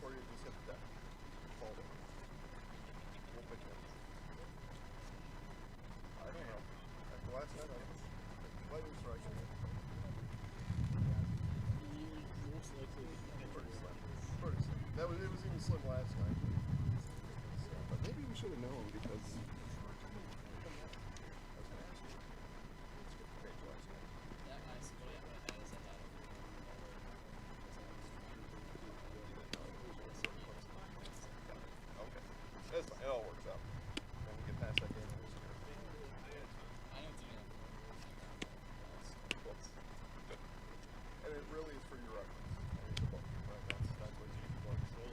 or you just hit the deck. Fall down. We'll pick it. I don't know. After last night, I don't know. Lightning strike. Most likely. Pretty slim. Pretty slim. It was even slim last night. But maybe we should have known because. It's fine. It all works out. And we get past that game. Good. And it really is for your reference. I mean, the book, right? That's what you want to say.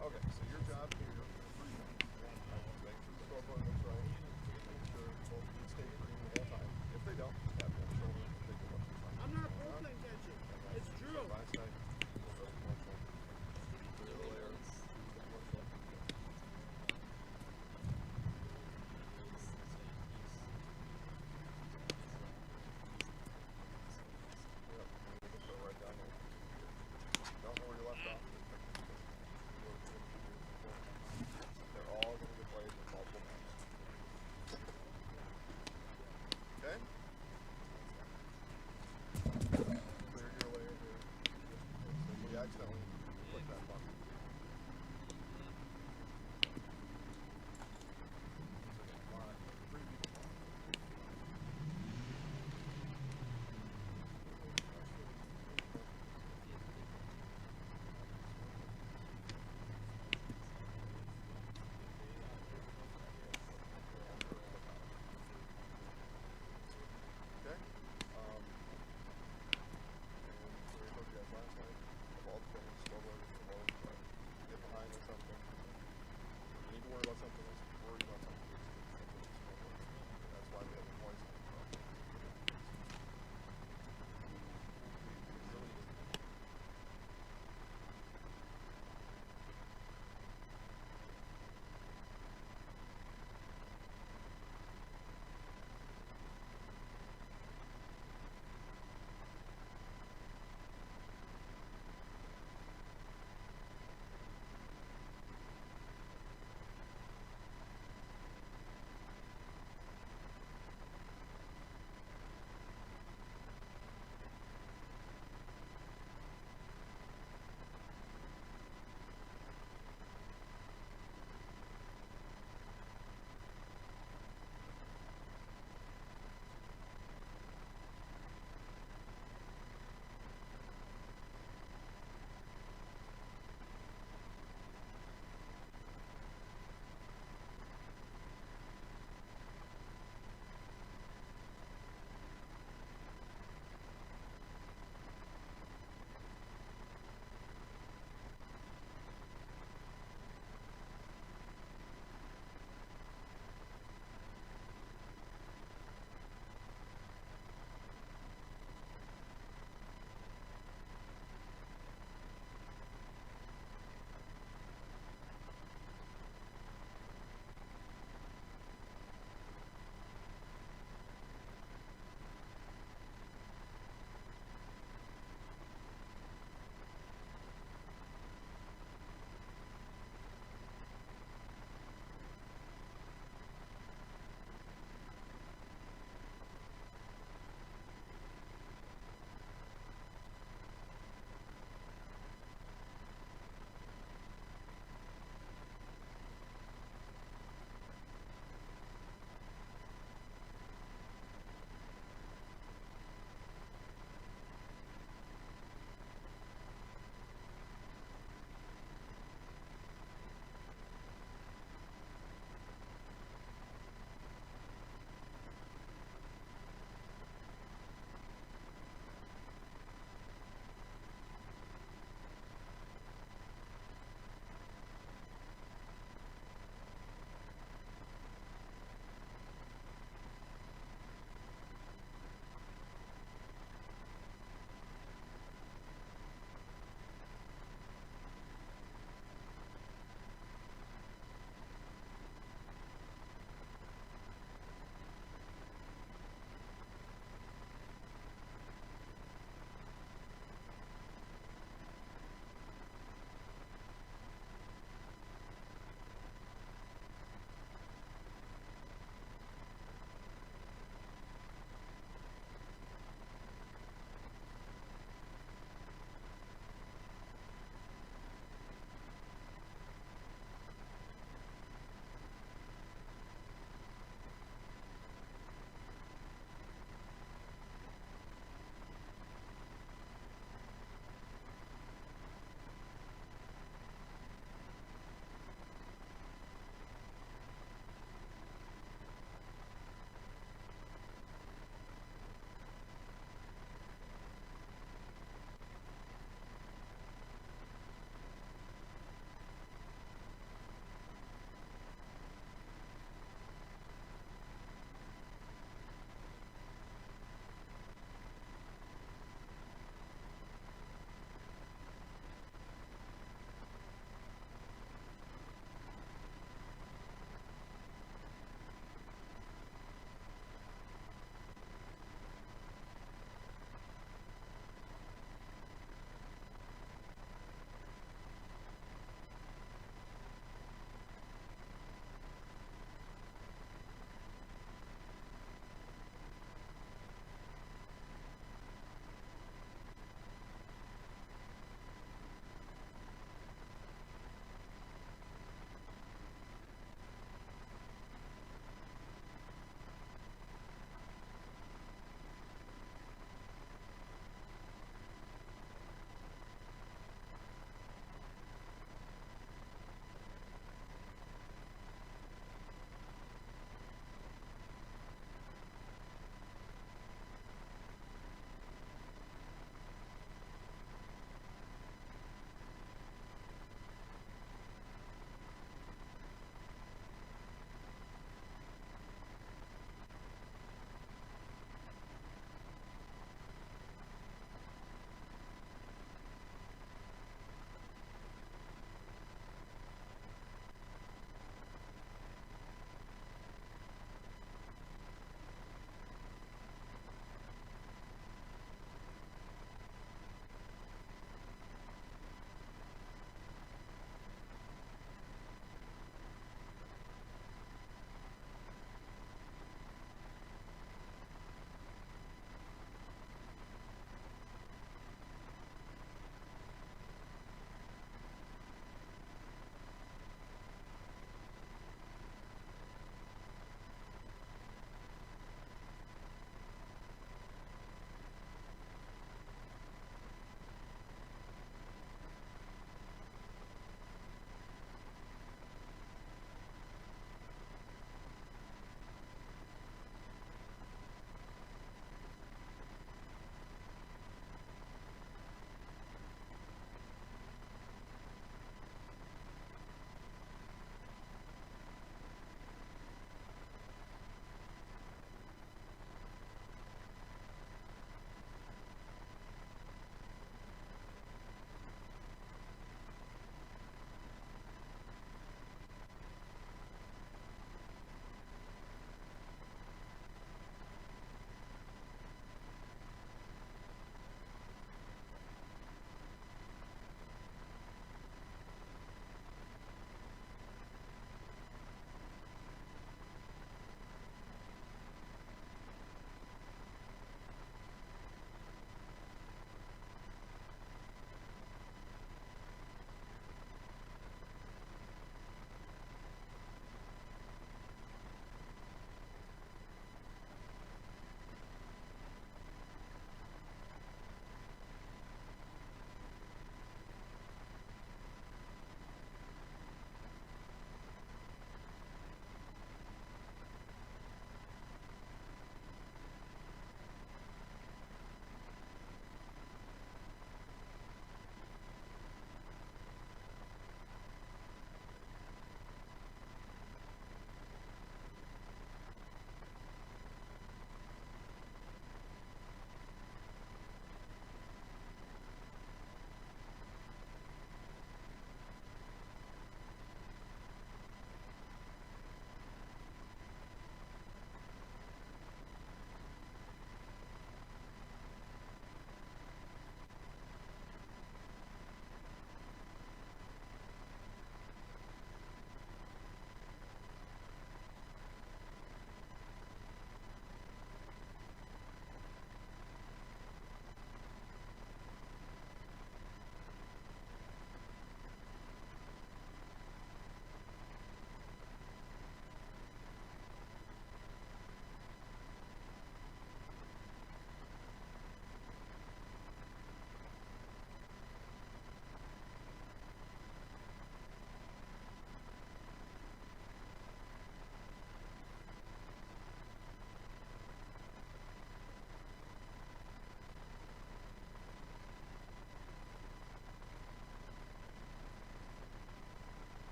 Okay, so your job here is make sure the scoreboard looks right. Make sure both of you stay green the whole time. If they don't, just tap them on the shoulder and take a look. I'm not bullpen catching. It's Drew. Last night, clear the layer. Don't know where you left off. They're all going to get played in multiple matches. Okay? Clear your layer here. We accidentally clicked that button. Okay? And we told you guys last night, of all the things, scoreboard is the most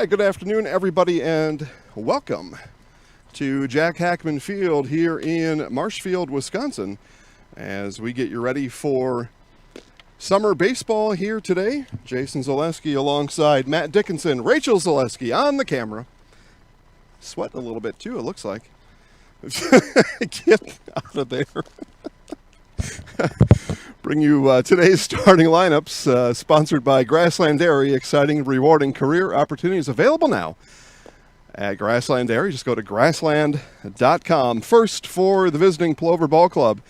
Hi, good afternoon, everybody, and welcome to Jack Hackman Field here in Marshfield, Wisconsin, as we get you ready for summer baseball here today. Jason Zaleski alongside Matt Dickinson, Rachel Zaleski on the camera. Sweating a little bit too, it looks like. Get out of there. Bring you today's starting lineups, sponsored by Grassland Dairy. Exciting and rewarding career opportunities available now at Grassland Dairy. Just go to grassland.com. First for the visiting Plover Ball Club.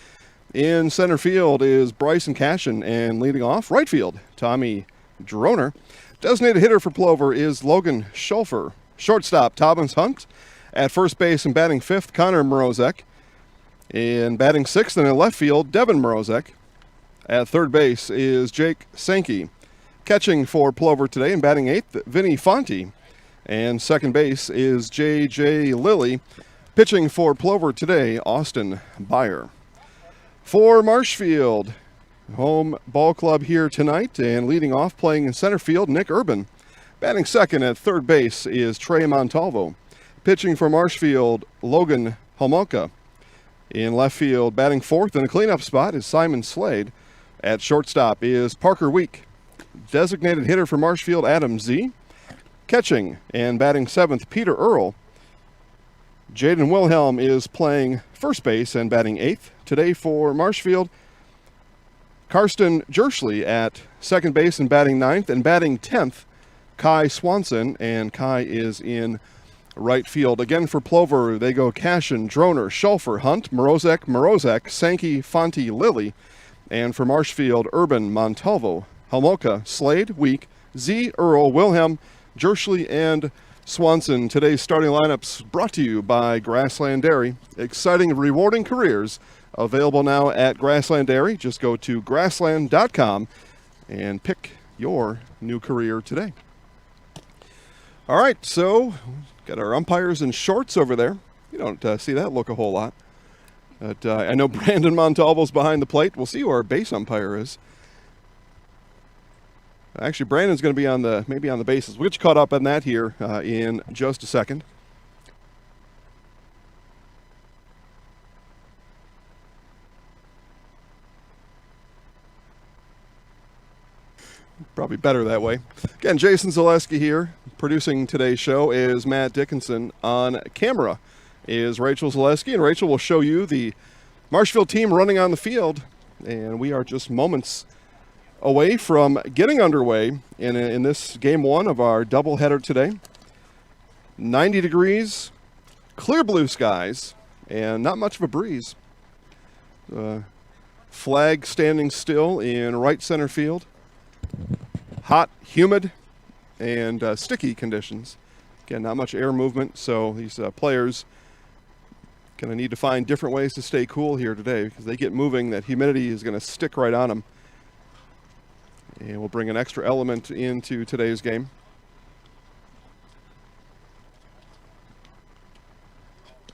In center field is Bryson Cashin, and leading off right field, Tommy Droner. Designated hitter for Plover is Logan Schulfer. Shortstop, Thomas Hunt. At first base and batting fifth, Connor Morozek. In batting sixth and in left field, Devin Morozek. At third base is Jake Sankey. Catching for Plover today and batting eighth, Vinny Fonte. And second base is J.J. Lilly. Pitching for Plover today, Austin Byer. For Marshfield, home ball club here tonight, and leading off playing in center field, Nick Urban. Batting second at third base is Trey Montalvo. Pitching for Marshfield, Logan Homolka. In left field, batting fourth in a cleanup spot is Simon Slade. At shortstop is Parker Week. Designated hitter for Marshfield, Adam Z. Catching and batting seventh, Peter Earl. Jaden Wilhelm is playing first base and batting eighth. Today for Marshfield, Karsten Jerschley at second base and batting ninth. And batting 10th, Kai Swanson. And Kai is in right field. Again for Plover, they go Cashin, Droner, Schulfer, Hunt, Morozek, Sankey, Fonte, Lilly. And for Marshfield, Urban, Montalvo, Homolka, Slade, Week, Z, Earl, Wilhelm, Jerschley, and Swanson. Today's starting lineups brought to you by Grassland Dairy. Exciting and rewarding careers available now at Grassland Dairy. Just go to grassland.com and pick your new career today. All right, so got our umpires in shorts over there. You don't see that look a whole lot. But I know Brandon Montalvo's behind the plate. We'll see who our base umpire is. Actually, Brandon's going to be maybe on the bases. We'll get you caught up on that here in just a second. Probably better that way. Again, Jason Zaleski here. Producing today's show is Matt Dickinson. On camera is Rachel Zaleski, and Rachel will show you the Marshfield team running on the field. And we are just moments away from getting underway in this game one of our doubleheader today. 90 degrees, clear blue skies, and not much of a breeze. Flag standing still in right center field. Hot, humid, and sticky conditions. Again, not much air movement, so these players going to need to find different ways to stay cool here today, because they get moving, that humidity is going to stick right on them. And we'll bring an extra element into today's game.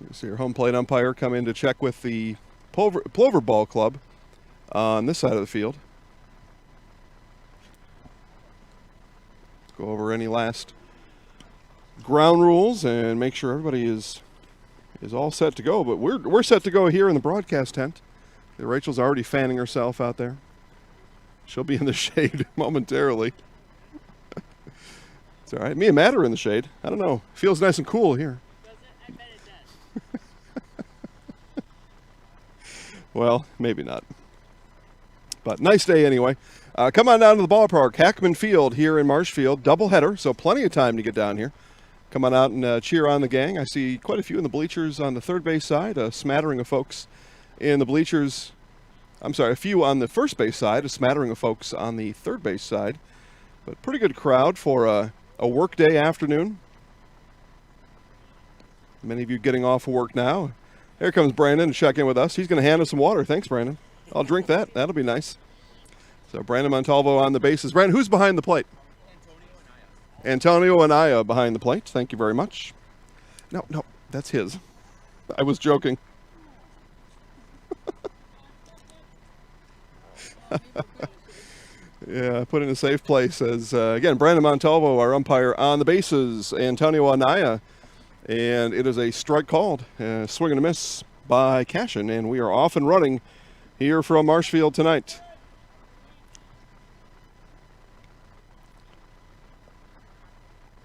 You see your home plate umpire come in to check with the Plover Ball Club on this side of the field. Go over any last ground rules and make sure everybody is all set to go. But we're set to go here in the broadcast tent. Rachel's already fanning herself out there. She'll be in the shade momentarily. It's all right. Me and Matt are in the shade. I don't know. Feels nice and cool here. I bet it does. Well, maybe not. But nice day anyway. Come on down to the ballpark, Hackman Field here in Marshfield. Doubleheader, so plenty of time to get down here. Come on out and cheer on the gang. I see quite a few in the bleachers on the third base side, a smattering of folks in the bleachers. I'm sorry, a few on the first base side, a smattering of folks on the third base side. But pretty good crowd for a workday afternoon. Many of you getting off of work now. Here comes Brandon to check in with us. He's going to hand us some water. Thanks, Brandon. I'll drink that. That'll be nice. So Brandon Montalvo on the bases. Brandon, who's behind the plate? Antonio Anaya behind the plate. Thank you very much. No, that's his. I was joking. Yeah, put in a safe place as, again, Brandon Montalvo, our umpire on the bases, Antonio Anaya. And it is a strike called, swing and a miss by Cashin, and we are off and running here from Marshfield tonight.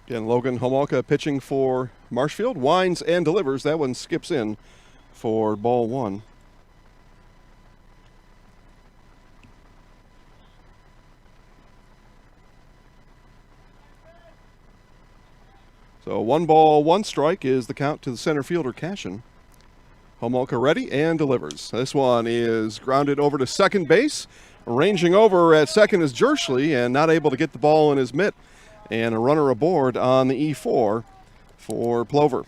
Again, Logan Homolka pitching for Marshfield, winds and delivers. That one skips in for ball one. So 1 ball, 1 strike is the count to the center fielder, Cashin. Homolka ready and delivers. This one is grounded over to second base. Ranging over at second is Jerschley and not able to get the ball in his mitt. And a runner aboard on the E4 for Plover.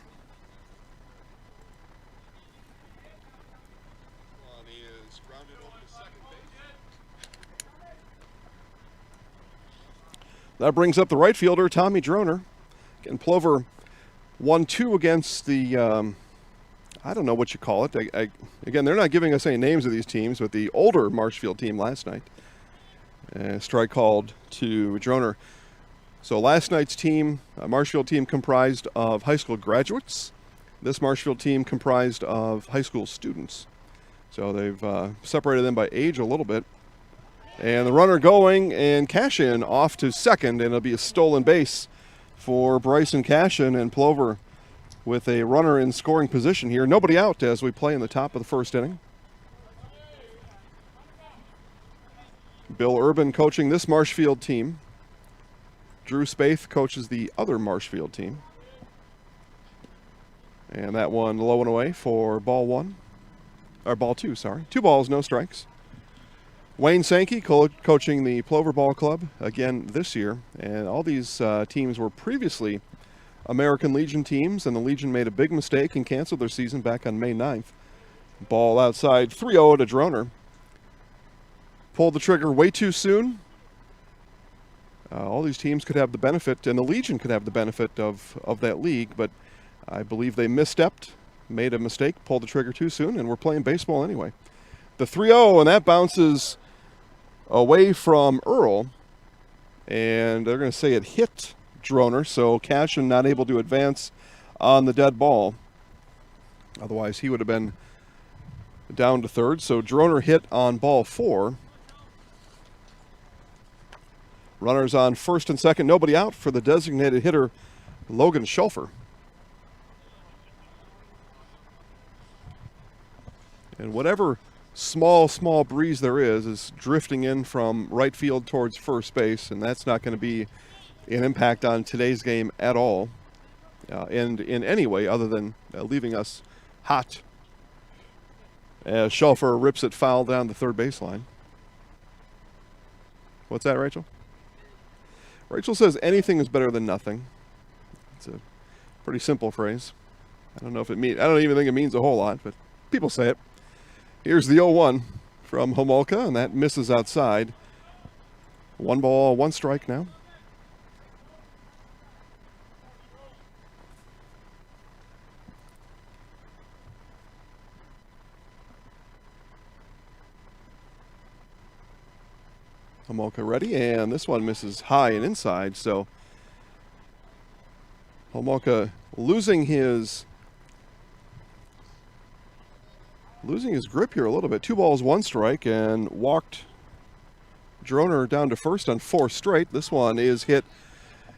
That brings up the right fielder, Tommy Droner. Again, Plover 1-2 against the, I don't know what you call it. Again, they're not giving us any names of these teams, but the older Marshfield team last night. Strike called to Droner. So last night's team, Marshfield team comprised of high school graduates. This Marshfield team comprised of high school students. So they've separated them by age a little bit. And the runner going, and Cashin off to second, and it'll be a stolen base for Bryson Cashin, and Plover with a runner in scoring position here. Nobody out as we play in the top of the first inning. Bill Urban coaching this Marshfield team. Drew Spaeth coaches the other Marshfield team. And that one low and away for ball one. Or ball two, sorry. 2 balls, no strikes. Wayne Sankey coaching the Plover Ball Club again this year. And all these teams were previously American Legion teams, and the Legion made a big mistake and canceled their season back on May 9th. Ball outside, 3-0 to Droner. Pulled the trigger way too soon. All these teams could have the benefit, and the Legion could have the benefit of that league, but I believe they misstepped, made a mistake, pulled the trigger too soon, and we're playing baseball anyway. The 3-0, and that bounces away from Earl, and they're going to say it hit Droner, so Cashin not able to advance on the dead ball. Otherwise, he would have been down to third, so Droner hit on ball 4. Runners on first and second, nobody out for the designated hitter, Logan Schulfer. And whatever small breeze there is drifting in from right field towards first base, and that's not going to be an impact on today's game at all, and in any way other than leaving us hot as Schulfer rips it foul down the third baseline. What's that, Rachel? Rachel says anything is better than nothing. It's a pretty simple phrase. I don't know if it means, I don't even think it means a whole lot, but people say it. Here's the 0-1 from Homolka, and that misses outside. 1 ball, 1 strike now. Homolka ready, and this one misses high and inside, so Homolka losing his grip here a little bit. 2 balls, 1 strike, and walked Droner down to first on 4 straight. This one is hit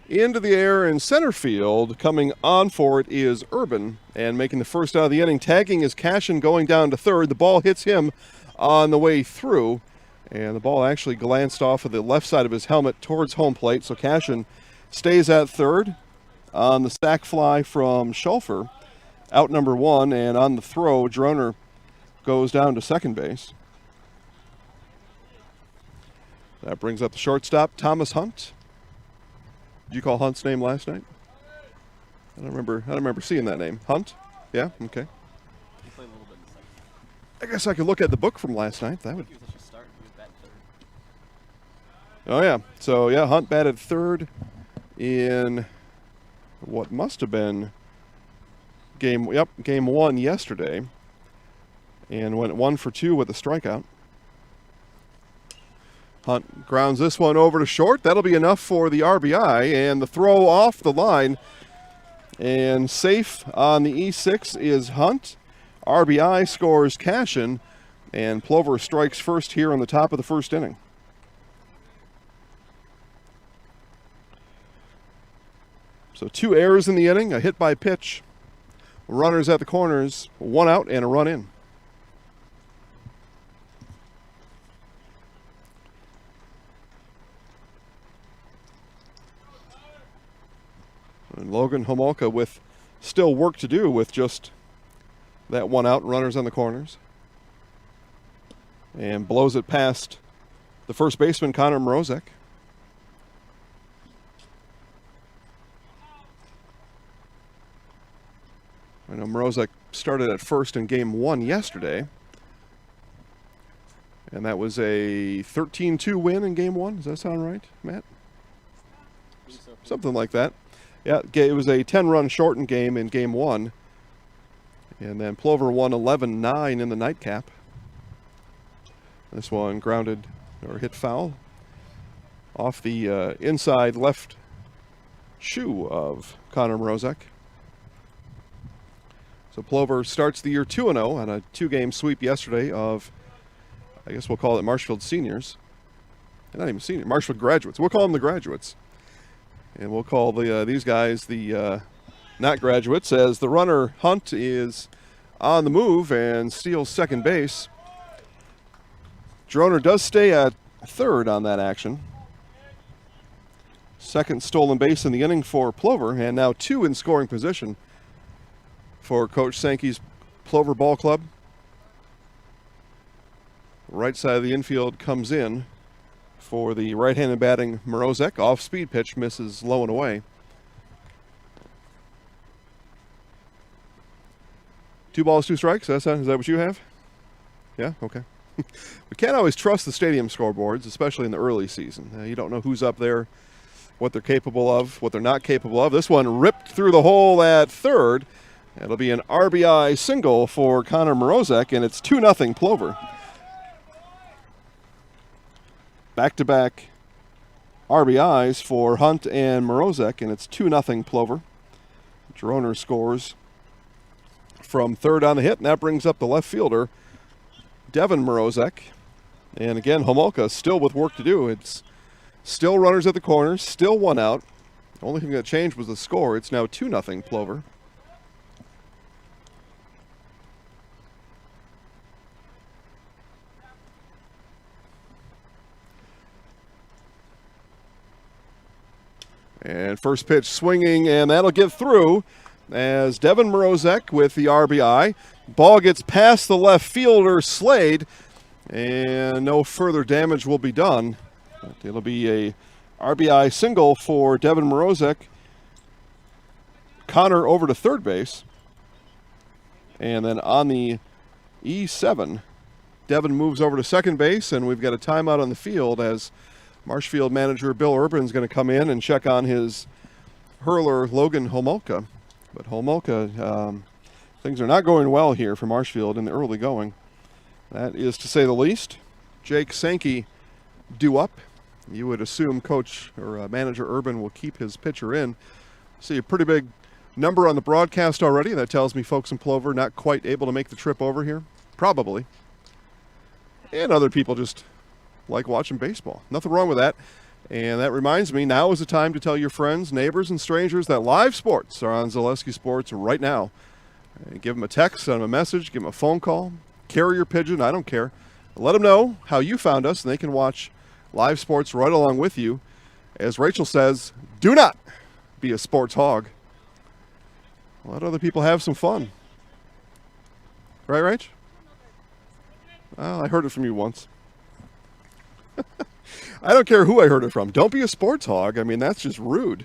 into the air in center field. Coming on for it is Urban, and making the first out of the inning. Tagging is Cashin going down to third. The ball hits him on the way through, and the ball actually glanced off of the left side of his helmet towards home plate, so Cashin stays at third on the sac fly from Schulfer. Out number 1, and on the throw, Droner goes down to second base. That brings up the shortstop, Thomas Hunt. Did you call Hunt's name last night? I don't remember seeing that name. Hunt? Yeah? Okay. He played a little bit in the second. I guess I could look at the book from last night. That would. He was such a start. He was batting third. Oh yeah. So yeah, Hunt batted third in what must have been game 1 yesterday, and went 1 for 2 with a strikeout. Hunt grounds this one over to short. That'll be enough for the RBI, and the throw off the line. And safe on the E6 is Hunt. RBI scores Cashin, and Plover strikes first here on the top of the first inning. So 2 errors in the inning, a hit by pitch, runners at the corners, 1 out and a run in. And Logan Homolka with still work to do with just that 1 out, runners on the corners. And blows it past the first baseman, Connor Mrozek. I know Mrozek started at first in game 1 yesterday. And that was a 13-2 win in game 1. Does that sound right, Matt? Something like that. Yeah, it was a 10-run shortened game in game 1. And then Plover won 11-9 in the nightcap. This one grounded or hit foul off the inside left shoe of Connor Mrozek. So Plover starts the year 2-0 on a 2-game sweep yesterday of, I guess we'll call it Marshfield seniors. Not even seniors, Marshfield graduates. We'll call them the graduates. And we'll call these guys the not graduates, as the runner Hunt is on the move and steals second base. Droner does stay at third on that action. Second stolen base in the inning for Plover, and now 2 in scoring position for Coach Sankey's Plover Ball Club. Right side of the infield comes in for the right-handed batting Mrozek. Off-speed pitch misses low and away. 2 balls, 2 strikes. Is that what you have? Yeah? Okay. We can't always trust the stadium scoreboards, especially in the early season. You don't know who's up there, what they're capable of, what they're not capable of. This one ripped through the hole at third. It'll be an RBI single for Connor Mrozek, and it's 2-0 Plover. Back-to-back RBIs for Hunt and Mrozek, and it's 2-0 Plover. Droner scores from third on the hit, and that brings up the left fielder, Devin Mrozek. And again, Homolka still with work to do. It's still runners at the corners, still 1 out. The only thing that changed was the score. It's now 2-0 Plover. And first pitch swinging, and that'll get through as Devin Mrozek with the RBI. Ball gets past the left fielder, Slade, and no further damage will be done. But it'll be a RBI single for Devin Mrozek. Connor over to third base. And then on the E7, Devin moves over to second base, and we've got a timeout on the field as Marshfield manager Bill Urban is going to come in and check on his hurler, Logan Homolka. But Homolka, things are not going well here for Marshfield in the early going. That is to say the least. Jake Sankey due up. You would assume coach or manager Urban will keep his pitcher in. See a pretty big number on the broadcast already. That tells me folks in Plover not quite able to make the trip over here. Probably. And other people just like watching baseball. Nothing wrong with that. And that reminds me, now is the time to tell your friends, neighbors, and strangers that live sports are on Zaleski Sports right now. Give them a text, send them a message, give them a phone call, carrier pigeon, I don't care. Let them know how you found us, and they can watch live sports right along with you. As Rachel says, do not be a sports hog. Let other people have some fun. Right, Rach? Well, I heard it from you once. I don't care who I heard it from. Don't be a sports hog. I mean, that's just rude.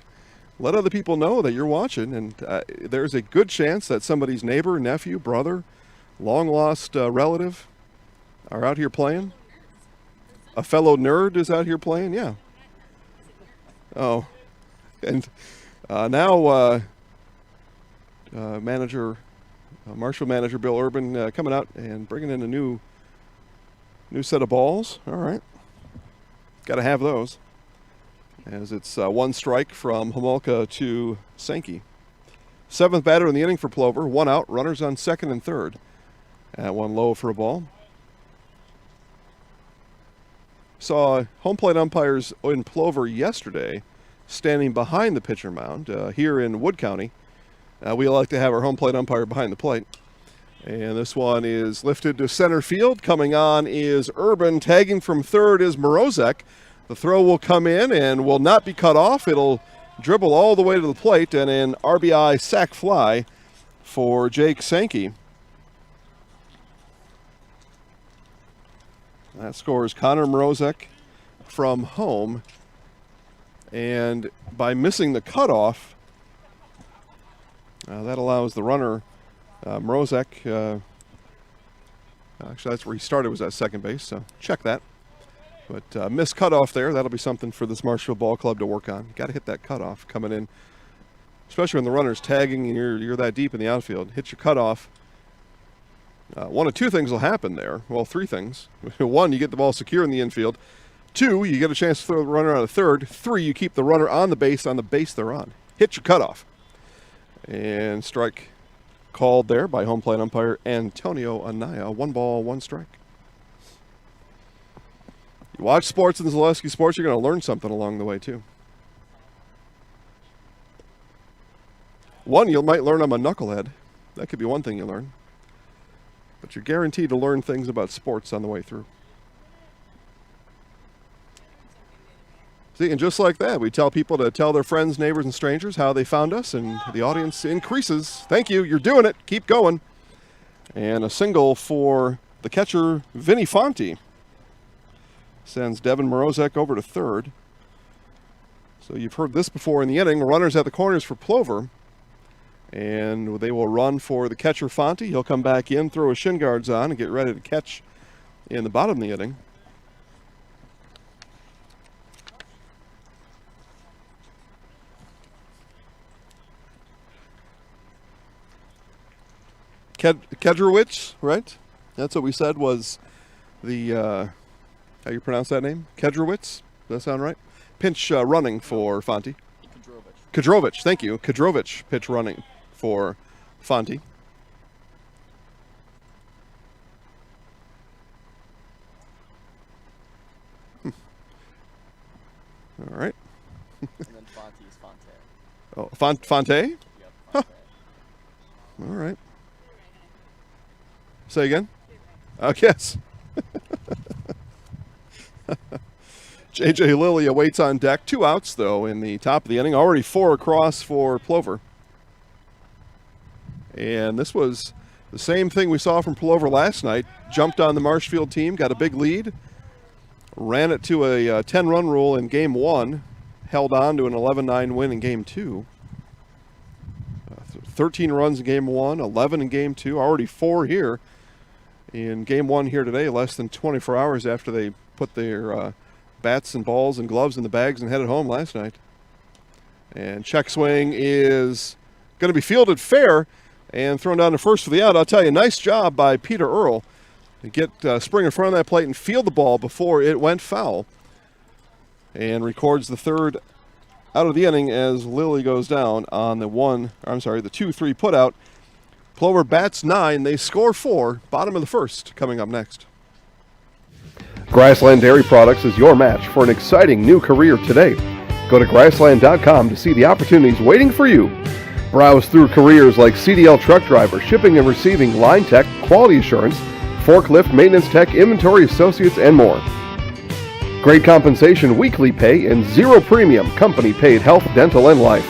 Let other people know that you're watching, and there's a good chance that somebody's neighbor, nephew, brother, long-lost relative are out here playing. A fellow nerd is out here playing, yeah. Oh, and now Marshall manager Bill Urban coming out and bringing in a new set of balls. All right. Got to have those. As it's one strike from Homolka to Sankey. 7th batter in the inning for Plover. 1 out. Runners on 2nd and 3rd. At 1 low for a ball. Saw home plate umpires in Plover yesterday standing behind the pitcher mound. Here in Wood County, we like to have our home plate umpire behind the plate. And this one is lifted to center field. Coming on is Urban. Tagging from 3rd is Morozek. The throw will come in and will not be cut off. It'll dribble all the way to the plate, and an RBI sac fly for Jake Sankey. That scores Connor Morozek from home. And by missing the cutoff, that allows the runner, Morozek, actually that's where he started, was at second base, so check that. But missed cutoff there. That'll be something for this Marshfield Ball Club to work on. Got to hit that cutoff coming in, especially when the runner's tagging and you're that deep in the outfield. Hit your cutoff. One of two things will happen there. Well, 3 things. 1, you get the ball secure in the infield. 2, you get a chance to throw the runner on a 3rd. 3, you keep the runner on the base they're on. Hit your cutoff. And strike called there by home plate umpire Antonio Anaya. 1 ball, 1 strike. You watch sports in Zaleski Sports, you're going to learn something along the way, too. 1, you might learn I'm a knucklehead. That could be one thing you learn. But you're guaranteed to learn things about sports on the way through. See, and just like that, we tell people to tell their friends, neighbors, and strangers how they found us, and the audience increases. Thank you. You're doing it. Keep going. And a single for the catcher, Vinny Fonte. Sends Devin Morozek over to 3rd. So you've heard this before in the inning. Runners at the corners for Plover. And they will run for the catcher, Fonte. He'll come back in, throw his shin guards on, and get ready to catch in the bottom of the inning. Kedrowicz, right? That's what we said was the, how you pronounce that name? Kedrowicz? Does that sound right? Pinch running for Fonte. Kedrowicz, thank you. Kedrowicz pitch running for Fonte. All right. And then Fonte is Fonte. Oh, Fonte? Yep, Fonte. All right. Say again? Yes. J.J. Lilly awaits on deck. 2 outs, though, in the top of the inning. Already 4 across for Plover. And this was the same thing we saw from Plover last night. Jumped on the Marshfield team, got a big lead. Ran it to a 10-run rule in Game 1. Held on to an 11-9 win in Game 2. 13 runs in Game 1, 11 in Game 2. Already 4 here in Game 1 here today, less than 24 hours after they put their bats and balls and gloves in the bags and headed home last night. And check swing is going to be fielded fair and thrown down to first for the out. I'll tell you, nice job by Peter Earl to get spring in front of that plate and field the ball before it went foul. And records the 3rd out of the inning as Lilly goes down on the 2-3 putout. Plover bats 9, they score 4. Bottom of the 1st coming up next. Grassland Dairy Products is your match for an exciting new career today. Go to grassland.com to see the opportunities waiting for you. Browse through careers like CDL truck driver, shipping and receiving, line tech, quality assurance, forklift, maintenance tech, inventory associates, and more. Great compensation, weekly pay, and 0 premium, company paid health, dental, and life.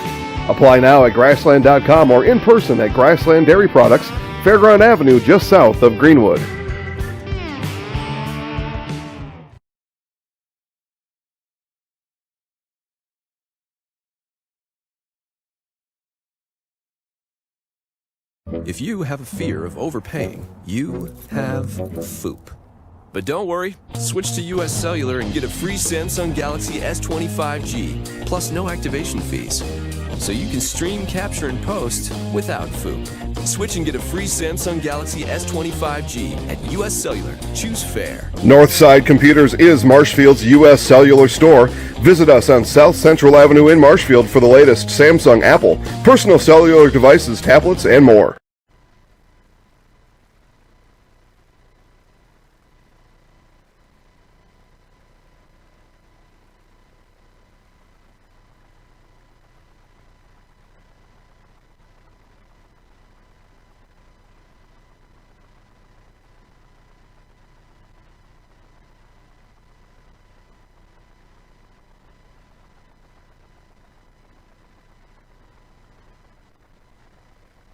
Apply now at grassland.com or in person at Grassland Dairy Products, Fairground Avenue, just south of Greenwood. If you have a fear of overpaying, you have FOOP. But don't worry, switch to US Cellular and get a free Samsung Galaxy S25G, plus no activation fees. So you can stream, capture, and post without FOOP. Switch and get a free Samsung Galaxy S25G at US Cellular. Choose fair. Northside Computers is Marshfield's U.S. Cellular store. Visit us on South Central Avenue in Marshfield for the latest Samsung, Apple, personal cellular devices, tablets, and more.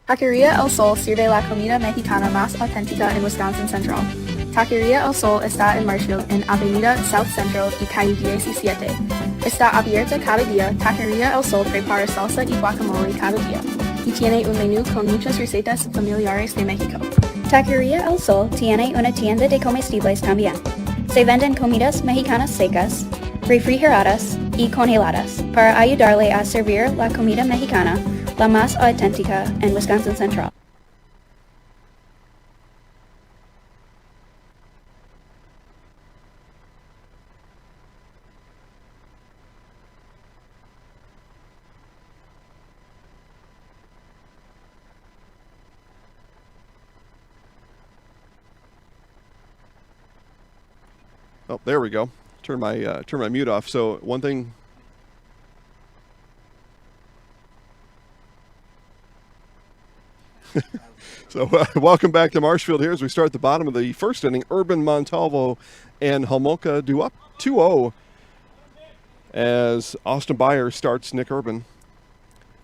Taqueria El Sol sirve la comida mexicana más auténtica en Wisconsin Central. Taqueria El Sol está en Marshfield, en Avenida South Central y calle 17. Está abierta cada día. Taqueria El Sol prepara salsa y guacamole cada día y tiene un menú con muchas recetas familiares de México. Taqueria El Sol tiene una tienda de comestibles también. Se venden comidas mexicanas secas, refrigeradas y congeladas para ayudarle a servir la comida mexicana, la más auténtica en Wisconsin Central. Oh, there we go. Turn my mute off. So one thing. So welcome back to Marshfield here as we start the bottom of the first inning. Urban, Montalvo, and Homolka do up 2-0 as Austin Byer starts Nick Urban.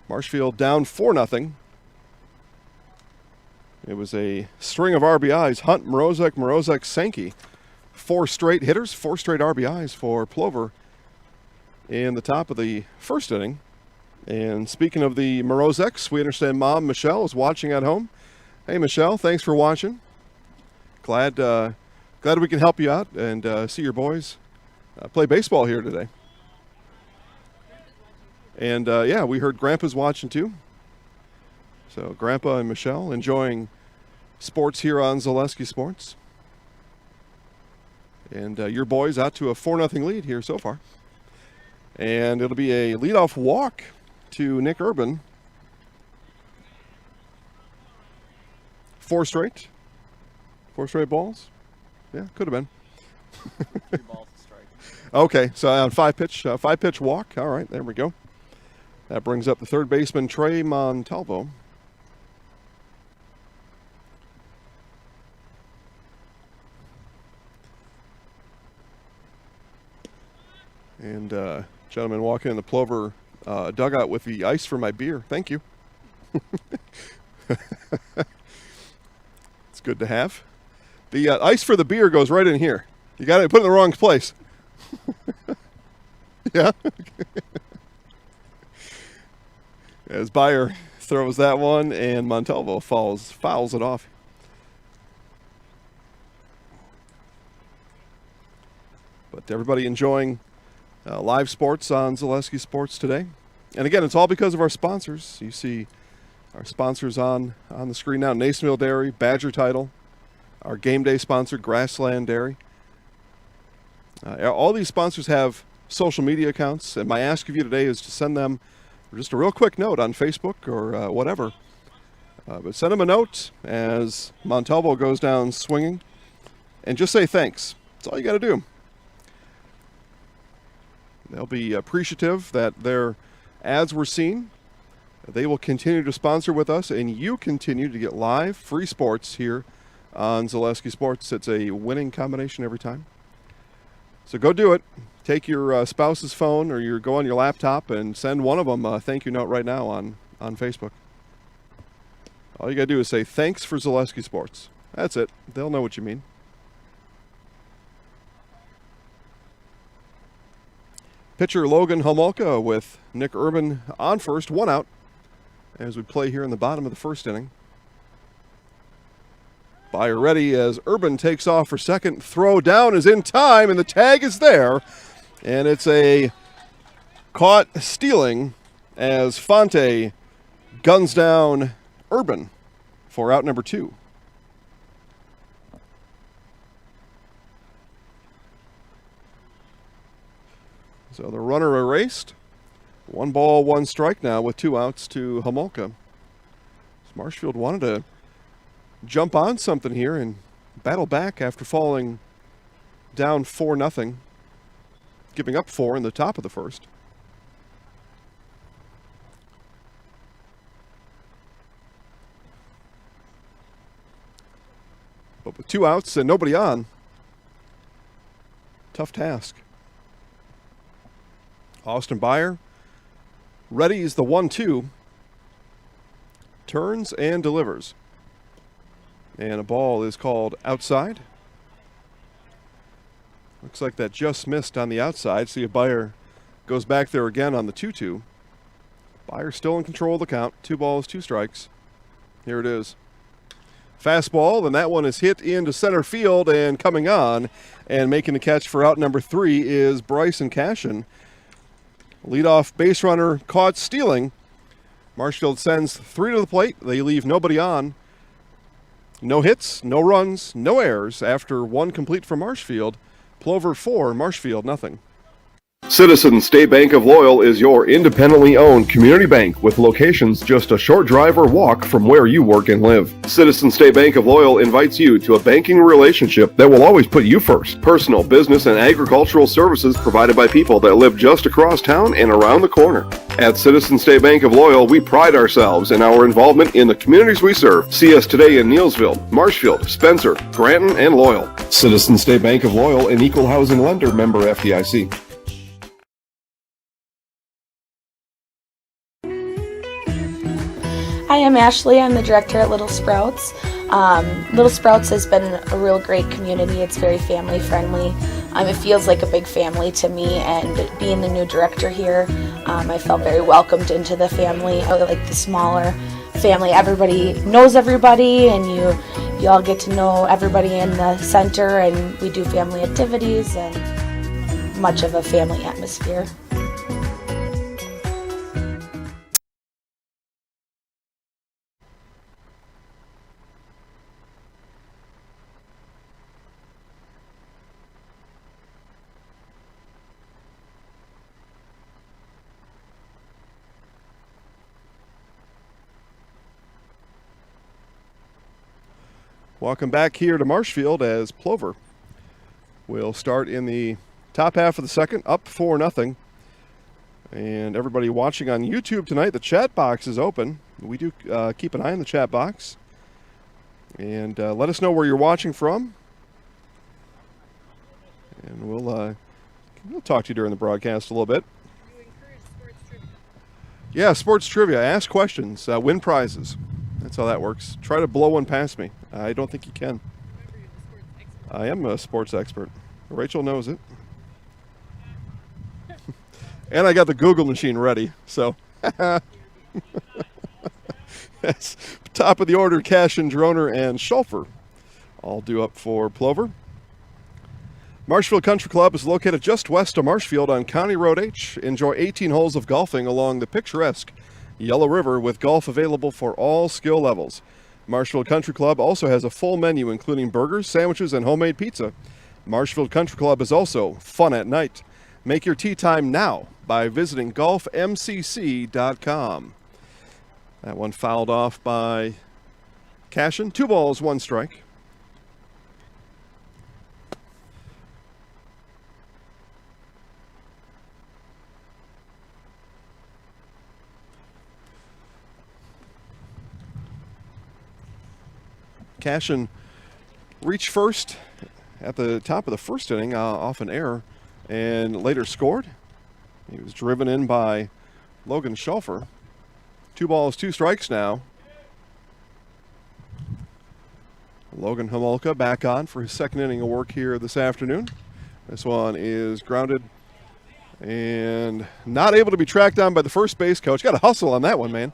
Marshfield down 4-0. It was a string of RBIs. Hunt, Morozek, Sankey. 4 straight hitters, 4 straight RBIs for Plover in the top of the first inning. And speaking of the Morozeks, we understand Mom Michelle is watching at home. Hey Michelle, thanks for watching. Glad we can help you out and see your boys play baseball here today. And yeah, we heard Grandpa's watching too. So Grandpa and Michelle enjoying sports here on Zaleski Sports. And your boys out to a 4-0 lead here so far. And it'll be a leadoff walk to Nick Urban. 4 straight balls. Yeah, could have been. 3 balls to strike. Okay, so on 5-pitch walk. All right, there we go. That brings up the third baseman Trey Montalvo. And gentleman walking in the Plover dugout with the ice for my beer. Thank you. It's good to have. The ice for the beer goes right in here. You got to put it in the wrong place. Yeah. As Byer throws that one, and Montalvo fouls it off. But everybody enjoying live sports on Zaleski Sports today. And again, it's all because of our sponsors. You see our sponsors on the screen now. Nasonville Dairy, Badger Title, our game day sponsor, Grassland Dairy. All these sponsors have social media accounts, and my ask of you today is to send them just a real quick note on Facebook or whatever. But send them a note as Montalvo goes down swinging, and just say thanks. That's all you got to do. They'll be appreciative that their ads were seen. They will continue to sponsor with us, and you continue to get live, free sports here on Zaleski Sports. It's a winning combination every time. So go do it. Take your spouse's phone or go on your laptop and send one of them a thank you note right now on Facebook. All you got to do is say, thanks for Zaleski Sports. That's it. They'll know what you mean. Pitcher Logan Homolka with Nick Urban on first, 1 out, as we play here in the bottom of the first inning. Byer ready as Urban takes off for second. Throw down is in time, and the tag is there. And it's a caught stealing as Fonte guns down Urban. for out number 2. So the runner erased. 1 ball, 1 strike now with 2 outs to Homolka. Marshfield wanted to jump on something here and battle back after falling down 4-0, giving up 4 in the top of the first. But with 2 outs and nobody on, tough task. Austin Byer readies the 1-2, turns and delivers. And a ball is called outside. Looks like that just missed on the outside. See if Byer goes back there again on the 2-2. Byer still in control of the count. 2 balls, 2 strikes. Here it is. Fastball, and that one is hit into center field, and coming on and making the catch for out number 3 is Bryson Cashin. Leadoff base runner caught stealing. Marshfield sends 3 to the plate. They leave nobody on. No hits, no runs, no errors after 1 complete for Marshfield. Plover 4, Marshfield nothing. Citizens State Bank of Loyal is your independently owned community bank with locations just a short drive or walk from where you work and live. Citizens State Bank of Loyal invites you to a banking relationship that will always put you first. Personal, business, and agricultural services provided by people that live just across town and around the corner. At Citizens State Bank of Loyal, we pride ourselves in our involvement in the communities we serve. See us today in Neelsville, Marshfield, Spencer, Granton, and Loyal. Citizens State Bank of Loyal, an equal housing lender, member FDIC. Hi, I'm Ashley. I'm the director at Little Sprouts. Little Sprouts has been a real great community. It's very family friendly. It feels like a big family to me, and being the new director here, I felt very welcomed into the family. I like the smaller family. Everybody knows everybody, and you all get to know everybody in the center, and we do family activities and much of a family atmosphere. Welcome back here to Marshfield as Plover will start in the top half of the second, up 4-0. And everybody watching on YouTube tonight, the chat box is open. We do keep an eye on the chat box. And let us know where you're watching from. And we'll talk to you during the broadcast a little bit. You encourage sports trivia. Yeah, sports trivia. Ask questions, win prizes. That's how that works. Try to blow one past me. I don't think you can. Remember, you're the sports expert. I am a sports expert. Rachel knows it. And I got the Google machine ready, so. Yes. Top of the order, Cashin, Droner, and Schulfer. All due up for Plover. Marshfield Country Club is located just west of Marshfield on County Road H. Enjoy 18 holes of golfing along the picturesque Yellow River with golf available for all skill levels. Marshfield Country Club also has a full menu including burgers, sandwiches, and homemade pizza. Marshfield Country Club is also fun at night. Make your tee time now by visiting golfmcc.com. That one fouled off by Cashin. 2 balls, 1 strike. Cashin reached first at the top of the first inning off an error and later scored. He was driven in by Logan Schulfer. 2 balls, 2 strikes now. Logan Homolka back on for his second inning of work here this afternoon. This one is grounded and not able to be tracked down by the first base coach. Got to hustle on that one, man.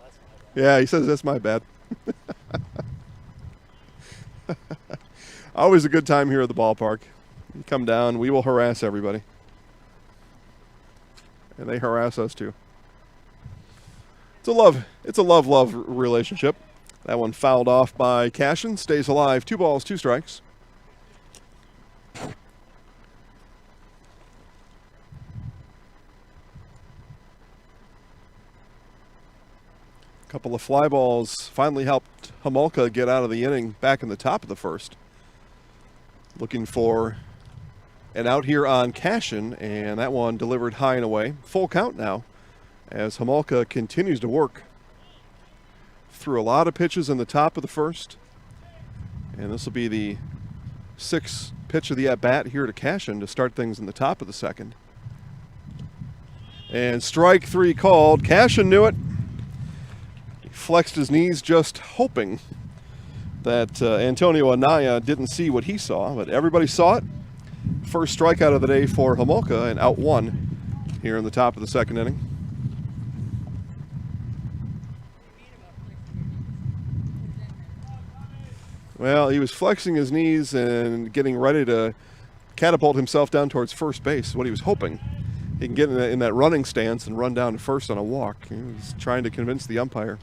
Yeah, he says that's my bad. Always a good time here at the ballpark. You come down, we will harass everybody. And they harass us too. It's a love relationship. That one fouled off by Cashin. Stays alive. 2 balls, 2 strikes. Couple of fly balls finally helped Homolka get out of the inning back in the top of the first. Looking for an out here on Cashin, and that one delivered high and away. Full count now as Homolka continues to work. Threw a lot of pitches in the top of the first, and this will be the 6th pitch of the at-bat here to Cashin to start things in the top of the second. And strike 3 called. Cashin knew it. He flexed his knees just hoping that Antonio Anaya didn't see what he saw, but everybody saw it. First strikeout of the day for Homolka, and out 1 here in the top of the second inning. Well, he was flexing his knees and getting ready to catapult himself down towards first base, what he was hoping. He can get in that running stance and run down to first on a walk. He was trying to convince the umpire.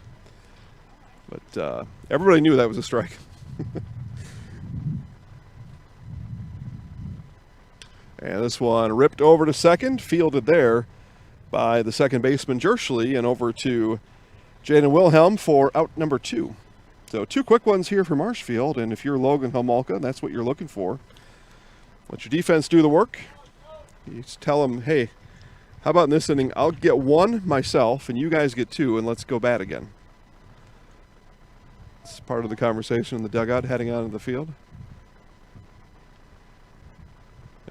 But everybody knew that was a strike. And this one ripped over to second, fielded there by the second baseman Jerschley, and over to Jaden Wilhelm for out number 2. So 2 quick ones here for Marshfield, and if you're Logan Homolka, that's what you're looking for. Let your defense do the work. You just tell them, hey, how about in this inning, I'll get 1 myself, and you guys get 2, and let's go bat again. It's part of the conversation in the dugout heading out of the field.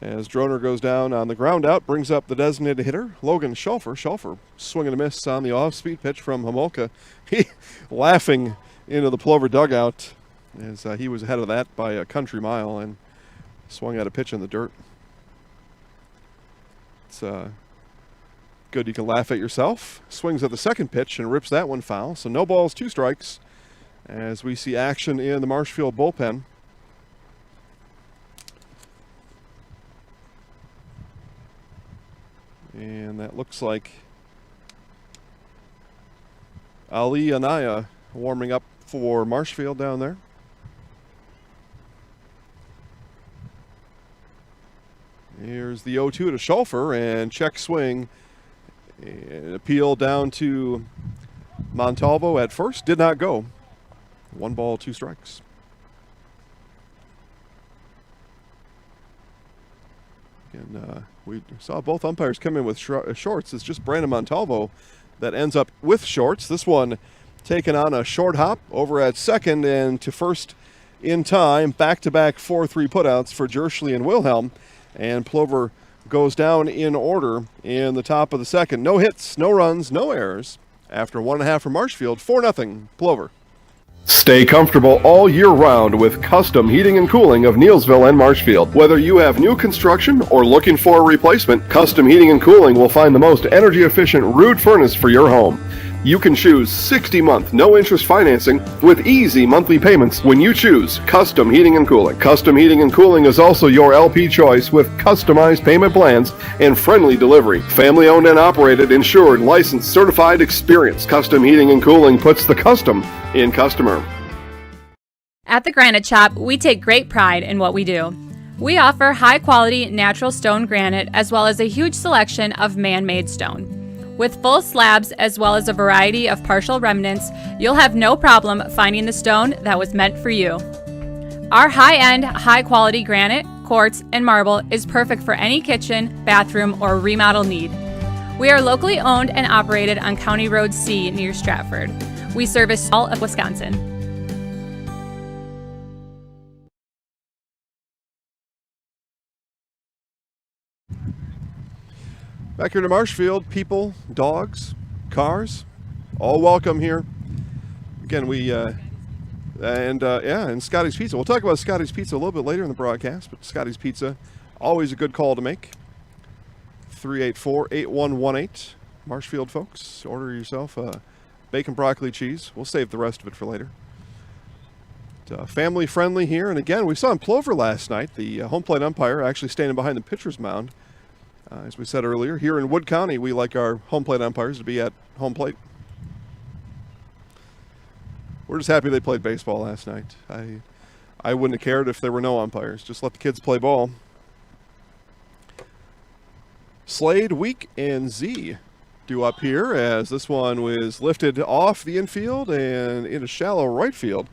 As Droner goes down on the ground out, brings up the designated hitter, Logan Schulfer. Schulfer swinging a miss on the off-speed pitch from Homolka. He laughing into the Plover dugout as he was ahead of that by a country mile and swung at a pitch in the dirt. It's good you can laugh at yourself. Swings at the second pitch and rips that one foul. So no balls, 2 strikes as we see action in the Marshfield bullpen. And that looks like Ali Anaya warming up for Marshfield down there. Here's the 0-2 to Schulfer, and check swing. And appeal down to Montalvo at first. Did not go. 1 ball, 2 strikes. And we saw both umpires come in with shorts. It's just Brandon Montalvo that ends up with shorts. This one taken on a short hop over at second and to first in time. Back-to-back 4-3 putouts for Jerschley and Wilhelm. And Plover goes down in order in the top of the second. No hits, no runs, no errors. After 1.5 for Marshfield, 4-0 Plover. Stay comfortable all year round with custom heating and cooling of Neilsville and Marshfield. Whether you have new construction or looking for a replacement, Custom Heating and Cooling will find the most energy efficient Ruud furnace for your home. You can choose 60-month no-interest financing with easy monthly payments when you choose Custom Heating and Cooling. Custom Heating and Cooling is also your LP choice with customized payment plans and friendly delivery. Family-owned and operated, insured, licensed, certified, experienced. Custom Heating and Cooling puts the custom in customer. At the Granite Shop, we take great pride in what we do. We offer high-quality natural stone granite as well as a huge selection of man-made stone. With full slabs as well as a variety of partial remnants, you'll have no problem finding the stone that was meant for you. Our high-end, high-quality granite, quartz, and marble is perfect for any kitchen, bathroom, or remodel need. We are locally owned and operated on County Road C near Stratford. We service all of Wisconsin. Back here to Marshfield, people, dogs, cars, all welcome here. Again, and Scotty's Pizza. We'll talk about Scotty's Pizza a little bit later in the broadcast, but Scotty's Pizza, always a good call to make. 384-8118. Marshfield folks, order yourself a bacon broccoli cheese. We'll save the rest of it for later. Family friendly here, and again, we saw in Plover last night, the home plate umpire actually standing behind the pitcher's mound. As we said earlier, here in Wood County, we like our home plate umpires to be at home plate. We're just happy they played baseball last night. I wouldn't have cared if there were no umpires. Just let the kids play ball. Slade, Week, and Z due up here as this one was lifted off the infield and into shallow right field.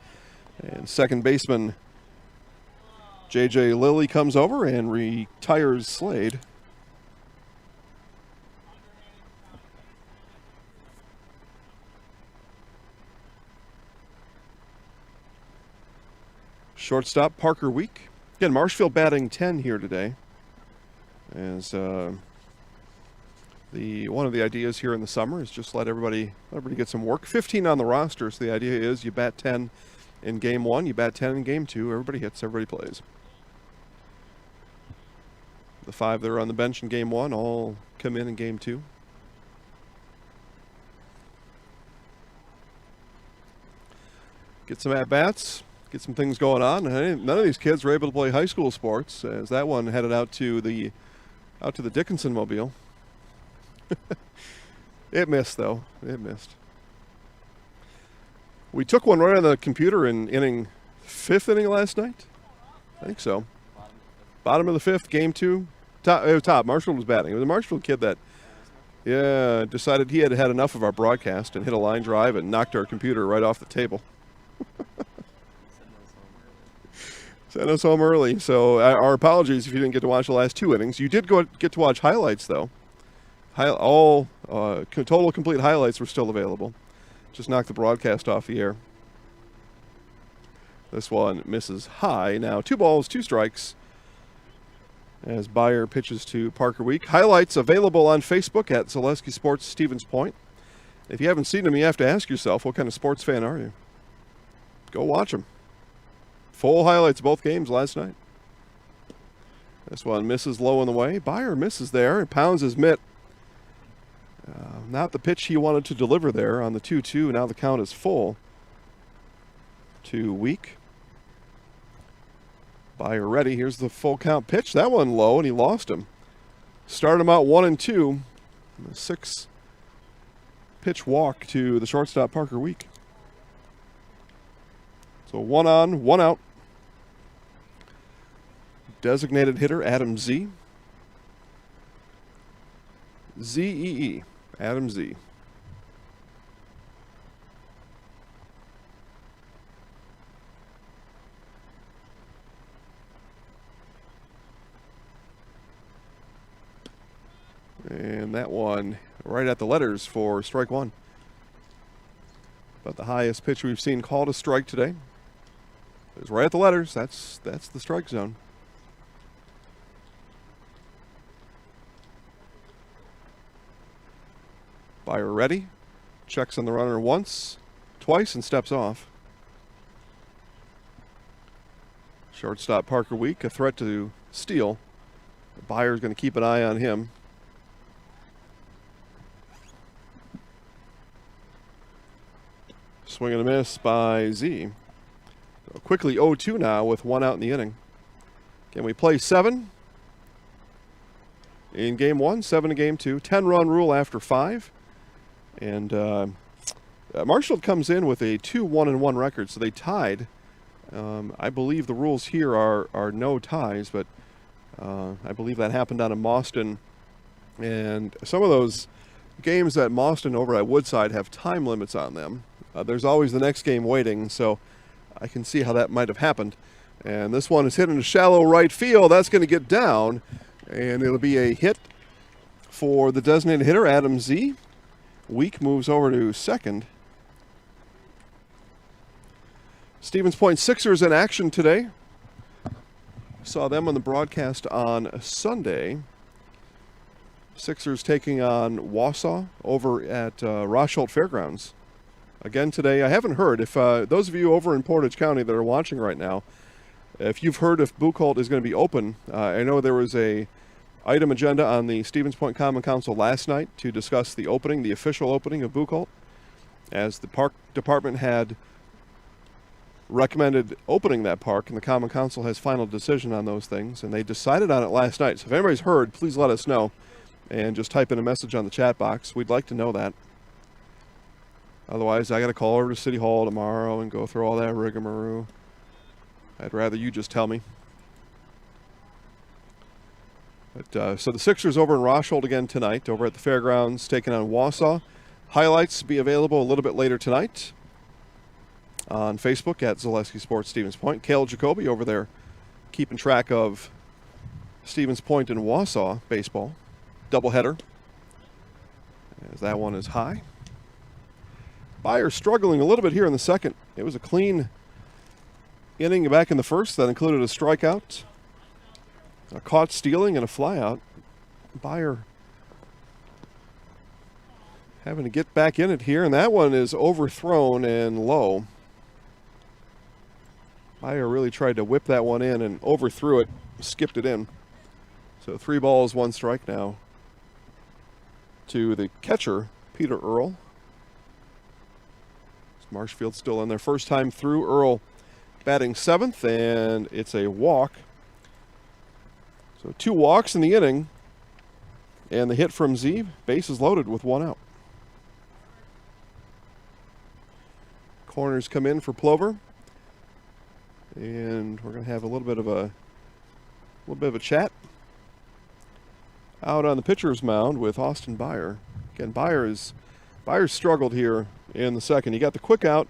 And second baseman J.J. Lilly comes over and retires Slade. Shortstop Parker Week. Again, Marshfield batting 10 here today. As one of the ideas here in the summer is just let everybody get some work. 15 on the roster, so the idea is you bat 10 in game 1, you bat 10 in game 2. Everybody hits, everybody plays. The 5 that are on the bench in game 1 all come in game 2. Get some at-bats. Get some things going on. None of these kids were able to play high school sports, as that one headed out to the Dickinson Mobile. It missed, though. It missed. We took one right on the computer in 5th inning last night. I think so. Bottom of the 5th, game 2. Top. Marshfield was batting. It was a Marshfield kid that, decided he had had enough of our broadcast and hit a line drive and knocked our computer right off the table. Sent us home early, so our apologies if you didn't get to watch the last 2 innings. You did get to watch highlights, though. Total complete highlights were still available. Just knocked the broadcast off the air. This one misses high. Now 2 balls, 2 strikes. As Byer pitches to Parker Week. Highlights available on Facebook at Zaleski Sports Stevens Point. If you haven't seen them, you have to ask yourself, what kind of sports fan are you? Go watch them. Full highlights of both games last night. This one misses low on the way. Byer misses there and pounds his mitt. Not the pitch he wanted to deliver there on the 2-2. Now the count is full to Week. Byer ready. Here's the full count pitch. That one low, and he lost him. Started him out 1-2. A 6 pitch walk to the shortstop Parker Week. So 1 on, 1 out. Designated hitter Adam Z. Z-E-E. Adam Z. And that one right at the letters for strike 1. About the highest pitch we've seen called a strike today. It's right at the letters. That's the strike zone. Byer ready. Checks on the runner once, twice, and steps off. Shortstop Parker Week, a threat to steal. Byer's going to keep an eye on him. Swing and a miss by Z. So quickly 0-2 now with 1 out in the inning. Can we play 7 in game 1, 7 in game 2? 10-run rule after 5. And Marshfield comes in with a 2-1-1 record, so they tied. I believe the rules here are no ties, but I believe that happened down in Mauston. And some of those games at Mauston over at Woodside have time limits on them. There's always the next game waiting, so I can see how that might have happened. And this one is hit into shallow right field. That's going to get down, and it'll be a hit for the designated hitter, Adam Z. Week moves over to second. Stevens Point Sixers in action today. Saw them on the broadcast on Sunday. Sixers taking on Wausau over at Rochelt Fairgrounds. Again today, I haven't heard, if those of you over in Portage County that are watching right now, if you've heard if Buchholz is going to be open, I know there was a item agenda on the Stevens Point Common Council last night to discuss the opening, the official opening of Buchholz, as the park department had recommended opening that park, and the Common Council has final decision on those things, and they decided on it last night. So if anybody's heard, please let us know, and just type in a message on the chat box. We'd like to know that. Otherwise, I got to call over to City Hall tomorrow and go through all that rigmarole. I'd rather you just tell me. But, so the Sixers over in Marshfield again tonight, over at the fairgrounds, taking on Wausau. Highlights be available a little bit later tonight on Facebook at Zaleski Sports Stevens Point. Cale Jacoby over there keeping track of Stevens Point and Wausau baseball. Doubleheader, as that one is high. Beyer struggling a little bit here in the second. It was a clean inning back in the first that included a strikeout, a caught stealing, and a flyout. Beyer having to get back in it here, and that one is overthrown and low. Beyer really tried to whip that one in and overthrew it, skipped it in. So 3 balls, 1 strike now to the catcher, Peter Earl. Marshfield still in their first time through. Earl batting 7th, and it's a walk. So 2 walks in the inning, and the hit from Z. Bases loaded with 1 out. Corners come in for Plover, and we're going to have a little bit of a chat out on the pitcher's mound with Austin Beyer. Again, Beyer's struggled here in the second. He got the quick out,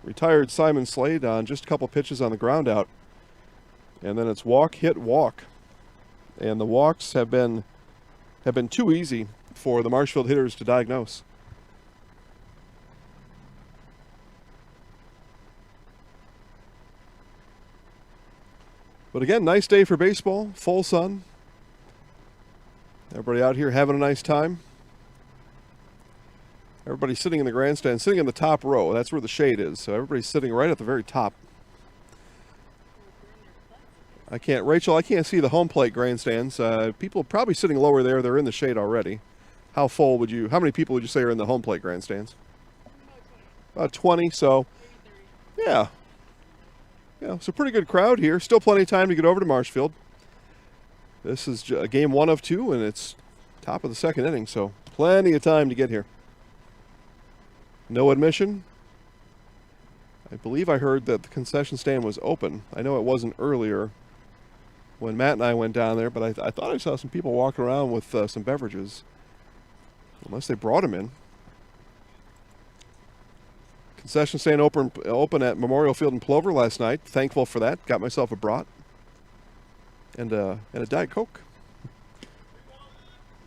retired Simon Slade on just a couple pitches on the ground out, and then it's walk, hit, walk. And the walks have been too easy for the Marshfield hitters to diagnose. But again, nice day for baseball, full sun. Everybody out here having a nice time. Everybody's sitting in the grandstand, sitting in the top row. That's where the shade is. So everybody's sitting right at the very top. Rachel, I can't see the home plate grandstands. People are probably sitting lower there. They're in the shade already. How many people would you say are in the home plate grandstands? About 20, so yeah. Yeah, so pretty good crowd here. Still plenty of time to get over to Marshfield. This is game 1 of 2, and it's top of the second inning, so plenty of time to get here. No admission. I believe I heard that the concession stand was open. I know it wasn't earlier when Matt and I went down there, but I thought I saw some people walking around with some beverages. Unless they brought them in. Concession stand open at Memorial Field in Plover last night. Thankful for that. Got myself a brat and a Diet Coke.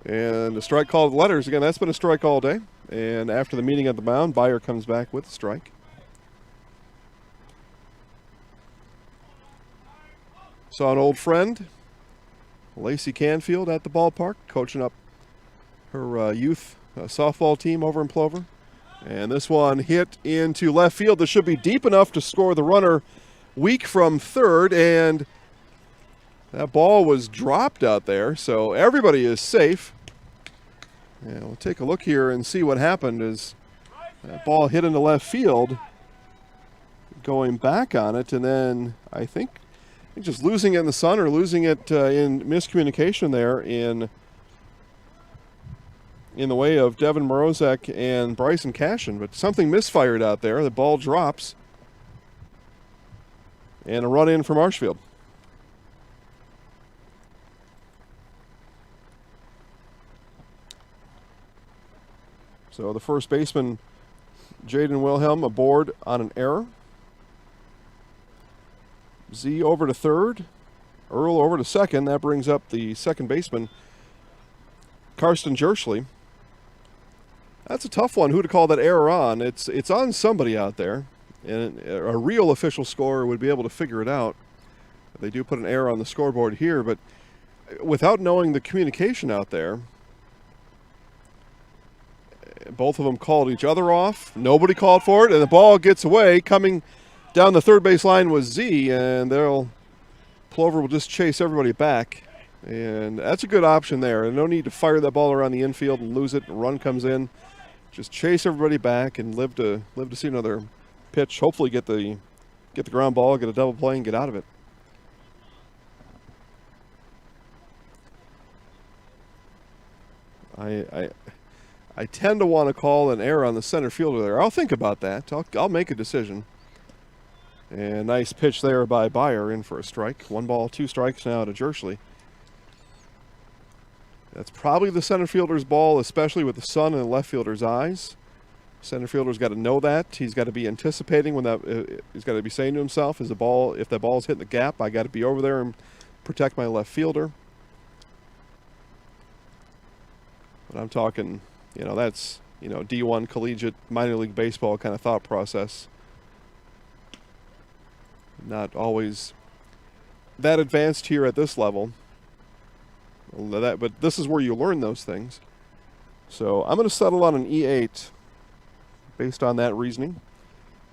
And a strike call of letters. Again, that's been a strike all day. And after the meeting at the mound, Beyer comes back with a strike. Saw an old friend, Lacey Canfield, at the ballpark, coaching up her youth softball team over in Plover. And this one hit into left field. This should be deep enough to score the runner weak from third. And that ball was dropped out there, so everybody is safe. Yeah, we'll take a look here and see what happened as that ball hit into left field, going back on it, and then I think just losing it in the sun or losing it in miscommunication there in the way of Devin Morozek and Bryson Cashin, but something misfired out there. The ball drops, and a run in for Marshfield. So the first baseman, Jaden Wilhelm, aboard on an error. Z over to third. Earl over to second. That brings up the second baseman, Karsten Jerschley. That's a tough one. Who to call that error on? It's on somebody out there. And a real official scorer would be able to figure it out. They do put an error on the scoreboard here, but without knowing the communication out there, both of them called each other off. Nobody called for it, and the ball gets away. Coming down the third base line was Z, and Plover will just chase everybody back. And that's a good option there. And no need to fire that ball around the infield and lose it. A run comes in. Just chase everybody back and live to see another pitch. Hopefully get the ground ball, get a double play, and get out of it. I tend to want to call an error on the center fielder there. I'll think about that. I'll make a decision. And nice pitch there by Byer, in for a strike. 1 ball, 2 strikes now to Jerschley. That's probably the center fielder's ball, especially with the sun in the left fielder's eyes. Center fielder's got to know that. He's got to be anticipating when that. He's got to be saying to himself, "Is the ball? If the ball's hitting the gap, I got to be over there and protect my left fielder." But I'm talking, that's D1 collegiate minor league baseball kind of thought process. Not always that advanced here at this level. But this is where you learn those things. So I'm going to settle on an E8 based on that reasoning.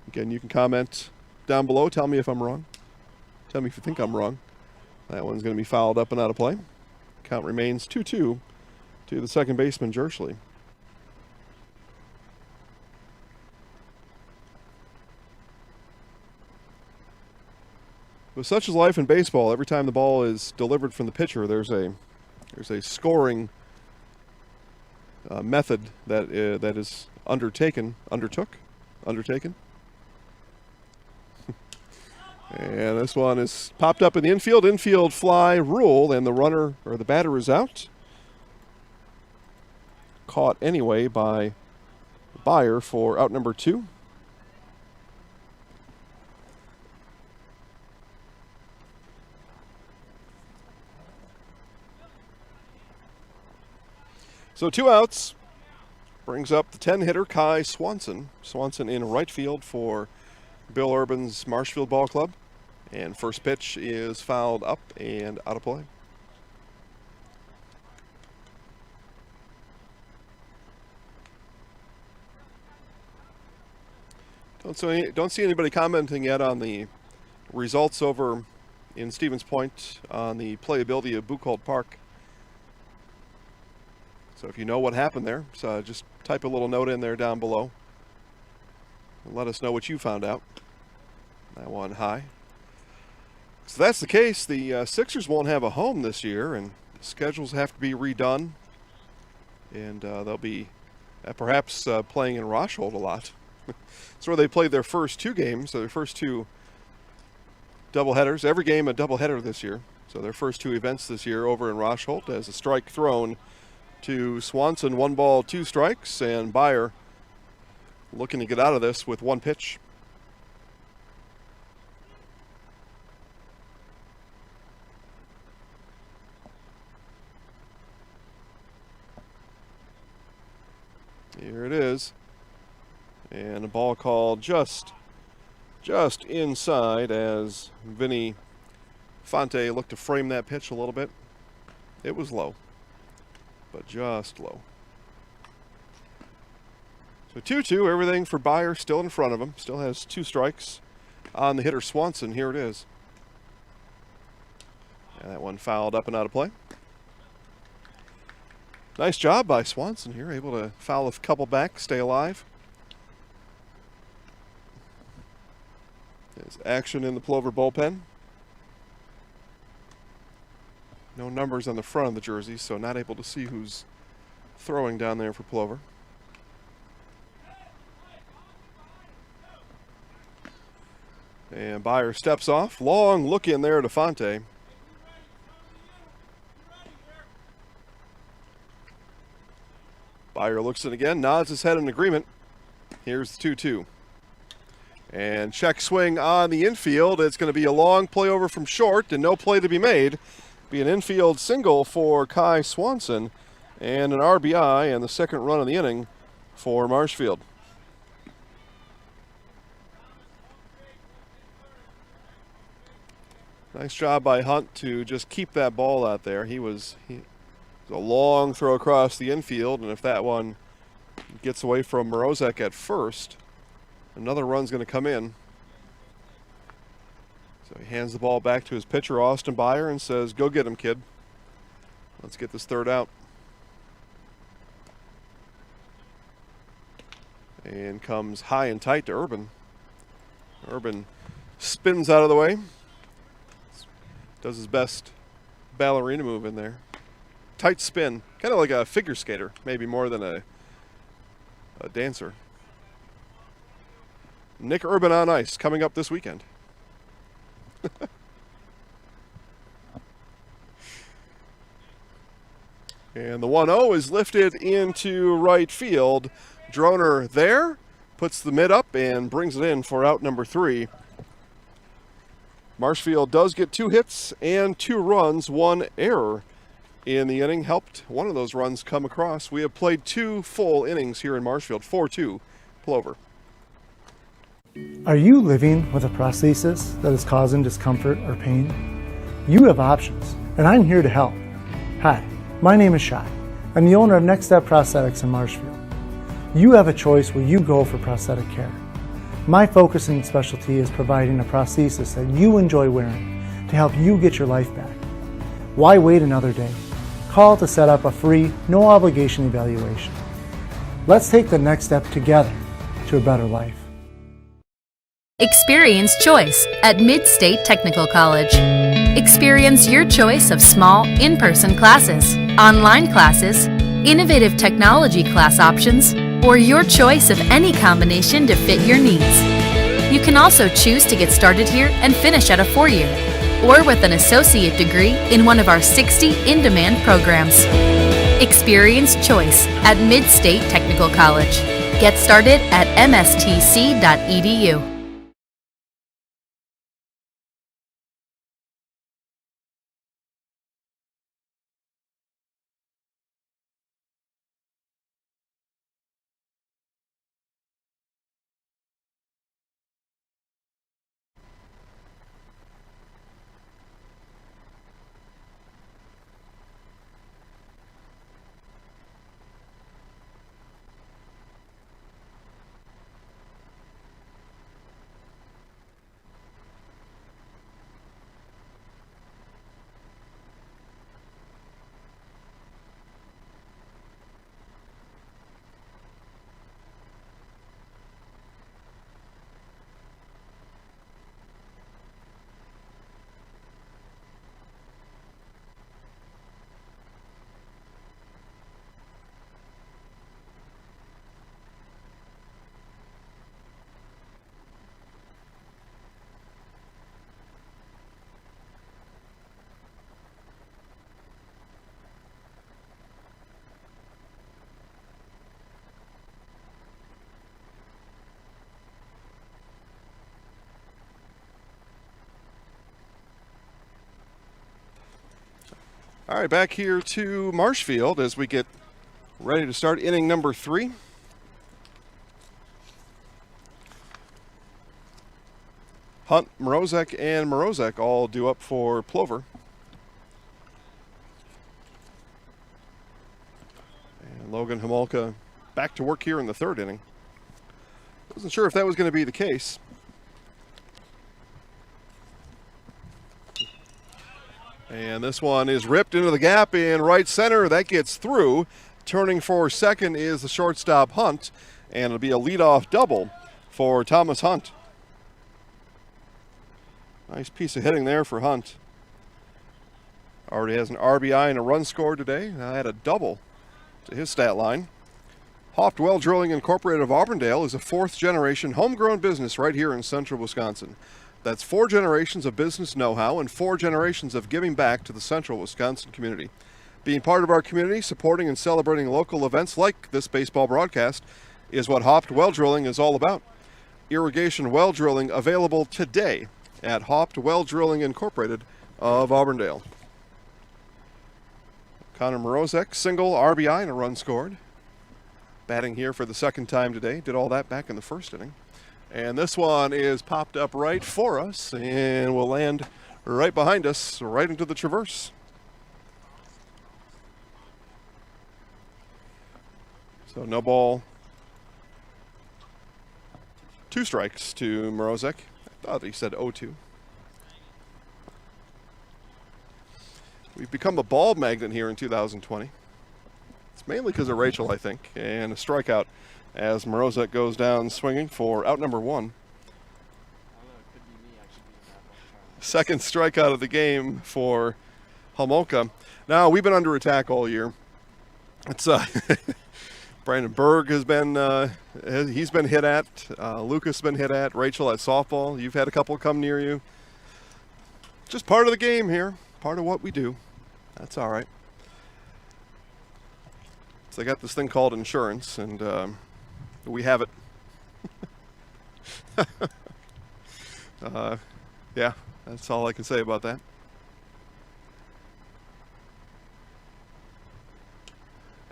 Again, you can comment down below. Tell me if I'm wrong. Tell me if you think I'm wrong. That one's going to be fouled up and out of play. Count remains 2-2 to the second baseman, Jerschley. But such is life in baseball. Every time the ball is delivered from the pitcher, there's a scoring method that is undertaken. And this one is popped up in the infield. Infield fly rule, and the runner or the batter is out. Caught anyway by Byer for out number 2. So 2 outs. Brings up the 10-hitter Kai Swanson. Swanson in right field for Bill Urban's Marshfield Ball Club. And first pitch is fouled up and out of play. Don't see anybody commenting yet on the results over in Stevens Point on the playability of Buchholz Park. So if you know what happened there, so just type a little note in there down below and let us know what you found out. That one high. So that's the case. The Sixers won't have a home this year, and schedules have to be redone. And they'll be perhaps playing in Rochhold a lot. That's where they played their first 2 games, so their first 2 doubleheaders. Every game a doubleheader this year. So their first 2 events this year over in Rochhold as a strike thrown to Swanson. 1 ball, 2 strikes, and Byer looking to get out of this with 1 pitch. Here it is. And a ball called just inside as Vinny Fonte looked to frame that pitch a little bit. It was low, but just low. So 2-2, everything for Byer still in front of him. Still has 2 strikes on the hitter Swanson. Here it is. And that one fouled up and out of play. Nice job by Swanson here, able to foul a couple back, stay alive. There's action in the Plover bullpen. No numbers on the front of the jersey, so not able to see who's throwing down there for Plover. And Byer steps off. Long look in there to Fonte. Byer looks in again, nods his head in agreement. Here's the 2-2. And check swing on the infield. It's going to be a long play over from short and no play to be made. Be an infield single for Kai Swanson and an RBI and the second run of the inning for Marshfield. Nice job by Hunt to just keep that ball out there. It was a long throw across the infield, and if that one gets away from Morozek at first, another run's going to come in. So he hands the ball back to his pitcher, Austin Byer, and says, "Go get him, kid. Let's get this third out." And comes high and tight to Urban. Urban spins out of the way. Does his best ballerina move in there. Tight spin, kind of like a figure skater, maybe more than a a dancer. Nick Urban on ice coming up this weekend. And the 1-0 is lifted into right field. Droner there, puts the mid up and brings it in for out number 3. Marshfield does get 2 hits and 2 runs, 1 error in the inning. Helped one of those runs come across. We have played 2 full innings here in Marshfield, 4-2 Plover. Are you living with a prosthesis that is causing discomfort or pain? You have options, and I'm here to help. Hi, my name is Shai. I'm the owner of Next Step Prosthetics in Marshfield. You have a choice where you go for prosthetic care. My focus and specialty is providing a prosthesis that you enjoy wearing to help you get your life back. Why wait another day? Call to set up a free, no obligation evaluation. Let's take the next step together to a better life. Experience choice at Mid-State Technical College. Experience your choice of small, in-person classes, online classes, innovative technology class options, or your choice of any combination to fit your needs. You can also choose to get started here and finish at a 4-year, or with an associate degree in one of our 60 in-demand programs. Experience choice at Mid-State Technical College. Get started at mstc.edu. All right, back here to Marshfield as we get ready to start inning number 3. Hunt, Morozek, and Morozek all due up for Plover. And Logan Homolka back to work here in the 3rd inning. Wasn't sure if that was going to be the case. And this one is ripped into the gap in right center. That gets through. Turning for second is the shortstop Hunt, and it'll be a leadoff double for Thomas Hunt. Nice piece of hitting there for Hunt. Already has an RBI and a run scored today. Now add a double to his stat line. Hoft Well Drilling Incorporated of Auburndale is a 4th-generation homegrown business right here in central Wisconsin. That's 4 generations of business know-how and 4 generations of giving back to the central Wisconsin community. Being part of our community, supporting and celebrating local events like this baseball broadcast is what Hoft Well Drilling is all about. Irrigation well drilling available today at Hoft Well Drilling Incorporated of Auburndale. Connor Morozek, single, RBI, and a run scored. Batting here for the 2nd time today. Did all that back in the 1st inning. And this one is popped up right for us and will land right behind us, right into the traverse. So no ball. 2 strikes to Morozek. I thought he said 0-2. We've become a ball magnet here in 2020. It's mainly because of Rachel, I think, and a strikeout as Morozek goes down swinging for out number 1. 2nd strikeout of the game for Homolka. Now, we've been under attack all year. It's Brandon Berg has been he's been hit at. Lucas has been hit at. Rachel at softball. You've had a couple come near you. Just part of the game here. Part of what we do. That's all right. So they got this thing called insurance, and we have it. Yeah, that's all I can say about that.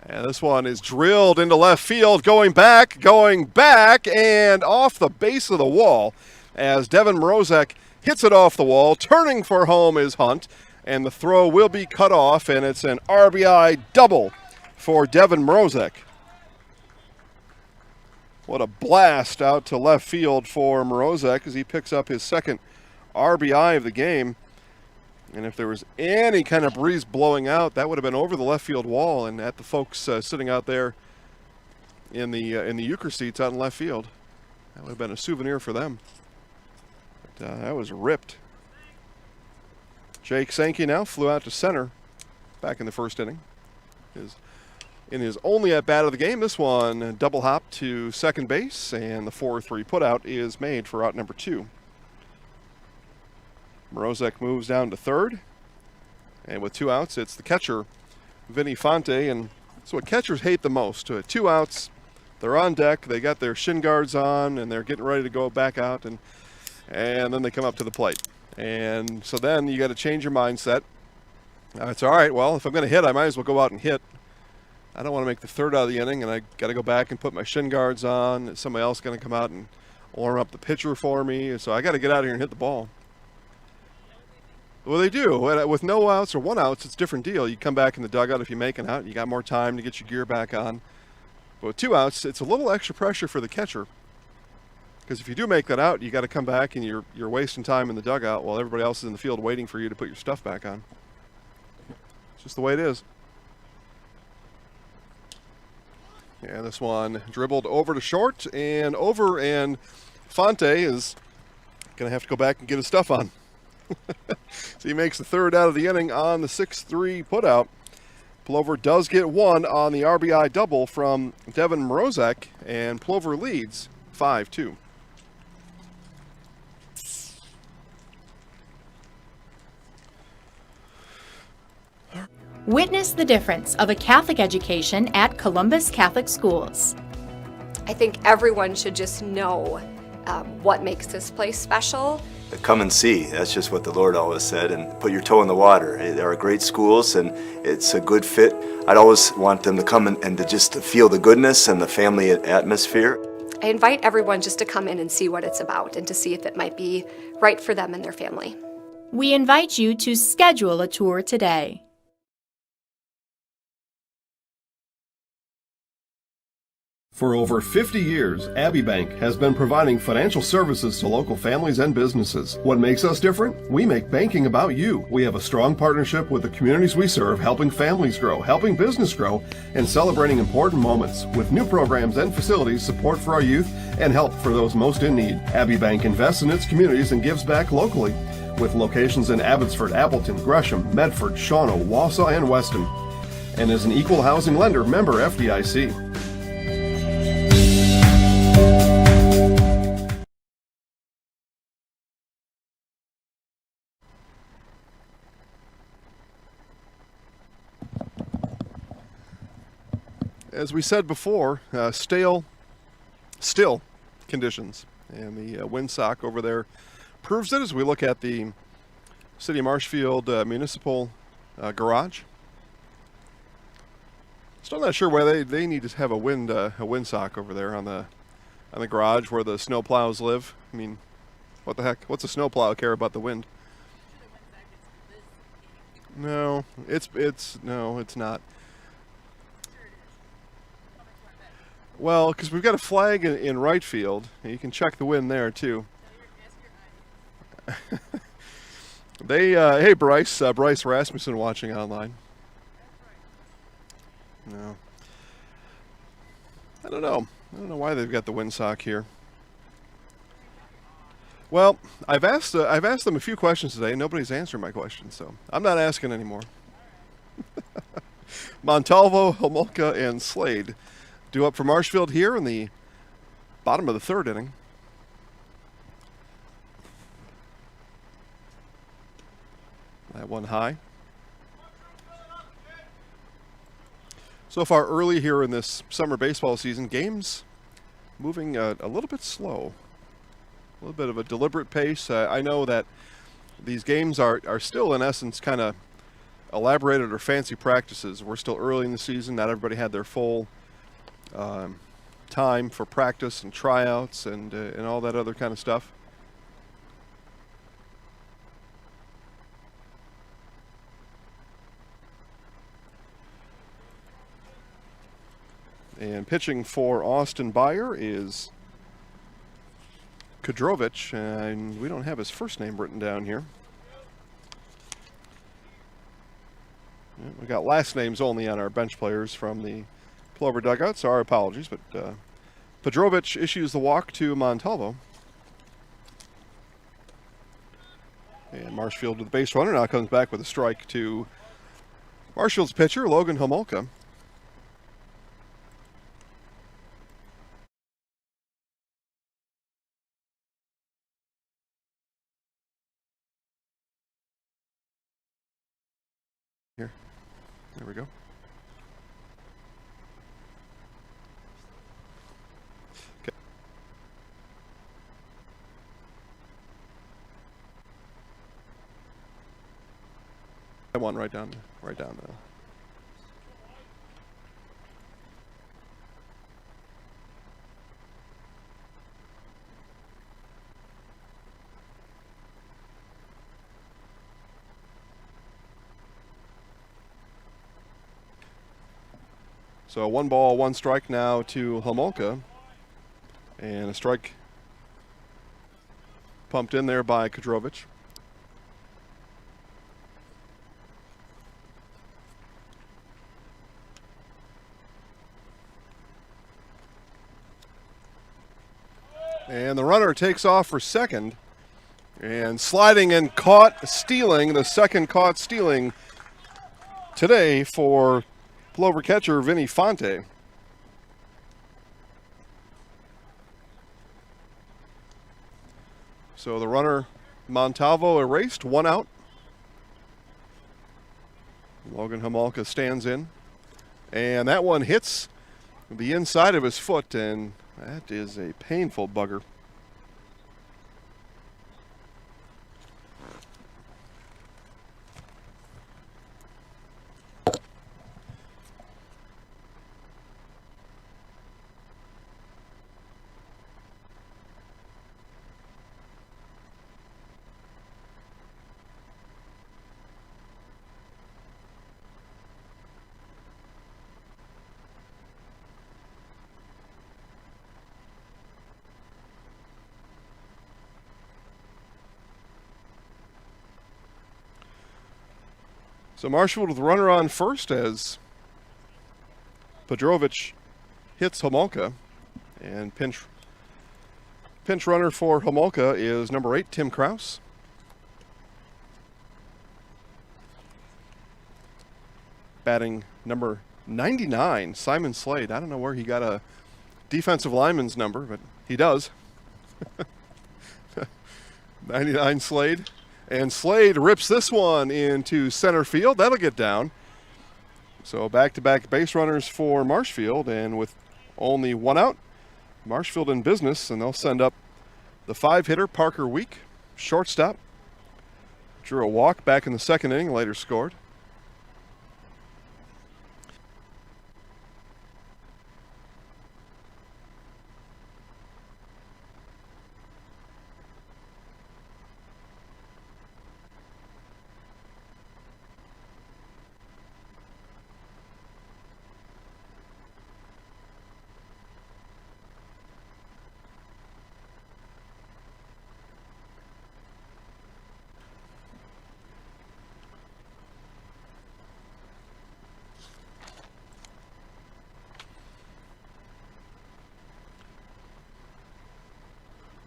And this one is drilled into left field, going back, and off the base of the wall as Devin Mrozek hits it off the wall. Turning for home is Hunt, and the throw will be cut off, and it's an RBI double for Devin Mrozek. What a blast out to left field for Mrozek as he picks up his second RBI of the game. And if there was any kind of breeze blowing out, that would have been over the left field wall and at the folks sitting out there in the euchre seats out in left field. That would have been a souvenir for them. But that was ripped. Jake Sankey now flew out to center back in the first inning. In his only at-bat of the game, this one double hop to second base, and the 4-3 putout is made for out number 2. Mrozek moves down to third, and with 2 outs, it's the catcher, Vinny Fonte, and it's what catchers hate the most. 2 outs, they're on deck, they got their shin guards on, and they're getting ready to go back out, and then they come up to the plate. And so then you got to change your mindset. It's all right, well, if I'm going to hit, I might as well go out and hit. I don't want to make the third out of the inning, and I got to go back and put my shin guards on. Is somebody else going to come out and warm up the pitcher for me? So I got to get out here and hit the ball. Well, they do. With no outs or 1 out, it's a different deal. You come back in the dugout if you make an out. You got more time to get your gear back on. But with 2 outs, it's a little extra pressure for the catcher. Because if you do make that out, you got to come back and you're wasting time in the dugout while everybody else is in the field waiting for you to put your stuff back on. It's just the way it is. Yeah, this one dribbled over to short and over, and Fonte is going to have to go back and get his stuff on. So he makes the third out of the inning on the 6-3 putout. Plover does get 1 on the RBI double from Devin Mrozek, and Plover leads 5-2. Witness the difference of a Catholic education at Columbus Catholic Schools. I think everyone should just know what makes this place special. Come and see. That's just what the Lord always said, and put your toe in the water. There are great schools, and it's a good fit. I'd always want them to come and to just to feel the goodness and the family atmosphere. I invite everyone just to come in and see what it's about and to see if it might be right for them and their family. We invite you to schedule a tour today. For over 50 years, Abbey Bank has been providing financial services to local families and businesses. What makes us different? We make banking about you. We have a strong partnership with the communities we serve, helping families grow, helping business grow, and celebrating important moments with new programs and facilities, support for our youth, and help for those most in need. Abbey Bank invests in its communities and gives back locally, with locations in Abbotsford, Appleton, Gresham, Medford, Shawano, Wausau, and Weston, and is an equal housing lender, member FDIC. As we said before, still conditions, and the windsock over there proves it as we look at the City of Marshfield Municipal Garage. Still not sure why they need to have a windsock over there on the garage where the snowplows live. I mean, what the heck? What's a snowplow care about the wind? No, it's not. Well, because we've got a flag in right field, and you can check the wind there too. Hey Bryce Rasmussen watching online. No, I don't know why they've got the windsock here. Well, I've asked them a few questions today. Nobody's answering my questions, so I'm not asking anymore. Montalvo, Homolka, and Slade Due up for Marshfield here in the bottom of the third inning. That one high. So far early here in this summer baseball season, games moving a little bit slow. A little bit of a deliberate pace. I know that these games are still in essence kind of elaborated or fancy practices. We're still early in the season. Not everybody had their full time for practice and tryouts and all that other kind of stuff. And pitching for Austin Byer is Kadrovich, and we don't have his first name written down here. Yeah, we got last names only on our bench players from the Plover dugout, so our apologies, but Pedrovich issues the walk to Montalvo. And Marshfield with the base runner now comes back with a strike to Marshfield's pitcher, Logan Homolka. Here, there we go. Okay. That one right down there. So 1 ball, 1 strike now to Homolka. And a strike pumped in there by Kadrovich. And the runner takes off for second. And sliding and caught stealing, the second caught stealing today for Plover catcher Vinny Fonte. So the runner Montalvo erased, 1 out. Logan Homolka stands in. And that one hits the inside of his foot, and that is a painful bugger. So Marshfield with the runner on first as Pedrovich hits Homolka. And pinch runner for Homolka is number 8, Tim Kraus. Batting number 99, Simon Slade. I don't know where he got a defensive lineman's number, but he does. 99 Slade. And Slade rips this one into center field. That'll get down. So back-to-back base runners for Marshfield, and with only 1 out, Marshfield in business, and they'll send up the 5-hitter Parker Week, shortstop. Drew a walk back in the second inning, later scored.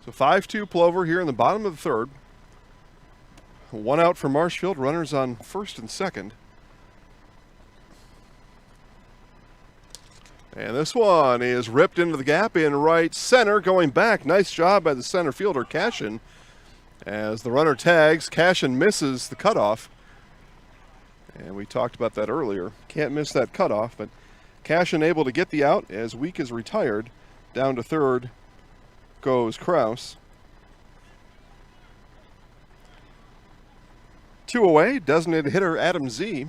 So 5-2 Plover here in the bottom of the third. 1 out for Marshfield, runners on first and second. And this one is ripped into the gap in right center, going back. Nice job by the center fielder, Cashin. As the runner tags, Cashin misses the cutoff. And we talked about that earlier. Can't miss that cutoff, but Cashin able to get the out as Week is retired. Down to third goes Kraus. 2 away, designated hitter Adam Z.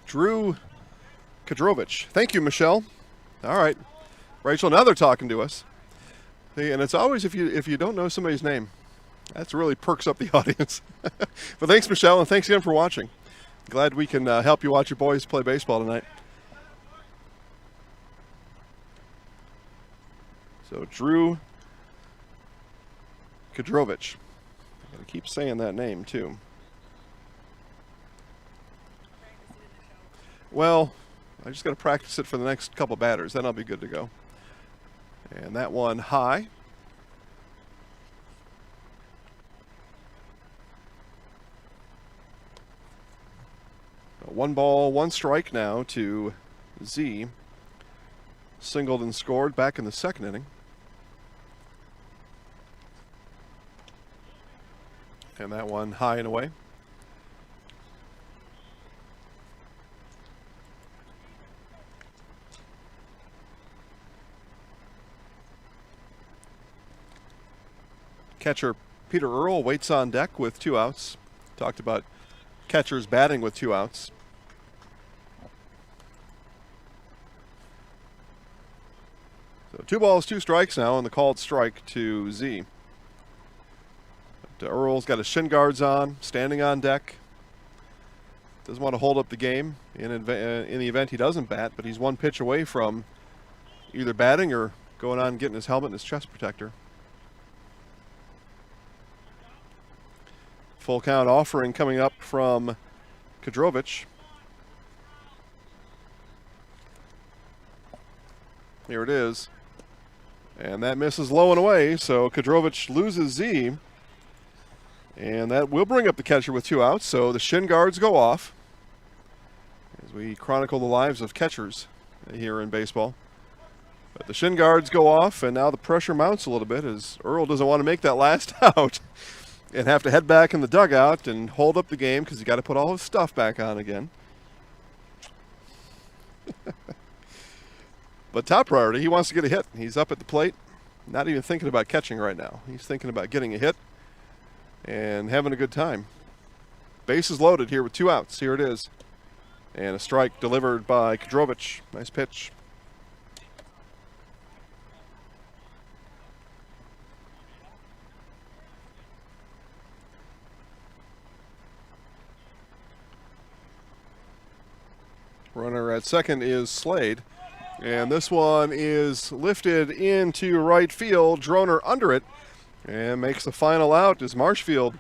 Drew Kadrovich. Thank you, Michelle. All right. Rachel, now they're talking to us. See, and it's always if you don't know somebody's name. That really perks up the audience. But thanks, Michelle, and thanks again for watching. Glad we can help you watch your boys play baseball tonight. So Drew Kadrovich. I'm going to keep saying that name, too. Well, I just got to practice it for the next couple batters. Then I'll be good to go. And that one high. One ball, one strike now to Z. Singled and scored back in the second inning. And that one high and away. Catcher Peter Earl waits on deck with 2 outs. Talked about catchers batting with 2 outs. So 2 balls, 2 strikes now, and the called strike to Z. But Earl's got his shin guards on, standing on deck. Doesn't want to hold up the game in the event he doesn't bat, but he's 1 pitch away from either batting or going on and getting his helmet and his chest protector. Full count offering coming up from Kadrovich. Here it is. And that misses low and away, so Kadrovich loses Z. And that will bring up the catcher with 2 outs, so the shin guards go off. As we chronicle the lives of catchers here in baseball. But the shin guards go off, and now the pressure mounts a little bit as Earl doesn't want to make that last out. And have to head back in the dugout and hold up the game because he's got to put all his stuff back on again. But top priority, he wants to get a hit. He's up at the plate, not even thinking about catching right now. He's thinking about getting a hit and having a good time. Bases loaded here with 2 outs. Here it is. And a strike delivered by Kadrovich. Nice pitch. Runner at second is Slade. And this one is lifted into right field. Droner under it and makes the final out as Marshfield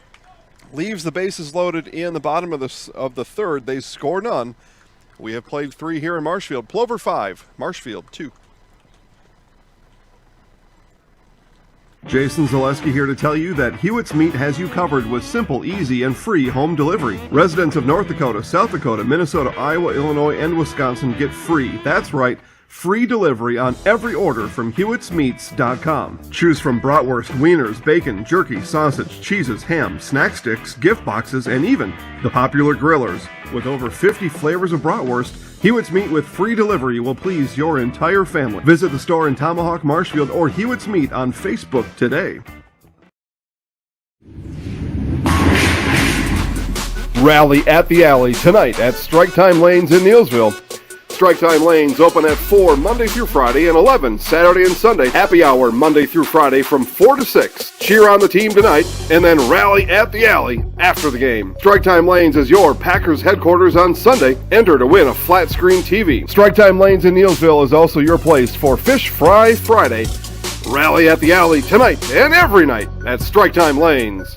leaves the bases loaded in the bottom of the third. They score none. We have played 3 here in Marshfield. Plover 5, Marshfield 2. Jason Zaleski here to tell you that Hewitt's Meat has you covered with simple, easy, and free home delivery. Residents of North Dakota, South Dakota, Minnesota, Iowa, Illinois, and Wisconsin get free. That's right, free delivery on every order from Hewitt'sMeats.com. Choose from bratwurst, wieners, bacon, jerky, sausage, cheeses, ham, snack sticks, gift boxes, and even the popular grillers. With over 50 flavors of bratwurst, Hewitt's Meat with free delivery will please your entire family. Visit the store in Tomahawk, Marshfield, or Hewitt's Meat on Facebook today. Rally at the Alley tonight at Strike Time Lanes in Neillsville. Strike Time Lanes open at 4 Monday through Friday and 11 Saturday and Sunday. Happy hour Monday through Friday from 4 to 6. Cheer on the team tonight and then rally at the alley after the game. Strike Time Lanes is your Packers headquarters on Sunday. Enter to win a flat screen TV. Strike Time Lanes in Neillsville is also your place for Fish Fry Friday. Rally at the alley tonight and every night at Strike Time Lanes.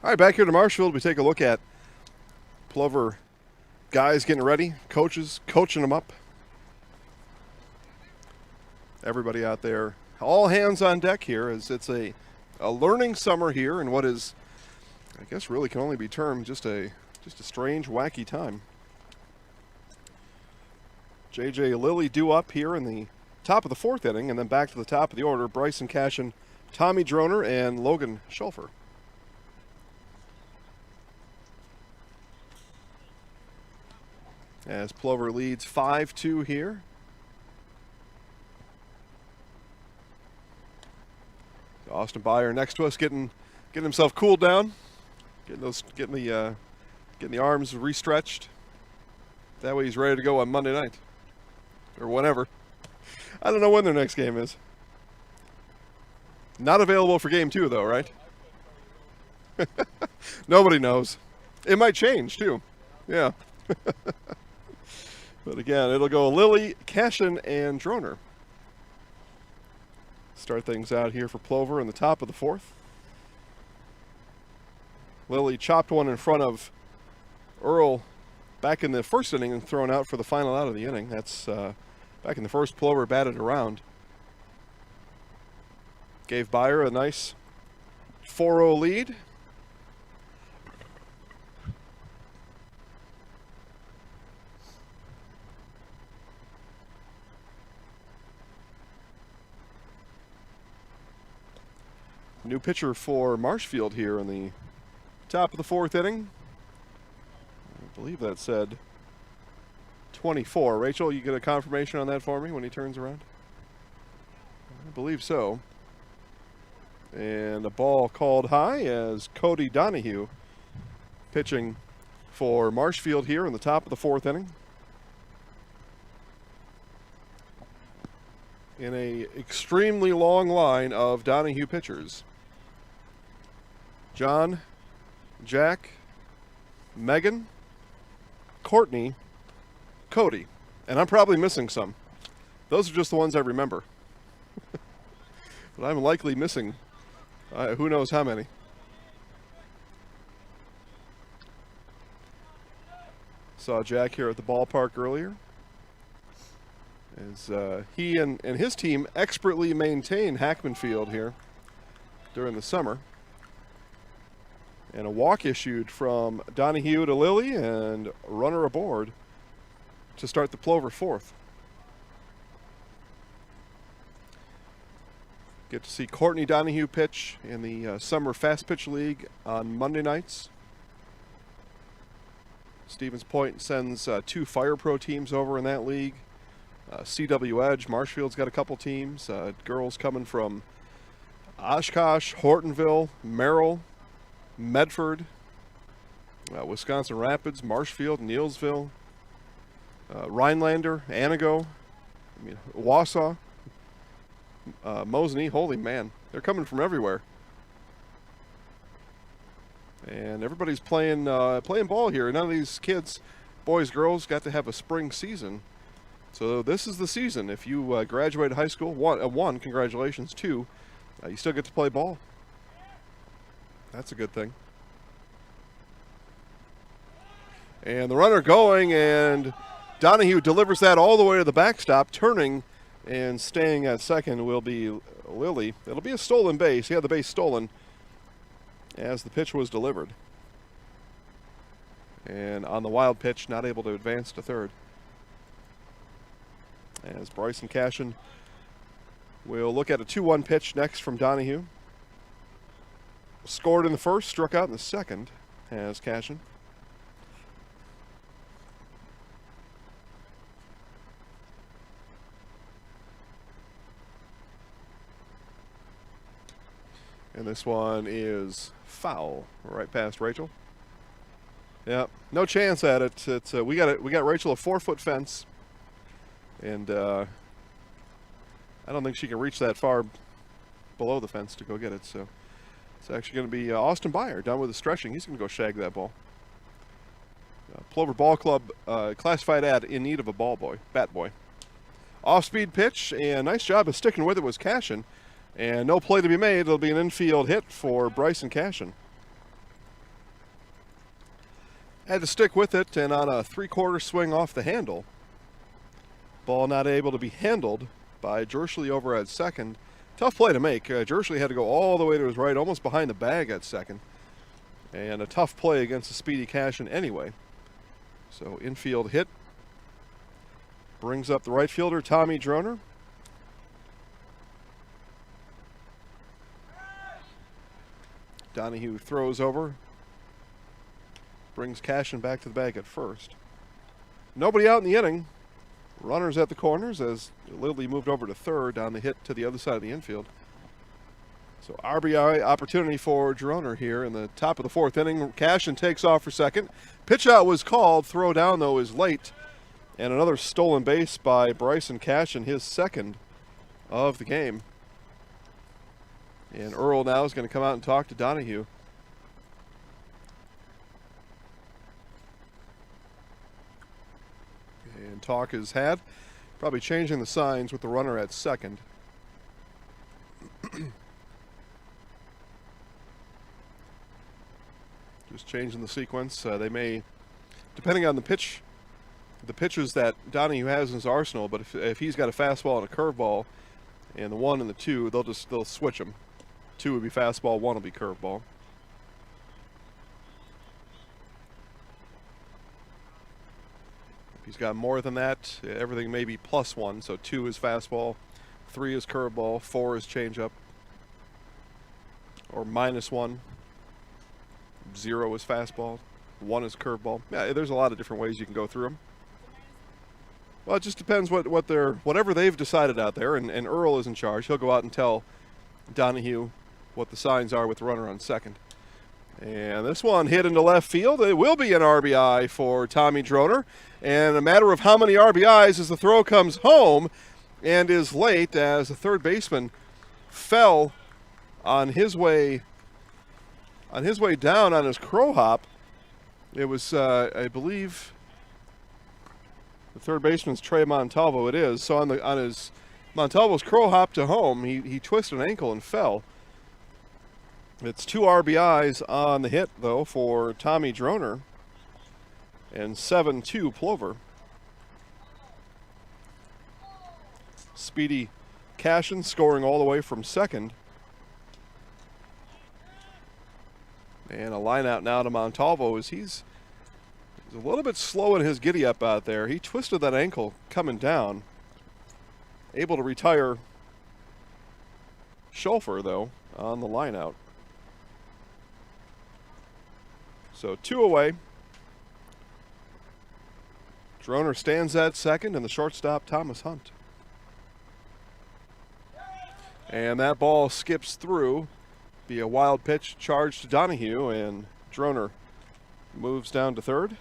All right, back here to Marshfield, we take a look at Plover guys getting ready, coaches coaching them up. Everybody out there, all hands on deck here as it's a a learning summer here in what is, I guess, really can only be termed just a strange, wacky time. J.J. Lilly due up here in the top of the 4th inning, and then back to the top of the order, Bryson Cashin, Tommy Droner, and Logan Schulfer. As Plover leads 5-2 here. Austin Byer next to us, getting himself cooled down, getting the arms restretched. That way he's ready to go on Monday night or whenever. I don't know when their next game is. Not available for game 2 though, right? Nobody knows. It might change too. Yeah. But again, it'll go Lilly, Cashin, and Droner. Start things out here for Plover in the top of the 4th. Lilly chopped one in front of Earl back in the 1st inning and thrown out for the final out of the inning. That's back in the 1st. Plover batted around. Gave Byer a nice 4-0 lead. New pitcher for Marshfield here in the top of the 4th inning. I believe that said 24. Rachel, you get a confirmation on that for me when he turns around? I believe so. And a ball called high as Cody Donahue pitching for Marshfield here in the top of the 4th inning. In a extremely long line of Donahue pitchers. John, Jack, Megan, Courtney, Cody. And I'm probably missing some. Those are just the ones I remember. But I'm likely missing who knows how many. Saw Jack here at the ballpark earlier. As he and his team expertly maintain Hackman Field here during the summer. And a walk issued from Donahue to Lilly and runner aboard to start the Plover 4th. Get to see Courtney Donahue pitch in the Summer Fast Pitch League on Monday nights. Stevens Point sends 2 Fire Pro teams over in that league. CW Edge, Marshfield's got a couple teams. Girls coming from Oshkosh, Hortonville, Merrill, Medford, Wisconsin Rapids, Marshfield, Neilsville, Rhinelander, Anago, Wausau, Mosney. Holy man, they're coming from everywhere. And everybody's playing ball here. None of these kids, boys, girls, got to have a spring season. So this is the season. If you graduated high school, one, congratulations. 2, you still get to play ball. That's a good thing. And the runner going, and Donahue delivers that all the way to the backstop. Turning and staying at second will be Lilly. It'll be a stolen base. He had the base stolen as the pitch was delivered. And on the wild pitch, not able to advance to third. As Bryson Cashin will look at a 2-1 pitch next from Donahue. Scored in the 1st, struck out in the 2nd, has Cashin. And this one is foul, right past Rachel. Yeah, no chance at it. It's we got Rachel a 4-foot fence, and I don't think she can reach that far below the fence to go get it. So it's actually going to be Austin Byer down with the stretching. He's going to go shag that ball. Plover Ball Club classified ad in need of a bat boy. Off-speed pitch, and nice job of sticking with it was Cashin. And no play to be made. It'll be an infield hit for Bryson Cashin. Had to stick with it, and on a 3/4 swing off the handle. Ball not able to be handled by Jerschley over at second, Tough play to make. Jersley had to go all the way to his right, almost behind the bag at second. And a tough play against the speedy Cashin anyway. So infield hit. Brings up the right fielder, Tommy Droner. Donahue throws over. Brings Cashin back to the bag at first. Nobody out in the inning. Runners at the corners as Lilly moved over to third on the hit to the other side of the infield. So RBI opportunity for Droner here in the top of the fourth inning. Cashin takes off for second. Pitch out was called. Throw down, though, is late. And another stolen base by Bryson Cashin, his second of the game. And Earl now is going to come out and talk to Donahue. And talk is had. Probably changing the signs with the runner at second. Just changing the sequence. They may, depending on the pitch, the pitches that Donahue has in his arsenal, but if he's got a fastball and a curveball, and the 1 and the 2, they'll switch them. 2 would be fastball, 1 will be curveball. If he's got more than that, everything may be +1. So 2 is fastball, 3 is curveball, 4 is changeup, or -1. 0 is fastball, 1 is curveball. Yeah, there's a lot of different ways you can go through them. Well, it just depends whatever they've decided out there, and Earl is in charge. He'll go out and tell Donahue what the signs are with the runner on second. And this one hit into left field. It will be an RBI for Tommy Droner. And a matter of how many RBIs as the throw comes home and is late as the third baseman fell on his way down on his crow hop. It was, I believe, the third baseman's Trey Montalvo. It is. So on his Montalvo's crow hop to home, he twisted an ankle and fell. It's 2 RBIs on the hit, though, for Tommy Droner, and 7-2 Plover. Speedy Cashin scoring all the way from second. And a line out now to Montalvo as he's a little bit slow in his giddy-up out there. He twisted that ankle coming down. Able to retire Schulfer, though, on the line out. So 2 away. Droner stands at second, and the shortstop, Thomas Hunt. And that ball skips through. Be a wild pitch charge to Donahue, and Droner moves down to third.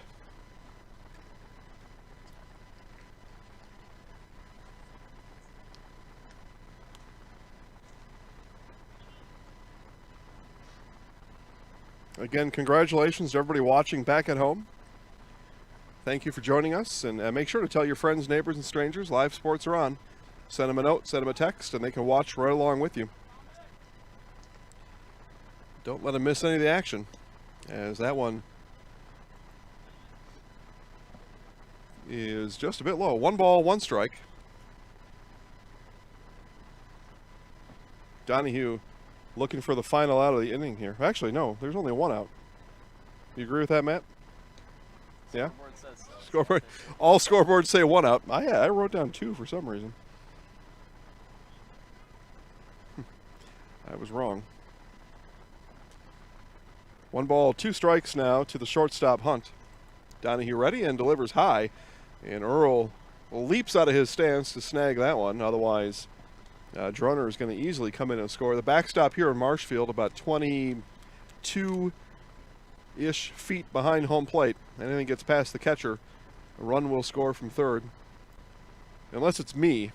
Again, congratulations to everybody watching back at home. Thank you for joining us, and make sure to tell your friends, neighbors, and strangers live sports are on. Send them a note, send them a text, and they can watch right along with you. Don't let them miss any of the action, as that one is just a bit low. 1 ball, 1 strike. Donahue looking for the final out of the inning here. Actually, no, there's only 1 out. You agree with that, Matt? Yeah? Scoreboard says so. Scoreboard. All scoreboards say 1 out. I wrote down 2 for some reason. I was wrong. 1 ball, 2 strikes now to the shortstop Hunt. Donahue ready and delivers high. And Earl leaps out of his stance to snag that one. Otherwise, Droner is going to easily come in and score. The backstop here in Marshfield, about 22-ish feet behind home plate. Anything gets past the catcher, a run will score from third. Unless it's me,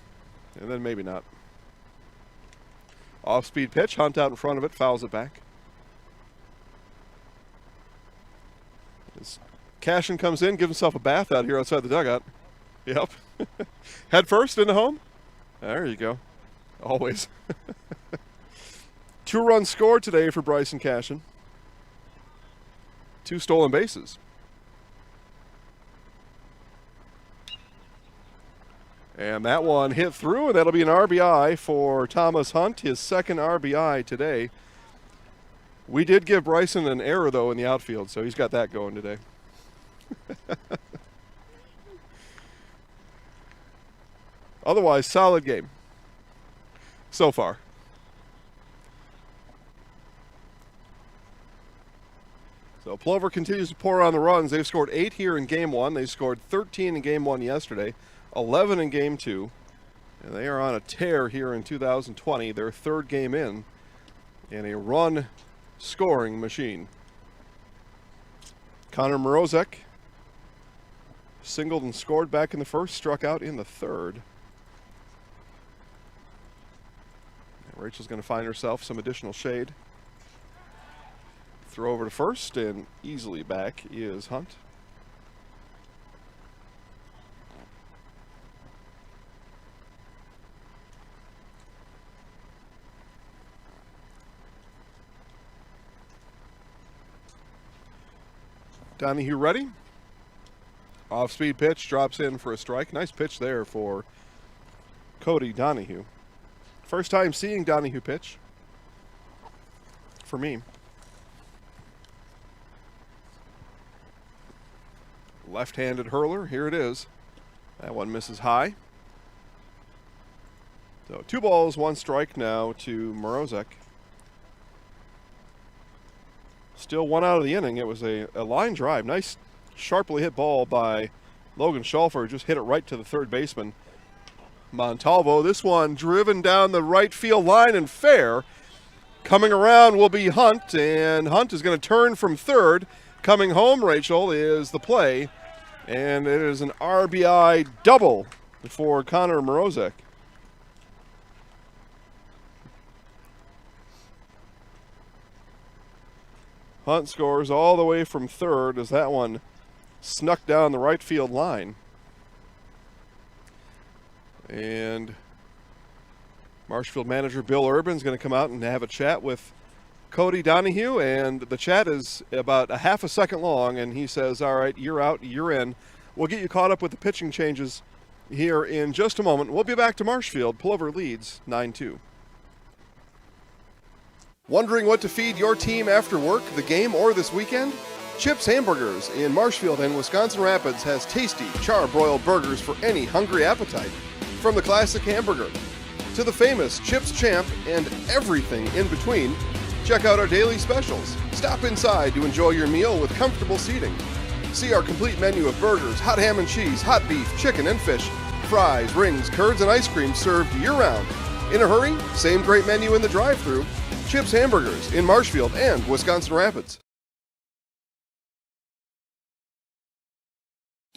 and then maybe not. Off-speed pitch, Hunt out in front of it, fouls it back. As Cashin comes in, gives himself a bath out here outside the dugout. Yep. Head first into home. There you go. Always. 2 runs scored today for Bryson Cashin. 2 stolen bases. And that one hit through, and that'll be an RBI for Thomas Hunt, his second RBI today. We did give Bryson an error, though, in the outfield, so he's got that going today. Otherwise, solid game so far. So Plover continues to pour on the runs. They've scored 8 here in Game 1. They scored 13 in Game 1 yesterday, 11 in Game 2. And they are on a tear here in 2020, their third game in, and a run-scoring machine. Connor Morozek singled and scored back in the first, struck out in the third. And Rachel's going to find herself some additional shade. Throw over to first, and easily back is Hunt. Donahue ready. Off-speed pitch, drops in for a strike. Nice pitch there for Cody Donahue. First time seeing Donahue pitch for me. Left-handed hurler, here it is. That one misses high. So 2 balls, 1 strike now to Morozek. Still 1 out of the inning. It was a line drive. Nice, sharply hit ball by Logan Schalfer. Just hit it right to the third baseman, Montalvo. This one driven down the right field line and fair. Coming around will be Hunt, and Hunt is going to turn from third. Coming home, Rachel, is the play, and it is an RBI double for Connor Morozek. Hunt scores all the way from third as that one snuck down the right field line. And Marshfield manager Bill Urban is going to come out and have a chat with Cody Donahue, and the chat is about a half a second long, and he says, all right, you're out, you're in. We'll get you caught up with the pitching changes here in just a moment. We'll be back to Marshfield. Plover leads 9-2. Wondering what to feed your team after work, the game, or this weekend? Chips Hamburgers in Marshfield and Wisconsin Rapids has tasty, char-broiled burgers for any hungry appetite. From the classic hamburger to the famous Chips Champ and everything in between, check out our daily specials. Stop inside to enjoy your meal with comfortable seating. See our complete menu of burgers, hot ham and cheese, hot beef, chicken and fish, fries, rings, curds, and ice cream served year-round. In a hurry? Same great menu in the drive-thru. Chips Hamburgers in Marshfield and Wisconsin Rapids.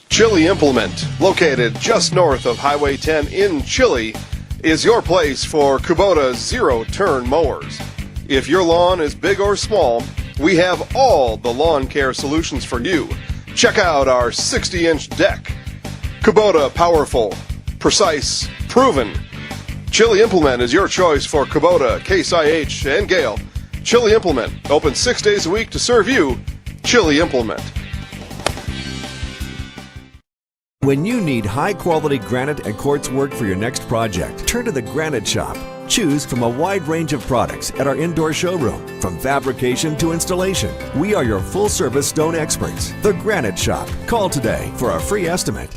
Chili Implement, located just north of Highway 10 in Chili, is your place for Kubota zero-turn mowers. If your lawn is big or small, we have all the lawn care solutions for you. Check out our 60-inch deck. Kubota powerful, precise, proven. Chili Implement is your choice for Kubota, Case IH, and Gale. Chili Implement, open 6 days a week to serve you. Chili Implement. When you need high-quality granite and quartz work for your next project, turn to the Granite Shop. Choose from a wide range of products at our indoor showroom. From fabrication to installation, we are your full-service stone experts. The Granite Shop. Call today for a free estimate.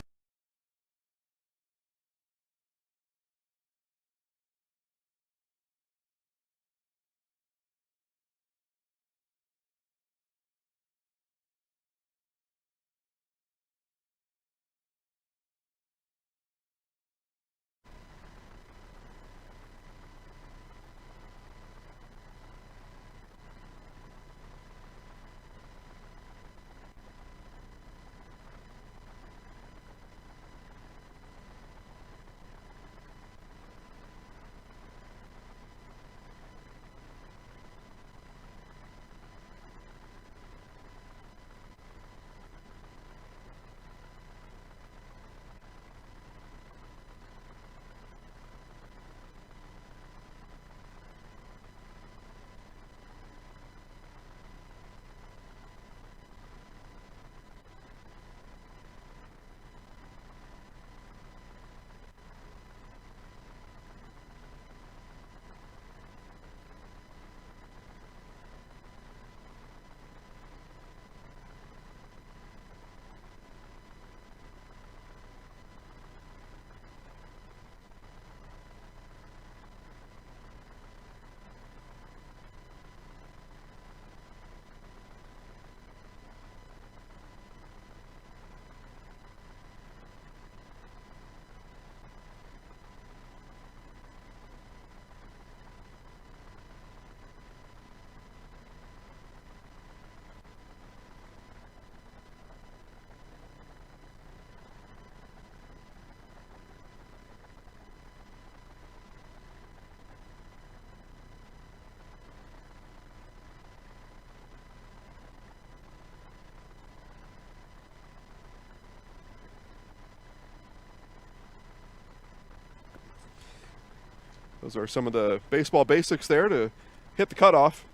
Those are some of the baseball basics there to hit the cutoff.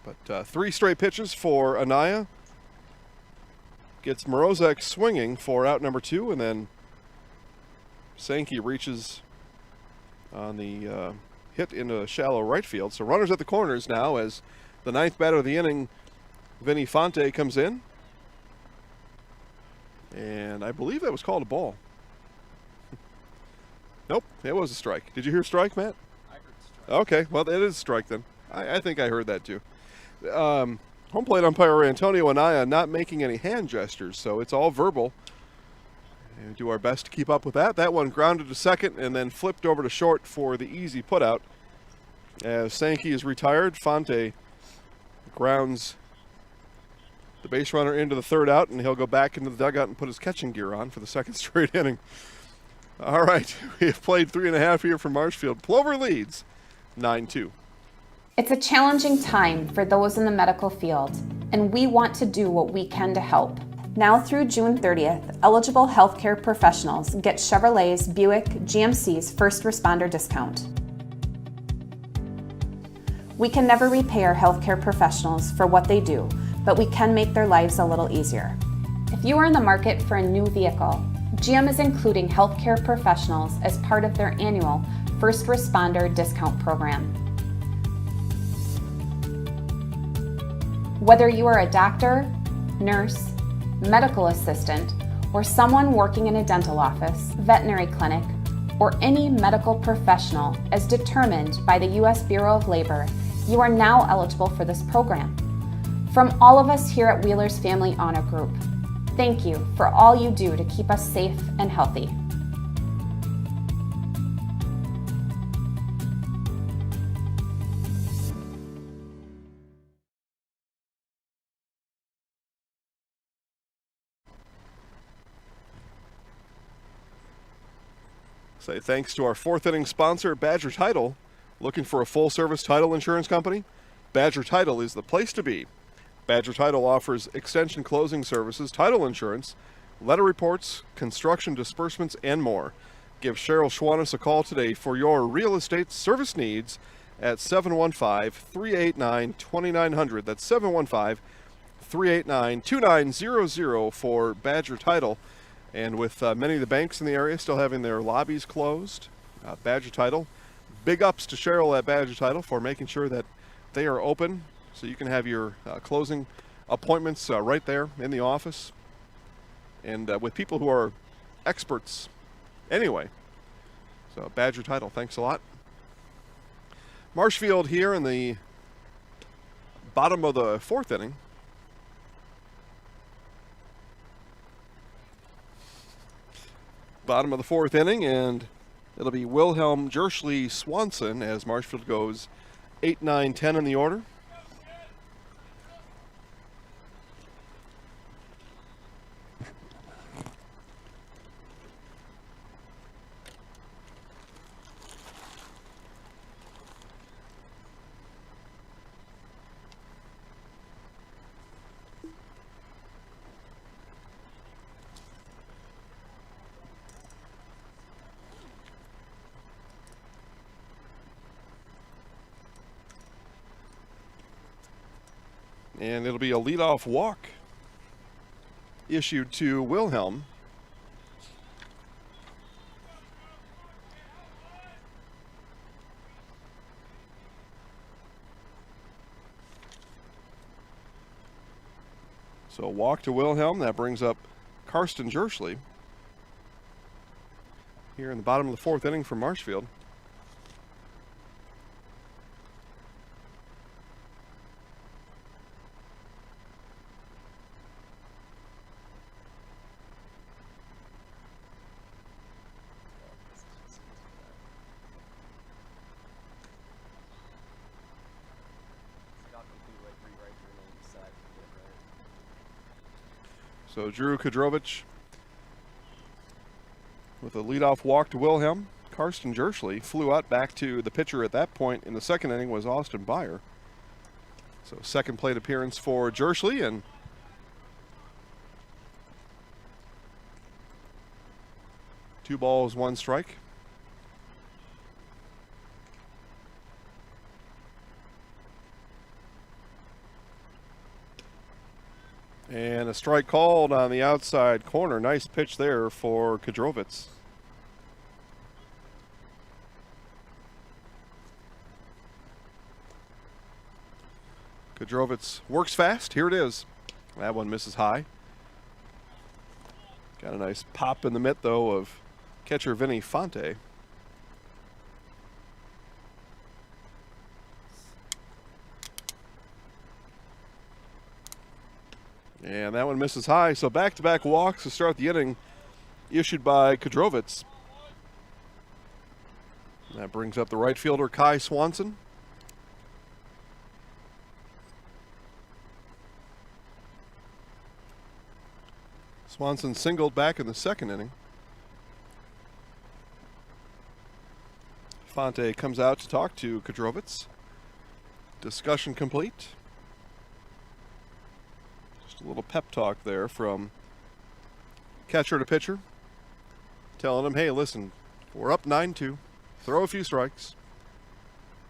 But 3 straight pitches for Anaya. Gets Morozek swinging for out number 2, and then Sankey reaches on the hit into shallow right field. So runners at the corners now as the 9th batter of the inning, Vinny Fonte, comes in. And I believe that was called a ball. Nope, it was a strike. Did you hear strike, Matt? I heard strike. Okay, well, it is a strike then. I think I heard that too. Home plate umpire Antonio Anaya not making any hand gestures, so it's all verbal. And we do our best to keep up with that. That one grounded to second and then flipped over to short for the easy putout. As Sankey is retired, Fonte grounds the base runner into the 3rd out, and he'll go back into the dugout and put his catching gear on for the 2nd straight inning. All right, we have played 3.5 here from Marshfield. Plover leads 9-2. It's a challenging time for those in the medical field, and we want to do what we can to help. Now through June 30th, eligible healthcare professionals get Chevrolet's Buick GMC's first responder discount. We can never repay our healthcare professionals for what they do, but we can make their lives a little easier. If you are in the market for a new vehicle, GM is including healthcare professionals as part of their annual First Responder Discount Program. Whether you are a doctor, nurse, medical assistant, or someone working in a dental office, veterinary clinic, or any medical professional as determined by the U.S. Bureau of Labor, you are now eligible for this program. From all of us here at Wheeler's Family Honor Group, thank you for all you do to keep us safe and healthy. Say thanks to our 4th inning sponsor, Badger Title. Looking for a full-service title insurance company? Badger Title is the place to be. Badger Title offers extension closing services, title insurance, letter reports, construction disbursements, and more. Give Cheryl Schwannis a call today for your real estate service needs at 715-389-2900. That's 715-389-2900 for Badger Title. And with many of the banks in the area still having their lobbies closed, Badger Title, big ups to Cheryl at Badger Title for making sure that they are open so you can have your closing appointments right there in the office and with people who are experts anyway. So Badger Title, thanks a lot. Marshfield here in the bottom of the 4th inning. Bottom of the 4th inning, and it'll be Wilhelm Jerschley Swanson as Marshfield goes 8, 9, 10 in the order. And it'll be a leadoff walk issued to Wilhelm. So a walk to Wilhelm, that brings up Karsten Jerschley here in the bottom of the 4th inning for Marshfield. So Drew Kudrovich with a leadoff walk to Wilhelm. Karsten Jerschley flew out back to the pitcher at that point in the 2nd inning was Austin Byer. So 2nd plate appearance for Jerschley, and Two balls, one strike. And a strike called on the outside corner. Nice pitch there for Kadrovitz. Kadrovitz works fast. Here it is. That one misses high. Got a nice pop in the mitt, though, of catcher Vinny Fonte. And that one misses high. So back-to-back walks to start the inning issued by Kadrovitz. That brings up the right fielder, Kai Swanson. Swanson singled back in the second inning. Fonte comes out to talk to Kadrovitz. Discussion complete. Just a little pep talk there from catcher to pitcher, telling him, hey, listen, we're up 9-2. Throw a few strikes.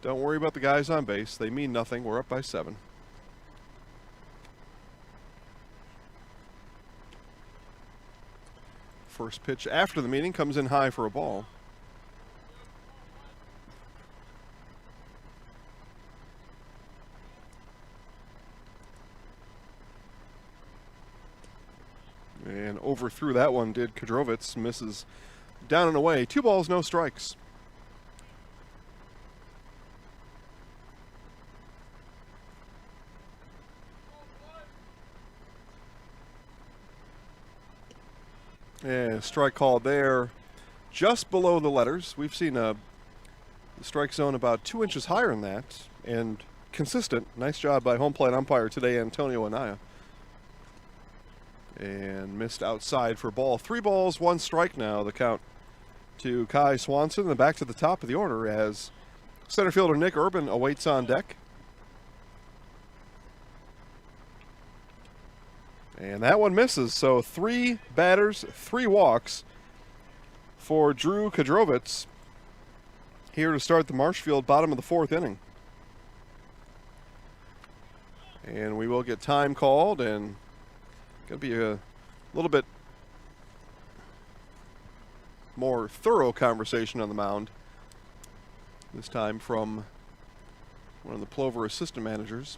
Don't worry about the guys on base. They mean nothing. We're up by 7. First pitch after the meeting comes in high for a ball. And overthrew that one did Kadrovitz. Misses down and away. 2 balls, no strikes. And strike called there just below the letters. We've seen a strike zone about 2 inches higher than that and consistent. Nice job by home plate umpire today, Antonio Anaya. And missed outside for ball. 3 balls, 1 strike now. The count to Kai Swanson. And back to the top of the order as center fielder Nick Urban awaits on deck. And that one misses. So 3 batters, 3 walks for Drew Kadrovitz here to start the Marshfield bottom of the 4th inning. And we will get time called, and going to be a little bit more thorough conversation on the mound. This time from one of the Plover assistant managers.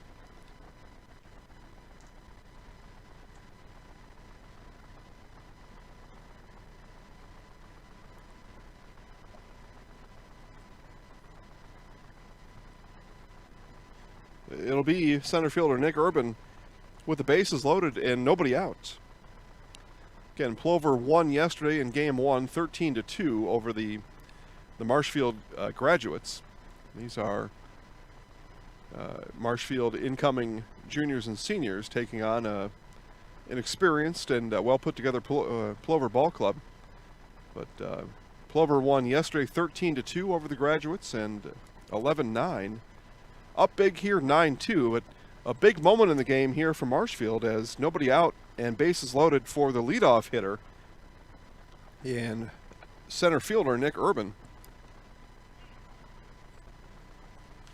It'll be center fielder Nick Urban with the bases loaded and nobody out. Again, Plover won yesterday in game 1, 13-2 over the Marshfield graduates. These are Marshfield incoming juniors and seniors taking on an experienced and well put together Plover ball club. But Plover won yesterday 13-2 over the graduates and 11-9. Up big here, 9-2, but a big moment in the game here for Marshfield as nobody out and bases loaded for the leadoff hitter and center fielder Nick Urban.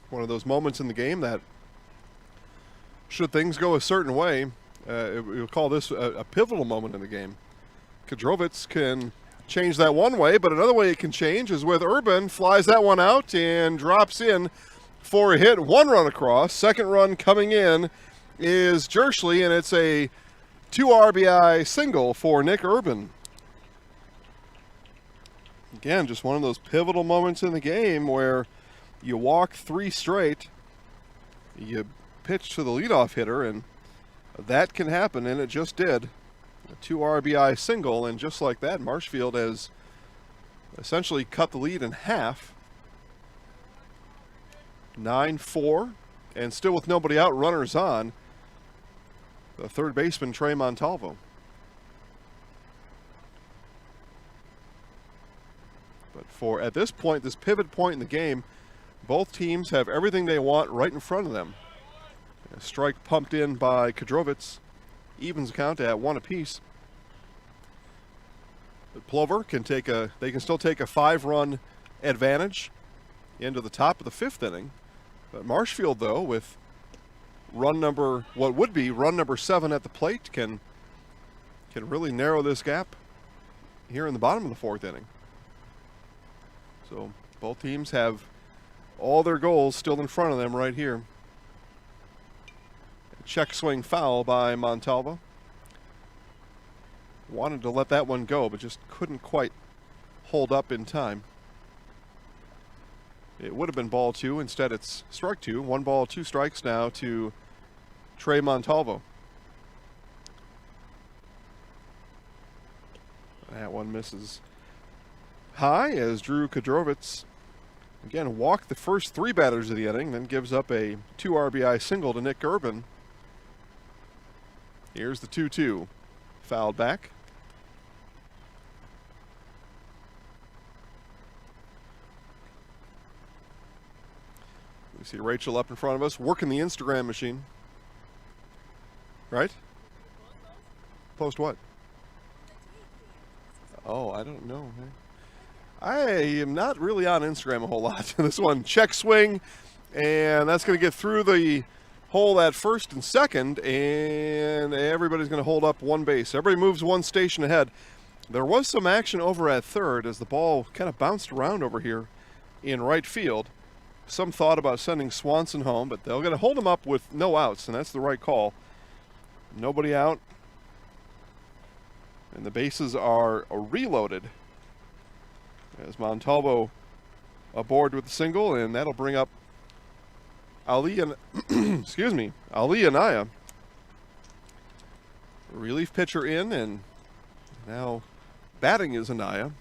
One of those moments in the game that, should things go a certain way, we'll call this a pivotal moment in the game. Kadrovitz can change that one way, but another way it can change is with Urban, flies that one out and drops in for a hit. 1 run across. Second run coming in is Jerschley, and it's a 2 RBI single for Nick Urban. Again, just one of those pivotal moments in the game where you walk 3 straight, you pitch to the leadoff hitter, and that can happen, and it just did. A 2 RBI single, and just like that, Marshfield has essentially cut the lead in half. 9-4, and still with nobody out, runners on. The third baseman, Trey Montalvo. But for, at this point, this pivot point in the game, both teams have everything they want right in front of them. A strike pumped in by Kadrovitz, evens count at 1 apiece. But Plover can still take a 5-run advantage into the top of the 5th inning. But Marshfield, though, with what would be run number 7 at the plate can really narrow this gap here in the bottom of the 4th inning. So both teams have all their goals still in front of them right here. A check swing foul by Montalvo. Wanted to let that one go, but just couldn't quite hold up in time. It would have been ball 2. Instead, it's strike 2. 1 ball, 2 strikes now to Trey Montalvo. That one misses high as Drew Kadrovitz again walked the first 3 batters of the inning, then gives up a 2 RBI single to Nick Urban. Here's the 2-2. Fouled back. We see Rachel up in front of us working the Instagram machine. Right? Post what? Oh, I don't know. I am not really on Instagram a whole lot. This one, check swing, and that's going to get through the hole at first and second, and everybody's going to hold up 1 base. Everybody moves 1 station ahead. There was some action over at third as the ball kind of bounced around over here in right field. Some thought about sending Swanson home, but they're going to hold him up with no outs, and that's the right call. Nobody out. And the bases are reloaded as Montalvo aboard with the single, and that'll bring up Ali and Ali Anaya. Relief pitcher in, and now batting is Anaya,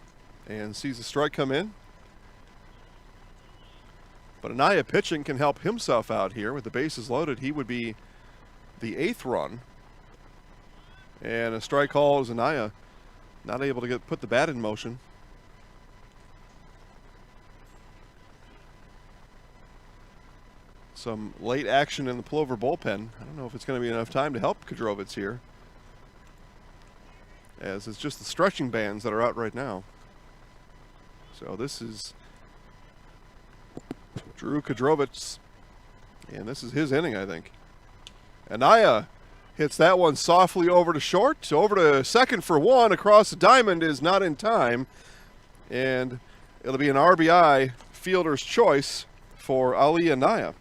and sees a strike come in. But Anaya pitching can help himself out here with the bases loaded. He would be the 8th run. And a strike call is Anaya not able to put the bat in motion. Some late action in the Plover bullpen. I don't know if it's going to be enough time to help Kadrovitz here, as it's just the stretching bands that are out right now. So this is Drew Kadrovitz, and this is his inning, I think. Anaya hits that one softly over to short, over to second for 1, across the diamond, is not in time, and it'll be an RBI fielder's choice for Ali Anaya.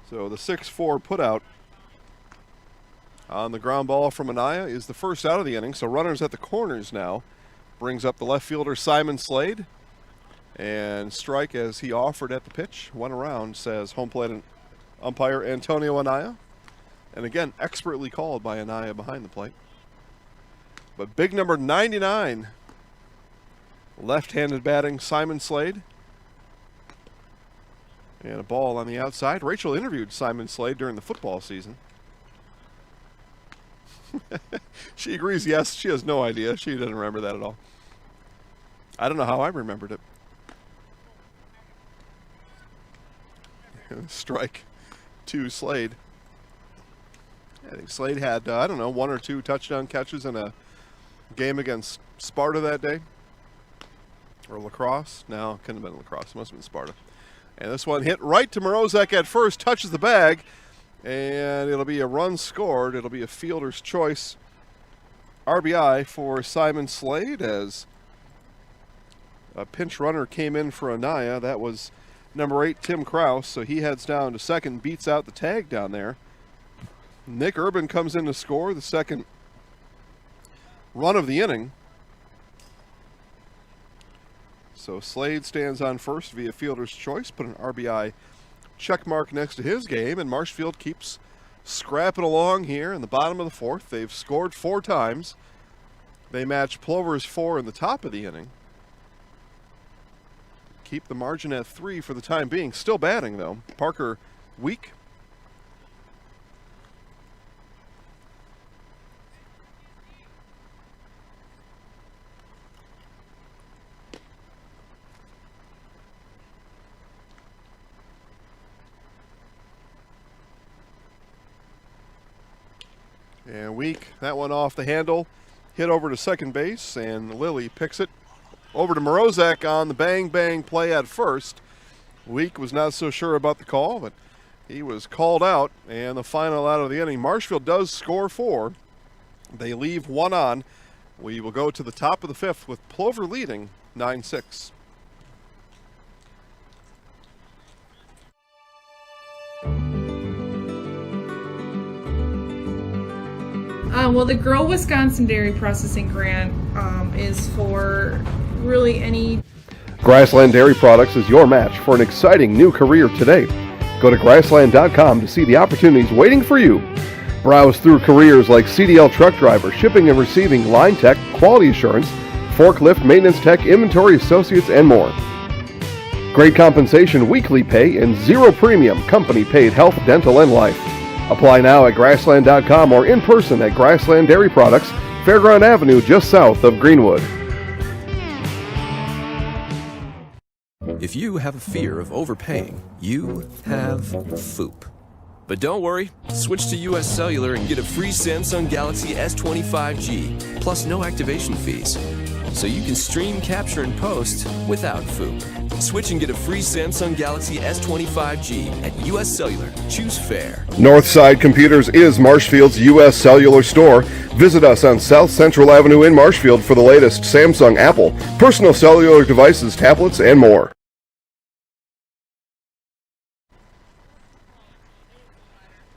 So the 6-4 putout on the ground ball from Anaya is the first out of the inning. So runners at the corners now. Brings up the left fielder Simon Slade. And strike as he offered at the pitch. 1 around, says home plate umpire Antonio Anaya. And again, expertly called by Anaya behind the plate. But big number 99. Left-handed batting Simon Slade. And a ball on the outside. Rachel interviewed Simon Slade during the football season. She agrees, yes. She has no idea. She doesn't remember that at all. I don't know how I remembered it. Strike to Slade. I think Slade had, 1 or 2 touchdown catches in a game against Sparta that day. Or lacrosse. No, couldn't have been lacrosse. It must have been Sparta. And this one hit right to Morozek at first, touches the bag, and it'll be a run scored. It'll be a fielder's choice RBI for Simon Slade as a pinch runner came in for Anaya. That was number 8, Tim Kraus, so he heads down to second, beats out the tag down there. Nick Urban comes in to score the second run of the inning. So Slade stands on first via fielder's choice, put an RBI check mark next to his game, and Marshfield keeps scrapping along here in the bottom of the 4th. They've scored 4 times. They match Plover's 4 in the top of the inning. Keep the margin at 3 for the time being. Still batting, though. Parker weak. And Week, that one off the handle, hit over to second base, and Lilly picks it over to Morozek on the bang-bang play at first. Week was not so sure about the call, but he was called out, and the final out of the inning. Marshfield does score 4. They leave 1 on. We will go to the top of the 5th with Plover leading 9-6. Well, the Grow Wisconsin Dairy Processing Grant is for really any... Grassland Dairy Products is your match for an exciting new career today. Go to grassland.com to see the opportunities waiting for you. Browse through careers like CDL truck driver, shipping and receiving, line tech, quality assurance, forklift, maintenance tech, inventory associates, and more. Great compensation, weekly pay, and zero premium company paid health, dental, and life. Apply now at grassland.com or in person at Grassland Dairy Products, Fairground Avenue, just south of Greenwood. If you have a fear of overpaying, you have FOOP. But don't worry, switch to US Cellular and get a free Samsung Galaxy S25G, plus no activation fees. So you can stream, capture, and post without FOOP. Switch and get a free Samsung Galaxy S25G at US Cellular. Choose fair. Northside Computers is Marshfield's U.S. Cellular store. Visit us on South Central Avenue in Marshfield for the latest Samsung, Apple, personal cellular devices, tablets, and more.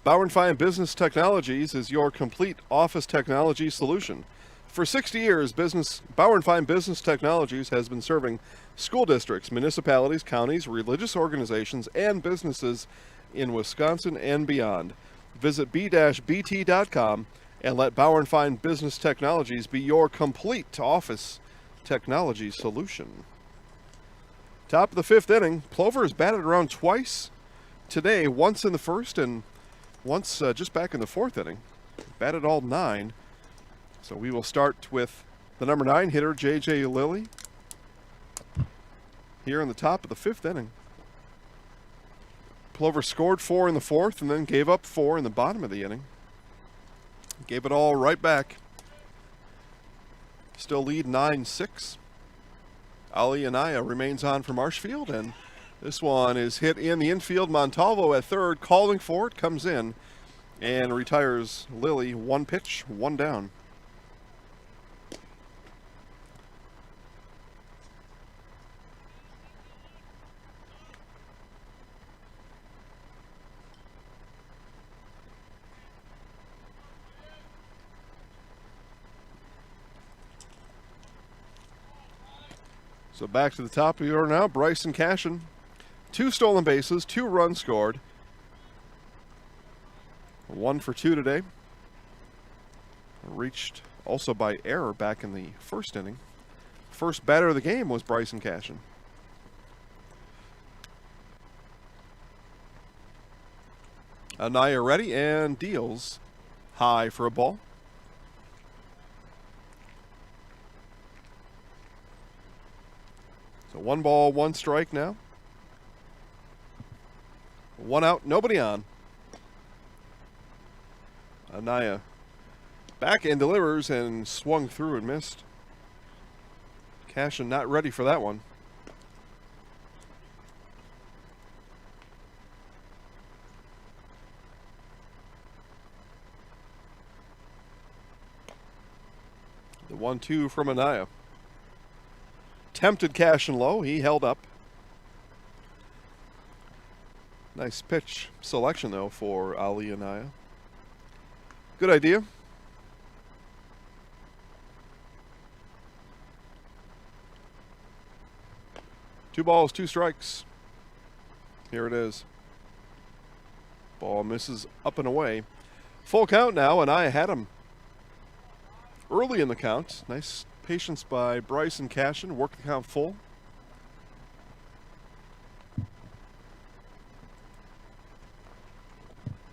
Bauer & Fine Business Technologies is your complete office technology solution. For 60 years, Bauer & Fine Business Technologies has been serving school districts, municipalities, counties, religious organizations, and businesses in Wisconsin and beyond. Visit b-bt.com and let Bauer & Fine Business Technologies be your complete office technology solution. Top of the 5th inning, Plover has batted around twice today, once in the first and once just back in the 4th inning. Batted all 9. So we will start with the number 9 hitter, J.J. Lilly, here in the top of the 5th inning. Plover scored 4 in the 4th and then gave up 4 in the bottom of the inning. Gave it all right back. Still lead 9-6. Ali Anaya remains on for Marshfield, and this one is hit in the infield. Montalvo at third, calling for it, comes in and retires Lilly. 1 pitch, 1 down. So back to the top of the order now, Bryson Cashin. 2 stolen bases, 2 runs scored. 1 for 2 today. Reached also by error back in the 1st inning. First batter of the game was Bryson Cashin. Anaya ready and deals high for a ball. So 1 ball, 1 strike now. 1 out, nobody on. Anaya back and delivers and swung through and missed. Cashin not ready for that one. The 1-2 from Anaya. Tempted Cashin low, he held up. Nice pitch selection though for Ali Anaya. Good idea. Two balls, 2 strikes. Here it is. Ball misses up and away. Full count now, Anaya had him early in the count. Nice patience by Bryson Cashin. Worked the count full.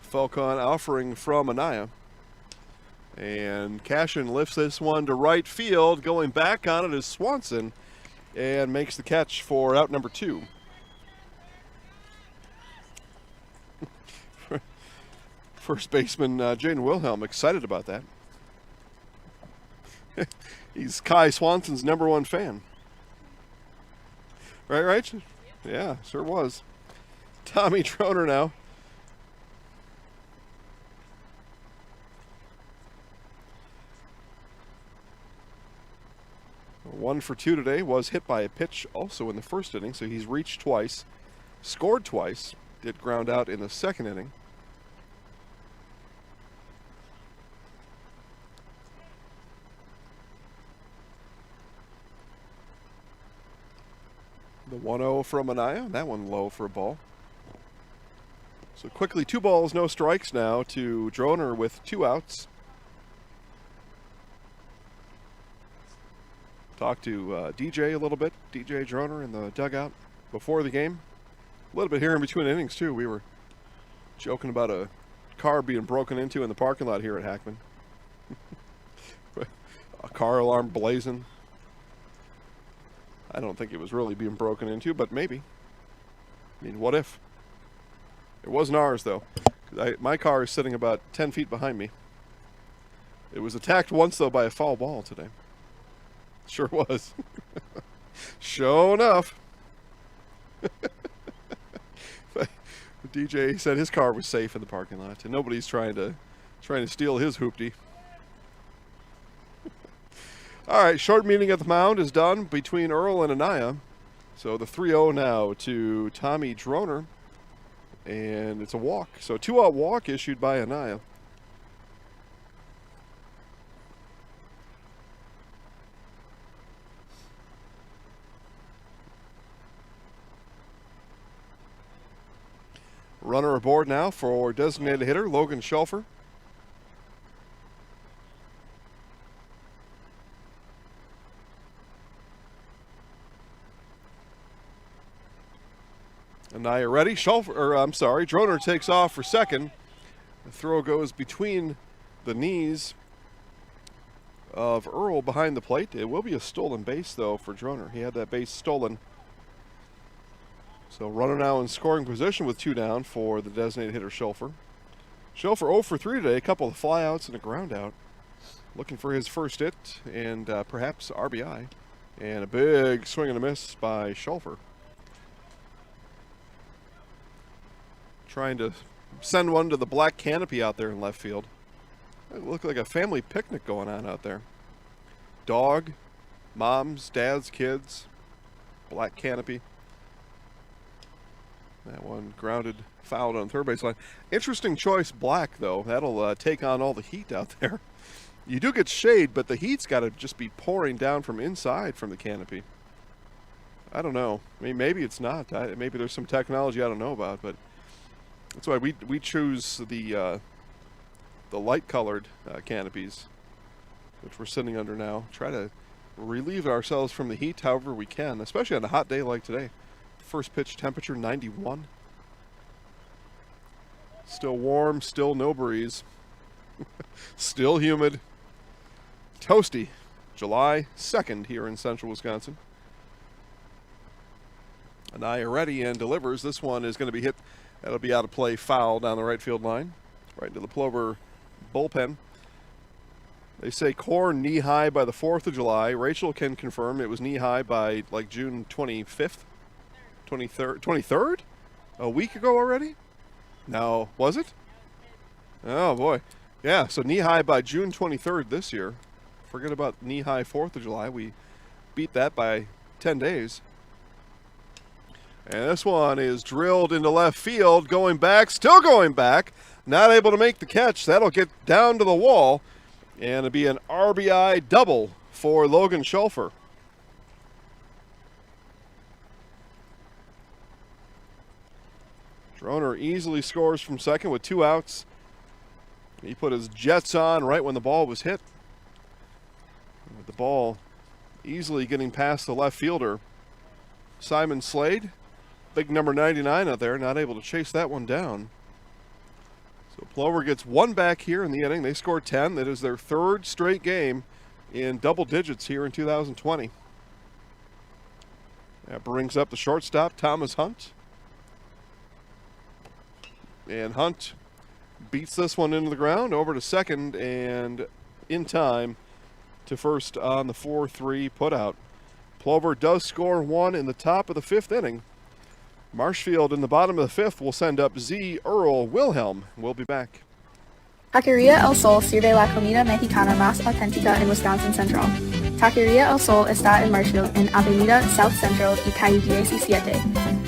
Falcon offering from Anaya. And Cashin lifts this one to right field. Going back on it is Swanson. And makes the catch for out number 2. First baseman Jaden Wilhelm excited about that. He's Kai Swanson's #1 fan. Right? Yeah, sure was. Tommy Droner now. One for two today, was hit by a pitch also in the first inning, so he's reached twice, scored twice, did ground out in the second inning. The 1-0 from Anaya, that one low for a ball. So quickly, 2 balls, no strikes now to Droner with 2 outs. Talked to DJ a little bit, DJ Droner in the dugout before the game. A little bit here in between innings too. We were joking about a car being broken into in the parking lot here at Hackman. A car alarm blazing. I don't think it was really being broken into, but maybe. I mean, what if? It wasn't ours, though. My car is sitting about 10 feet behind me. It was attacked once, though, by a foul ball today. Sure was. Sure enough. DJ said his car was safe in the parking lot, and nobody's trying to steal his hoopty. All right, short meeting at the mound is done between Earl and Anaya. So the 3-0 now to Tommy Droner, and it's a walk. So 2-out walk issued by Anaya. Runner aboard now for designated hitter Logan Shelfer. Anaya ready. Droner takes off for second. The throw goes between the knees of Earl behind the plate. It will be a stolen base, though, for Droner. He had that base stolen. So runner now in scoring position with 2 down for the designated hitter Shelfer. Shelfer 0 for 3 today, a couple of flyouts and a ground out. Looking for his first hit and perhaps RBI. And a big swing and a miss by Shelfer. Trying to send one to the black canopy out there in left field. It looked like a family picnic going on out there. Dog, moms, dads, kids, black canopy. That one grounded, fouled on third baseline. Interesting choice, black, though. That'll take on all the heat out there. You do get shade, but the heat's got to just be pouring down from inside from the canopy. I don't know. I mean, maybe it's not. Maybe there's some technology I don't know about, but that's why we choose the light-colored canopies, which we're sitting under now. Try to relieve ourselves from the heat however we can, especially on a hot day like today. First pitch temperature 91. Still warm, still no breeze. Still humid. Toasty. July 2nd here in central Wisconsin. Anaya ready and delivers. This one is going to be hit. That'll be out of play, foul down the right field line. Right into the Plover bullpen. They say corn knee-high by the 4th of July. Rachel can confirm it was knee-high by like June 25th. 23rd? A week ago already? No, was it? Oh boy. Yeah, so knee-high by June 23rd this year. Forget about knee-high 4th of July. We beat that by 10 days. And this one is drilled into left field, going back, still going back. Not able to make the catch. That'll get down to the wall. And it'll be an RBI double for Logan Shelfer. Droner easily scores from second with 2 outs. He put his jets on right when the ball was hit. With the ball easily getting past the left fielder, Simon Slade. Big number 99 out there, not able to chase that one down. So Plover gets 1 back here in the inning. They scored 10. That is their 3rd straight game in double digits here in 2020. That brings up the shortstop, Thomas Hunt. And Hunt beats this one into the ground, over to second, and in time to first on the 4-3 putout. Plover does score one in the top of the 5th inning. Marshfield in the bottom of the 5th will send up Z. Earl Wilhelm. We'll be back. Taqueria El Sol sirve la comida mexicana más auténtica en Wisconsin Central. Taqueria El Sol está en Marshfield, en Avenida South Central y calle 17.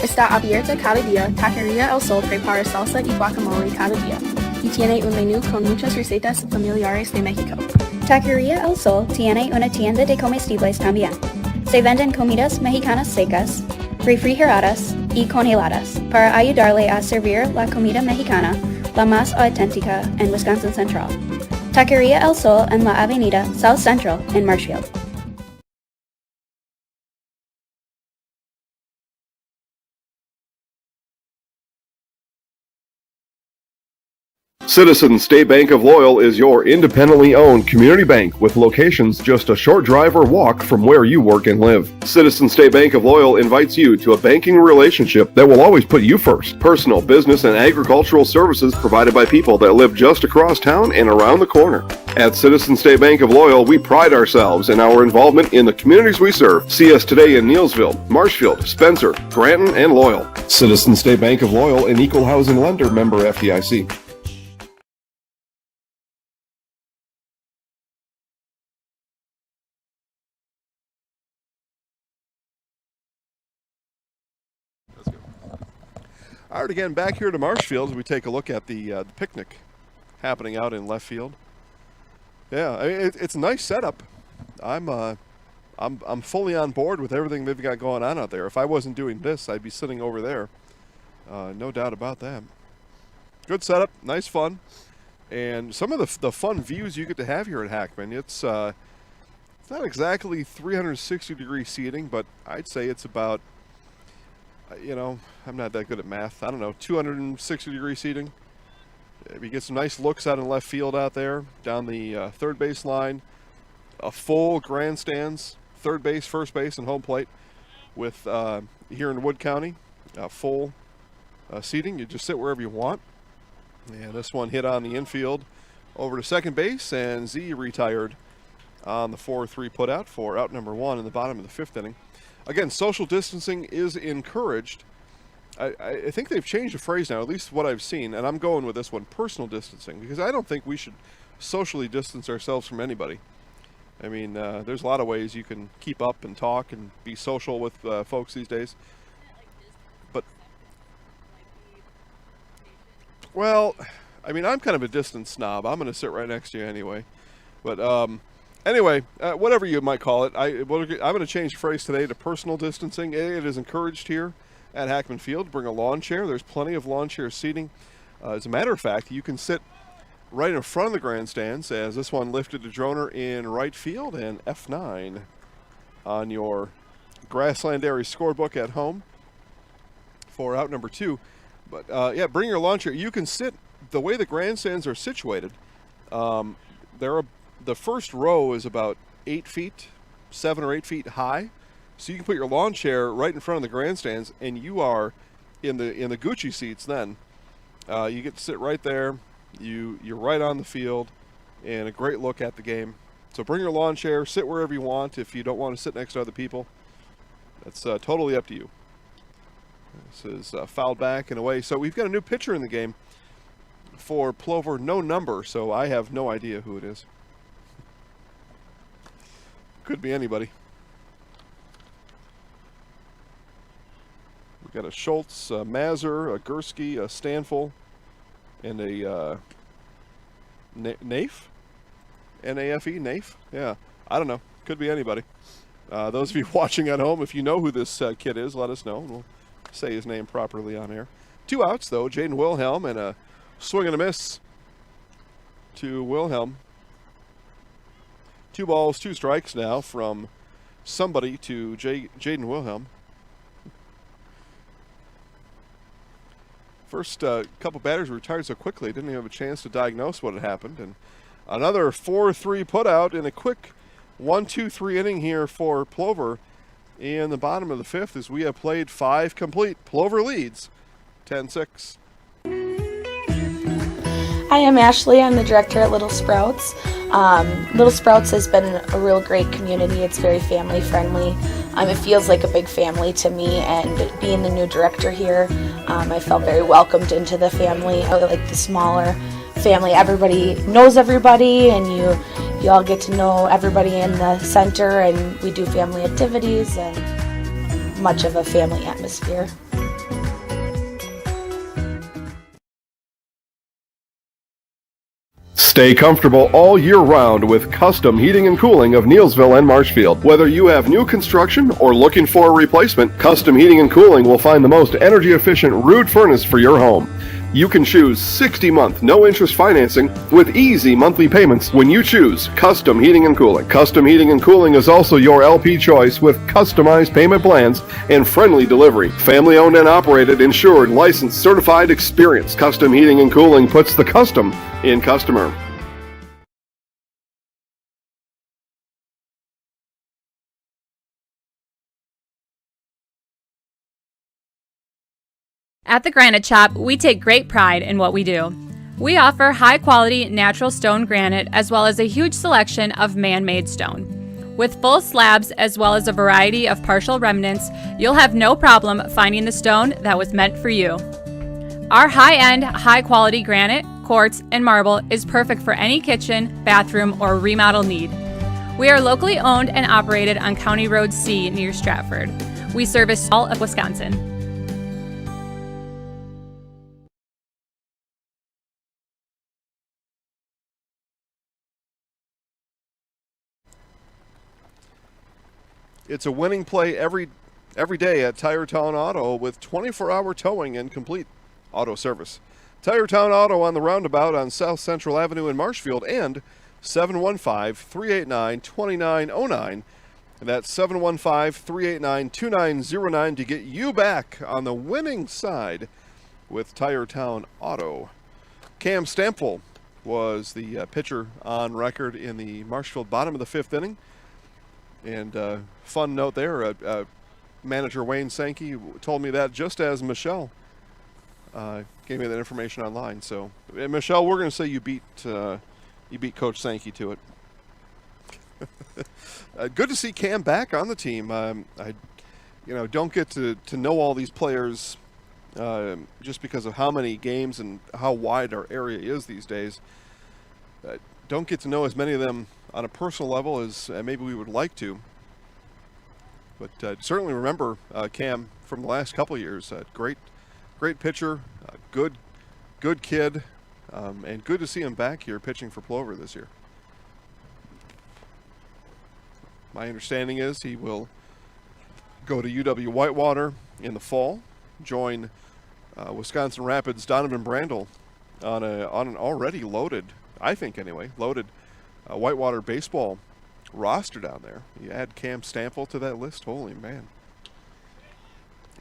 Está abierta cada día. Taqueria El Sol prepara salsa y guacamole cada día. Y tiene un menú con muchas recetas familiares de México. Taqueria El Sol tiene una tienda de comestibles también. Se venden comidas mexicanas secas, refrigeradas y congeladas para ayudarle a servir la comida mexicana, la más auténtica en Wisconsin Central. Taqueria El Sol en la Avenida South Central en Marshfield. Citizens State Bank of Loyal is your independently owned community bank with locations just a short drive or walk from where you work and live. Citizens State Bank of Loyal invites you to a banking relationship that will always put you first. Personal, business, and agricultural services provided by people that live just across town and around the corner. At Citizens State Bank of Loyal, we pride ourselves in our involvement in the communities we serve. See us today in Neillsville, Marshfield, Spencer, Granton, and Loyal. Citizens State Bank of Loyal, an equal housing lender, member FDIC. All right, again, back here to Marshfield as we take a look at the picnic happening out in left field. Yeah, I mean, it's a nice setup. I'm fully on board with everything they've got going on out there. If I wasn't doing this, I'd be sitting over there. No doubt about that. Good setup, nice fun, and some of the fun views you get to have here at Hackman. It's not exactly 360-degree seating, but I'd say it's about, you know, I'm not that good at math. I don't know, 260-degree seating. You get some nice looks out in left field out there, down the third base line. A full grandstands, third base, first base, and home plate with, here in Wood County, full seating. You just sit wherever you want. And this one hit on the infield over to second base, and Z retired on the 4-3 putout for out number 1 in the bottom of the 5th inning. Again, social distancing is encouraged. I think they've changed the phrase now, at least what I've seen, and I'm going with this one, personal distancing, because I don't think we should socially distance ourselves from anybody. I mean, there's a lot of ways you can keep up and talk and be social with folks these days. But, well, I mean, I'm kind of a distance snob. I'm going to sit right next to you anyway. But, anyway, whatever you might call it, I'm going to change the phrase today to personal distancing. It is encouraged here at Hackman Field. Bring a lawn chair. There's plenty of lawn chair seating. As a matter of fact, you can sit right in front of the grandstands as this one lifted to Droner in right field, and F9 on your Grassland Dairy scorebook at home for out number 2. But yeah, bring your lawn chair. You can sit the way the grandstands are situated. The first row is about 7 or 8 feet high. So you can put your lawn chair right in front of the grandstands, and you are in the Gucci seats then. You get to sit right there. You're right on the field, and a great look at the game. So bring your lawn chair, sit wherever you want. If you don't want to sit next to other people, that's totally up to you. This is fouled back and away. So we've got a new pitcher in the game for Plover, no number, so I have no idea who it is. Could be anybody. We've got a Schultz, a Mazur, a Gursky, a Stanful, and a Nafe? N-A-F-E, Nafe? Yeah, I don't know. Could be anybody. Those of you watching at home, if you know who this kid is, let us know. We'll say his name properly on air. 2 outs, though. Jaden Wilhelm, and a swing and a miss to Wilhelm. 2 balls, 2 strikes now from somebody to Jaden Wilhelm. First couple batters were retired so quickly, didn't even have a chance to diagnose what had happened. And another 4-3 putout in a quick 1-2-3 inning here for Plover in the bottom of the 5th as we have played 5 complete. Plover leads 10-6. Hi, I'm Ashley. I'm the director at Little Sprouts. Little Sprouts has been a real great community. It's very family friendly. It feels like a big family to me, and being the new director here, I felt very welcomed into the family. I like the smaller family. Everybody knows everybody, and you all get to know everybody in the center, and we do family activities and much of a family atmosphere. Stay comfortable all year round with custom heating and cooling of Neilsville and Marshfield. Whether you have new construction or looking for a replacement, Custom Heating and Cooling will find the most energy efficient rood furnace for your home. You can choose 60-month no-interest financing with easy monthly payments when you choose Custom Heating and Cooling. Custom Heating and Cooling is also your LP choice with customized payment plans and friendly delivery. Family-owned and operated, insured, licensed, certified, experienced. Custom Heating and Cooling puts the custom in customer. At the Granite Shop, we take great pride in what we do. We offer high-quality natural stone granite as well as a huge selection of man-made stone. With full slabs as well as a variety of partial remnants, you'll have no problem finding the stone that was meant for you. Our high-end, high-quality granite, quartz, and marble is perfect for any kitchen, bathroom, or remodel need. We are locally owned and operated on County Road C near Stratford. We service all of Wisconsin. It's a winning play every day at Tire Town Auto with 24-hour towing and complete auto service. Tire Town Auto on the roundabout on South Central Avenue in Marshfield, and 715-389-2909. And that's 715-389-2909 to get you back on the winning side with Tire Town Auto. Cam Stample was the pitcher on record in the Marshfield bottom of the fifth inning. And fun note there, manager Wayne Sankey told me that just as Michelle gave me that information online. So, Michelle, we're going to say you beat Coach Sankey to it. Good to see Cam back on the team. I don't get to know all these players just because of how many games and how wide our area is these days. Don't get to know as many of them on a personal level as maybe we would like to. But certainly remember Cam from the last couple of years. Great pitcher, good kid, and good to see him back here pitching for Plover this year. My understanding is he will go to UW Whitewater in the fall, join Wisconsin Rapids' Donovan Brandel on an already loaded, I think anyway, Whitewater baseball roster down there. You add Cam Stample to that list, holy man.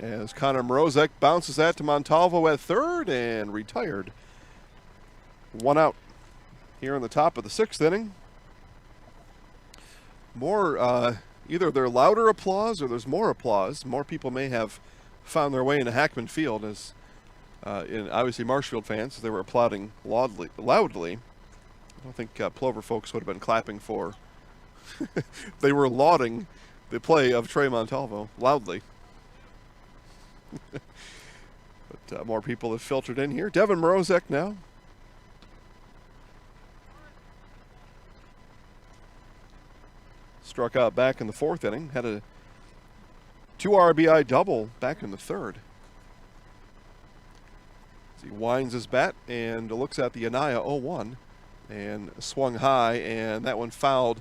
As Connor Mrozek bounces that to Montalvo at third and retired. One out here in the top of the sixth inning. More, either there's louder applause or there's more applause. More people may have found their way into Hackman Field, as in obviously Marshfield fans, they were applauding loudly. I don't think Plover folks would have been clapping for. They were lauding the play of Trey Montalvo loudly. But more people have filtered in here. Devin Mrozek now. Struck out back in the fourth inning. Had a 2 RBI double back in the third. As he winds his bat and looks at the Anaya 0-1. And swung high, and that one fouled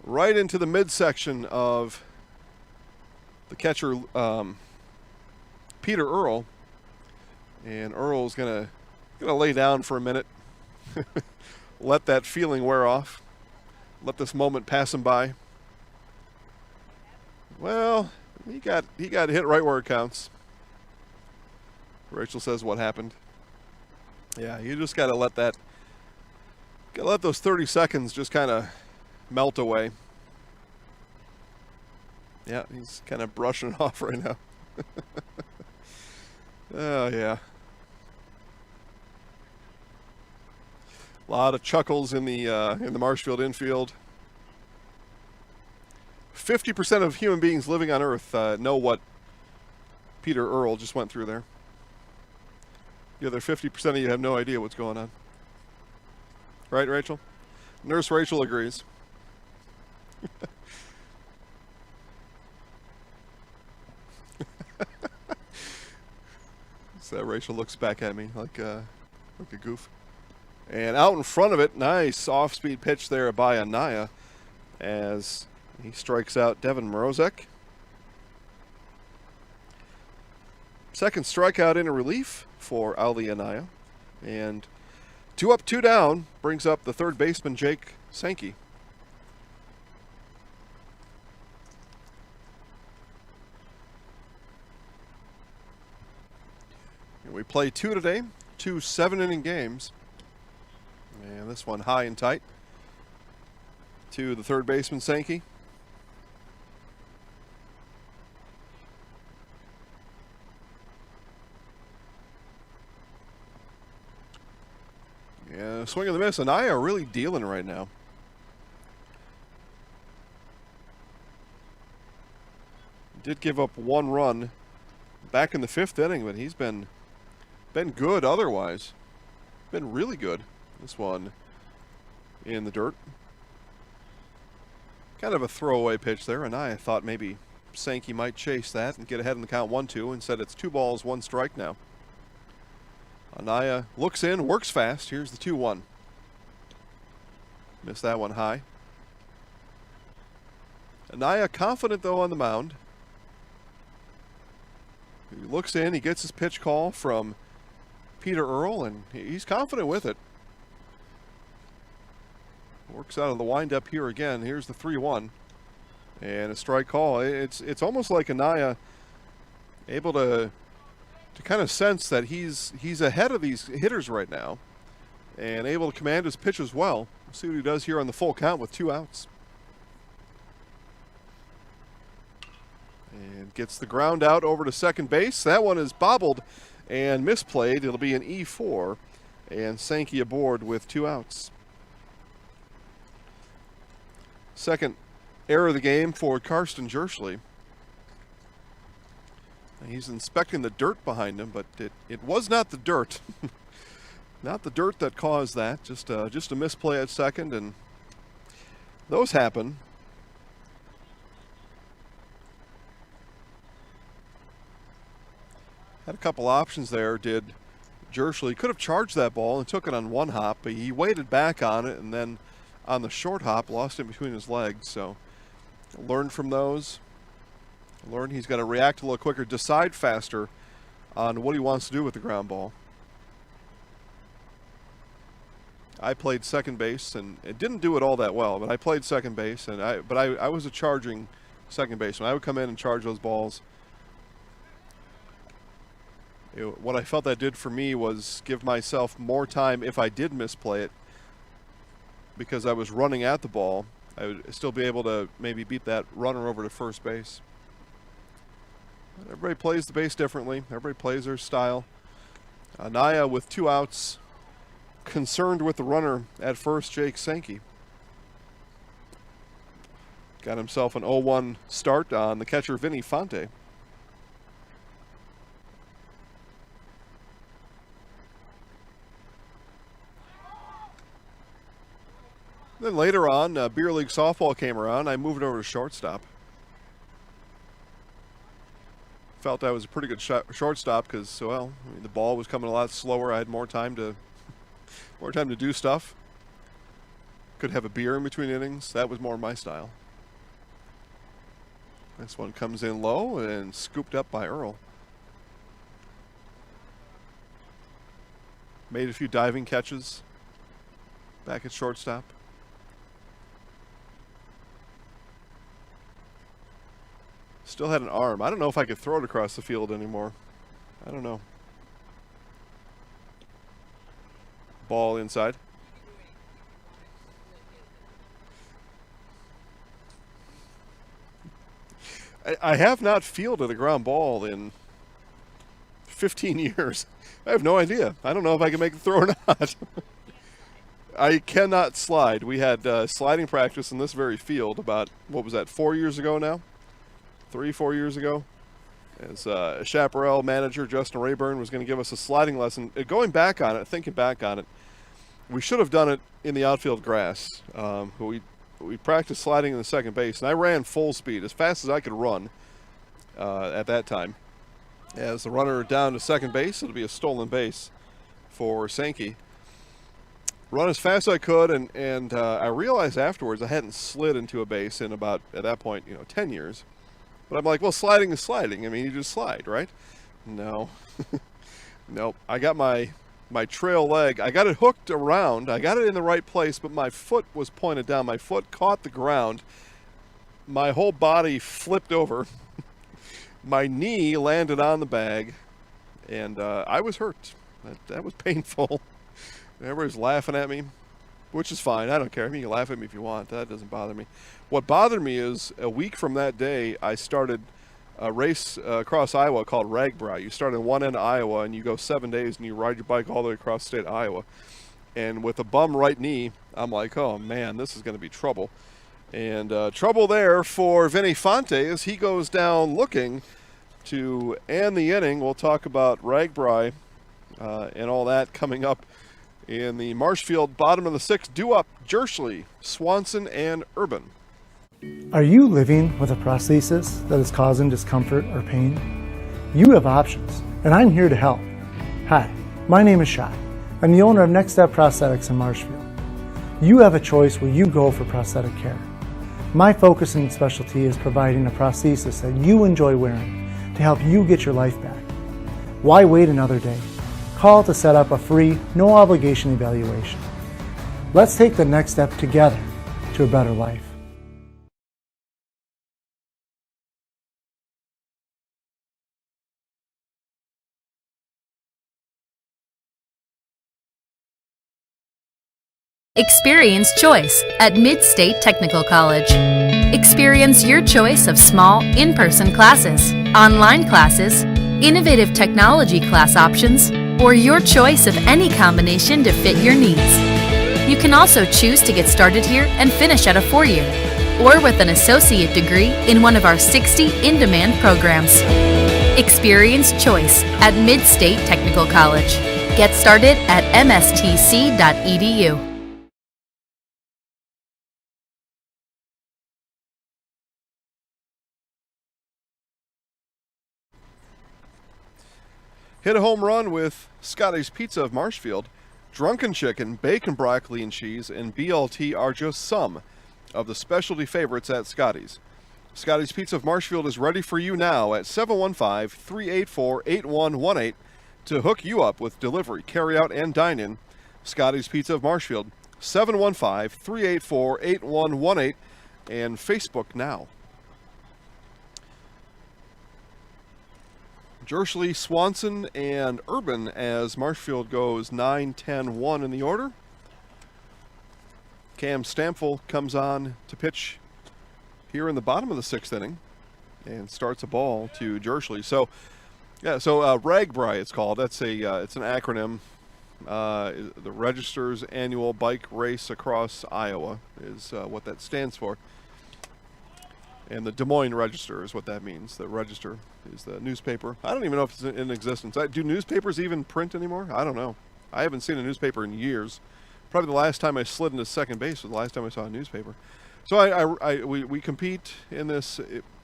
right into the midsection of the catcher, Peter Earl. And Earl's gonna lay down for a minute, let that feeling wear off, let this moment pass him by. Well, he got hit right where it counts. Rachel says what happened. Yeah, you just gotta let those 30 seconds just kind of melt away. Yeah, he's kind of brushing it off right now. Oh, yeah. A lot of chuckles in the Marshfield infield. 50% of human beings living on Earth know what Peter Earl just went through there. The other 50% of you have no idea what's going on. Right, Rachel? Nurse Rachel agrees. So Rachel looks back at me like a goof. And out in front of it, nice off-speed pitch there by Anaya as he strikes out Devin Morozek. Second strikeout in a relief for Ali Anaya. And 2 up, 2 down brings up the third baseman, Jake Sankey. We play 2 today, 2 7-inning games. And this one high and tight to the third baseman, Sankey. Yeah, swing and the miss. Anaya really dealing right now. Did give up 1 run back in the 5th inning, but he's been good otherwise. Been really good. This one in the dirt. Kind of a throwaway pitch there, and I thought maybe Sankey might chase that and get ahead in the count 1-2. Instead, it's 2 balls, 1 strike now. Anaya looks in, works fast. Here's the 2-1. Missed that one high. Anaya confident, though, on the mound. He looks in, he gets his pitch call from Peter Earl, and he's confident with it. Works out of the windup here again. Here's the 3-1. And a strike call. It's almost like Anaya able to kind of sense that he's ahead of these hitters right now and able to command his pitch as well. We'll see what he does here on the full count with 2 outs. And gets the ground out over to second base. That one is bobbled and misplayed. It'll be an E4, and Sankey aboard with 2 outs. Second error of the game for Karsten Jerschley. He's inspecting the dirt behind him, but it was not the dirt. Not the dirt that caused that. Just a misplay at second, and those happen. Had a couple options there, did Jerschley. Could have charged that ball and took it on 1 hop, but he waited back on it, and then on the short hop, lost it between his legs. So learned from those. Learned he's got to react a little quicker, decide faster on what he wants to do with the ground ball. I played second base, and it didn't do it all that well, but I played second base, and I was a charging second baseman. I would come in and charge those balls. What I felt that did for me was give myself more time if I did misplay it, because I was running at the ball. I would still be able to maybe beat that runner over to first base. Everybody plays the base differently. Everybody plays their style. Anaya with 2 outs, concerned with the runner at first, Jake Sankey. Got himself an 0-1 start on the catcher, Vinny Fonte. Then later on, Beer League softball came around. I moved over to shortstop. Felt I was a pretty good shortstop because, well, the ball was coming a lot slower. I had more time to do stuff. Could have a beer in between innings. That was more my style. This one comes in low and scooped up by Earl. Made a few diving catches back at shortstop. Still had an arm. I don't know if I could throw it across the field anymore. I don't know. Ball inside. I have not fielded a ground ball in 15 years. I have no idea. I don't know if I can make the throw or not. I cannot slide. We had sliding practice in this very field about, what was that, 4 years ago now? 3-4 years ago. As Chaparral manager Justin Rayburn was going to give us a sliding lesson. Going back on it, thinking back on it, we should have done it in the outfield grass. We practiced sliding in the second base, and I ran full speed, as fast as I could run at that time. As the runner down to second base, it'll be a stolen base for Sankey. Run as fast as I could, and I realized afterwards I hadn't slid into a base in about, at that point, 10 years. But I'm like, well, sliding is sliding. I mean, you just slide, right? No. Nope. I got my trail leg. I got it hooked around. I got it in the right place, but my foot was pointed down. My foot caught the ground. My whole body flipped over. My knee landed on the bag, and I was hurt. That was painful. Everybody's laughing at me, which is fine. I don't care. I mean, you can laugh at me if you want. That doesn't bother me. What bothered me is a week from that day, I started a race across Iowa called Ragbri. You start in one end of Iowa, and you go 7 days, and you ride your bike all the way across the state of Iowa. And with a bum right knee, I'm like, oh, man, this is going to be trouble. And trouble there for Vinny Fonte as he goes down looking to end the inning. We'll talk about Ragbri and all that coming up in the Marshfield bottom of the sixth. Due up, Jersley, Swanson, and Urban. Are you living with a prosthesis that is causing discomfort or pain? You have options, and I'm here to help. Hi, my name is Shai. I'm the owner of Next Step Prosthetics in Marshfield. You have a choice where you go for prosthetic care. My focus and specialty is providing a prosthesis that you enjoy wearing to help you get your life back. Why wait another day? Call to set up a free, no-obligation evaluation. Let's take the next step together to a better life. Experience choice at Mid-State Technical College. Experience your choice of small, in-person classes, online classes, innovative technology class options, or your choice of any combination to fit your needs. You can also choose to get started here and finish at a 4-year, or with an associate degree in one of our 60 in-demand programs. Experience choice at Mid-State Technical College. Get started at mstc.edu. Hit a home run with Scotty's Pizza of Marshfield. Drunken chicken, bacon, broccoli, and cheese, and BLT are just some of the specialty favorites at Scotty's. Scotty's Pizza of Marshfield is ready for you now at 715-384-8118 to hook you up with delivery, carry-out, and dine-in. Scotty's Pizza of Marshfield, 715-384-8118, and Facebook now. Jersley, Swanson, and Urban as Marshfield goes 9-10-1 in the order. Cam Stamfel comes on to pitch here in the bottom of the sixth inning and starts a ball to Jersley. So, yeah, Ragbri it's called. That's it's an acronym. The Register's annual bike race across Iowa is what that stands for. And the Des Moines Register is what that means. The Register is the newspaper. I don't even know if it's in existence. Do newspapers even print anymore? I don't know. I haven't seen a newspaper in years. Probably the last time I slid into second base was the last time I saw a newspaper. So we compete in this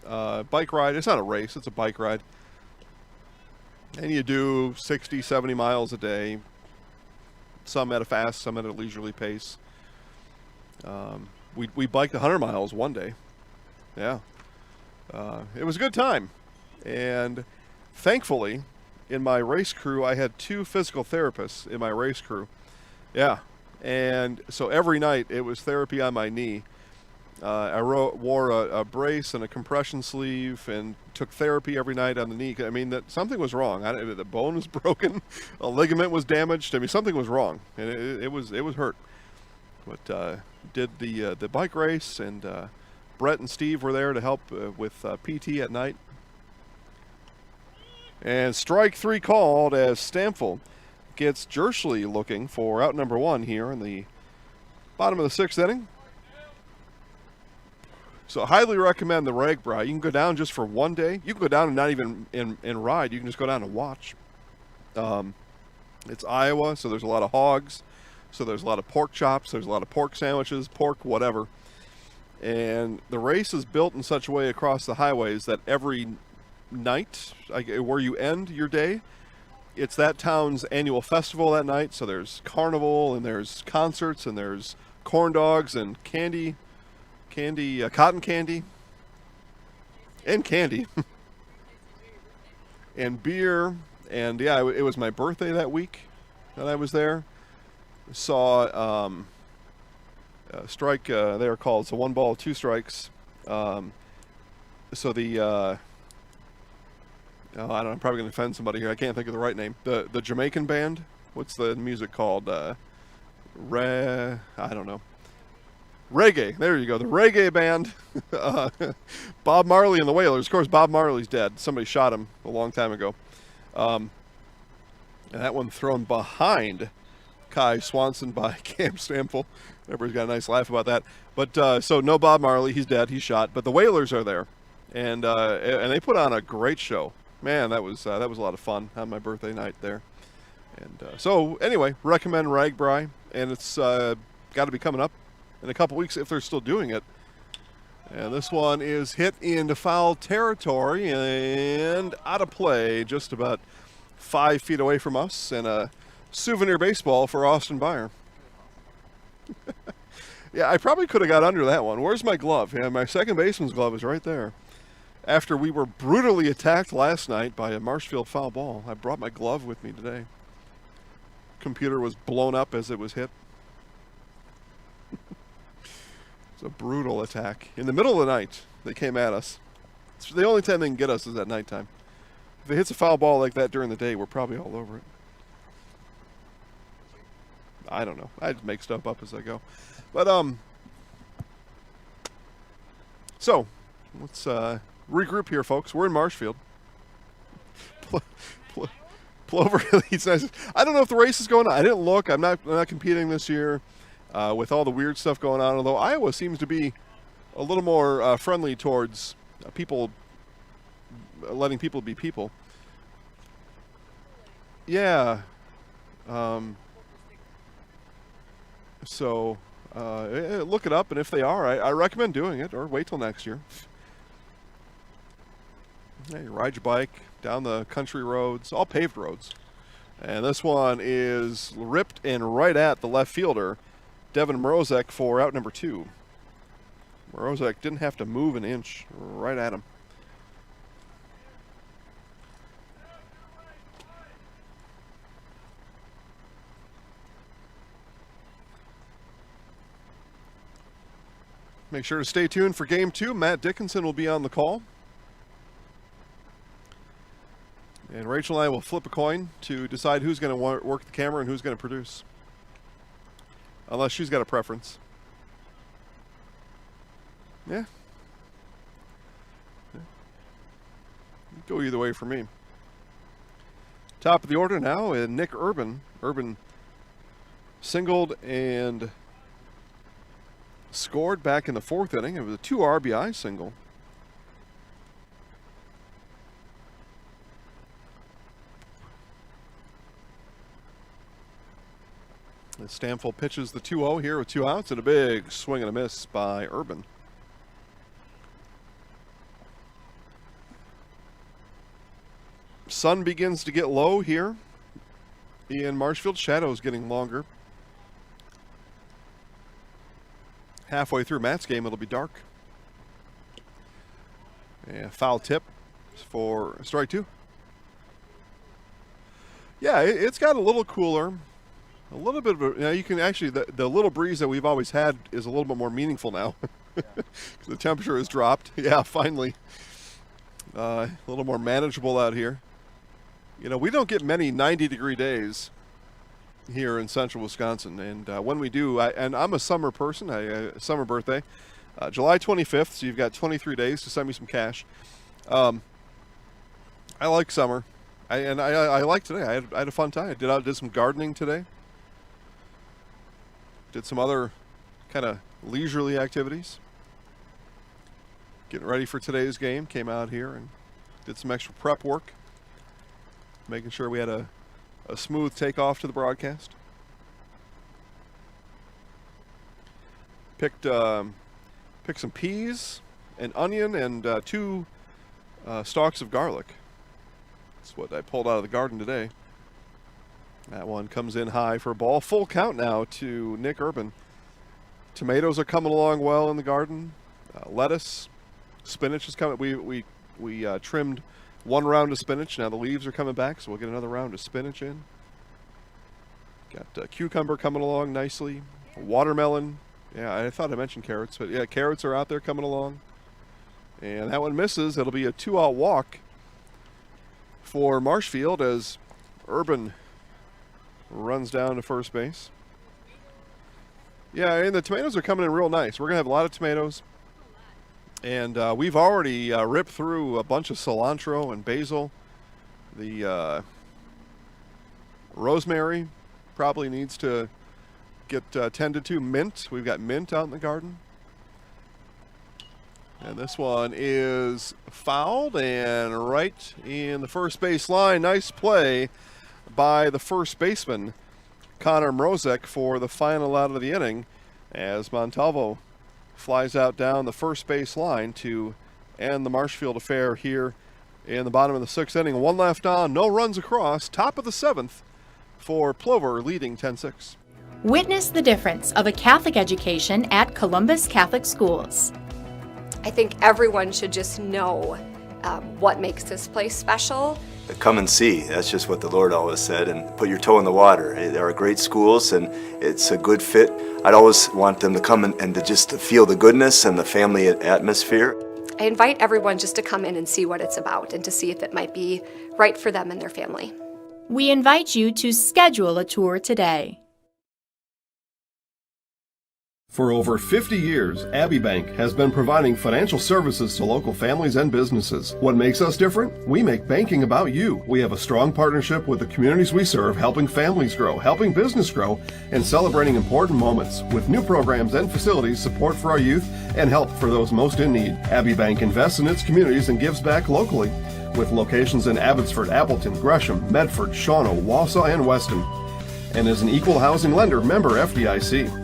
bike ride. It's not a race, it's a bike ride. And you do 60, 70 miles a day. Some at a fast, some at a leisurely pace. We biked 100 miles one day. Yeah. It was a good time. And thankfully, in my race crew, I had 2 physical therapists in my race crew. Yeah. And so every night it was therapy on my knee. I wore a brace and a compression sleeve and took therapy every night on the knee. I mean, that something was wrong. The bone was broken, a ligament was damaged. I mean, something was wrong, and it was hurt. But did the bike race, and Brett and Steve were there to help with PT at night. And strike 3 called as Stamfel gets Jersley looking for out number 1 here in the Bottom of the 6th inning. So highly recommend the Ragbri. You can go down just for one day. You can go down and not even in ride. You can just go down and watch. It's Iowa, so there's a lot of hogs. So there's a lot of pork chops. There's a lot of pork sandwiches, pork, whatever. And the race is built in such a way across the highways that every night, where you end your day, it's that town's annual festival that night. So there's carnival and there's concerts and there's corn dogs and candy, cotton candy, and candy, and beer. And yeah, it was my birthday that week that I was there. Saw strike, they are called, so 1 ball, 2 strikes. So the, I don't know, I'm probably going to offend somebody here. I can't think of the right name. The Jamaican band, what's the music called? I don't know. Reggae, there you go, the reggae band. Bob Marley and the Wailers. Of course, Bob Marley's dead. Somebody shot him a long time ago. And that one thrown behind Kai Swanson by Cam Stample. Everybody's got a nice laugh about that. But so no Bob Marley, he's dead, he's shot. But the Wailers are there, and they put on a great show. Man, that was a lot of fun on my birthday night there. And so anyway, recommend Ragbri, and it's got to be coming up in a couple weeks if they're still doing it. And this one is hit into foul territory and out of play, just about 5 feet away from us, and a souvenir baseball for Austin Byer. Yeah, I probably could have got under that one. Where's my glove? Yeah, my second baseman's glove is right there. After we were brutally attacked last night by a Marshfield foul ball, I brought my glove with me today. Computer was blown up as it was hit. It's a brutal attack. In the middle of the night, they came at us. It's the only time they can get us is at nighttime. If it hits a foul ball like that during the day, we're probably all over it. I don't know. I just make stuff up as I go. But, so, let's regroup here, folks. We're in Marshfield. Plover leads. I don't know if the race is going on. I didn't look. I'm not competing this year with all the weird stuff going on, although Iowa seems to be a little more friendly towards people, letting people be people. Yeah. So look it up, and if they are, I recommend doing it, or wait till next year. Yeah, you ride your bike down the country roads, all paved roads. And this one is ripped and right at the left fielder, Devin Morozek, for out number 2. Morozek didn't have to move an inch, right at him. Make sure to stay tuned for Game 2. Matt Dickinson will be on the call. And Rachel and I will flip a coin to decide who's going to work the camera and who's going to produce. Unless she's got a preference. Yeah. Go either way for me. Top of the order now, and Nick Urban. Urban singled and scored back in the 4th inning. It was a 2 RBI single. Stamfel pitches the 2-0 here with 2 outs, and a big swing and a miss by Urban. Sun begins to get low here in Marshfield. Shadows getting longer. Halfway through Matt's game, it'll be dark. And foul tip for strike 2. Yeah, it's got a little cooler. A little bit of a, now you can actually, the little breeze that we've always had is a little bit more meaningful now. The temperature has dropped. Yeah, finally. A little more manageable out here. You know, we don't get many 90-degree days here in central Wisconsin. And when we do, and I'm a summer person, summer birthday, July 25th, so you've got 23 days to send me some cash. I like summer. I like today. I had a fun time. I did some gardening today. Did some other kind of leisurely activities. Getting ready for today's game. Came out here and did some extra prep work, making sure we had a smooth takeoff to the broadcast. Picked some peas, an onion, and 2 stalks of garlic. That's what I pulled out of the garden today. That one comes in high for a ball. Full count now to Nick Urban. Tomatoes are coming along well in the garden. Lettuce, spinach is coming. We trimmed 1 round of spinach. Now the leaves are coming back, so we'll get another round of spinach in. Got cucumber coming along nicely. Watermelon. Yeah, I thought I mentioned carrots, but yeah, carrots are out there coming along. And that one misses. It'll be a 2-out walk for Marshfield as Urban runs down to first base. Yeah, and the tomatoes are coming in real nice. We're going to have a lot of tomatoes. And we've already ripped through a bunch of cilantro and basil. The rosemary probably needs to get tended to. Mint. We've got mint out in the garden. And this one is fouled and right in the first base line. Nice play by the first baseman, Connor Mrozek, for the final out of the inning as Montalvo flies out down the first base line to end the Marshfield affair here in the bottom of the 6th inning. 1 left on, no runs across, top of the 7th for Plover, leading 10-6. Witness the difference of a Catholic education at Columbus Catholic Schools. I think everyone should just know what makes this place special. Come and see. That's just what the Lord always said, and put your toe in the water. There are great schools, and it's a good fit. I'd always want them to come and to just to feel the goodness and the family atmosphere. I invite everyone just to come in and see what it's about and to see if it might be right for them and their family. We invite you to schedule a tour today. For over 50 years, Abbey Bank has been providing financial services to local families and businesses. What makes us different? We make banking about you. We have a strong partnership with the communities we serve, helping families grow, helping business grow, and celebrating important moments with new programs and facilities, support for our youth, and help for those most in need. Abbey Bank invests in its communities and gives back locally, with locations in Abbotsford, Appleton, Gresham, Medford, Shawano, Wausau, and Weston, and is an equal housing lender, member FDIC.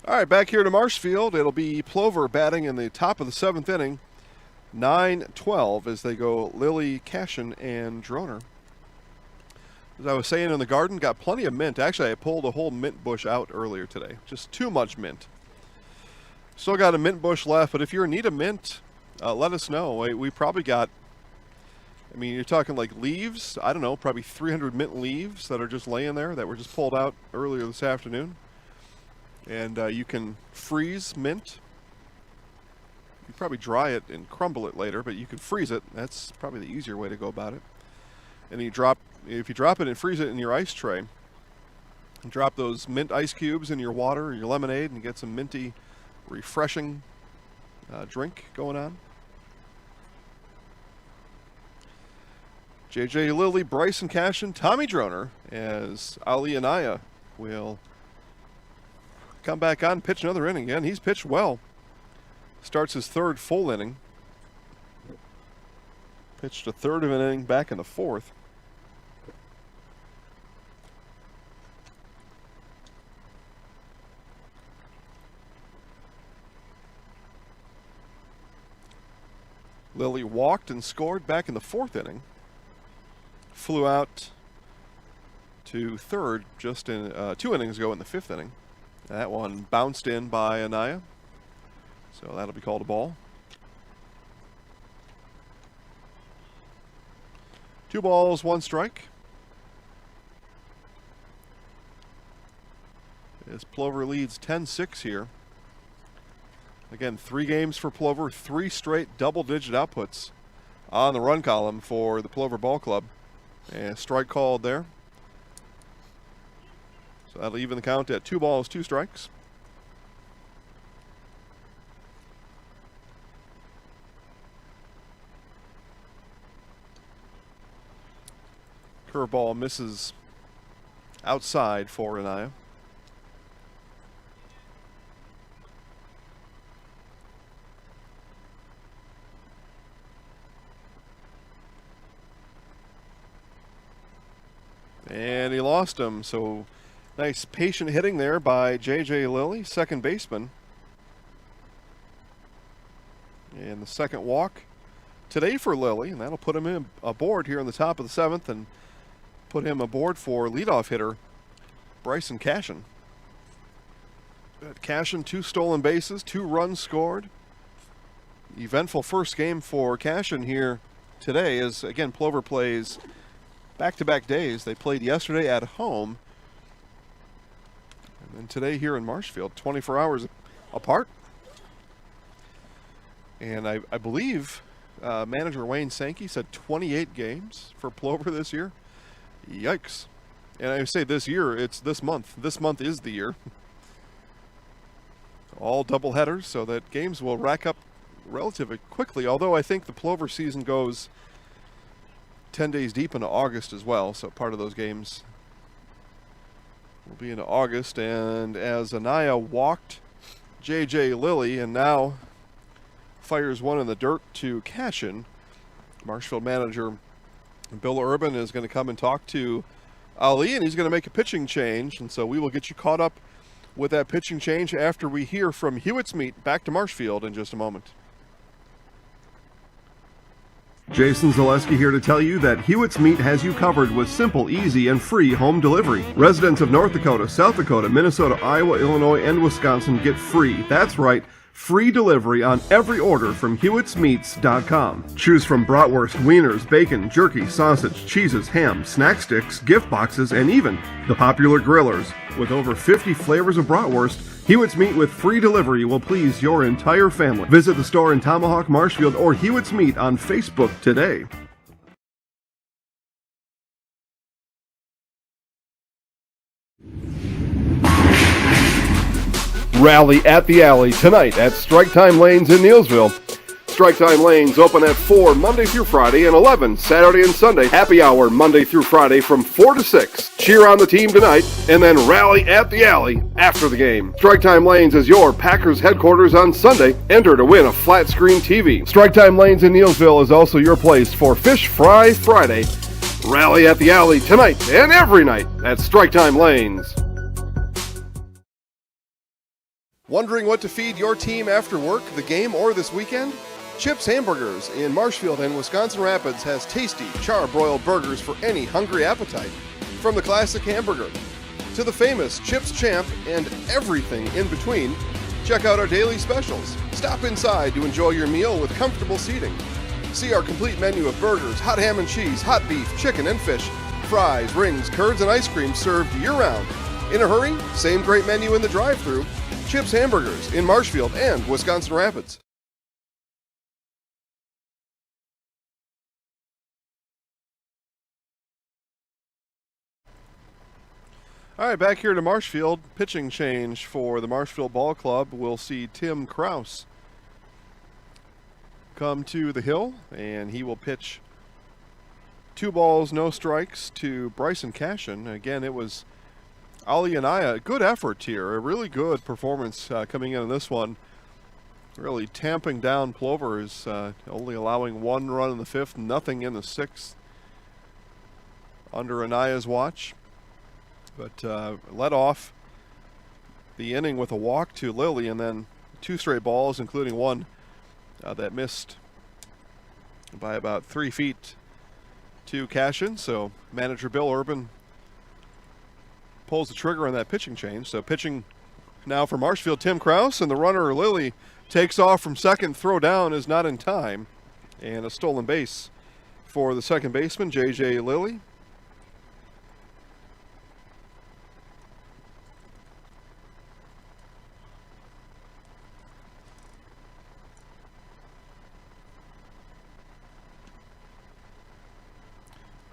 All right, back here to Marshfield. It'll be Plover batting in the top of the 7th inning. 9-12 as they go Lily, Cashin, and Droner. As I was saying in the garden, got plenty of mint. Actually, I pulled a whole mint bush out earlier today. Just too much mint. Still got a mint bush left, but if you're in need of mint, let us know. We probably got, I mean, you're talking like leaves. I don't know, probably 300 mint leaves that are just laying there that were just pulled out earlier this afternoon. And you can freeze mint. You probably dry it and crumble it later, but you can freeze it. That's probably the easier way to go about it. And if you drop it and freeze it in your ice tray, and drop those mint ice cubes in your water or your lemonade and get some minty, refreshing drink going on. JJ Lilly, Bryson Cashin, Tommy Droner, as Ali Anaya will come back on, pitch another inning again. He's pitched well. Starts his 3rd full inning. Pitched a 1/3 of an inning back in the 4th. Lilly walked and scored back in the 4th inning. Flew out to 3rd just in 2 innings ago in the 5th inning. That one bounced in by Anaya, so that'll be called a ball. 2 balls, 1 strike. As Plover leads 10-6 here. Again, 3 games for Plover, 3 straight double-digit outputs on the run column for the Plover Ball Club. And strike called there. So that'll even the count at 2 balls, 2 strikes. Curveball misses outside for Anaya. And he lost him, so nice patient hitting there by J.J. Lilly, second baseman. And the second walk today for Lilly, and that'll put him in aboard here in the top of the 7th and put him aboard for leadoff hitter Bryson Cashin. Cashin, 2 stolen bases, 2 runs scored. Eventful first game for Cashin here today as, again, Plover plays back-to-back days. They played yesterday at home, and then today here in Marshfield, 24 hours apart. And I believe manager Wayne Sankey said 28 games for Plover this year. Yikes. And I say this year, it's this month. This month is the year. All doubleheaders, so that games will rack up relatively quickly, although I think the Plover season goes 10 days deep into August as well, so part of those games will be into August. And as Anaya walked J.J. Lilly and now fires one in the dirt to Cashin, Marshfield manager Bill Urban is going to come and talk to Ali, and he's going to make a pitching change, and so we will get you caught up with that pitching change after we hear from Hewitt's Meat. Back to Marshfield in just a moment. Jason Zaleski here to tell you that Hewitt's Meat has you covered with simple, easy, and free home delivery. Residents of North Dakota, South Dakota, Minnesota, Iowa, Illinois, and Wisconsin get free. That's right, free delivery on every order from Hewitt'sMeats.com. Choose from bratwurst, wieners, bacon, jerky, sausage, cheeses, ham, snack sticks, gift boxes, and even the popular grillers. With over 50 flavors of bratwurst, Hewitt's Meat with free delivery will please your entire family. Visit the store in Tomahawk, Marshfield, or Hewitt's Meat on Facebook today. Rally at the Alley tonight at Strike Time Lanes in Neillsville. Strike Time Lanes open at 4 Monday through Friday and 11 Saturday and Sunday. Happy hour Monday through Friday from 4 to 6. Cheer on the team tonight and then rally at the Alley after the game. Strike Time Lanes is your Packers headquarters on Sunday. Enter to win a flat screen TV. Strike Time Lanes in Neillsville is also your place for Fish Fry Friday. Rally at the Alley tonight and every night at Strike Time Lanes. Wondering what to feed your team after work, the game, or this weekend? Chips Hamburgers in Marshfield and Wisconsin Rapids has tasty, char-broiled burgers for any hungry appetite. From the classic hamburger to the famous Chips Champ and everything in between, check out our daily specials. Stop inside to enjoy your meal with comfortable seating. See our complete menu of burgers, hot ham and cheese, hot beef, chicken and fish, fries, rings, curds, and ice cream served year-round. In a hurry? Same great menu in the drive-thru. Chips Hamburgers in Marshfield and Wisconsin Rapids. All right, back here to Marshfield. Pitching change for the Marshfield Ball Club. We'll see Tim Kraus come to the hill, and he will pitch 2 balls, no strikes to Bryson Cashin. Again, it was Ali Anaya. Good effort here. A really good performance coming in this one. Really tamping down Plover, is only allowing 1 run in the 5th, nothing in the 6th under Anaya's watch. But led off the inning with a walk to Lilly, and then 2 straight balls, including one that missed by about 3 feet to Cashin. So manager Bill Urban pulls the trigger on that pitching change. So pitching now for Marshfield, Tim Kraus, and the runner Lilly takes off from second. Throw down is not in time, and a stolen base for the second baseman, J.J. Lilly.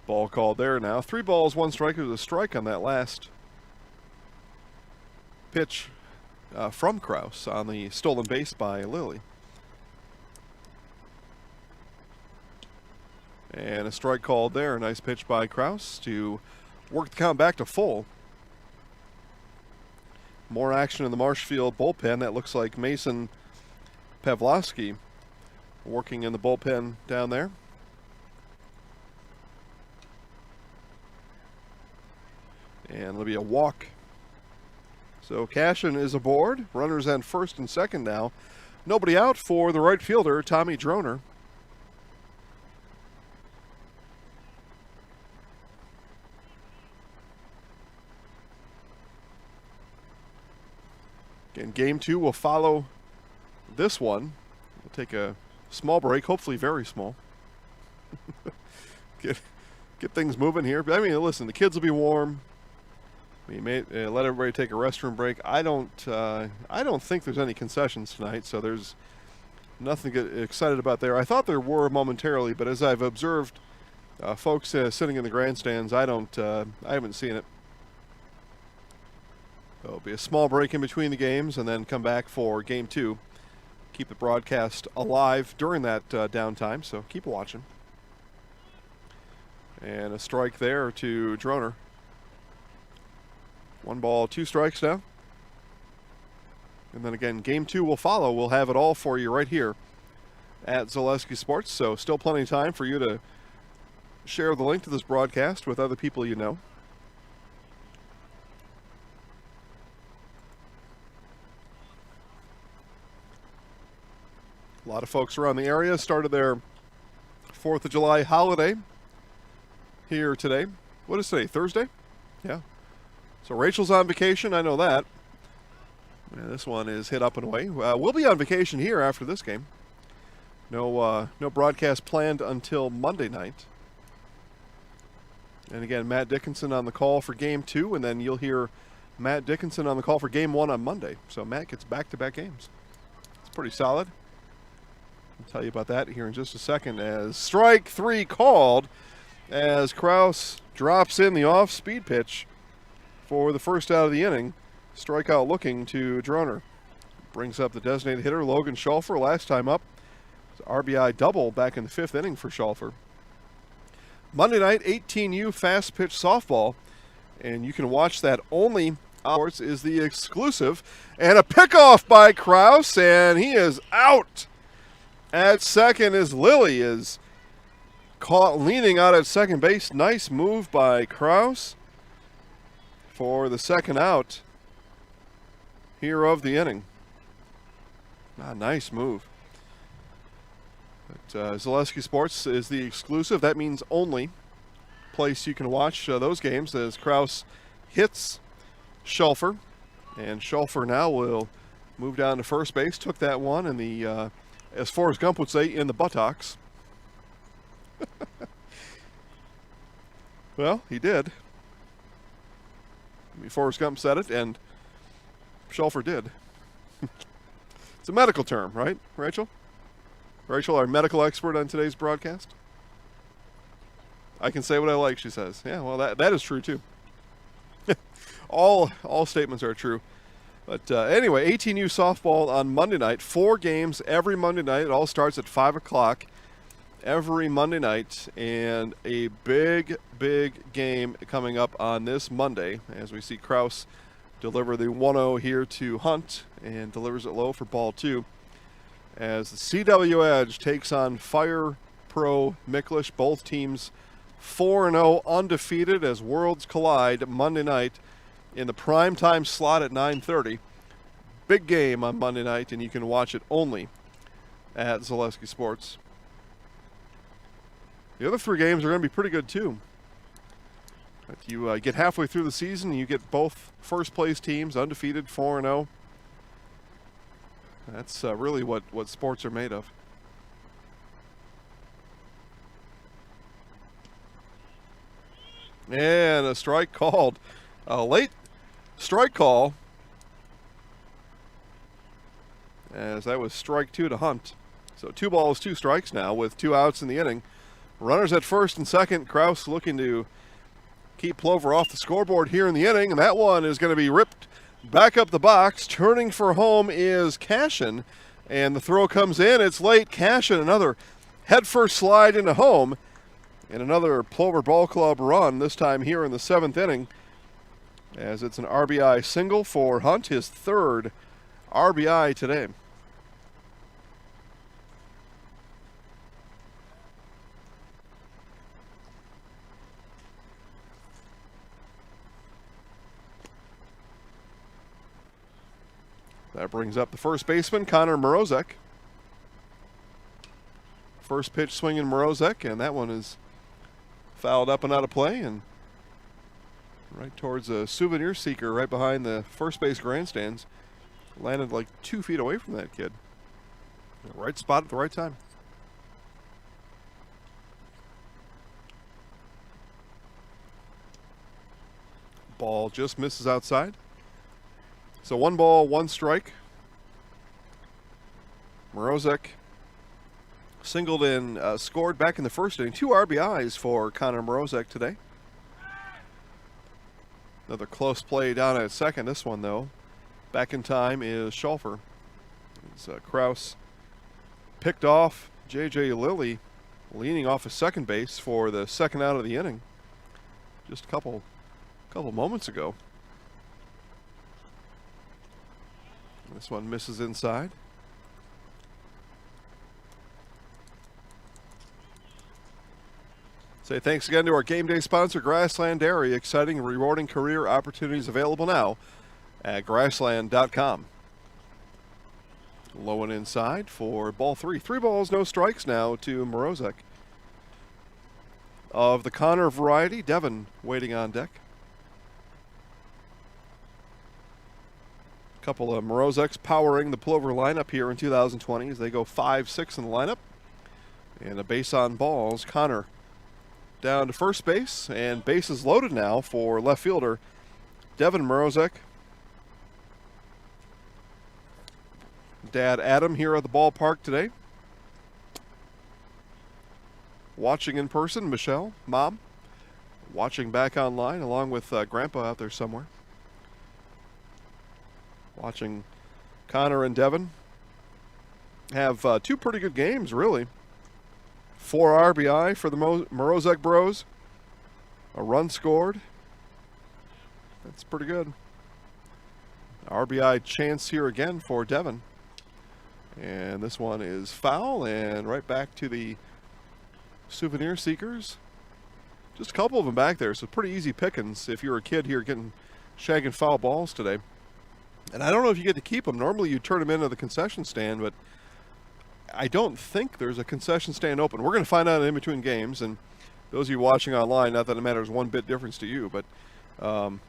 Ball called there now. 3 balls, 1 strike. It was a strike on that last pitch from Kraus on the stolen base by Lilly. And a strike called there. A nice pitch by Kraus to work the count back to full. More action in the Marshfield bullpen. That looks like Mason Pavlovsky working in the bullpen down there. And it'll be a walk. So Cashin is aboard. Runners on first and second now. Nobody out for the right fielder, Tommy Droner. Again, game 2 will follow this one. We'll take a small break, hopefully very small. get things moving here. I mean, listen, the kids will be warm. We may let everybody take a restroom break. I don't think there's any concessions tonight, so there's nothing to get excited about there. I thought there were momentarily, but as I've observed folks sitting in the grandstands, I haven't seen it. There'll be a small break in between the games and then come back for game 2. Keep the broadcast alive during that downtime, so keep watching. And a strike there to Droner. 1 ball, 2 strikes now. And then again, game 2 will follow. We'll have it all for you right here at Zaleski Sports. So still plenty of time for you to share the link to this broadcast with other people you know. A lot of folks around the area started their 4th of July holiday here today. What is today, Thursday? Yeah. So Rachel's on vacation, I know that. Yeah, this one is hit up and away. We'll be on vacation here after this game. No broadcast planned until Monday night. And again, Matt Dickinson on the call for game 2, and then you'll hear Matt Dickinson on the call for game 1 on Monday. So Matt gets back-to-back games. It's pretty solid. I'll tell you about that here in just a second as strike 3 called as Kraus drops in the off-speed pitch for the first out of the inning. Strikeout looking to Droner. Brings up the designated hitter, Logan Schulfer, last time up. It's RBI double back in the 5th inning for Schulfer. Monday night, 18U fast pitch softball. And you can watch that only. Sports is the exclusive. And a pickoff by Kraus, and he is out. At second as Lilly is caught leaning out at second base. Nice move by Kraus for the second out here of the inning. Nice move. But, Zaleski Sports is the exclusive. That means only place you can watch those games as Kraus hits Schulfer. And Schulfer now will move down to first base. Took that one in the, as Forrest Gump would say, in the buttocks. Well, he did. Forrest Gump said it, and Schulfer did. It's a medical term, right, Rachel? Rachel, our medical expert on today's broadcast. I can say what I like, she says. Yeah, well, that is true, too. All statements are true. But anyway, 18U softball on Monday night. 4 games every Monday night. It all starts at 5 o'clock every Monday night. And a big game coming up on this Monday as we see Kraus deliver the 1-0 here to Hunt and delivers it low for ball 2. As the CW Edge takes on Fire Pro Miklish. Both teams 4-0 undefeated as worlds collide Monday night in the primetime slot at 9:30. Big game on Monday night, and you can watch it only at Zaleski Sports. The other 3 games are going to be pretty good, too. But you get halfway through the season, and you get both first-place teams undefeated, 4-0. That's really what sports are made of. And a strike called. A late strike call, as that was strike 2 to Hunt. So 2 balls, 2 strikes now with 2 outs in the inning. Runners at first and second. Kraus looking to keep Plover off the scoreboard here in the inning, and that one is going to be ripped back up the box. Turning for home is Cashin, and the throw comes in. It's late. Cashin, another headfirst slide into home. And another Plover Ball Club run, this time here in the 7th inning, as it's an RBI single for Hunt, his 3rd RBI today. That brings up the first baseman, Connor Morozek. First pitch swinging Morozek, and that one is fouled up and out of play, and right towards a souvenir seeker right behind the first base grandstands. Landed like 2 feet away from that kid. Right spot at the right time. Ball just misses outside. So 1 ball, 1 strike. Morozek singled and scored back in the first inning. 2 RBIs for Connor Morozek today. Another close play down at second. This one, though, back in time is Schulfer. It's Kraus picked off. J.J. Lilly leaning off of second base for the 2nd out of the inning. Just a couple moments ago. This one misses inside. Say thanks again to our game day sponsor, Grassland Dairy. Exciting and rewarding career opportunities available now at grassland.com. Low and inside for ball 3. 3 balls, no strikes now to Morozek. Of the Connor variety, Devin waiting on deck. A couple of Morozeks powering the Plover lineup here in 2020 as they go 5-6 in the lineup. And a base on balls. Connor down to first base, and bases loaded now for left fielder Devin Morozek. Dad Adam here at the ballpark today. Watching in person, Michelle, Mom. Watching back online along with Grandpa out there somewhere. Watching Connor and Devin have 2 pretty good games, really. 4 RBI for the Morozek Bros. A run scored. That's pretty good. RBI chance here again for Devin. And this one is foul and right back to the souvenir seekers. Just a couple of them back there, so pretty easy pickings if you're a kid here getting shagging foul balls today. And I don't know if you get to keep them. Normally you turn them into the concession stand, but I don't think there's a concession stand open. We're going to find out in between games, and those of you watching online, not that it matters one bit difference to you, but kind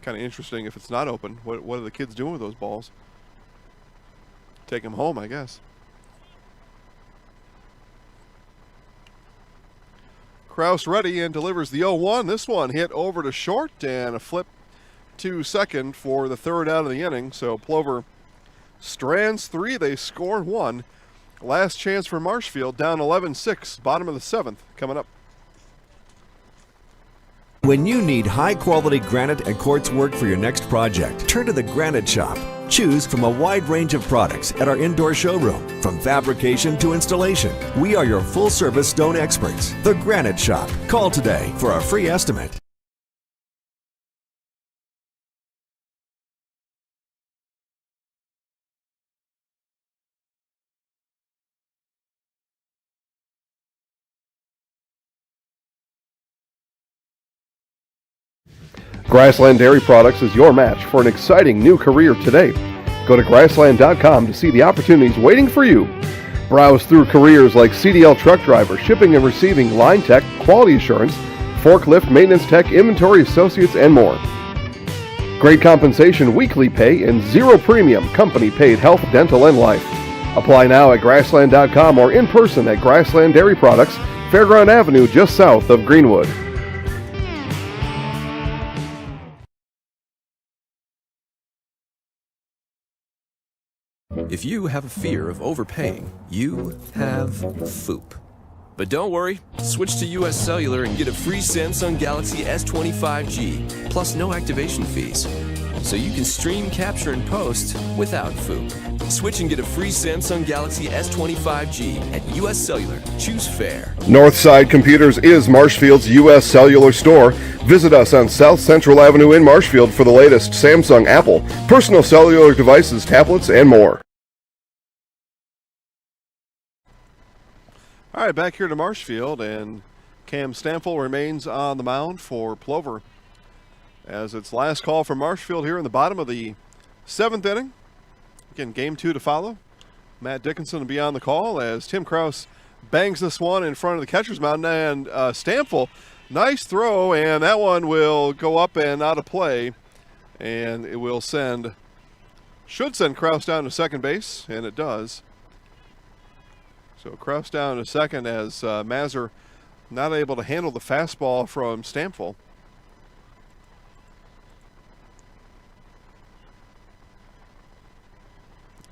of interesting if it's not open. What are the kids doing with those balls? Take them home, I guess. Kraus ready and delivers the 0-1. This one hit over to short and a flip to second for the 3rd out of the inning. So Plover strands 3. They score 1. Last chance for Marshfield, down 11-6, bottom of the 7th, coming up. When you need high-quality granite and quartz work for your next project, turn to the Granite Shop. Choose from a wide range of products at our indoor showroom. From fabrication to installation, we are your full-service stone experts. The Granite Shop. Call today for a free estimate. Grassland Dairy Products is your match for an exciting new career today. Go to grassland.com to see the opportunities waiting for you. Browse through careers like CDL truck driver, shipping and receiving, line tech, quality assurance, forklift, maintenance tech, inventory associates, and more. Great compensation, weekly pay, and 0 premium company-paid health, dental, and life. Apply now at grassland.com or in person at Grassland Dairy Products, Fairground Avenue, just south of Greenwood. If you have a fear of overpaying, you have FOOP. But don't worry, switch to US Cellular and get a free Samsung Galaxy S25G, plus no activation fees. so you can stream, capture, and post without FOOP. Switch and get a free Samsung Galaxy S25G at US Cellular. Choose fair. Northside Computers is Marshfield's U.S. Cellular store. Visit us on South Central Avenue in Marshfield for the latest Samsung, Apple, personal cellular devices, tablets, and more. All right, back here to Marshfield, and Cam Stample remains on the mound for Plover as its last call for Marshfield here in the bottom of the 7th inning. Again, game 2 to follow. Matt Dickinson will be on the call as Tim Kraus bangs this one in front of the catcher's mound, and Stample, nice throw, and that one will go up and out of play, and it will should send Kraus down to second base, and it does. So Kraus down to second as Mazur not able to handle the fastball from Stample.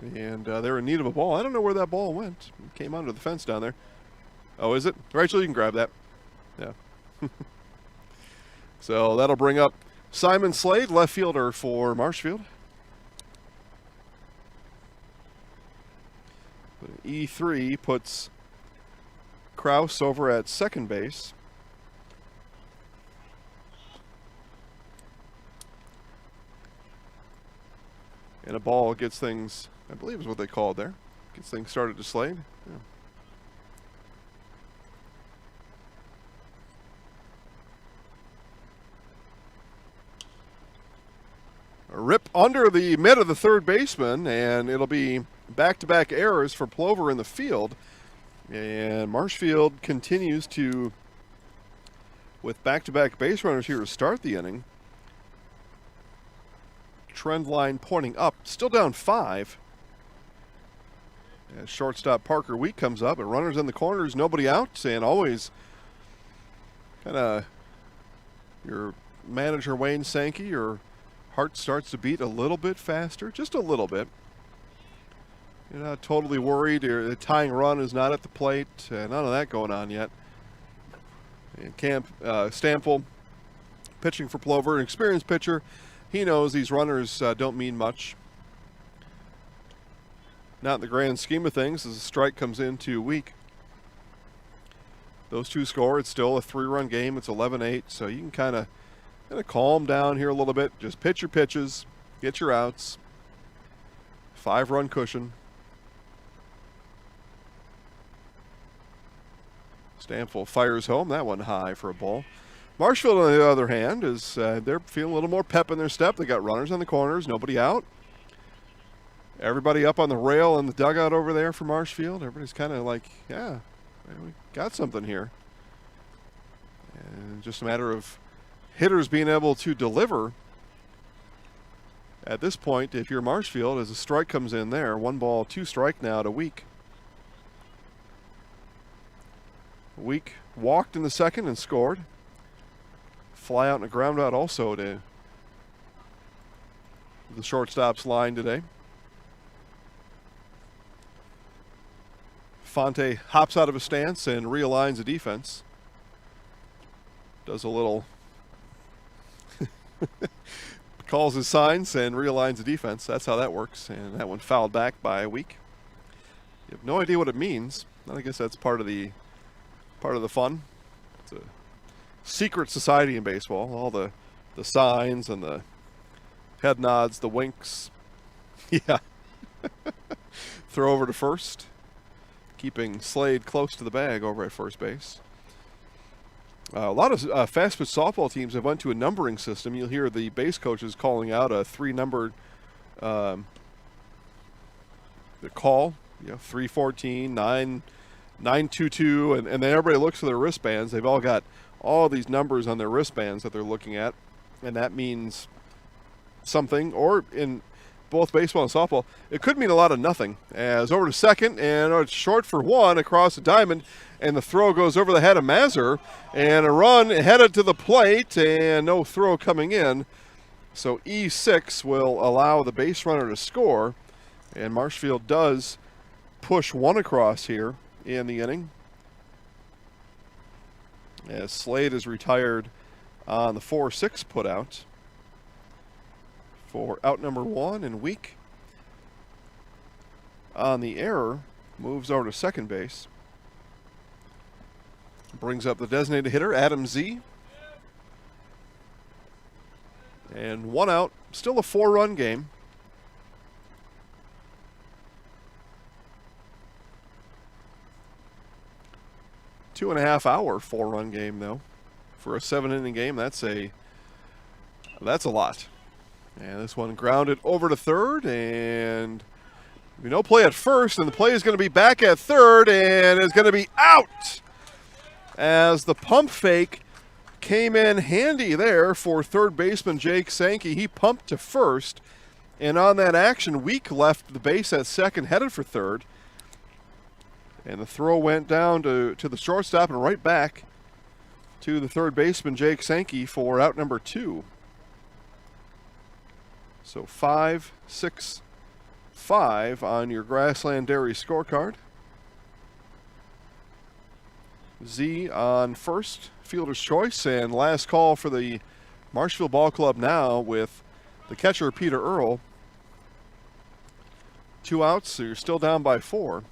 And they're in need of a ball. I don't know where that ball went. It came under the fence down there. Oh, is it? Rachel, you can grab that. Yeah. So that'll bring up Simon Slade, left fielder for Marshfield. E3 puts Kraus over at second base. And a ball gets things, I believe is what they called there, gets things started to Slade. Yeah. A rip under the mid of the third baseman, and it'll be back-to-back errors for Plover in the field. And Marshfield continues to, with back-to-back base runners here to start the inning. Trend line pointing up, still down 5. As shortstop Parker Wheat comes up, and runners in the corners, nobody out, and always kind of your manager Wayne Sankey, your heart starts to beat a little bit faster, just a little bit. You're not totally worried. The tying run is not at the plate. None of that going on yet. And Stample pitching for Plover, an experienced pitcher. He knows these runners don't mean much. Not in the grand scheme of things as a strike comes in too weak. Those two score. It's still a 3-run game. It's 11-8. So you can kind of calm down here a little bit. Just pitch your pitches. Get your outs. 5-run cushion. Stample fires home. That one high for a ball. Marshfield, on the other hand, is they're feeling a little more pep in their step. They got runners on the corners, nobody out. Everybody up on the rail in the dugout over there for Marshfield. Everybody's kind of like, yeah, we got something here. And just a matter of hitters being able to deliver. At this point, if you're Marshfield, as a strike comes in there, 1-2 strike now to Week. Week walked in the second and scored. Fly out and a ground out also to the shortstop's line today. Fonte hops out of his stance and realigns the defense. Does a little calls his signs and realigns the defense. That's how that works. And that one fouled back by a Week. You have no idea what it means. I guess that's part of the fun. It's a secret society in baseball. All the signs and the head nods, the winks. Yeah. Throw over to first. Keeping Slade close to the bag over at first base. A lot of fast pitch softball teams have went to a numbering system. You'll hear the base coaches calling out a 3-numbered the call. 314, 922, and then everybody looks at their wristbands. They've all got all these numbers on their wristbands that they're looking at, and that means something. Or in both baseball and softball, it could mean a lot of nothing. As over to second, and it's short for 1 across the diamond, and the throw goes over the head of Mazur, and a run headed to the plate, and no throw coming in. So E6 will allow the base runner to score, and Marshfield does push 1 across here in the inning. As Slade is retired on the 4-6 putout. for out number 1, and Week on the error moves over to second base. Brings up the designated hitter, Adam Z. And 1 out, still a 4-run game. Two-and-a-half-hour 4-run game, though. For a 7-inning game, that's a lot. And this one grounded over to third, and no play at first, and the play is going to be back at third, and is going to be out as the pump fake came in handy there for third baseman Jake Sankey. He pumped to first, and on that action, Week left the base at second, headed for third. And the throw went down to the shortstop and right back to the third baseman, Jake Sankey, for out number 2. So 5-6-5 on your Grassland Dairy scorecard. Z on first, fielder's choice, and last call for the Marshfield Ball Club now with the catcher, Peter Earl. 2 outs, so you're still down by 4.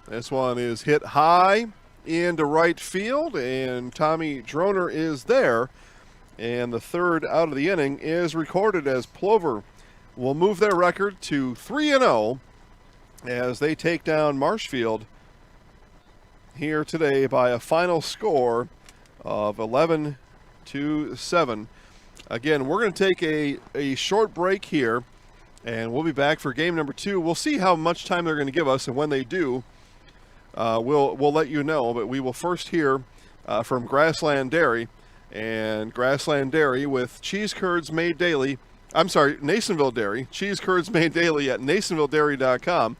This one is hit high into right field, and Tommy Droner is there. And the third out of the inning is recorded as Plover will move their record to 3-0 as they take down Marshfield here today by a final score of 11-7. Again, we're going to take a short break here, and we'll be back for game number 2. We'll see how much time they're going to give us, and when they do, we'll let you know. But we will first hear from Grassland Dairy. And Grassland Dairy with cheese curds made daily. I'm sorry, Nasonville Dairy. Cheese curds made daily at NasonvilleDairy.com.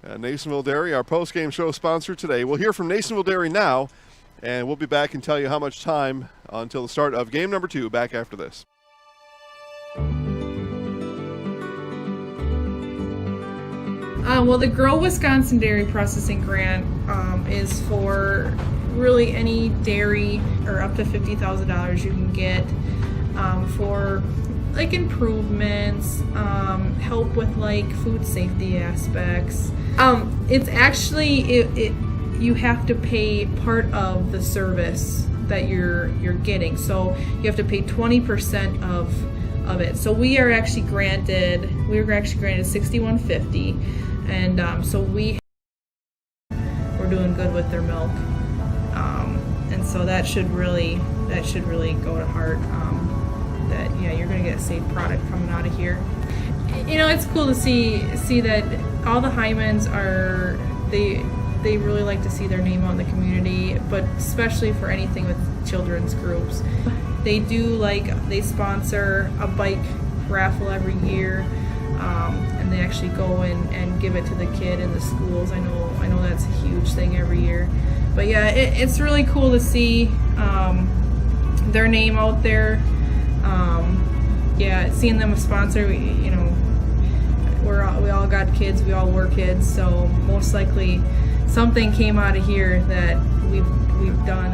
Nasonville Dairy, our post-game show sponsor today. We'll hear from Nasonville Dairy now, and we'll be back and tell you how much time until the start of game number 2 back after this. Well, the Grow Wisconsin Dairy Processing Grant is for really any dairy, or up to $50,000 you can get for like improvements, help with like food safety aspects. It's actually you have to pay part of the service that you're getting, so you have to pay 20% of it. So we were actually granted $61.50, and so we're doing good with their milk. And so that should really go to heart, that you're going to get a safe product coming out of here. It's cool to see that all the Hymans they really like to see their name out in the community, but especially for anything with children's groups. They sponsor a bike raffle every year, and they actually go and give it to the kid in the schools. I know that's a huge thing every year. But yeah, it's really cool to see their name out there. Seeing them a sponsor, we all got kids, we all were kids, so most likely something came out of here that we've done.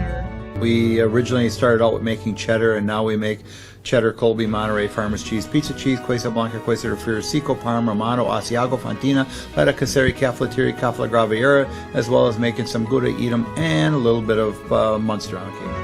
We originally started out with making cheddar, and now we make cheddar, Colby, Monterey, Farmers cheese, pizza cheese, Quesa Blanca, Quesa de Friar, Seco, Parma, Romano, Asiago, Fontina, Letta, Caseri, Cafetieri, Cafla Graviera, as well as making some Gouda Edam and a little bit of Munster on occasion.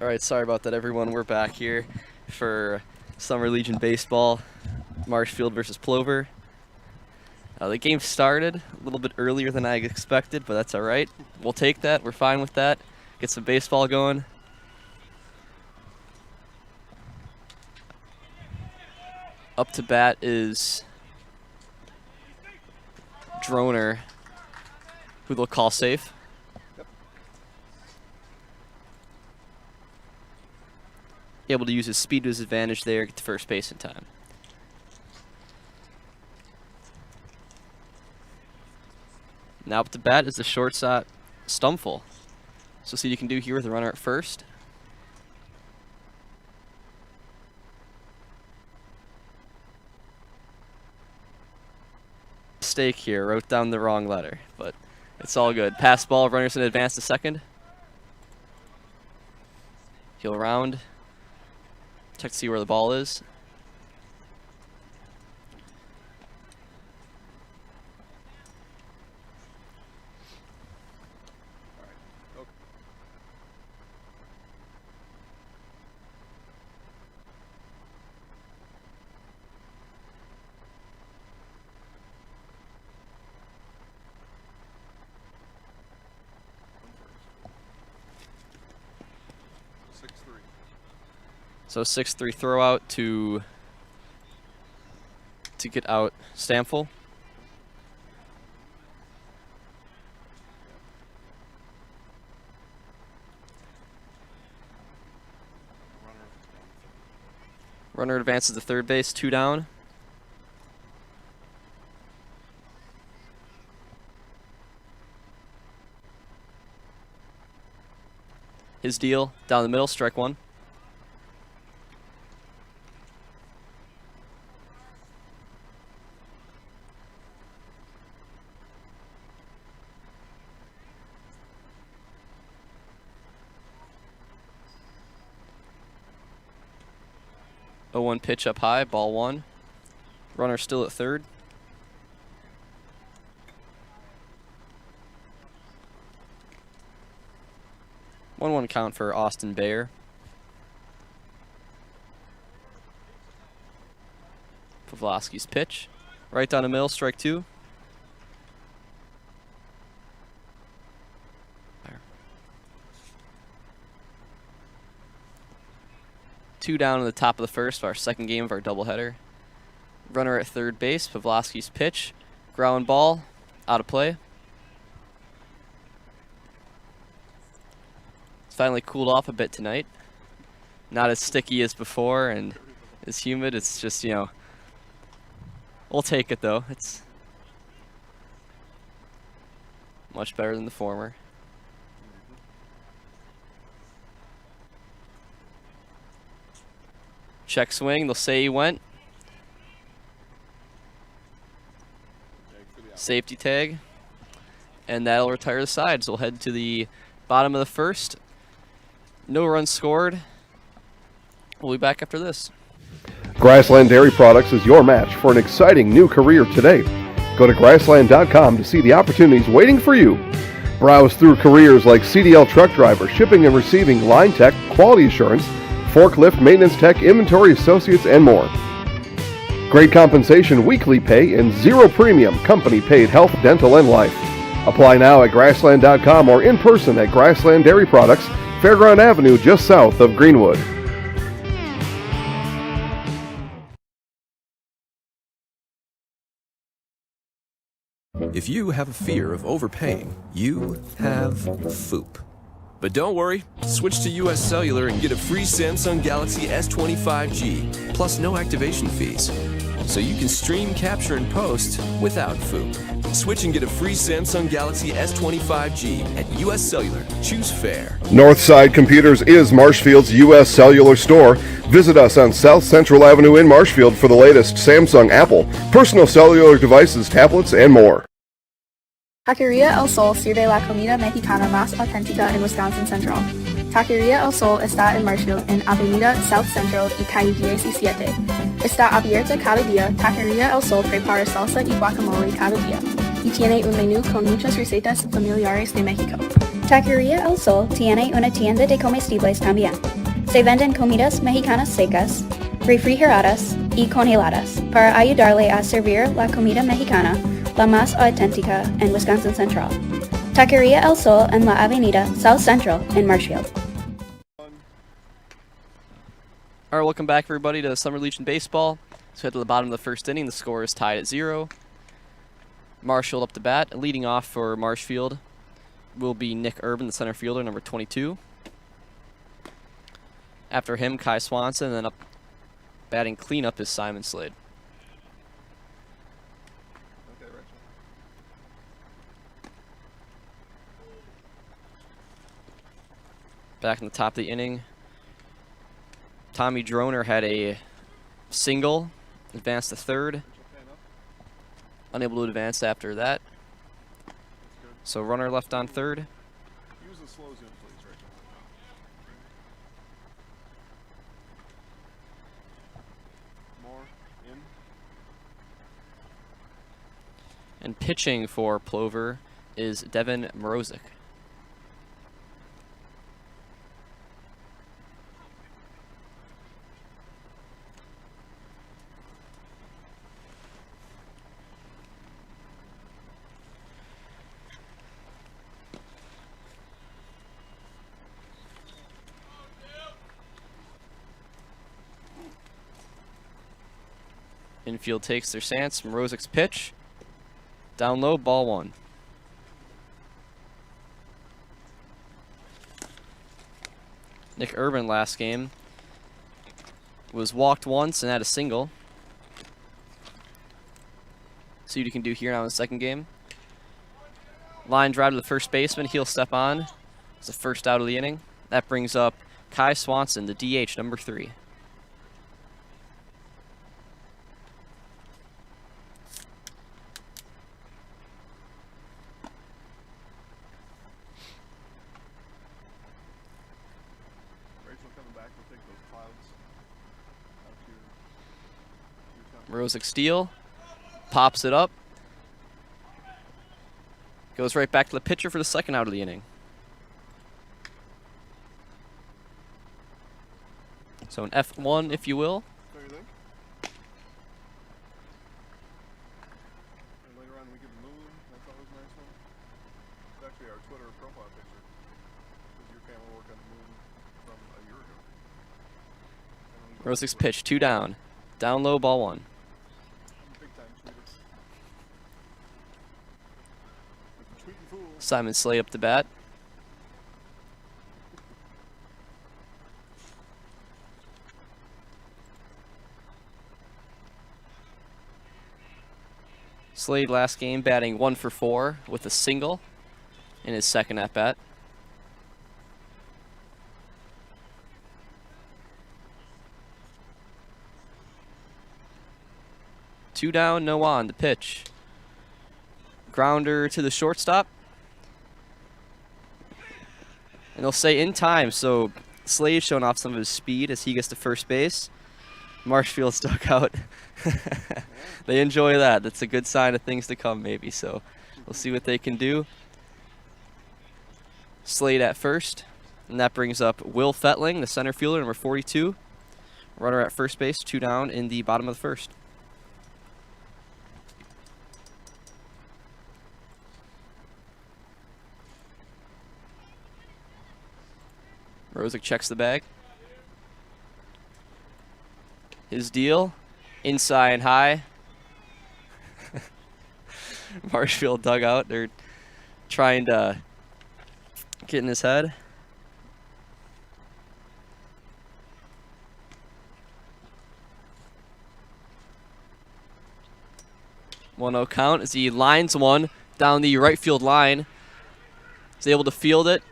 All right, sorry about that, everyone. We're back here for Summer Legion Baseball, Marshfield versus Plover. The game started a little bit earlier than I expected, but that's all right. We'll take that. We're fine with that. Get some baseball going. Up to bat is Droner, who they'll call safe. Able to use his speed to his advantage there, get to first base in time. Now up to bat is the shortstop, Stumful. So see what you can do here with the runner at first. Mistake here, wrote down the wrong letter, but it's all good. Pass ball, runner's in advance to second. He'll round. Check to see where the ball is. So 6-3 throw out to get out Stamfel. Runner advances to third base, 2 down. His deal, down the middle, strike 1. One pitch up high, ball 1. Runner still at third. One count for Austin Bayer. Pavlovsky's pitch. Right down the middle, strike 2. Two down in the top of the first, our second game of our doubleheader. Runner at third base, Pavlovsky's pitch. Ground ball, out of play. It's finally cooled off a bit tonight. Not as sticky as before and as humid. It's just, you know, we'll take it though. It's much better than the former. Check swing, they'll say he went. Safety tag. And that'll retire the sides. We'll head to the bottom of the first. No runs scored. We'll be back after this. Grassland Dairy Products is your match for an exciting new career today. Go to grassland.com to see the opportunities waiting for you. Browse through careers like CDL truck driver, shipping and receiving, line tech, quality assurance, forklift, maintenance tech, inventory associates, and more. Great compensation, weekly pay, and zero premium, company-paid health, dental, and life. Apply now at grassland.com or in person at Grassland Dairy Products, Fairground Avenue, just south of Greenwood. If you have a fear of overpaying, you have FOOP. But don't worry, switch to US Cellular and get a free Samsung Galaxy S25G, plus no activation fees. So you can stream, capture, and post without FOOP. Switch and get a free Samsung Galaxy S25G at US Cellular. Choose fair. Northside Computers is Marshfield's U.S. Cellular store. Visit us on South Central Avenue in Marshfield for the latest Samsung, Apple, personal cellular devices, tablets, and more. Taqueria El Sol sirve la comida mexicana más auténtica en Wisconsin Central. Taqueria El Sol está en Marshfield, en Avenida South Central y calle 17. Está abierta cada día. Taqueria El Sol prepara salsa y guacamole cada día. y tiene un menú con muchas recetas familiares de México. Taquería El Sol tiene una tienda de comestibles también. Se venden comidas mexicanas secas, refrigeradas y congeladas para ayudarle a servir la comida mexicana, la más auténtica en Wisconsin Central. Taquería El Sol en la avenida South Central in Marshfield. All right, welcome back, everybody, to Summer Legion Baseball. So at the bottom of the first inning, the score is tied at 0. Marshfield up to bat. Leading off for Marshfield will be Nick Urban, the center fielder, number 22. After him, Kai Swanson, and then up batting cleanup is Simon Slade. Back in the top of the inning, Tommy Droner had a single, advanced to third. Unable to advance after that. So runner left on third. Use the slows in, please, Rachel. More in. And pitching for Plover is Devin Mrozik. Infield takes their stance. Mrozik's pitch. Down low, ball 1. Nick Urban last game was walked once and had a single. See what you can do here now in the second game. Line drive to the first baseman. He'll step on. It's the first out of the inning. That brings up Kai Swanson, the DH, number 3. Mrozik steal, pops it up, goes right back to the pitcher for the second out of the inning. So an F1, if you will. What do you think? And later on we get the moon. That's always a nice one. It's actually our Twitter profile picture. Because your camera worked on the moon from a year ago. Mrozik's pitch, 2 down. Down low, ball 1. Simon Slade up the bat. Slade last game batting 1 for 4 with a single in his second at bat. Two down, no on. The pitch. Grounder to the shortstop. And they'll say in time, so Slade showing off some of his speed as he gets to first base. Marshfield's dugout. They enjoy that. That's a good sign of things to come, maybe. So we'll see what they can do. Slade at first. And that brings up Will Fettling, the center fielder, number 42. Runner at first base, 2 down in the bottom of the first. Mrozik checks the bag. His deal, inside high. Marshfield dugout. They're trying to get in his head. One-0 count as he lines one down the right field line. He's able to field it.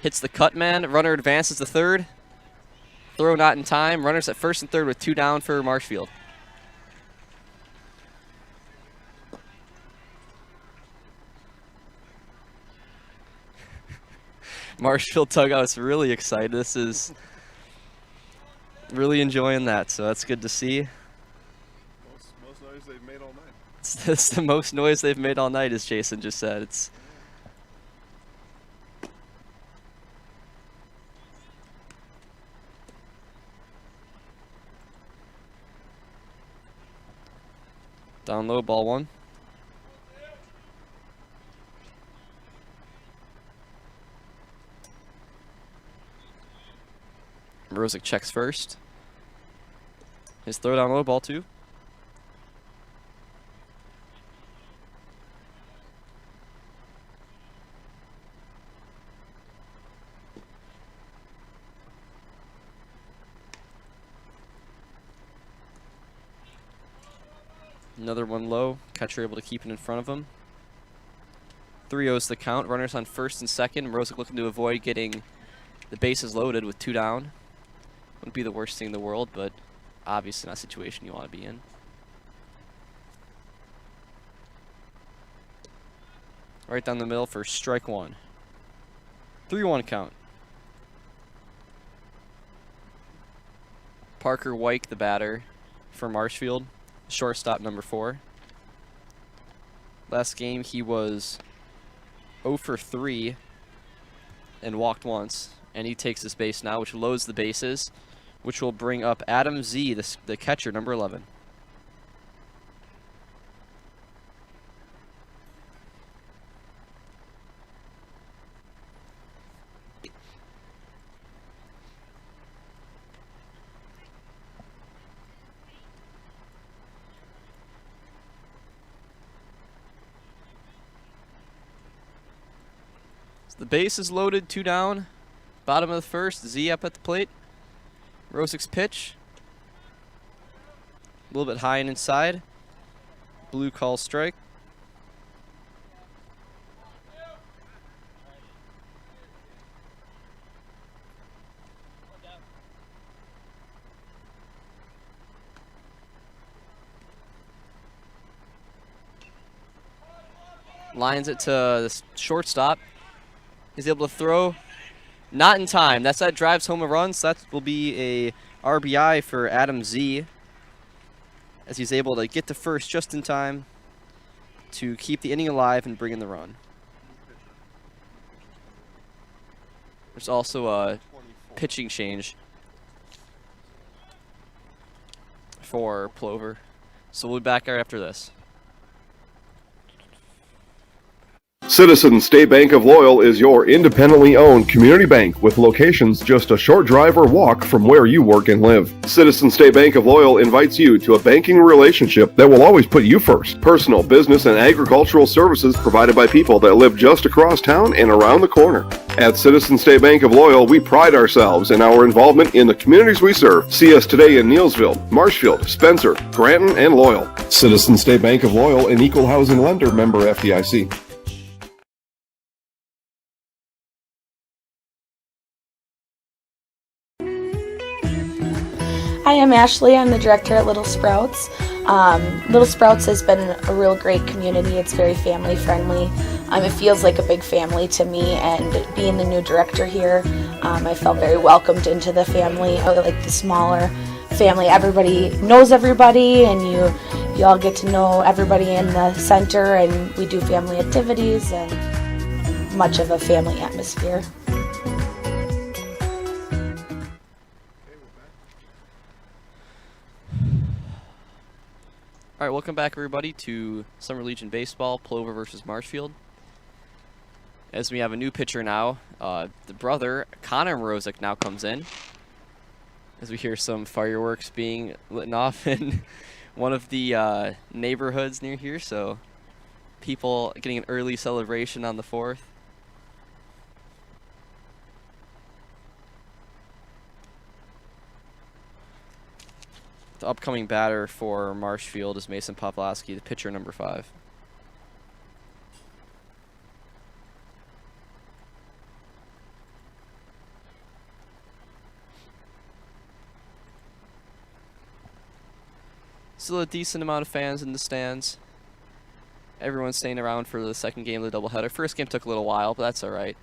Hits the cut man. Runner advances to third. Throw not in time. Runners at first and third with 2 down for Marshfield. Marshfield dugout's really excited. This is really enjoying that, so that's good to see. Most noise they've made all night. It's the most noise they've made all night, as Jason just said. It's down low, ball one. Mrozek checks first. His throw down low, ball two. Another one low. Catcher able to keep it in front of him. 3-0's the count. Runners on first and second. Mrozek looking to avoid getting the bases loaded with 2 down. Wouldn't be the worst thing in the world, but obviously not a situation you want to be in. Right down the middle for strike one. 3-1 count. Parker Wyke, the batter for Marshfield. Shortstop number 4. Last game he was 0 for 3 and walked once. And he takes his base now, which loads the bases, which will bring up Adam Z, the catcher, number 11. So the base is loaded, 2 down. Bottom of the first, Z up at the plate. Mrozek's pitch. A little bit high and inside. Blue calls strike. Lines it to the shortstop. He's able to throw. Not in time. That drives home a run, so that will be a RBI for Adam Z, as he's able to get to first just in time to keep the inning alive and bring in the run. There's also a pitching change for Plover. So we'll be back right after this. Citizens State Bank of Loyal is your independently owned community bank with locations just a short drive or walk from where you work and live. Citizens State Bank of Loyal invites you to a banking relationship that will always put you first. Personal, business, and agricultural services provided by people that live just across town and around the corner. At Citizens State Bank of Loyal, we pride ourselves in our involvement in the communities we serve. See us today in Neillsville, Marshfield, Spencer, Granton, and Loyal. Citizens State Bank of Loyal, an equal housing lender, member FDIC. Hi, I'm Ashley. I'm the director at Little Sprouts. Little Sprouts has been a real great community. It's very family friendly. It feels like a big family to me, and being the new director here, I felt very welcomed into the family. I like the smaller family. Everybody knows everybody, and you all get to know everybody in the center, and we do family activities and much of a family atmosphere. All right, welcome back, everybody, to Summer Legion Baseball, Plover versus Marshfield. As we have a new pitcher now, the brother, Connor Mrozek, now comes in. As we hear some fireworks being lit off in one of the neighborhoods near here, so people getting an early celebration on the 4th. The upcoming batter for Marshfield is Mason Poplowski, the pitcher number 5. Still a decent amount of fans in the stands. Everyone's staying around for the second game of the doubleheader. First game took a little while, but that's all right.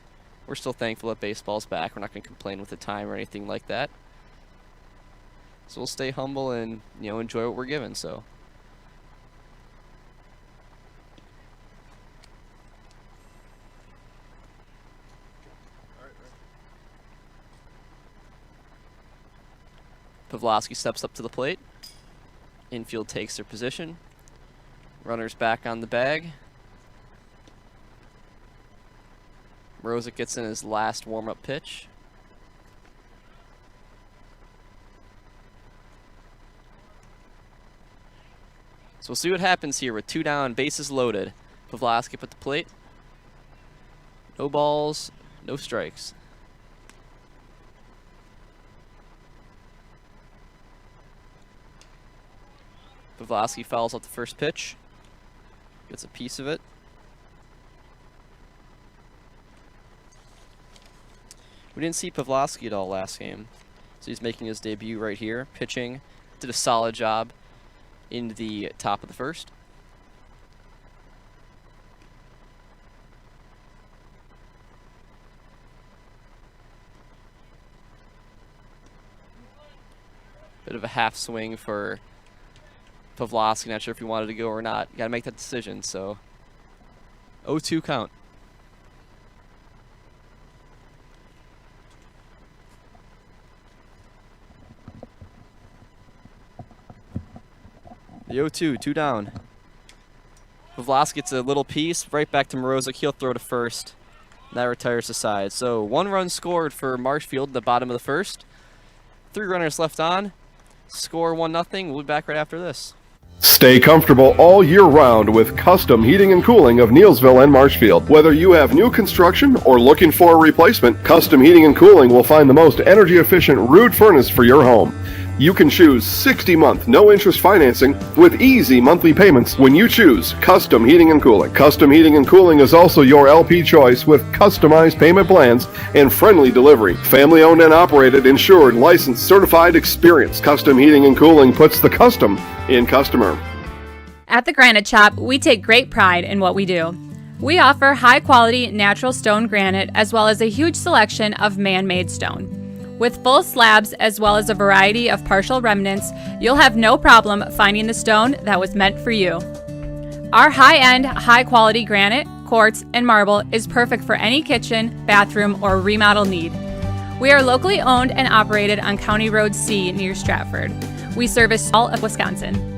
We're still thankful that baseball's back. We're not going to complain with the time or anything like that. So we'll stay humble and, enjoy what we're given, so. Pavlovsky steps up to the plate. Infield takes their position. Runners back on the bag. Mrozic gets in his last warm-up pitch. So we'll see what happens here with 2 down, bases loaded. Pavlovsky up at the plate. No balls, no strikes. Pavlovsky fouls out the first pitch. Gets a piece of it. We didn't see Pavlovsky at all last game. So he's making his debut right here. Pitching. Did a solid job in the top of the first. Bit of a half swing for Pavlovsky. Not sure if he wanted to go or not. Got to make that decision. So 0-2 count. The 0-2, 2 down. Pavlovsky gets a little piece, right back to Mrozic. He'll throw to first. And that retires the side. So 1 run scored for Marshfield in the bottom of the first. 3 runners left on. Score 1-0. We'll be back right after this. Stay comfortable all year round with custom heating and cooling of Neilsville and Marshfield. Whether you have new construction or looking for a replacement, Custom Heating and Cooling will find the most energy efficient rood furnace for your home. You can choose 60-month no-interest financing with easy monthly payments when you choose Custom Heating and Cooling. Custom Heating and Cooling is also your LP choice with customized payment plans and friendly delivery. Family-owned and operated, insured, licensed, certified, experienced. Custom Heating and Cooling puts the custom in customer. At the Granite Shop, we take great pride in what we do. We offer high-quality natural stone granite as well as a huge selection of man-made stone. With full slabs as well as a variety of partial remnants, you'll have no problem finding the stone that was meant for you. Our high-end, high-quality granite, quartz, and marble is perfect for any kitchen, bathroom, or remodel need. We are locally owned and operated on County Road C near Stratford. We service all of Wisconsin.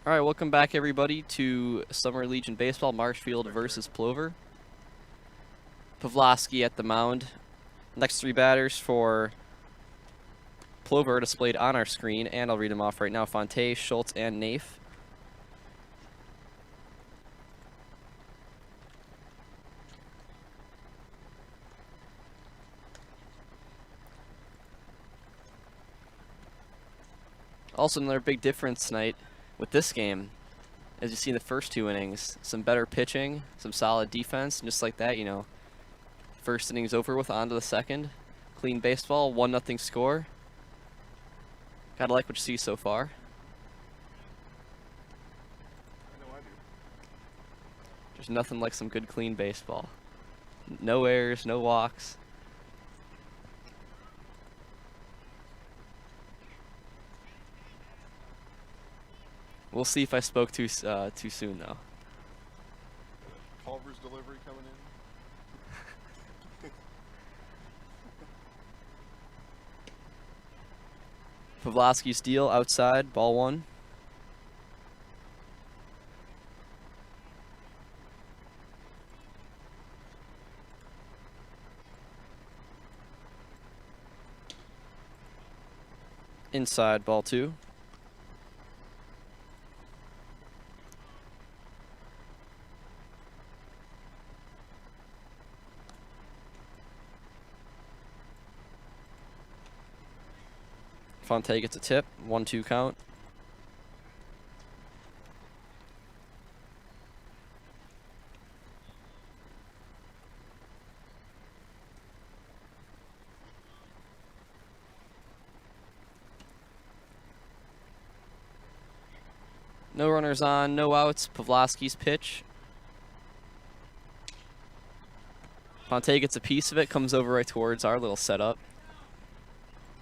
All right, welcome back, everybody, to Summer Legion Baseball, Marshfield versus Plover. Pavlovsky at the mound. Next 3 batters for Plover are displayed on our screen, and I'll read them off right now. Fonte, Schultz, and Naif. Also, another big difference tonight with this game, as you see in the first 2 innings, some better pitching, some solid defense, and just like that, you know, first inning's over with, on to the second. Clean baseball, 1-0 score. Gotta like what you see so far. There's nothing like some good clean baseball. No errors, no walks. We'll see if I spoke too soon, though. Culver's delivery coming in. Pavlovsky's deal outside, ball 1. Inside, ball 2. Fonte gets a tip, 1-2 count. No runners on, no outs. Pavlovsky's pitch. Fonte gets a piece of it, comes over right towards our little setup,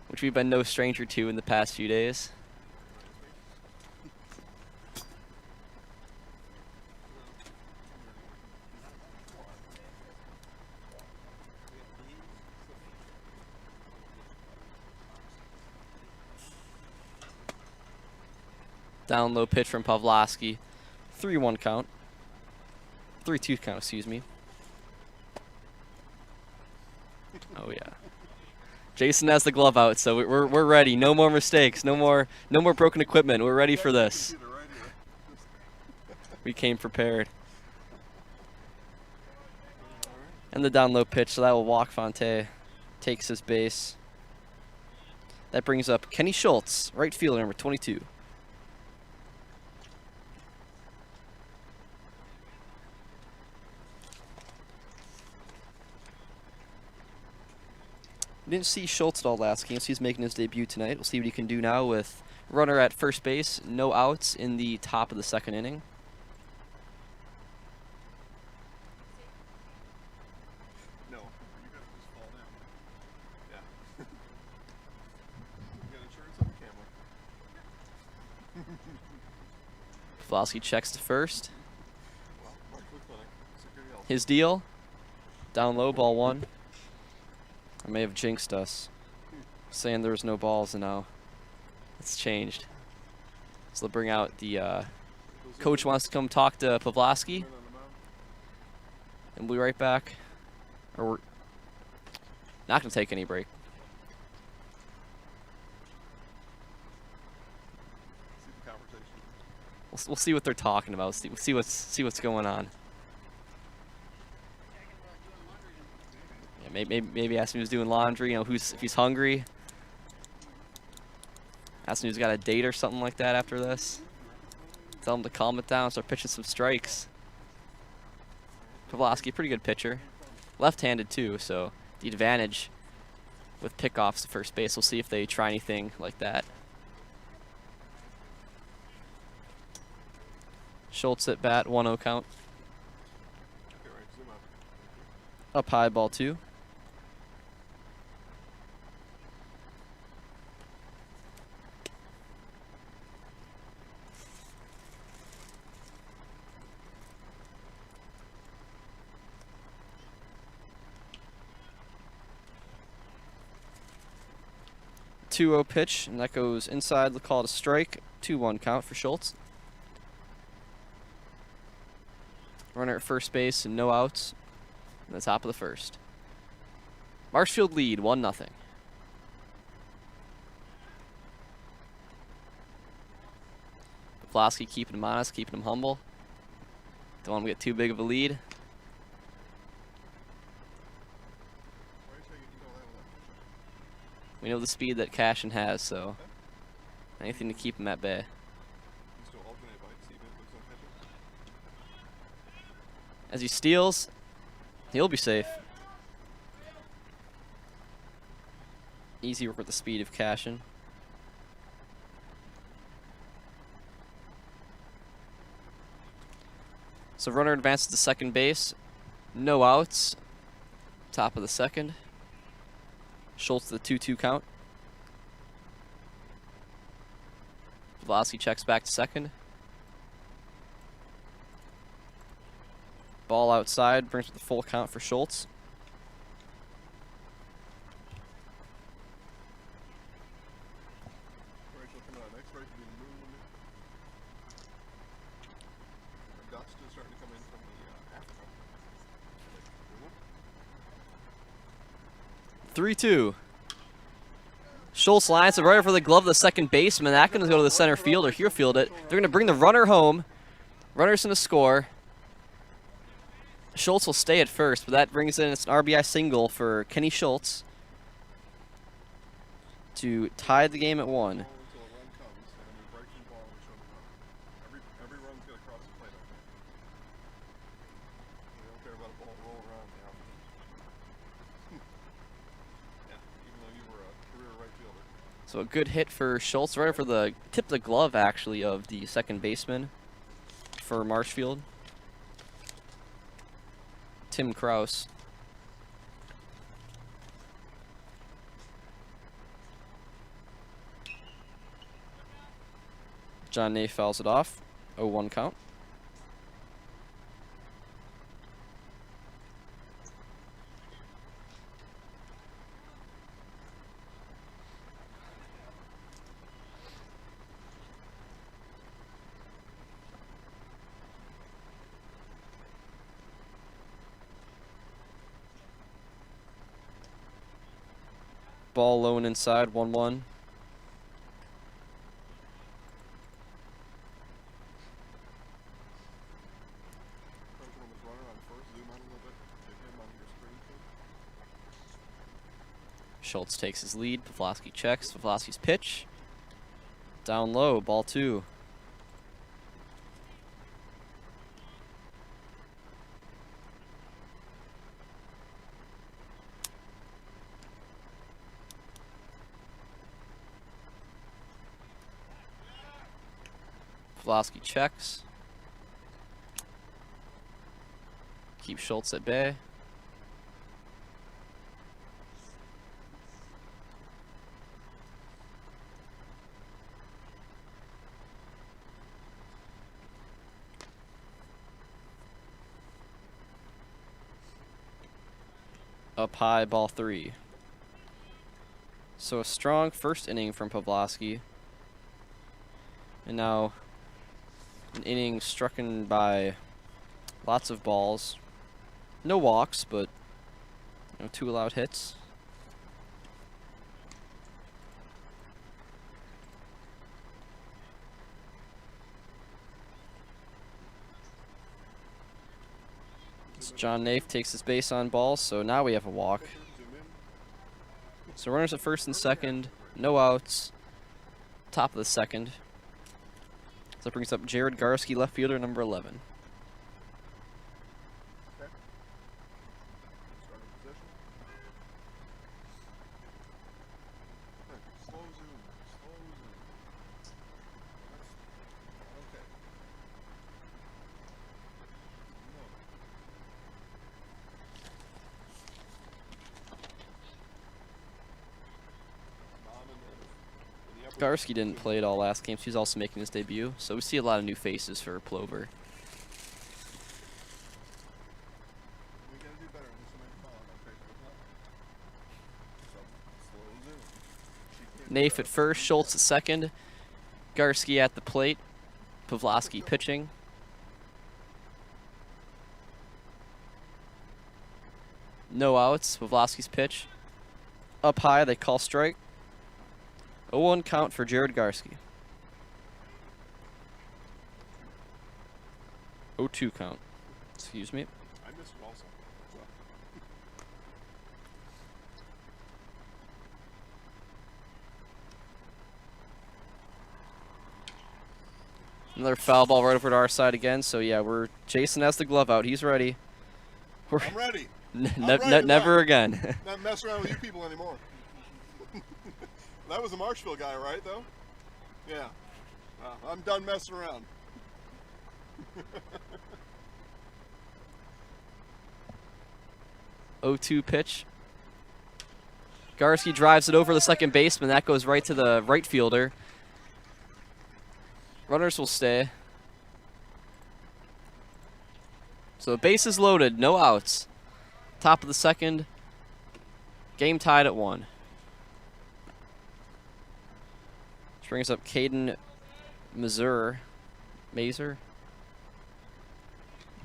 which we've been no stranger to in the past few days. Down low pitch from Pavlovsky. 3-1 count. 3-2 count, excuse me. Oh yeah. Jason has the glove out, so we're ready. No more mistakes. No more broken equipment. We're ready for this. We came prepared. And the down low pitch, so that will walk Fonte. Takes his base. That brings up Kenny Schultz, right fielder, number 22. Didn't see Schultz at all last game, so he's making his debut tonight. We'll see what he can do now with runner at first base, no outs in the top of the second inning. No, you gotta just fall down. Yeah. You got insurance on the camera. Pavlovsky checks to first. Well, Marshfield Clinic, security health. His deal. Down low, ball 1. I may have jinxed us, saying there was no balls, and now it's changed. So they'll bring out the coach wants to come talk to Pavlovsky, and we'll be right back. Or we're not going to take any break. We'll see what they're talking about. See what's going on. Maybe ask him who's doing laundry, if he's hungry. Ask him who's got a date or something like that after this. Tell him to calm it down, start pitching some strikes. Pavlovsky, pretty good pitcher. Left-handed too, so the advantage with pickoffs to first base. We'll see if they try anything like that. Schultz at bat, 1-0 count. Up high, ball 2. .20 pitch, and that goes inside. We'll call it a strike. 2-1 count for Schultz. Runner at first base and no outs. In the top of the first. Marshfield lead 1-0. Pavlovsky keeping him honest, keeping him humble. Don't want him to get too big of a lead. We know the speed that Cashin has, so anything to keep him at bay. As he steals, he'll be safe. Easy work with the speed of Cashin. So runner advances to second base. No outs. Top of the second. Schultz the 2-2 count. Pavlovsky checks back to second. Ball outside, brings up the full count for Schultz. Right, 3-2. Schultz lines it right for the glove of the second baseman. That's going to go to the center field, or he'll field it. They're going to bring the runner home. Runner's going to score. Schultz will stay at first, but that brings in, it's an RBI single for Kenny Schultz to tie the game at 1. So a good hit for Schultz, right for the tip of the glove, actually, of the second baseman for Marshfield. Tim Kraus. John Ney fouls it off. 0-1 count. ball low and inside, 1-1. Schultz takes his lead. Pavlovsky checks. Pavlovsky's pitch. Down low, ball 2. Pavlovsky checks. Keep Schultz at bay. Up high, ball 3. So a strong first inning from Pavlovsky. And now an inning strucken by lots of balls. No walks, but 2 allowed hits. John Nafe takes his base on ball, so now we have a walk. So runners at first and second, no outs, top of the second. So that brings up Jared Garski, left fielder, number 11. Garski didn't play at all last game, so he's also making his debut. So we see a lot of new faces for Plover. Nafe at first, Schultz at second, Garski at the plate, Pavlovsky pitching. No outs, Pavlovsky's pitch. Up high, they call strike. 0-1 count for Jared Garski. 0-2 count. Excuse me. I missed it also. Another foul ball right over to our side again. So yeah, Jason has the glove out. He's ready. I'm ready. Never again. Not mess around with you people anymore. That was a Marshfield guy, right, though? Yeah. I'm done messing around. 0-2 pitch. Garski drives it over the second baseman. That goes right to the right fielder. Runners will stay. So bases loaded, no outs. Top of the second. Game tied at 1. Brings up Caden Mazer.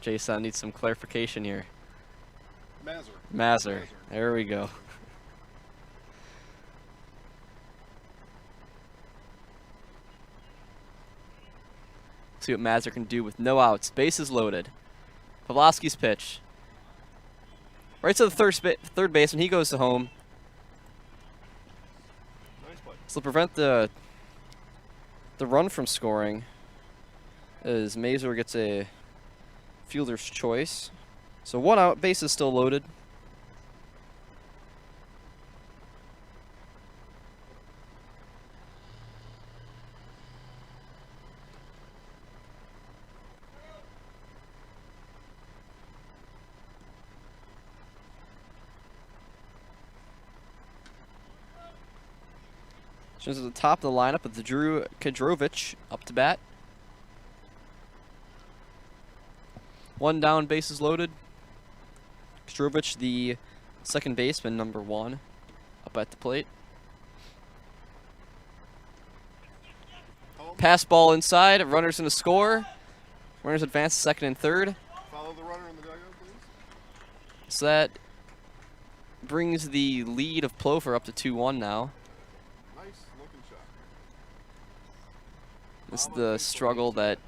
Jason needs some clarification here. Mazer. There we go. See what Mazer can do with no outs. Bases loaded. Pavlovsky's pitch. Right to the third baseman. He goes to home. Nice play. So to prevent the run from scoring, as Mazer gets a fielder's choice. So 1 out, base is still loaded. Just at the top of the lineup with Drew Kadrovich up to bat. 1 down, bases loaded. Kadrovich, the second baseman, number 1, up at the plate. Pass ball inside, runners in a score. Runners advance to second and third. Follow the runner in the dugout, please. So that brings the lead of Plover up to 2-1 now. Nice looking shot. This is the struggle that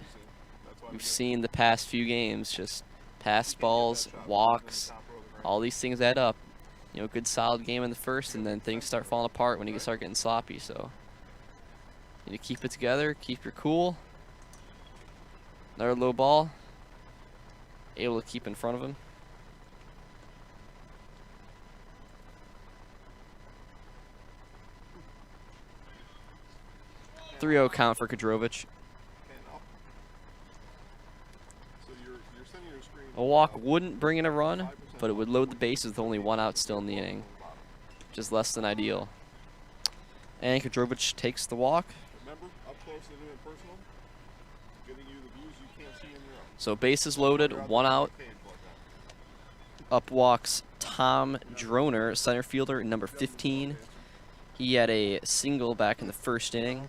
we've seen the past few games. Just passed balls, walks, all these things add up. You know, good solid game in the first, and then things start falling apart when you start getting sloppy. So you need to keep it together, keep your cool. Another low ball. Able to keep in front of him. .3-0 count for Kadrovich. A walk wouldn't bring in a run, but it would load the bases with only 1 out still in the inning. Just less than ideal. And Kadrovich takes the walk. Remember, up close and personal, giving you the views you can't see in your own. So bases loaded, 1 out. Up walks Tom Droner, center fielder, number 15. He had a single back in the first inning.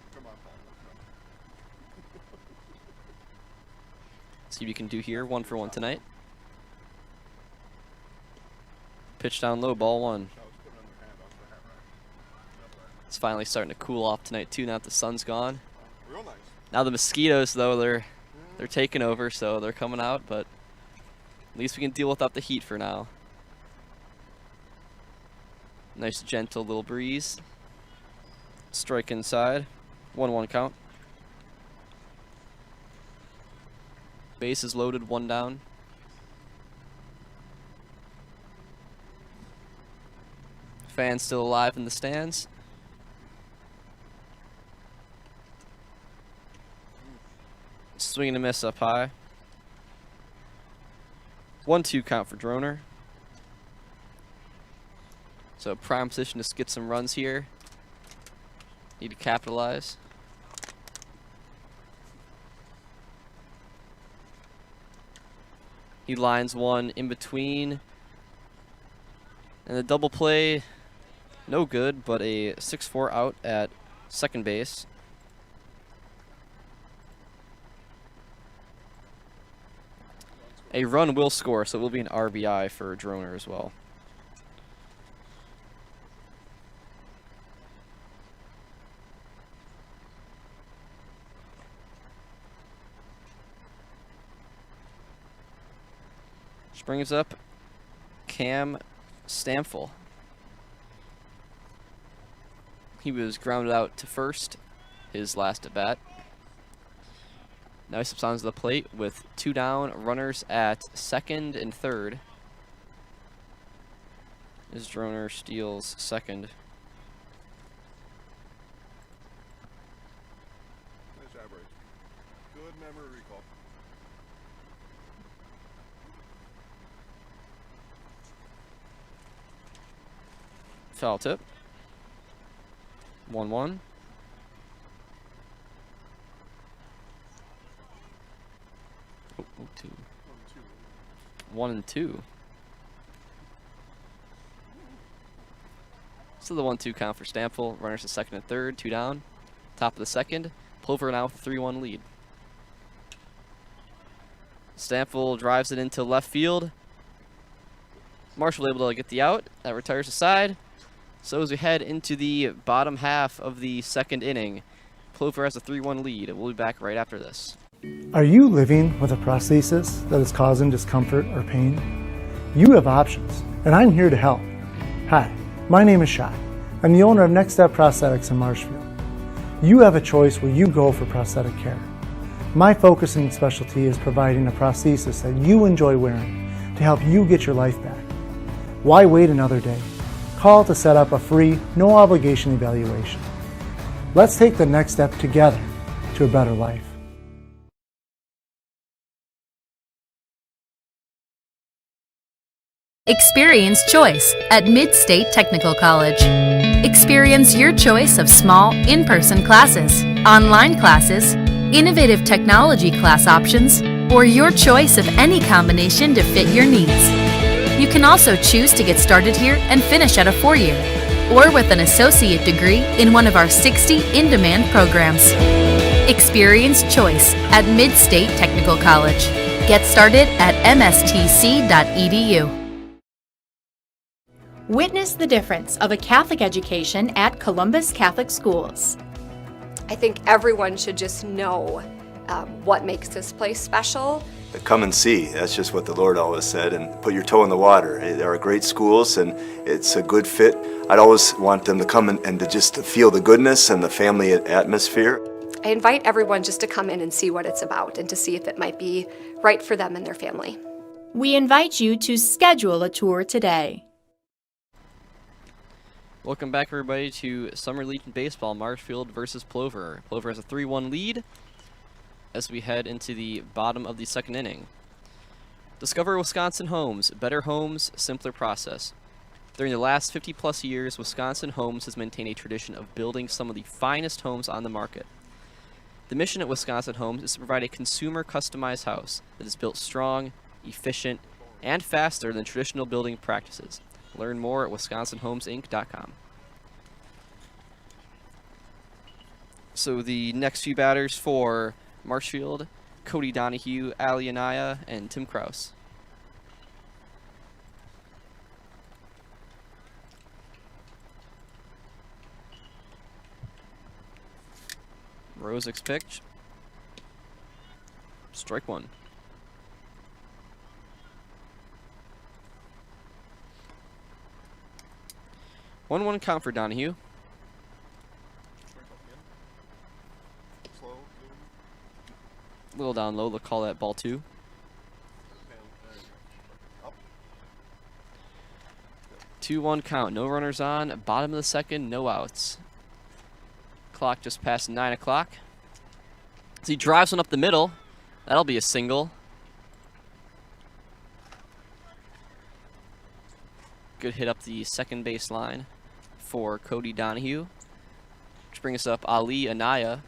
See what you can do here. 1 for 1 tonight. Pitch down low, ball 1. It's finally starting to cool off tonight too now that the sun's gone. Now the mosquitoes though, they're taking over, so they're coming out, but at least we can deal without the heat for now. Nice gentle little breeze. Strike inside. 1-1 count. Bases loaded, 1 down. Fans still alive in the stands. Swing and a miss up high. 1-2 count for Droner. So prime position to get some runs here. Need to capitalize. He lines 1 in between. And the double play, no good, but a 6-4 out at second base. A run will score, so it will be an RBI for Droner as well. Which brings up Cam Stamfel. He was grounded out to first, his last at bat. Now he steps onto the plate with 2 down, runners at second and third. As Droner steals second. Nice job, Ray. Good memory recall. Foul tip. 1-1. Oh, 2. 1 and 2. So the 1-2 count for Stamfel. Runners to second and third, 2 down. Top of the second. Plover now with a 3-1 lead. Stamfel drives it into left field. Marshall able to get the out. That retires the side. So as we head into the bottom half of the second inning, Plover has a 3-1 lead. We'll be back right after this. Are you living with a prosthesis that is causing discomfort or pain? You have options, and I'm here to help. Hi, my name is Shai. I'm the owner of Next Step Prosthetics in Marshfield. You have a choice where you go for prosthetic care. My focus and specialty is providing a prosthesis that you enjoy wearing to help you get your life back. Why wait another day? Call to set up a free, no obligation evaluation. Let's take the next step together to a better life. Experience choice at Mid-State Technical College. Experience your choice of small, in-person classes, online classes, innovative technology class options, or your choice of any combination to fit your needs. You can also choose to get started here and finish at a 4-year, or with an associate degree in one of our 60 in-demand programs. Experience choice at Mid-State Technical College. Get started at mstc.edu. Witness the difference of a Catholic education at Columbus Catholic Schools. I think everyone should just know what makes this place special. Come and see. That's just what the Lord always said, and put your toe in the water. There are great schools, and it's a good fit. I'd always want them to come and to just feel the goodness and the family atmosphere. I invite everyone just to come in and see what it's about and to see if it might be right for them and their family. We invite you to schedule a tour today. Welcome back, everybody, to Summer Legion Baseball, Marshfield versus Plover. Plover has a 3-1 lead as we head into the bottom of the second inning. Discover Wisconsin Homes. Better homes, simpler process. During the last 50-plus years, Wisconsin Homes has maintained a tradition of building some of the finest homes on the market. The mission at Wisconsin Homes is to provide a consumer-customized house that is built strong, efficient, and faster than traditional building practices. Learn more at wisconsinhomesinc.com. So the next few batters for Marshfield: Cody Donahue, Ali Anaya, and Tim Kraus. Rozik's pitch. Strike one. 1-1 count for Donahue. Little down low, they'll call that ball 2. 2-1 count, no runners on, bottom of the second, no outs. Clock just past 9 o'clock. As he drives one up the middle, that'll be a single. Good hit up the second base line for Cody Donahue. Which brings us up Ali Anaya.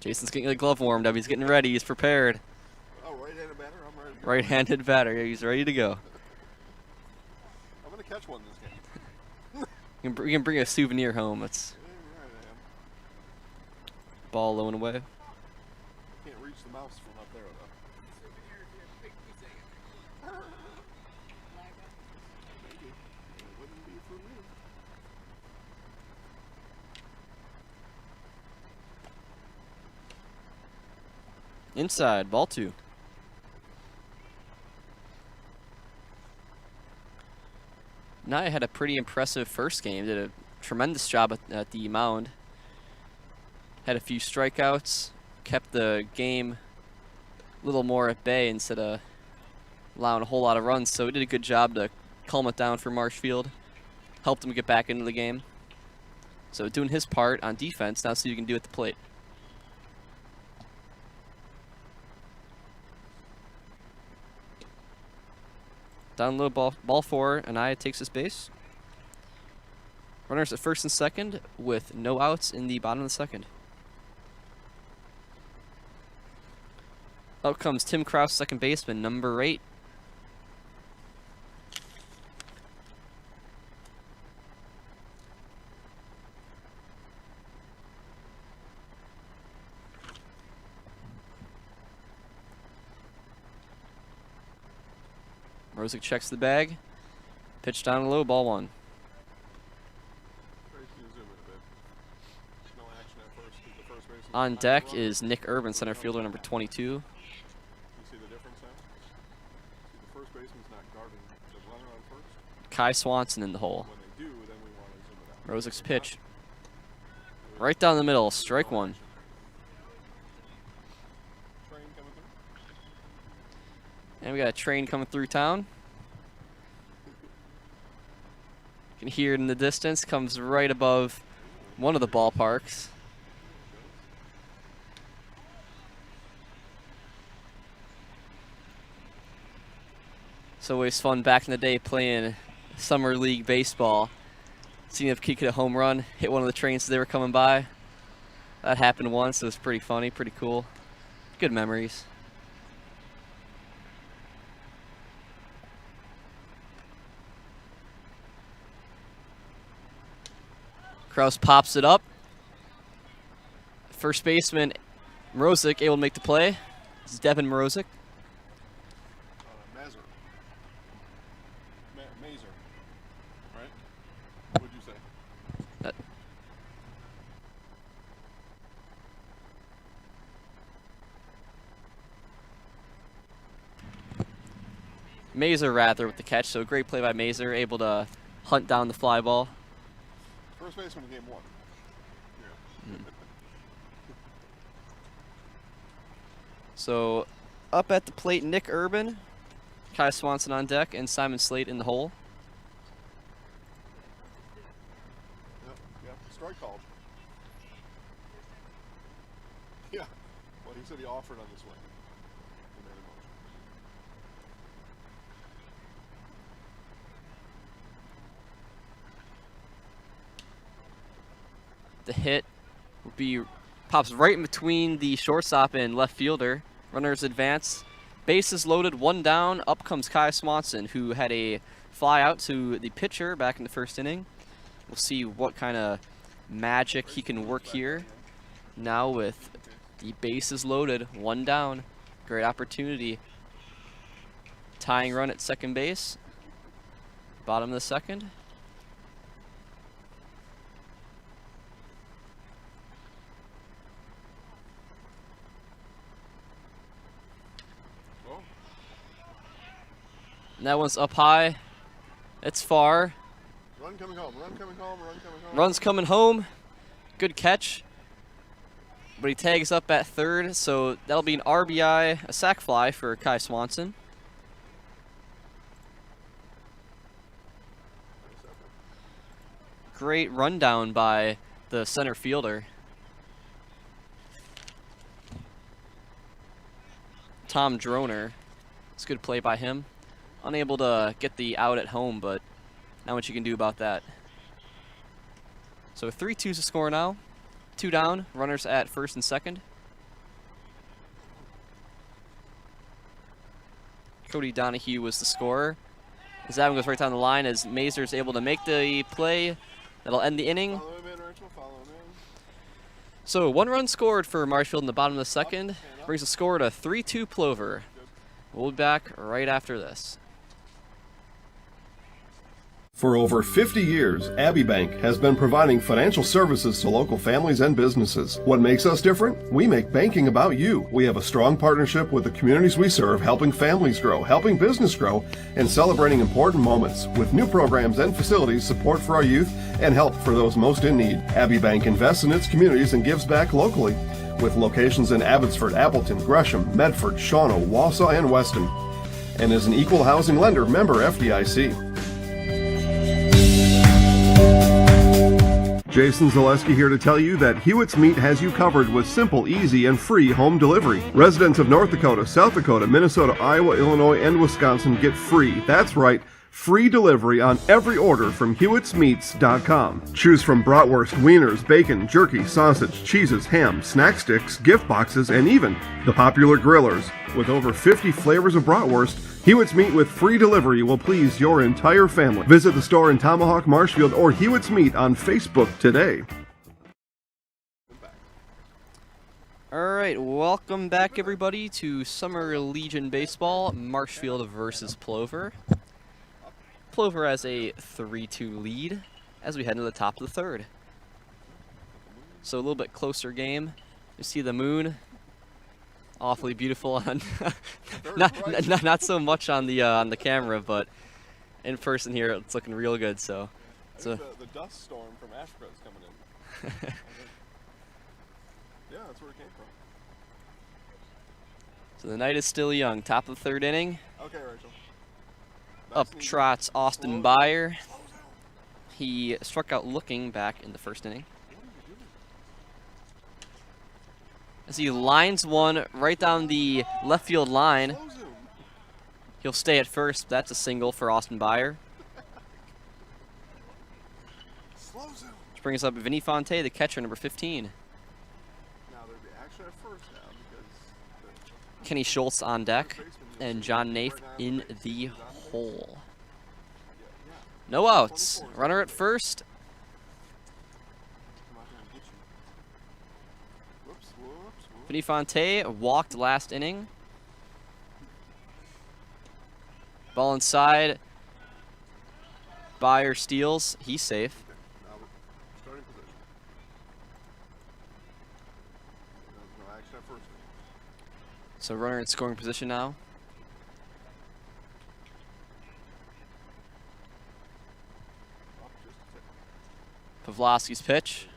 Jason's getting the glove warmed up. He's getting ready. He's prepared. Oh, right-handed batter? I'm ready to go. Right-handed batter. Yeah, he's ready to go. I'm going to catch one this game. You can bring a souvenir home. That's ball low and away. Can't reach the mouse from up there, though. Maybe. It wouldn't be for me. Inside, ball 2. Naya had a pretty impressive first game. Did a tremendous job at the mound. Had a few strikeouts. Kept the game a little more at bay instead of allowing a whole lot of runs. So he did a good job to calm it down for Marshfield. Helped him get back into the game. So doing his part on defense. Now see what you can do at the plate. Down low, ball 4, Anaya takes his base. Runners at first and second with no outs in the bottom of the second. Out comes Tim Kraus, second baseman, number 8. Rozik checks the bag. Pitch down low, ball 1. On deck is Nick Urban, center fielder, number 22. You see the difference now? See, the first baseman's not guarding the runner on first. Kai Swanson in the hole. When they do, then we want to zoom it out. Rozik's pitch. Right down the middle, strike 1. Train coming through. And we got a train coming through town. You can hear it in the distance, comes right above one of the ballparks. It's always fun back in the day playing summer league baseball. Seeing if a kid could hit a home run, hit one of the trains as they were coming by. That happened once. It was pretty funny, pretty cool. Good memories. Kraus pops it up. First baseman Rozik able to make the play. This is Devin Morozic. Mazer. Mazer. Right? What'd you say? Mazer rather with the catch, so great play by Mazer, able to hunt down the fly ball. First baseman in game 1. Yeah. So up at the plate, Nick Urban, Kai Swanson on deck, and Simon Slate in the hole. Yep, strike called. Yeah, well, he said he offered on this one. He made a motion. The hit will be pops right in between the shortstop and left fielder. Runners advance. Bases loaded, 1 down. Up comes Kai Swanson, who had a fly out to the pitcher back in the first inning. We'll see what kind of magic he can work here. Now with the bases loaded, 1 down. Great opportunity. Tying run at second base. Bottom of the second. And that one's up high. It's far. Run coming home, run coming home, run coming home. Run's coming home. Good catch. But he tags up at third, so that'll be an RBI, a sac fly for Kai Swanson. Great rundown by the center fielder. Tom Droner. It's a good play by him. Unable to get the out at home, but not much you can do about that. So 3-2's the score now. 2 down, runners at first and second. Cody Donahue was the scorer. As that one goes right down the line as Mazer's able to make the play. That'll end the inning. So 1 run scored for Marshfield in the bottom of the second. Brings the score to 3-2 Plover. We'll be back right after this. For over 50 years, Abbey Bank has been providing financial services to local families and businesses. What makes us different? We make banking about you. We have a strong partnership with the communities we serve, helping families grow, helping business grow, and celebrating important moments with new programs and facilities, support for our youth, and help for those most in need. Abbey Bank invests in its communities and gives back locally, with locations in Abbotsford, Appleton, Gresham, Medford, Shawano, Wausau, and Weston, and is an equal housing lender, member FDIC. Jason Zaleski here to tell you that Hewitt's Meat has you covered with simple, easy, and free home delivery. Residents of North Dakota, South Dakota, Minnesota, Iowa, Illinois, and Wisconsin get free. That's right, free delivery on every order from Hewitt'sMeats.com. Choose from bratwurst, wieners, bacon, jerky, sausage, cheeses, ham, snack sticks, gift boxes, and even the popular grillers. With over 50 flavors of bratwurst, Hewitt's Meat with free delivery will please your entire family. Visit the store in Tomahawk, Marshfield, or Hewitt's Meat on Facebook today. All right, welcome back, everybody, to Summer Legion Baseball, Marshfield versus Plover. Plover has a 3-2 lead as we head into the top of the third. So a little bit closer game. You see the moon. Awfully beautiful on not so much on the camera, but in person here it's looking real good. So the dust storm from Africa is coming in. Yeah, that's where it came from. So the night is still young. Top of the third inning. Okay, Rachel. Up trots Austin Byer. He struck out looking back in the first inning. As he lines one right down the left field line. He'll stay at first. That's a single for Austin Byer. Which brings up Vinny Fonte, the catcher, number 15. Now they're actually at first now because Kenny Schultz on deck and John Nafe in the hole. No outs. Runner at first. Vinny Fonte walked last inning. Ball inside. Byer steals. He's safe. Now starting position. No action at first. So runner in scoring position now. Pavlovsky's pitch.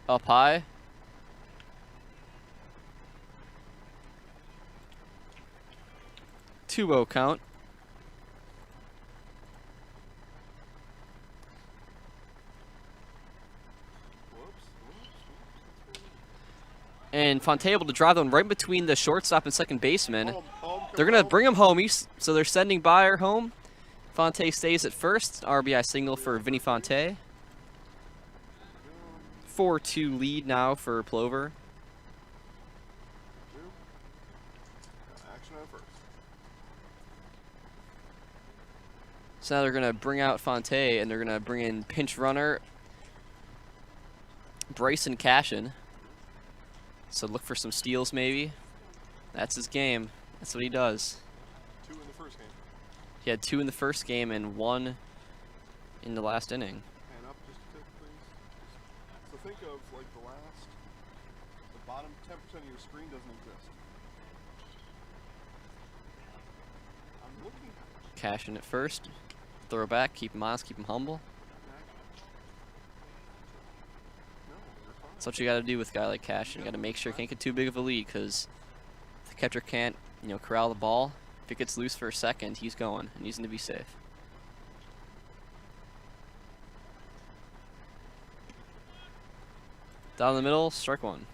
Up high. Two-0 count. And Fonte able to drive one right between the shortstop and second baseman. They're going to bring him home, so they're sending Byer home. Fonte stays at first. RBI single for Vinny Fonte. 4-2 lead now for Plover. Action at first. So now they're going to bring out Fonte, and they're going to bring in pinch runner Bryson Cashin. So look for some steals maybe. That's his game. That's what he does. 2 in the first game. He had 2 in the first game and 1 in the last inning. Hand up just a tick, please. So think of like the bottom 10% of your screen doesn't exist. I'm looking. Cashin at first. Throw back. Keep him honest. Keep him humble. That's what you got to do with a guy like Cashin. You got to make sure he can't get too big of a lead, because the catcher can't, corral the ball. If it gets loose for a second, he's going, and he's going to be safe. Down the middle, strike one.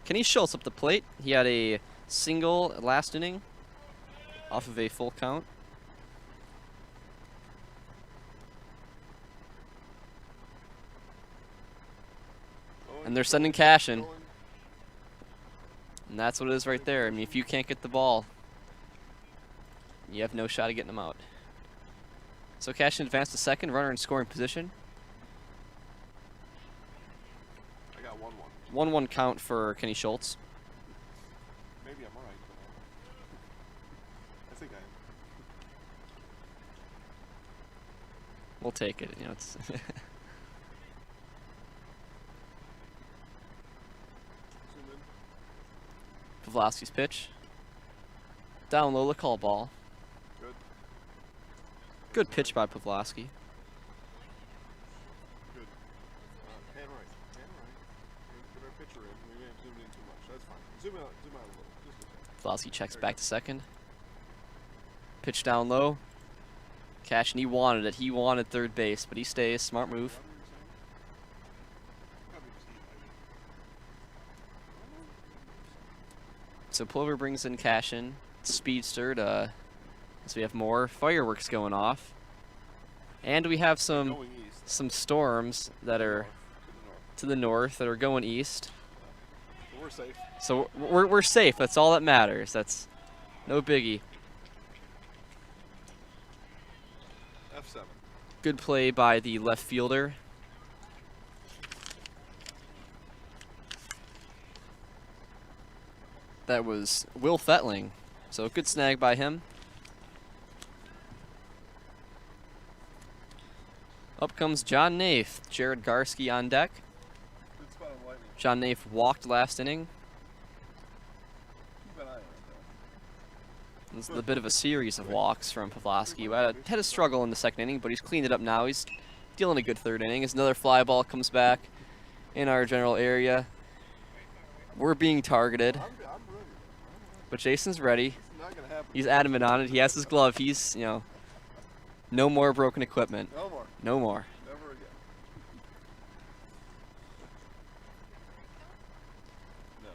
Kenny Schultz up the plate. He had a single last inning off of a full count. And they're sending Cashin. And that's what it is right there. I mean, if you can't get the ball, you have no shot at getting them out. So Cashin advanced to second, runner in scoring position. I got 1-1. 1-1 count for Kenny Schultz. Maybe I'm right, but I think I am. We'll take it. It's Pavlovsky's pitch. Down low, the call ball. Good. Good pitch by Pavlovsky. Good. Hand right. Get our pitcher in. We may have zoomed in too much. That's fine. Zoom out a little. Just a second. Pavlovsky checks back to second. Pitch down low. Cashin, he wanted it. He wanted third base, but he stays. Smart move. So Plover brings in Cashin, speedster, as we have more fireworks going off, and we have some storms that are to the north that are going east. We're safe. So we're safe. That's all that matters. That's no biggie. F7. Good play by the left fielder. That was Will Fettling. So good snag by him. Up comes John Naif. Jared Garski on deck. Good spot on lightning. John Naif walked last inning. Keep an eye on it, though. This is a bit of a series of walks from Pavlovsky. Had a struggle in the second inning, but he's cleaned it up now. He's dealing a good third inning. As another fly ball comes back in our general area. We're being targeted. But Jason's ready. He's adamant on it. He has his glove. He's, no more broken equipment. No more. No more. Never again.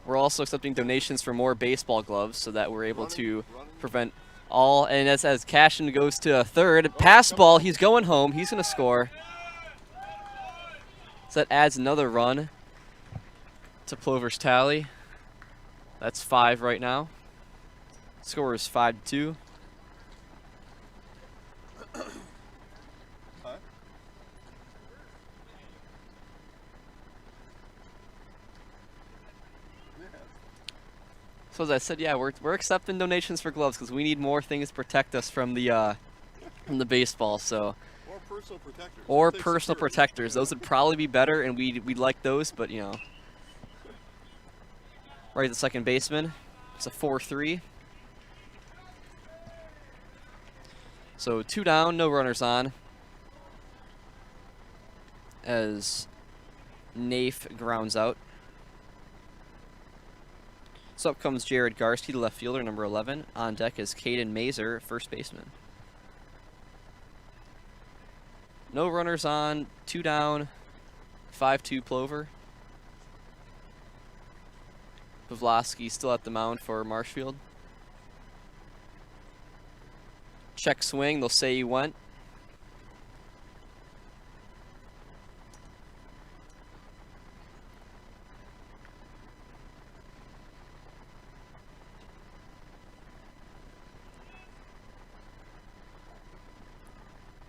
We're also accepting donations for more baseball gloves so that we're able to prevent all. And as Cashin goes to a third, pass ball, he's going home. He's going to score. So that adds another run to Plover's tally. That's 5 right now. Score is 5-2. So as I said, yeah, we're accepting donations for gloves because we need more things to protect us from the baseball. So. Or personal protectors. Or personal protectors. Those would probably be better, and we'd like those, but you know. Right at the second baseman. It's a 4-3. So 2 down, no runners on. As Naif grounds out. So up comes Jared Garski, the left fielder, number 11. On deck is Caden Mazer, first baseman. No runners on, 2 down, 5-2 Plover. Pavlovsky still at the mound for Marshfield. Check swing, they'll say he went.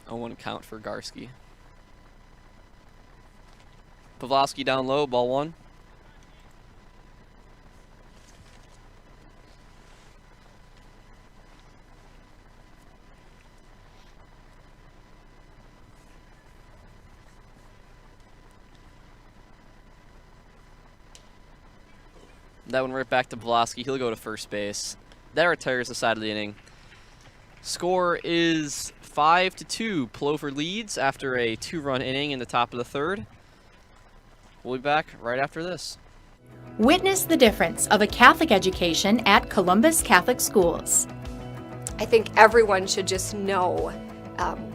A 1 count for Garski. Pavlovsky down low, ball 1. That one right back to Pavlovsky. He'll go to first base. That retires the side of the inning. Score is 5-2. Plover leads after a 2-run inning in the top of the 3rd. We'll be back right after this. Witness the difference of a Catholic education at Columbus Catholic Schools. I think everyone should just know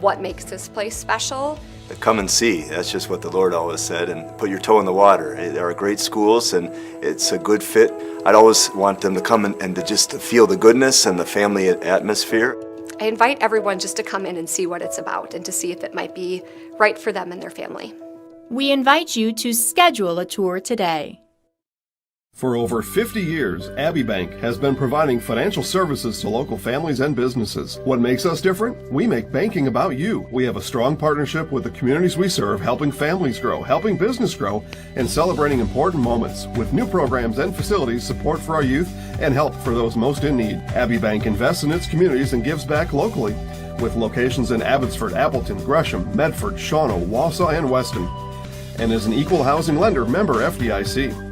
what makes this place special. Come and see. That's just what the Lord always said, and put your toe in the water. There are great schools, and it's a good fit. I'd always want them to come and to just feel the goodness and the family atmosphere. I invite everyone just to come in and see what it's about and to see if it might be right for them and their family. We invite you to schedule a tour today. For over 50 years, Abbey Bank has been providing financial services to local families and businesses. What makes us different? We make banking about you. We have a strong partnership with the communities we serve, helping families grow, helping business grow, and celebrating important moments with new programs and facilities, support for our youth, and help for those most in need. Abbey Bank invests in its communities and gives back locally, with locations in Abbotsford, Appleton, Gresham, Medford, Shawano, Wausau, and Weston, and is an equal housing lender, member FDIC.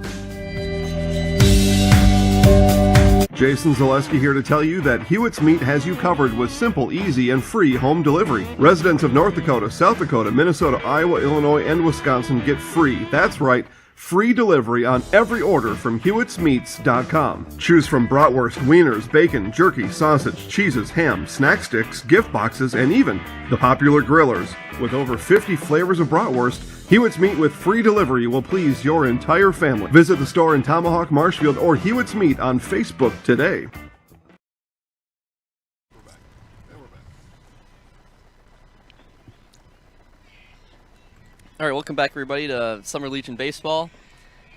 Jason Zaleski here to tell you that Hewitt's Meat has you covered with simple, easy, and free home delivery. Residents of North Dakota, South Dakota, Minnesota, Iowa, Illinois, and Wisconsin get free. That's right, free delivery on every order from Hewitt'sMeats.com. Choose from bratwurst, wieners, bacon, jerky, sausage, cheeses, ham, snack sticks, gift boxes, and even the popular grillers. With over 50 flavors of bratwurst, Hewitt's Meat with free delivery will please your entire family. Visit the store in Tomahawk, Marshfield, or Hewitt's Meat on Facebook today. All right, welcome back, everybody, to Summer Legion Baseball.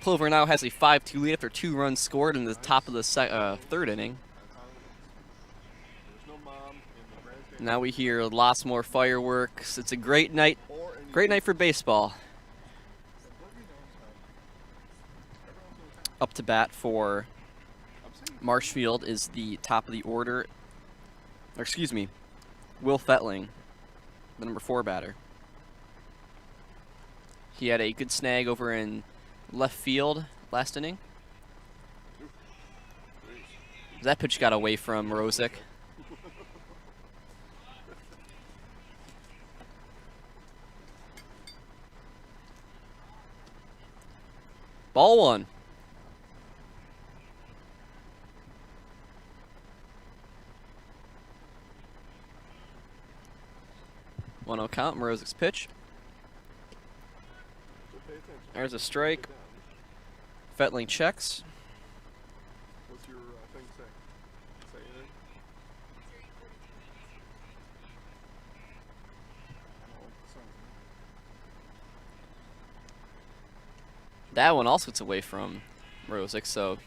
Plover now has a 5-2 lead after 2 runs scored in the top of the 3rd inning. Now we hear lots more fireworks. It's a great night for baseball. Up to bat for Marshfield is the top of the order. Or excuse me, Will Fettling, the number 4 batter. He had a good snag over in left field last inning. That pitch got away from Mrozik. Ball 1. 1-0 count, Morozic's pitch. There's a strike. Fettling checks. What's your thing say? Say anything? That one also gets away from Mrozik, so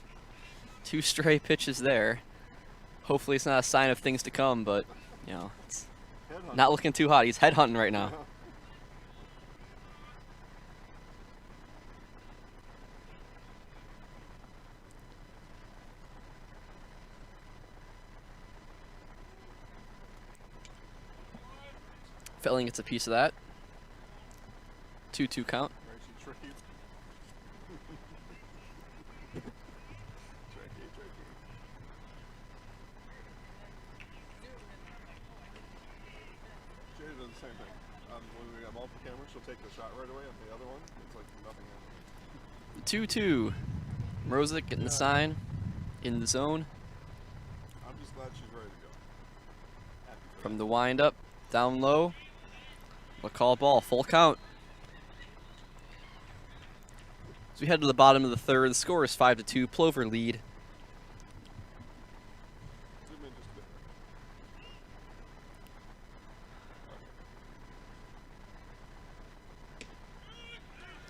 2 stray pitches there. Hopefully it's not a sign of things to come, but, you know, it's not looking too hot. He's headhunting right now. Felling gets a piece of that. 2-2 count. Tricky. Jay does the same thing. When we got multiple cameras, she'll take the shot right away, and the other one, it's like nothing happened. 2-2. Mrozek getting the sign in the zone. I'm just glad she's ready to go. From the wind up, down low. We'll call ball, full count. As we head to the bottom of the third, the score is 5-2, Plover lead.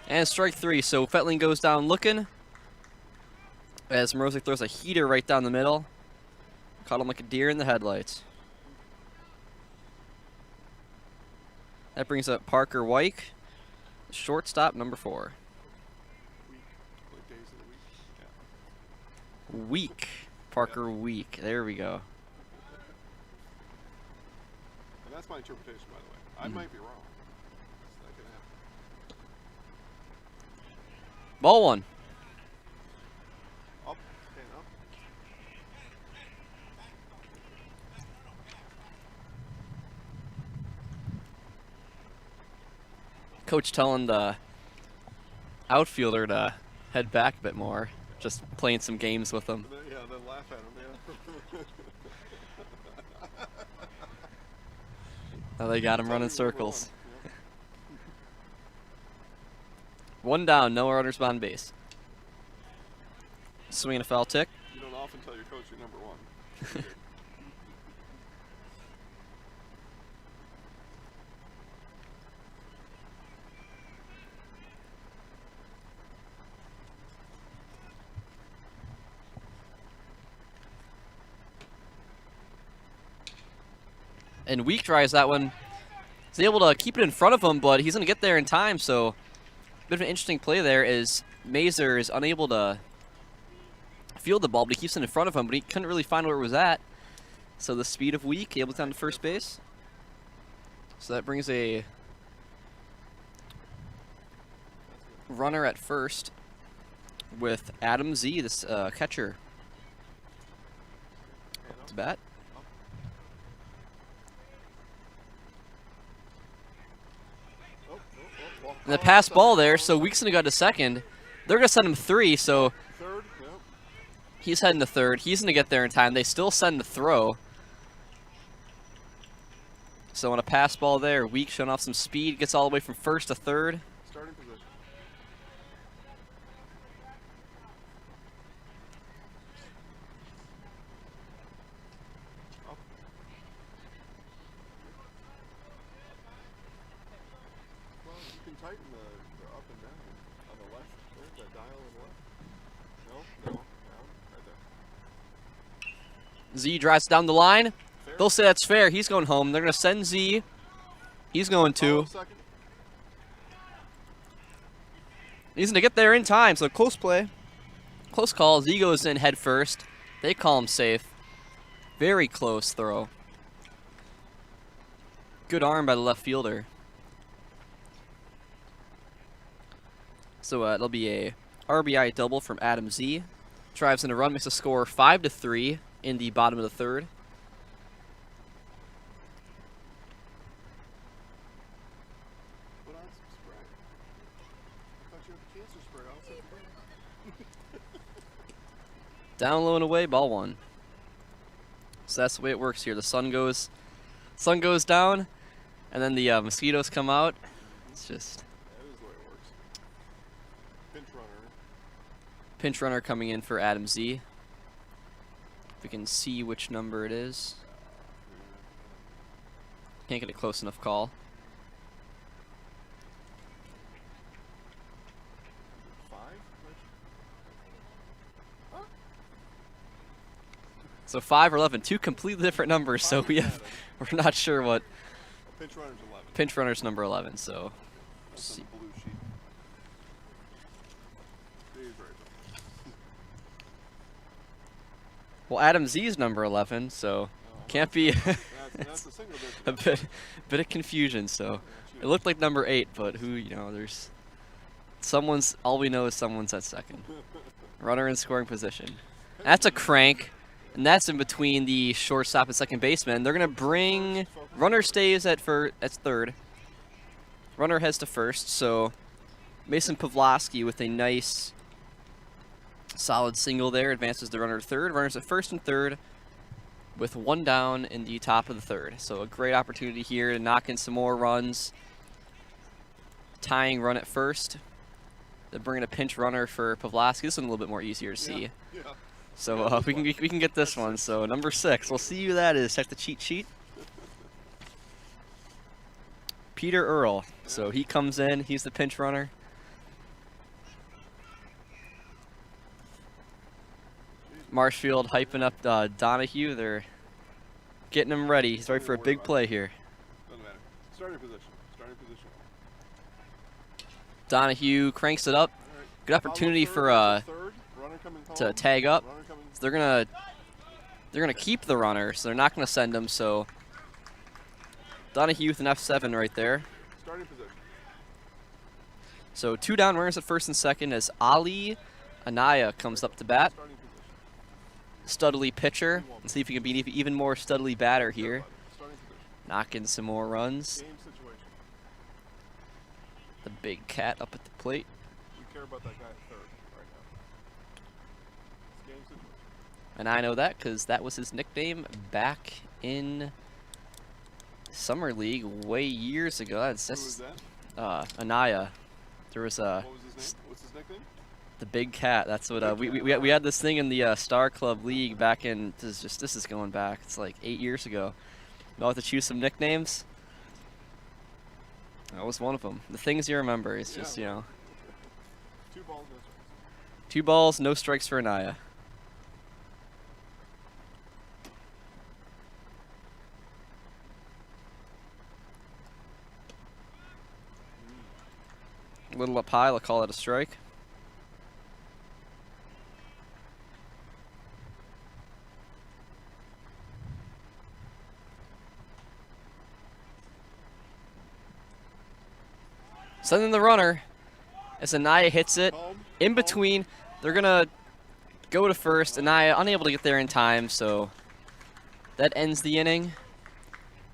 And strike three, so Fetling goes down looking. As Mrozek throws a heater right down the middle. Caught him like a deer in the headlights. That brings up Parker Wyke, shortstop number 4. Week. Parker Week. There we go. And that's my interpretation, by the way. I might be wrong. That could happen. Ball one. Up, stand up. Coach telling the outfielder to head back a bit more. Just playing some games with them. Yeah, then laugh at him, yeah. Now they got him running circles. One down, no runners on base. Swinging a foul tick. You don't often tell your coach you're number 1. And Week tries that one. He's able to keep it in front of him, but he's going to get there in time, so a bit of an interesting play there is Mazer is unable to field the ball, but he keeps it in front of him, but he couldn't really find where it was at. So the speed of Week, able to down to first base. So that brings a runner at first with Adam Z, this catcher. To bat. And the pass ball there, so Week's gonna go to second. They're gonna send him 3, so he's heading to third. He's gonna get there in time. They still send the throw. So on a pass ball there, Week showing off some speed, gets all the way from first to third. Starting position. Tighten the up and down on the left. There's that dial on the left. No, down, right there. Z drives down the line. Fair. They'll say that's fair. He's going home. They're going to send Z. He's going to. He's going to get there in time, so close play. Close call. Z goes in head first. They call him safe. Very close throw. Good arm by the left fielder. So it'll be a RBI double from Adam Z. Drives in a run, makes a score 5-3 in the bottom of the third. Put on some spray. I thought you had the cancer spray. I'll set the Down low and away, ball one. So that's the way it works here. The sun goes down, and then the mosquitoes come out. It's just. Pinch runner coming in for Adam Z. If we can see which number it is. Can't get a close enough call. So 5 or 11, 2 completely different numbers. So we're not sure what. Pinch runner's 11. Pinch runner's number 11. So. See. Well, Adam Z's number 11, so can't be That's a single digit. a bit of confusion. So it looked like number 8, but there's someone's. All we know is someone's at second. Runner in scoring position. That's a crank, and that's in between the shortstop and second baseman. They're gonna bring. Runner stays at third. Runner heads to first. So Mason Pavlovsky with a nice, solid single there advances the runner to third. Runners at first and third, with one down in the top of the third. So a great opportunity here to knock in some more runs. Tying run at first. They're bringing a pinch runner for Pavlovsky. This one's a little bit more easier to see. Yeah. So we can get this one. So number 6. We'll see who that is. Check the cheat sheet. Peter Earl. So he comes in. He's the pinch runner. Marshfield hyping up Donahue. They're getting him ready. He's ready for a big play here. Doesn't matter. Starting position. Donahue cranks it up. Good opportunity for to tag up. So they're gonna keep the runner, so they're not gonna send him. So Donahue with an F7 right there. Starting position. So 2 down runners at first and second as Ali Anaya comes up to bat. Studly pitcher. Let's see if he can be an even more studly batter here. Knock in some more runs. The big cat up at the plate. We care about that guy at third right now. Game situation. And I know that because that was his nickname back in Summer League way years ago. Who was that? Anaya. There was a. What was his name? What's his nickname? The big cat. That's what we had this thing in the Star Club League back in. This is going back. It's like 8 years ago. I'll have to choose some nicknames. That was one of them. The things you remember. It's just 2 balls, no strikes. 2 balls, no strikes for Anaya. Little up high. I'll call it a strike. Sending the runner as Anaya hits it in between. They're gonna go to first. Anaya unable to get there in time, so that ends the inning.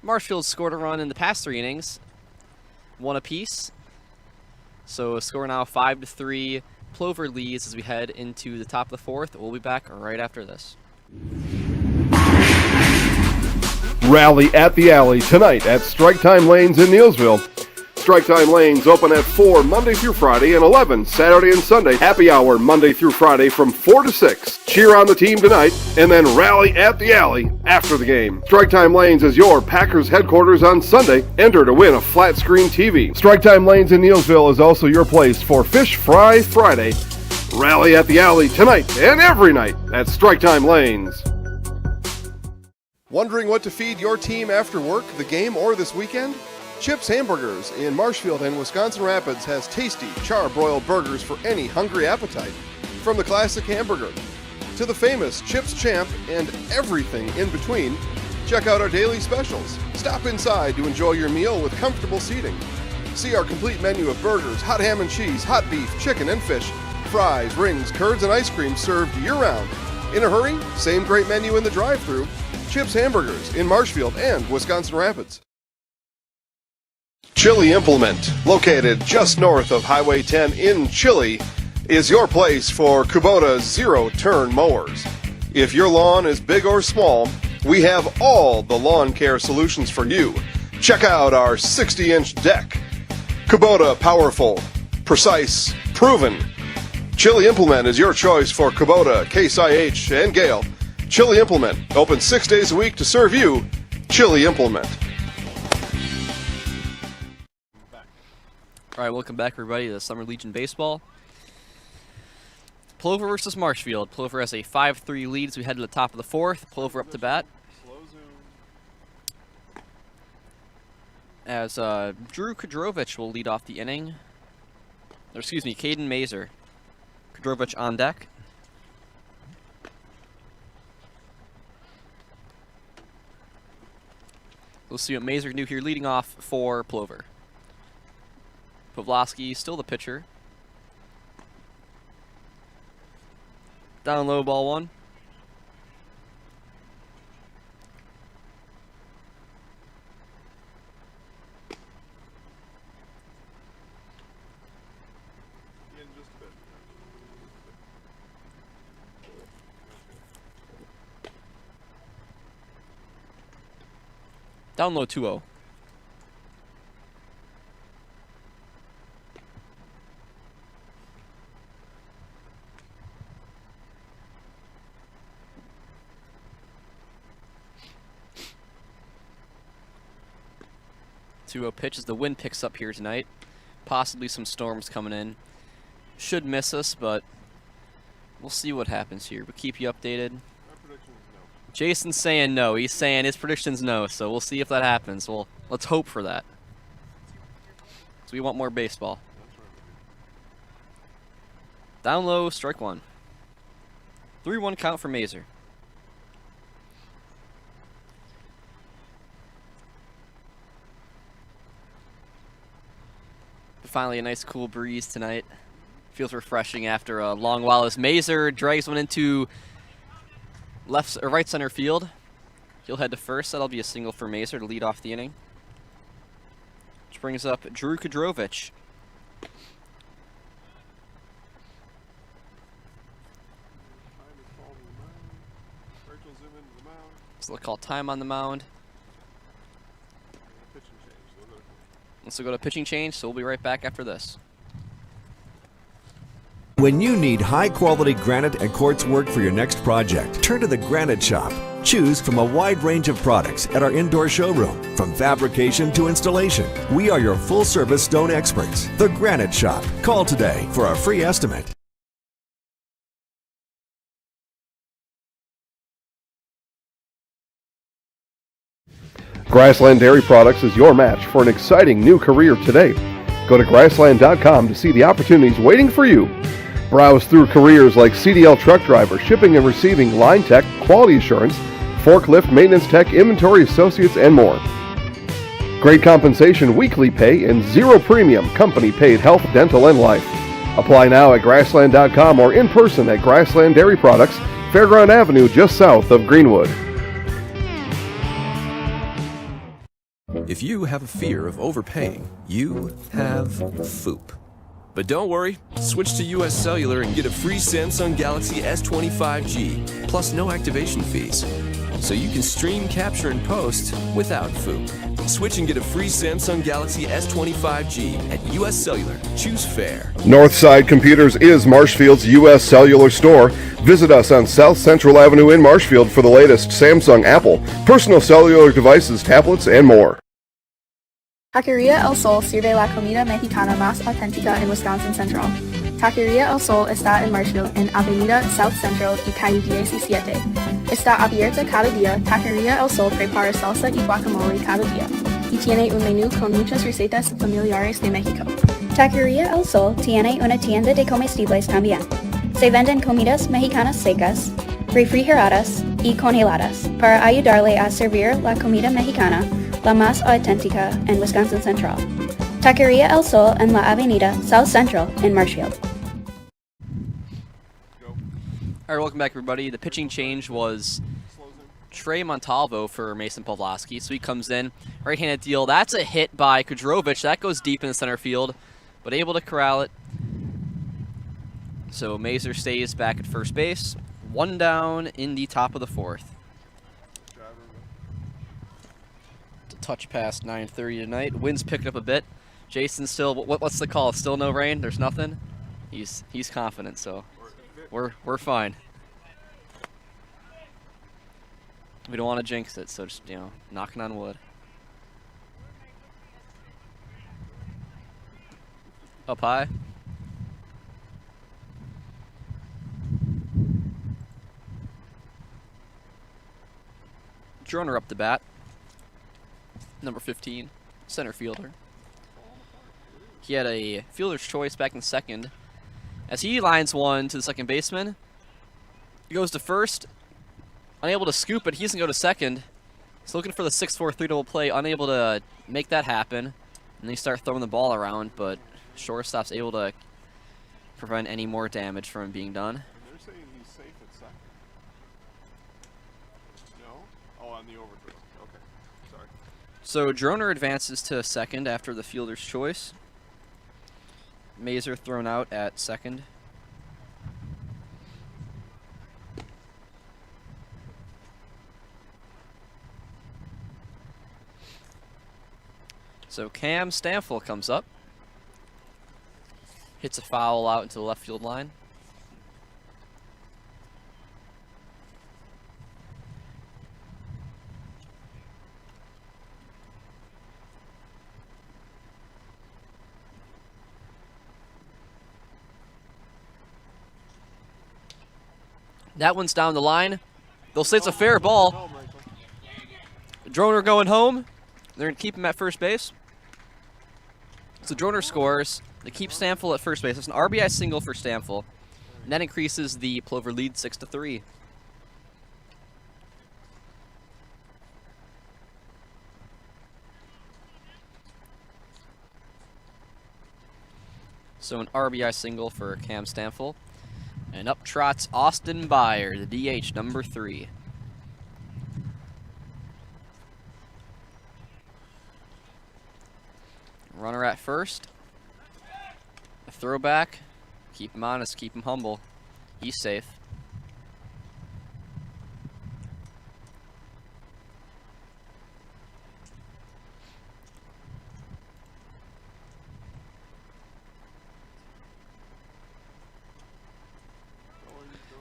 Marshfield scored a run in the past 3 innings, 1 apiece. So a score now 5-3. Plover leads as we head into the top of the 4th. We'll be back right after this. Rally at the Alley tonight at Strike Time Lanes in Neilsville. Strike Time Lanes open at 4 Monday through Friday and 11 Saturday and Sunday. Happy hour Monday through Friday from 4 to 6. Cheer on the team tonight and then rally at the Alley after the game. Strike Time Lanes is your Packers headquarters on Sunday. Enter to win a flat screen TV. Strike Time Lanes in Neilsville is also your place for Fish Fry Friday. Rally at the Alley tonight and every night at Strike Time Lanes. Wondering what to feed your team after work, the game, or this weekend? Chips Hamburgers in Marshfield and Wisconsin Rapids has tasty, char-broiled burgers for any hungry appetite. From the classic hamburger to the famous Chips Champ and everything in between, check out our daily specials. Stop inside to enjoy your meal with comfortable seating. See our complete menu of burgers, hot ham and cheese, hot beef, chicken and fish, fries, rings, curds, and ice cream served year-round. In a hurry? Same great menu in the drive-thru. Chips Hamburgers in Marshfield and Wisconsin Rapids. Chili Implement, located just north of Highway 10 in Chile, is your place for Kubota zero-turn mowers. If your lawn is big or small, we have all the lawn care solutions for you. Check out our 60-inch deck. Kubota powerful, precise, proven. Chili Implement is your choice for Kubota, Case IH, and Gale. Chili Implement, open 6 days a week to serve you. Chili Implement. All right, welcome back, everybody, to Summer Legion Baseball. Plover versus Marshfield. Plover has a 5-3 lead as we head to the top of the 4th. Plover up to bat. As Drew Kudrovich will lead off the inning. Or, excuse me, Caden Mazer. Kudrovich on deck. We'll see what Mazer can do here, leading off for Plover. Pavlovsky still the pitcher. Down low, ball one. In just a bit. Down low, 2-0. Pitch as the wind picks up here tonight. Possibly some storms coming in. Should miss us, but we'll see what happens here. We'll keep you updated. My prediction is no. Jason's saying no. He's saying his prediction's no, so we'll see if that happens. Well, let's hope for that. So we want more baseball. Down low, strike one. 3-1 count for Mazer. Finally, a nice cool breeze tonight. Feels refreshing after a long while as Mazer drags one into left or right center field. He'll head to first. That'll be a single for Mazer to lead off the inning. Which brings up Drew Kudrovich. So they'll call time on the mound. Let's go to pitching change, so we'll be right back after this. When you need high-quality granite and quartz work for your next project, turn to the Granite Shop. Choose from a wide range of products at our indoor showroom. From fabrication to installation, we are your full-service stone experts. The Granite Shop. Call today for a free estimate. Grassland Dairy Products is your match for an exciting new career today. Go to grassland.com to see the opportunities waiting for you. Browse through careers like CDL truck driver, shipping and receiving, line tech, quality assurance, forklift, maintenance tech, inventory associates, and more. Great compensation, weekly pay, and zero premium company paid health, dental, and life. Apply now at grassland.com or in person at Grassland Dairy Products, Fairground Avenue, just south of Greenwood. If you have a fear of overpaying, you have FOOP. But don't worry, switch to US Cellular and get a free Samsung Galaxy S25G, plus no activation fees. So you can stream, capture, and post without FOOP. Switch and get a free Samsung Galaxy S25G at US Cellular. Choose fair. Northside Computers is Marshfield's U.S. Cellular store. Visit us on South Central Avenue in Marshfield for the latest Samsung, Apple, personal cellular devices, tablets, and more. Taqueria El Sol sirve la comida mexicana más auténtica en Wisconsin Central. Taqueria El Sol está en Marshfield, en Avenida South Central y calle 17. Está abierta cada día. Taqueria El Sol prepara salsa y guacamole cada día. Y tiene un menú con muchas recetas familiares de México. Taqueria El Sol tiene una tienda de comestibles también. Se venden comidas mexicanas secas, refrigeradas y congeladas para ayudarle a servir la comida mexicana la más auténtica en Wisconsin Central. Taqueria El Sol en la Avenida South Central in Marshfield. All right, welcome back, everybody. The pitching change was Trey Montalvo for Mason Pavlovsky. So he comes in, right-handed deal. That's a hit by Kudrovich. That goes deep in the center field, but able to corral it. So Mazer stays back at first base. One down in the top of the fourth. Touch past 9:30 tonight. Wind's picked up a bit. Jason still, what's the call? Still no rain? There's nothing? He's confident, so we're fine. We don't want to jinx it, so just, knocking on wood. Up high. Droner up the bat. Number 15, center fielder. He had a fielder's choice back in second. As he lines one to the second baseman, he goes to first, unable to scoop it. He doesn't go to second. He's looking for the 6-4 3-double play, unable to make that happen. And they start throwing the ball around, but shortstop's able to prevent any more damage from being done. And they're saying he's safe at second. No? Oh, on the overthrow. Okay. Sorry. So Droner advances to second after the fielder's choice. Mazer thrown out at second. So Cam Stanfill comes up. Hits a foul out into the left field line. That one's down the line. They'll say it's a fair ball. Droner going home. They're going to keep him at first base. So Droner scores. They keep Stanfill at first base. It's an RBI single for Stanfill. And that increases the Plover lead 6-3. So an RBI single for Cam Stanfill. And up trots Austin Byer, the DH, number 3. Runner at first. A throwback. Keep him honest, keep him humble. He's safe.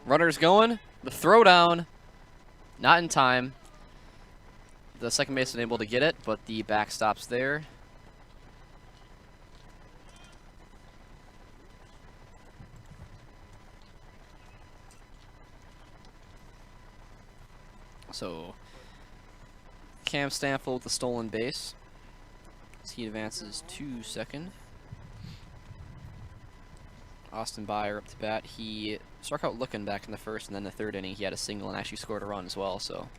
Runner's going. The throwdown. Not in time. The second baseman able to get it, but the backstop's there. So, Cam Stanfill with the stolen base as he advances to second. Austin Byer up to bat. He struck out looking back in the first, and then the third inning he had a single and actually scored a run as well. So,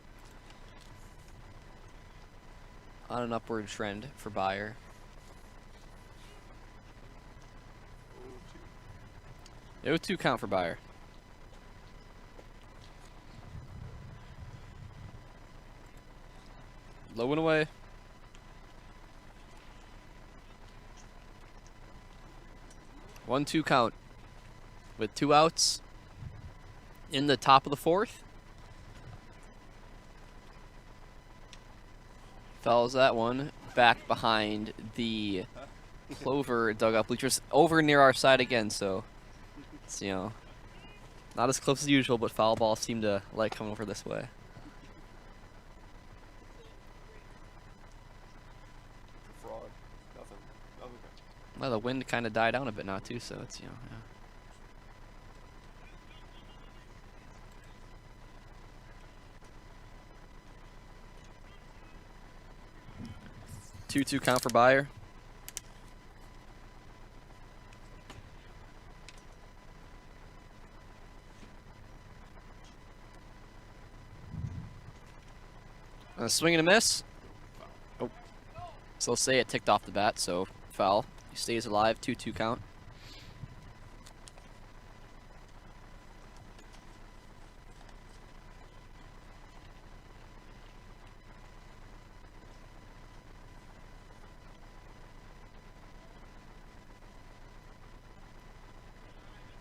on an upward trend for Byer. It was 2 count for Byer. Low and away. One-two count with 2 outs in the top of the 4th. Fouls that one back behind the Plover dugout bleachers, over near our side again. So it's, you know, not as close as usual, but foul balls seem to like coming over this way. Well, the wind kind of died down a bit now too, so it's, you know, yeah. 2-2 count for Byer. Swing and a miss. Oh, so let's say it ticked off the bat, so foul. He stays alive, 2-2 count.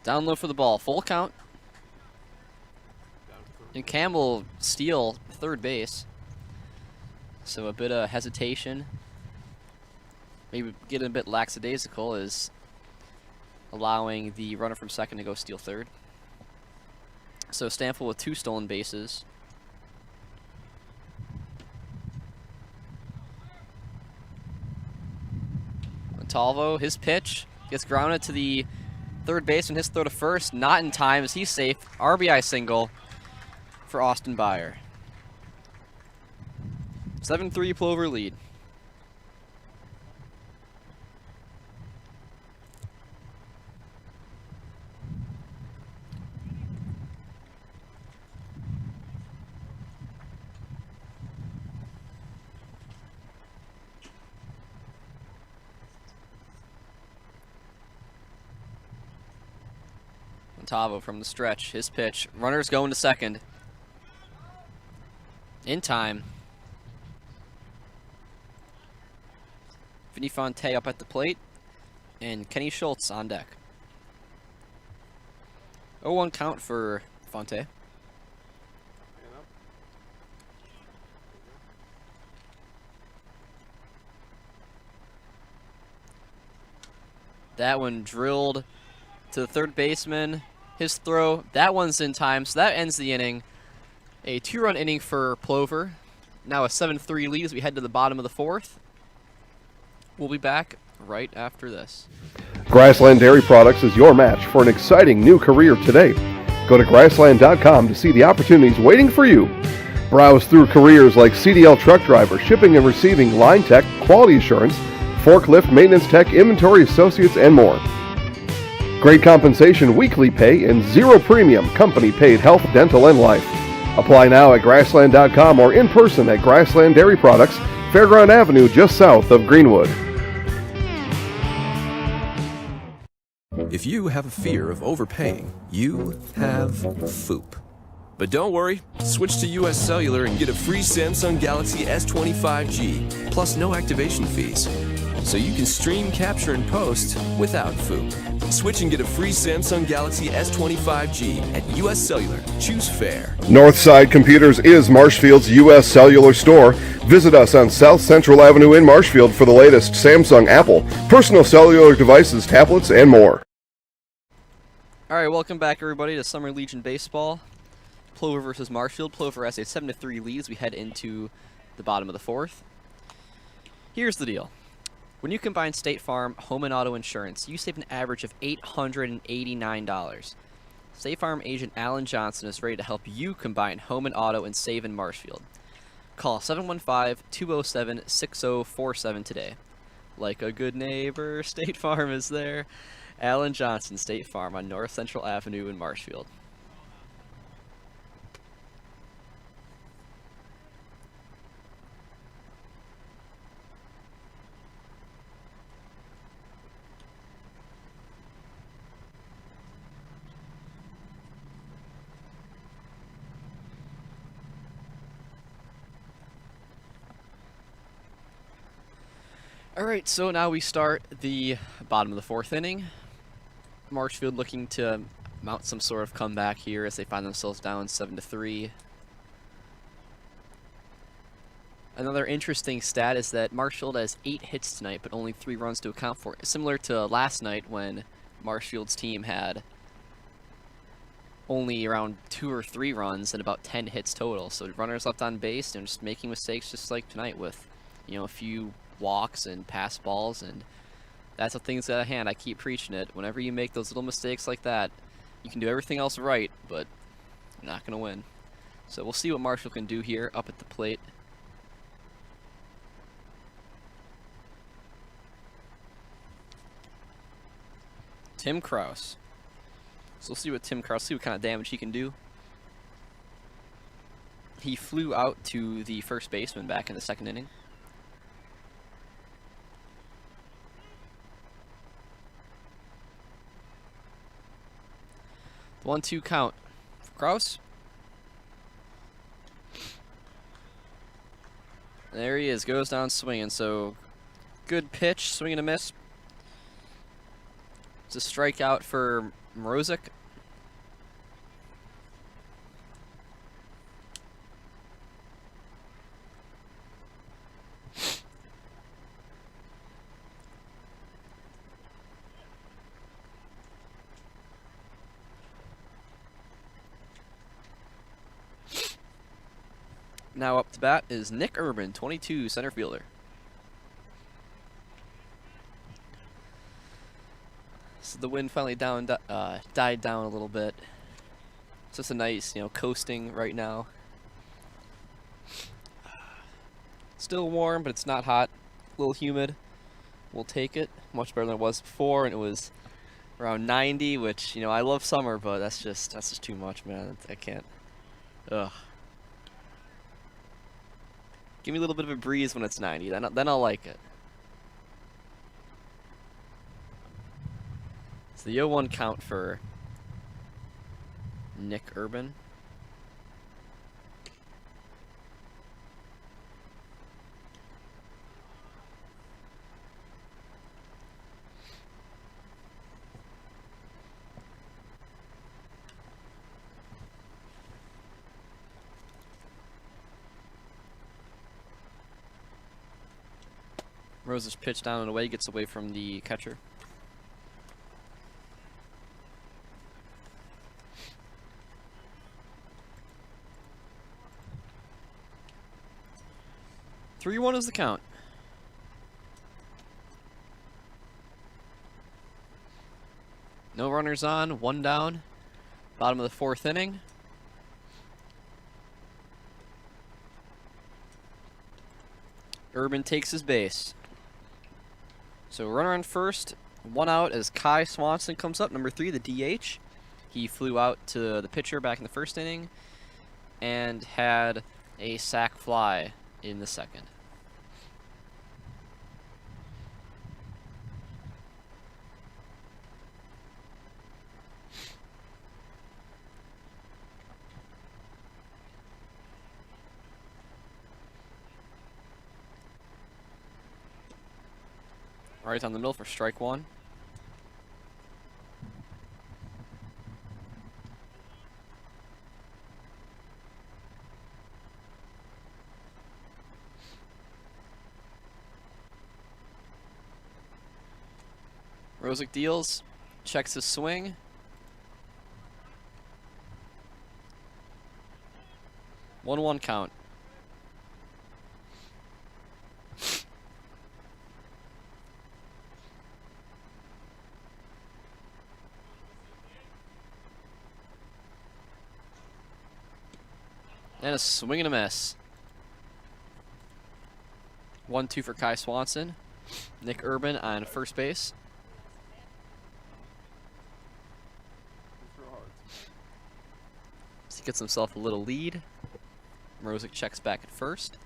Down low for the ball, full count. And Cam will steal third base. So a bit of hesitation. Maybe getting a bit lackadaisical is allowing the runner from second to go steal third. So Stanfill with 2 stolen bases. Montalvo, his pitch gets grounded to the third baseman. His throw to first, not in time as he's safe. RBI single for Austin Byer. 7-3 Plover lead. Montalvo from the stretch. His pitch. Runners going to second. In time. Vinny Fonte up at the plate. And Kenny Schultz on deck. 0-1 count for Fonte. That one drilled to the third baseman. His throw, that one's in time, so that ends the inning. A 2-run inning for Plover. Now a 7-3 lead as we head to the bottom of the fourth. We'll be back right after this. Grassland Dairy Products is your match for an exciting new career today. Go to grassland.com to see the opportunities waiting for you. Browse through careers like CDL truck driver, shipping and receiving, line tech, quality assurance, forklift, maintenance tech, inventory associates, and more. Great compensation, weekly pay, and zero premium company-paid health, dental, and life. Apply now at grassland.com or in person at Grassland Dairy Products, Fairground Avenue, just south of Greenwood. If you have a fear of overpaying, you have FOOP. But don't worry, switch to US Cellular and get a free Samsung Galaxy S25G, plus no activation fees. So you can stream, capture, and post without FOOP. Switch and get a free Samsung Galaxy S25G at US Cellular. Choose fair. Northside Computers is Marshfield's U.S. Cellular store. Visit us on South Central Avenue in Marshfield for the latest Samsung, Apple, personal cellular devices, tablets, and more. All right, welcome back, everybody, to Summer Legion Baseball. Plover versus Marshfield. Plover has a 7-3 lead as we head into the bottom of the fourth. Here's the deal. When you combine State Farm home and auto insurance, you save an average of $889. State Farm agent Alan Johnson is ready to help you combine home and auto and save in Marshfield. Call 715-207-6047 today. Like a good neighbor, State Farm is there. Alan Johnson, State Farm on North Central Avenue in Marshfield. Alright, so now we start the bottom of the fourth inning. Marshfield looking to mount some sort of comeback here as they find themselves down 7-3. Another interesting stat is that Marshfield has 8 hits tonight, but only 3 runs to account for. Similar to last night when Marshfield's team had only around 2 or 3 runs and about 10 hits total. So runners left on base and just making mistakes just like tonight with, you know, a few walks and pass balls, and that's how things get out of hand. I keep preaching it. Whenever you make those little mistakes like that, you can do everything else right, but you're not going to win. So we'll see what Marshall can do here up at the plate. Tim Kraus. So we'll see what Tim Kraus, see what kind of damage he can do. He flew out to the first baseman back in the second inning. The 1-2 count for Kraus. There he is, goes down swinging. So good pitch, swing and a miss. It's a strikeout for Mrozik. Now up to bat is Nick Urban, 22, center fielder. So the wind finally died down a little bit. It's just a nice, coasting right now. Still warm, but it's not hot. A little humid. We'll take it. Much better than it was before, and it was around 90, which, I love summer, but that's just too much, man. I can't. Ugh. Give me a little bit of a breeze when it's 90, then I'll like it. It's the 0-1 count for Nick Urban. Rose's pitch down and away, gets away from the catcher. Three 1 is the count. No runners on, one down. Bottom of the fourth inning. Urban takes his base. So runner on first, one out as Kai Swanson comes up, number 3, the DH. He flew out to the pitcher back in the first inning and had a sac fly in the second. Right on the middle for strike one. Rosick deals, checks his swing. One count. And a swing and a miss. 1-2 for Kai Swanson. Nick Urban on first base. So he gets himself a little lead. Mrozek checks back at first.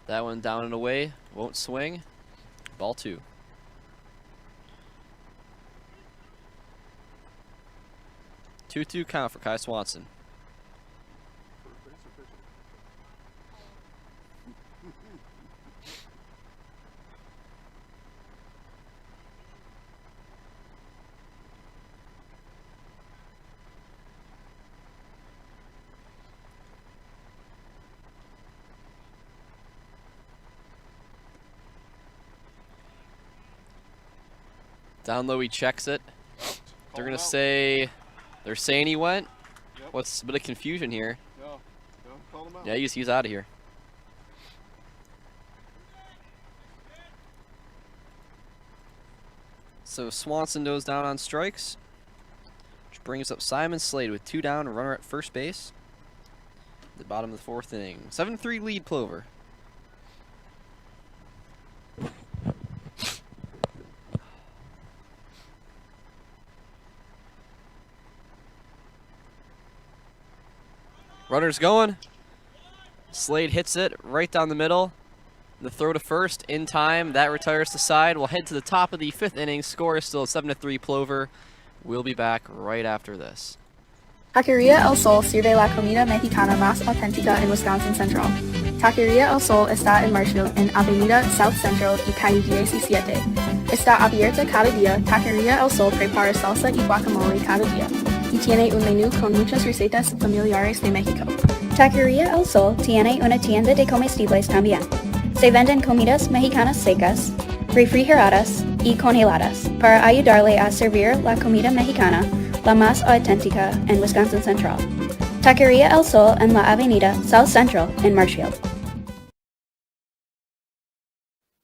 That one down and away. Won't swing. Ball 2. Two count for Kai Swanson. Down low, he checks it. They're gonna say. They're saying he went. Yep. What's a bit of confusion here? No, call him out. Yeah, he's out of here. So Swanson goes down on strikes, which brings up Simon Slade with 2 down, a runner at first base. At the bottom of the fourth inning, 7-3 lead Plover. Runner's going. Slade hits it right down the middle. The throw to first in time. That retires the side. We'll head to the top of the 5th inning. Score is still 7-3 Plover. We'll be back right after this. Taqueria El Sol sirve la comida mexicana más auténtica en Wisconsin Central. Taqueria El Sol está en Marshfield, en Avenida South Central y calle 17. Está abierta cada día. Taqueria El Sol prepara salsa y guacamole cada día. Y tiene un menú con muchas recetas familiares de México. Taqueria El Sol tiene una tienda de comestibles también. Se venden comidas mexicanas secas, refrigeradas y congeladas para ayudarle a servir la comida mexicana, la más auténtica en Wisconsin Central. Taqueria El Sol en la Avenida South Central en Marshfield.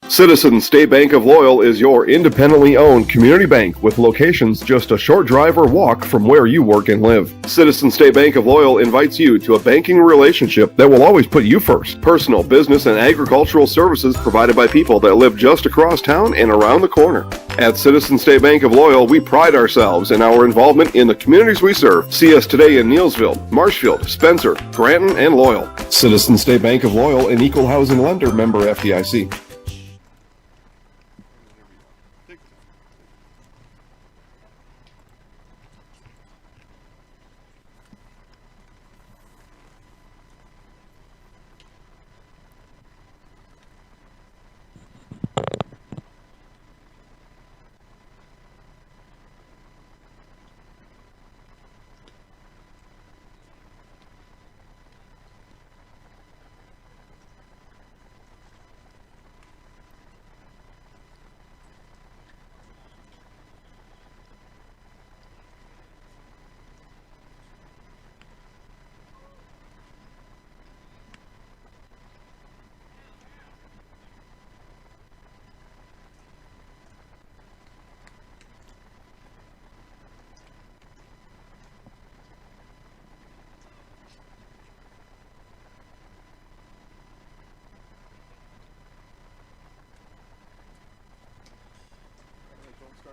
Citizens State Bank of Loyal is your independently owned community bank with locations just a short drive or walk from where you work and live. Citizens State Bank of Loyal invites you to a banking relationship that will always put you first. Personal, business, and agricultural services provided by people that live just across town and around the corner. At Citizens State Bank of Loyal, we pride ourselves in our involvement in the communities we serve. See us today in Neillsville, Marshfield, Spencer, Granton, and Loyal. Citizens State Bank of Loyal, an equal housing lender, member FDIC.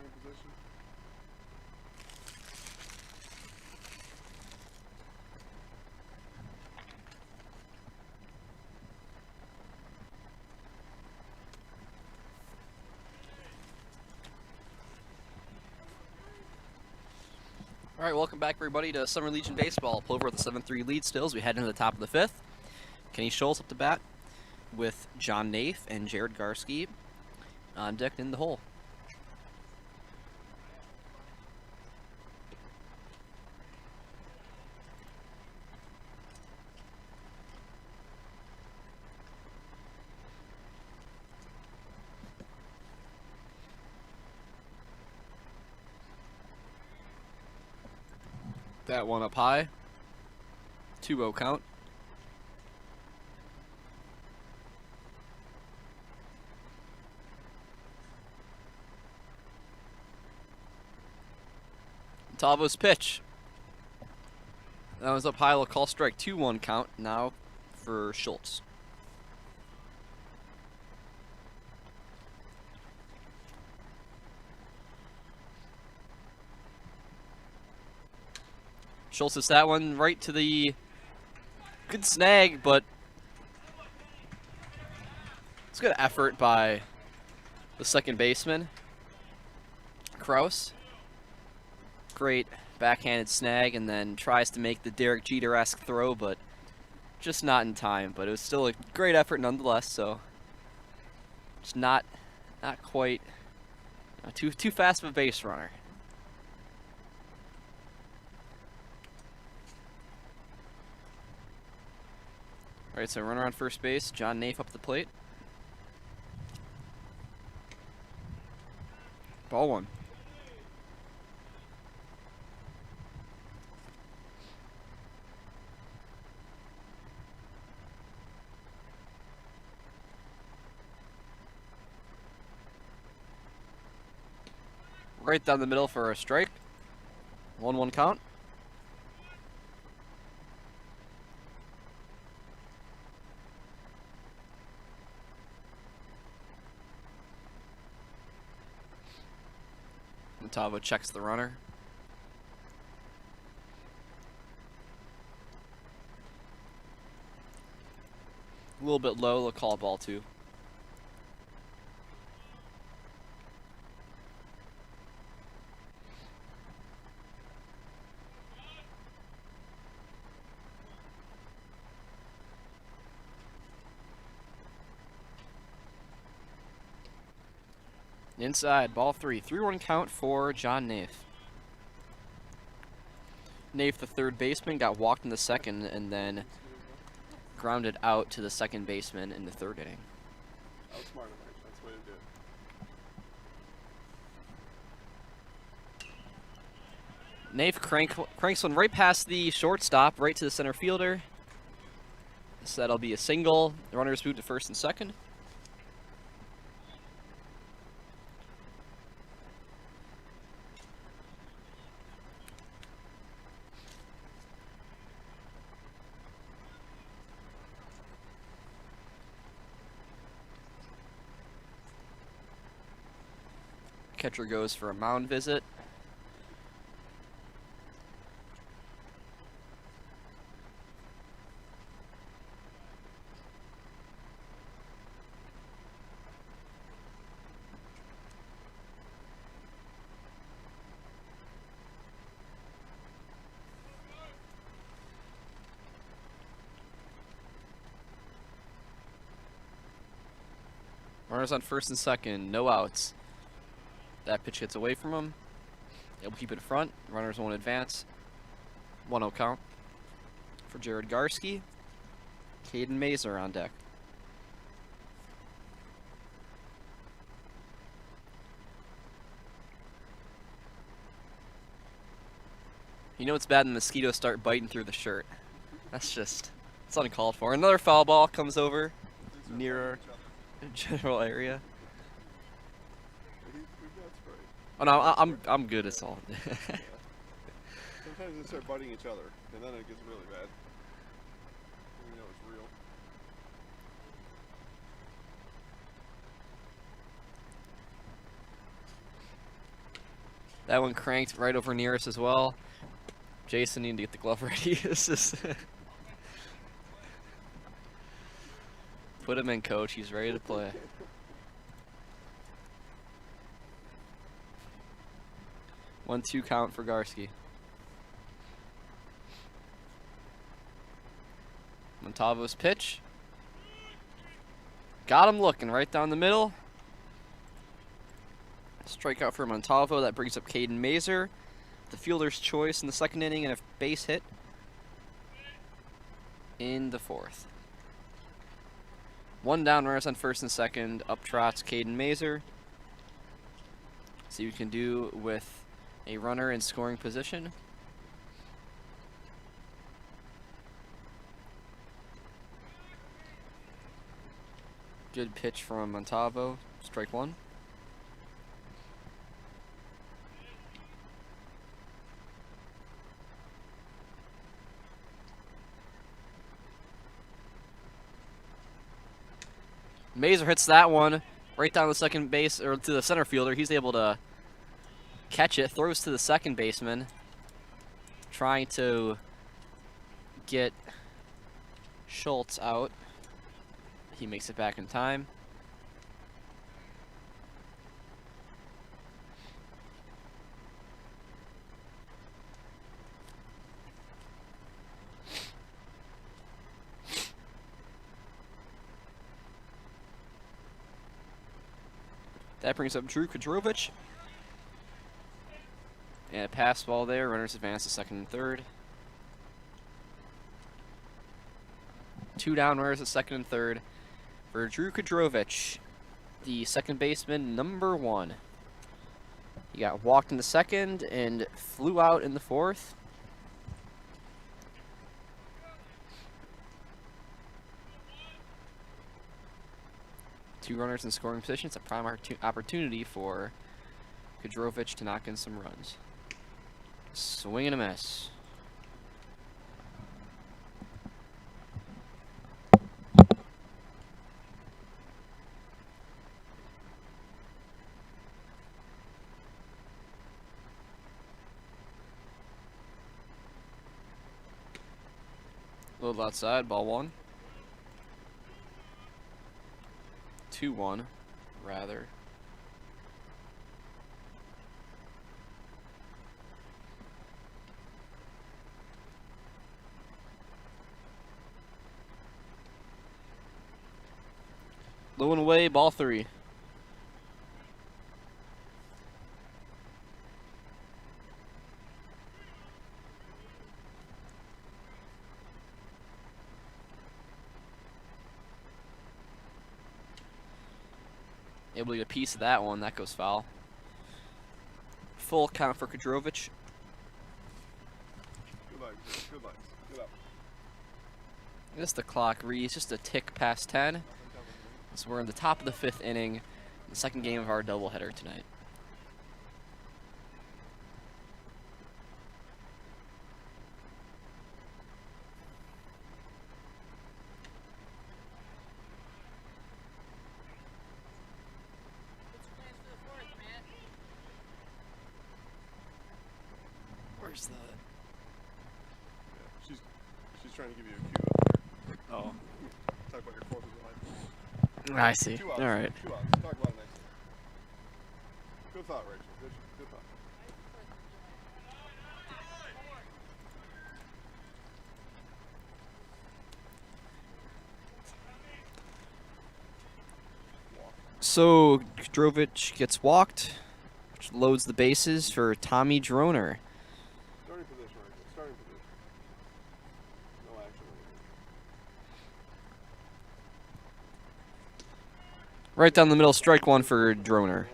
starting position. All right, welcome back, everybody, to Summer Legion Baseball. Plover with a 7-3 lead still as we head into the top of the fifth. Kenny Scholes up to bat with John Nafe and Jared Garski on deck in the hole. That one up high. 2-0 count. Tavo's pitch. That was up high. We'll call strike. 2-1 count now for Schultz. Schultz hits that one right to the good snag, but it's good effort by the second baseman, Kraus. Great backhanded snag, and then tries to make the Derek Jeter-esque throw, but just not in time. But it was still a great effort nonetheless, so just not quite too fast of a base runner. All right, so runner on first base, John Nafe up the plate. Ball one. Right down the middle for a strike. 1-1 count. Tavo checks the runner. A little bit low, they'll call ball two. Inside, ball three. 3-1 count for John Nafe. Nafe, the third baseman, got walked in the second and then grounded out to the second baseman in the third inning. Outsmart him, Mike. That's the way to do it. Nafe cranks one right past the shortstop, right to the center fielder. So that'll be a single. The runners move to first and second. Catcher goes for a mound visit. Runners on first and second, no outs. That pitch gets away from him. They'll keep it in front. Runners won't advance. 1-0 count for Jared Garski. Caden Mazer on deck. You know it's bad when mosquitoes start biting through the shirt. It's uncalled for. Another foul ball comes over near our general area. Oh no, I'm good. It's all. Sometimes they start biting each other, and then it gets really bad. We know it's real. That one cranked right over near us as well. Jason needing to get the glove ready. This is put him in, coach. He's ready to play. One-two count for Garski. Montalvo's pitch. Got him looking right down the middle. Strikeout for Montalvo. That brings up Caden Mazer. The fielder's choice in the second inning and a base hit in the fourth. One down, runners on first and second. Up trots Caden Mazer. See what we can do with a runner in scoring position. Good pitch from Montalvo. Strike one. Mazer hits that one right down the second base, or to the center fielder. He's able to catch it, throws to the second baseman, trying to get Schultz out. He makes it back in time. That brings up Drew Kudrovich. And a pass ball there. Runners advance to second and third. Two down, runners at second and third for Drew Kudrovich, the second baseman, number one. He got walked in the second and flew out in the fourth. Two runners in scoring position. It's a prime opportunity for Kudrovich to knock in some runs. Swing and a miss. A little outside, ball one. 2-1, rather. Low and away, ball three. Able to get a piece of that one. That goes foul. Full count for Kudrovich. Good luck. Good luck. Good luck. I guess the clock reads just a tick past 10. So we're in the top of the fifth inning, the second game of our doubleheader tonight. Where's the... Yeah, she's trying to give you a cue up there. Oh. Talk about your 4th of July. I see. Two outs. All right. 2 outs. Talk about it next time. Good thought, Rachel. Good thought. So Kudrovich gets walked, which loads the bases for Tommy Droner. Starting position, Rachel. Starting position. No action. Right down the middle, strike one for Droner.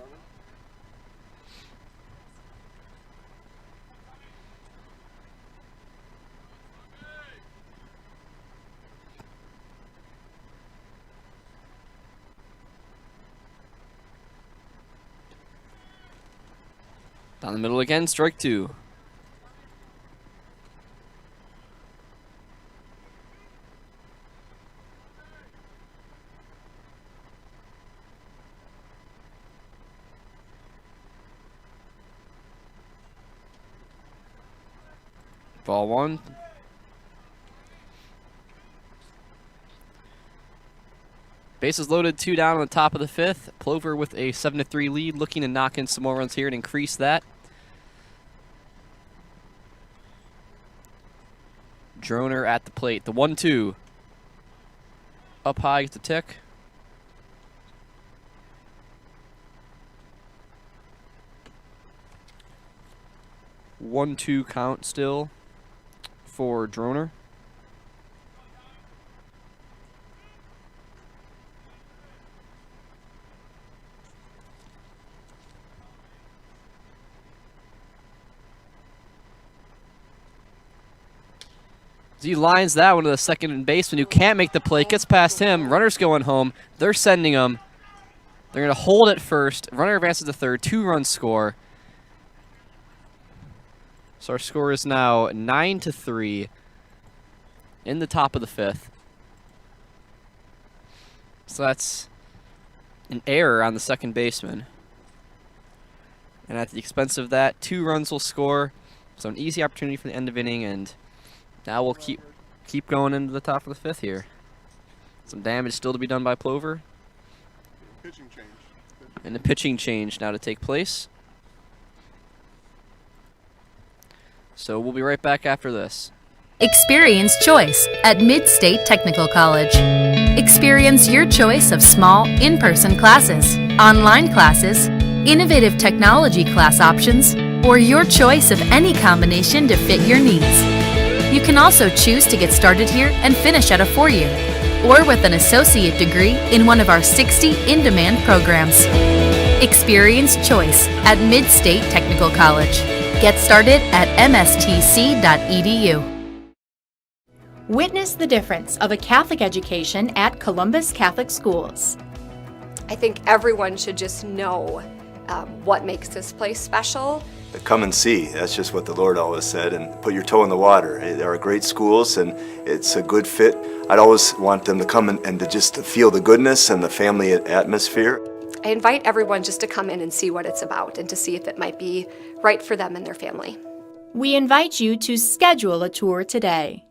Down the middle again, strike two. Ball one. Bases loaded, 2 down on the top of the 5th. Plover with a 7-3 lead, looking to knock in some more runs here and increase that. Droner at the plate. The 1-2. Up high, gets the tick. One-two count still for Droner. He lines that one to the second baseman who can't make the play. Gets past him. Runner's going home. They're sending him. They're going to hold it first. Runner advances to third. 2-run score. So our score is now 9-3 in the top of the 5th. So that's an error on the second baseman. And at the expense of that, 2 runs will score. So an easy opportunity for the end of inning, and now we'll keep going into the top of the 5th here. Some damage still to be done by Plover. Pitching change. And a pitching change now to take place. So we'll be right back after this. Experience choice at Mid-State Technical College. Experience your choice of small, in-person classes, online classes, innovative technology class options, or your choice of any combination to fit your needs. You can also choose to get started here and finish at a 4-year, or with an associate degree in one of our 60 in-demand programs. Experience choice at Mid-State Technical College. Get started at mstc.edu. Witness the difference of a Catholic education at Columbus Catholic Schools. I think everyone should just know what makes this place special. Come and see. That's just what the Lord always said, and put your toe in the water. They are great schools, and it's a good fit. I'd always want them to come and to just feel the goodness and the family atmosphere. I invite everyone just to come in and see what it's about and to see if it might be right for them and their family. We invite you to schedule a tour today.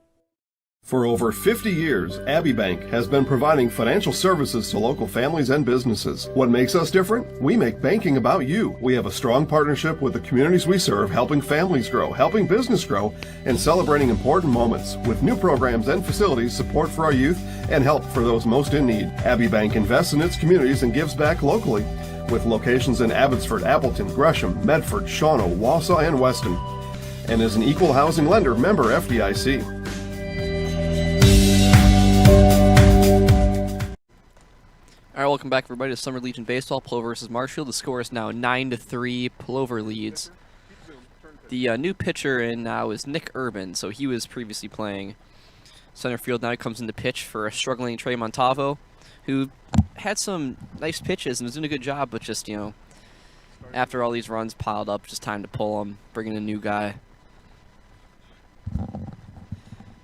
For over 50 years, Abbey Bank has been providing financial services to local families and businesses. What makes us different? We make banking about you. We have a strong partnership with the communities we serve, helping families grow, helping business grow, and celebrating important moments with new programs and facilities, support for our youth, and help for those most in need. Abbey Bank invests in its communities and gives back locally, with locations in Abbotsford, Appleton, Gresham, Medford, Shawano, Wausau, and Weston, and is an equal housing lender, member FDIC. All right, welcome back, everybody, to Summer Legion Baseball. Plover versus Marshfield. The score is now 9-3. Plover leads. The new pitcher in now is Nick Urban, so he was previously playing center field. Now he comes in to pitch for a struggling Trey Montavo, who had some nice pitches and was doing a good job, but just, you know, after all these runs piled up, just time to pull him, bring in a new guy.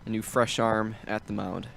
A new fresh arm at the mound.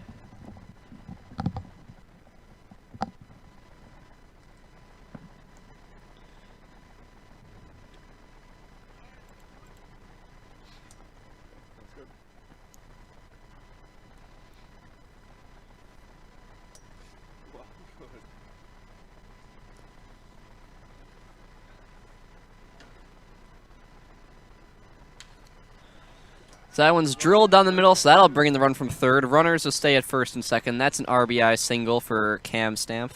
So that one's drilled down the middle, so that'll bring in the run from third. Runners will stay at first and second. That's an RBI single for Cam Stamp.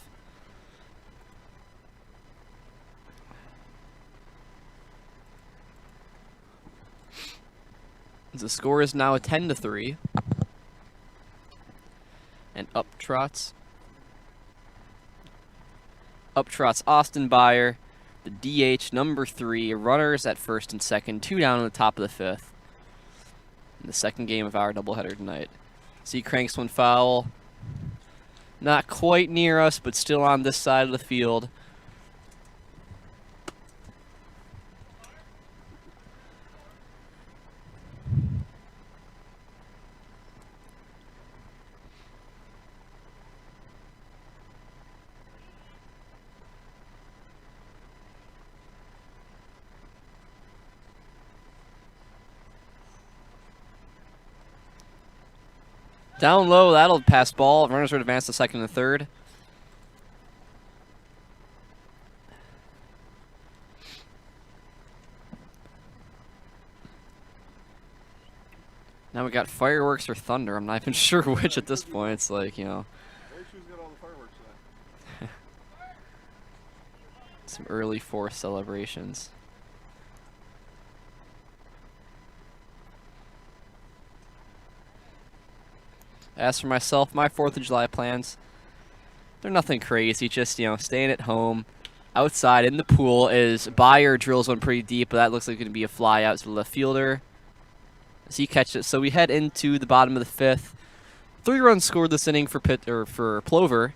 The score is now a 10-3. And up trots Austin Byer, the DH, number 3. Runners at first and second, 2 down on the top of the 5th. In the second game of our doubleheader tonight. So he cranks one foul. Not quite near us, but still on this side of the field. Down low, that'll pass ball. Runners would advance to second and third. Now we got fireworks or thunder. I'm not even sure which at this point. It's like, you know. Some early 4th celebrations. As for myself, my 4th of July plans, they're nothing crazy. Just, you know, staying at home. Outside in the pool is Bayer drills one pretty deep, but that looks like it's going to be a fly out to the left fielder. As he catches it. So we head into the bottom of the 5th. 3 runs scored this inning for Plover.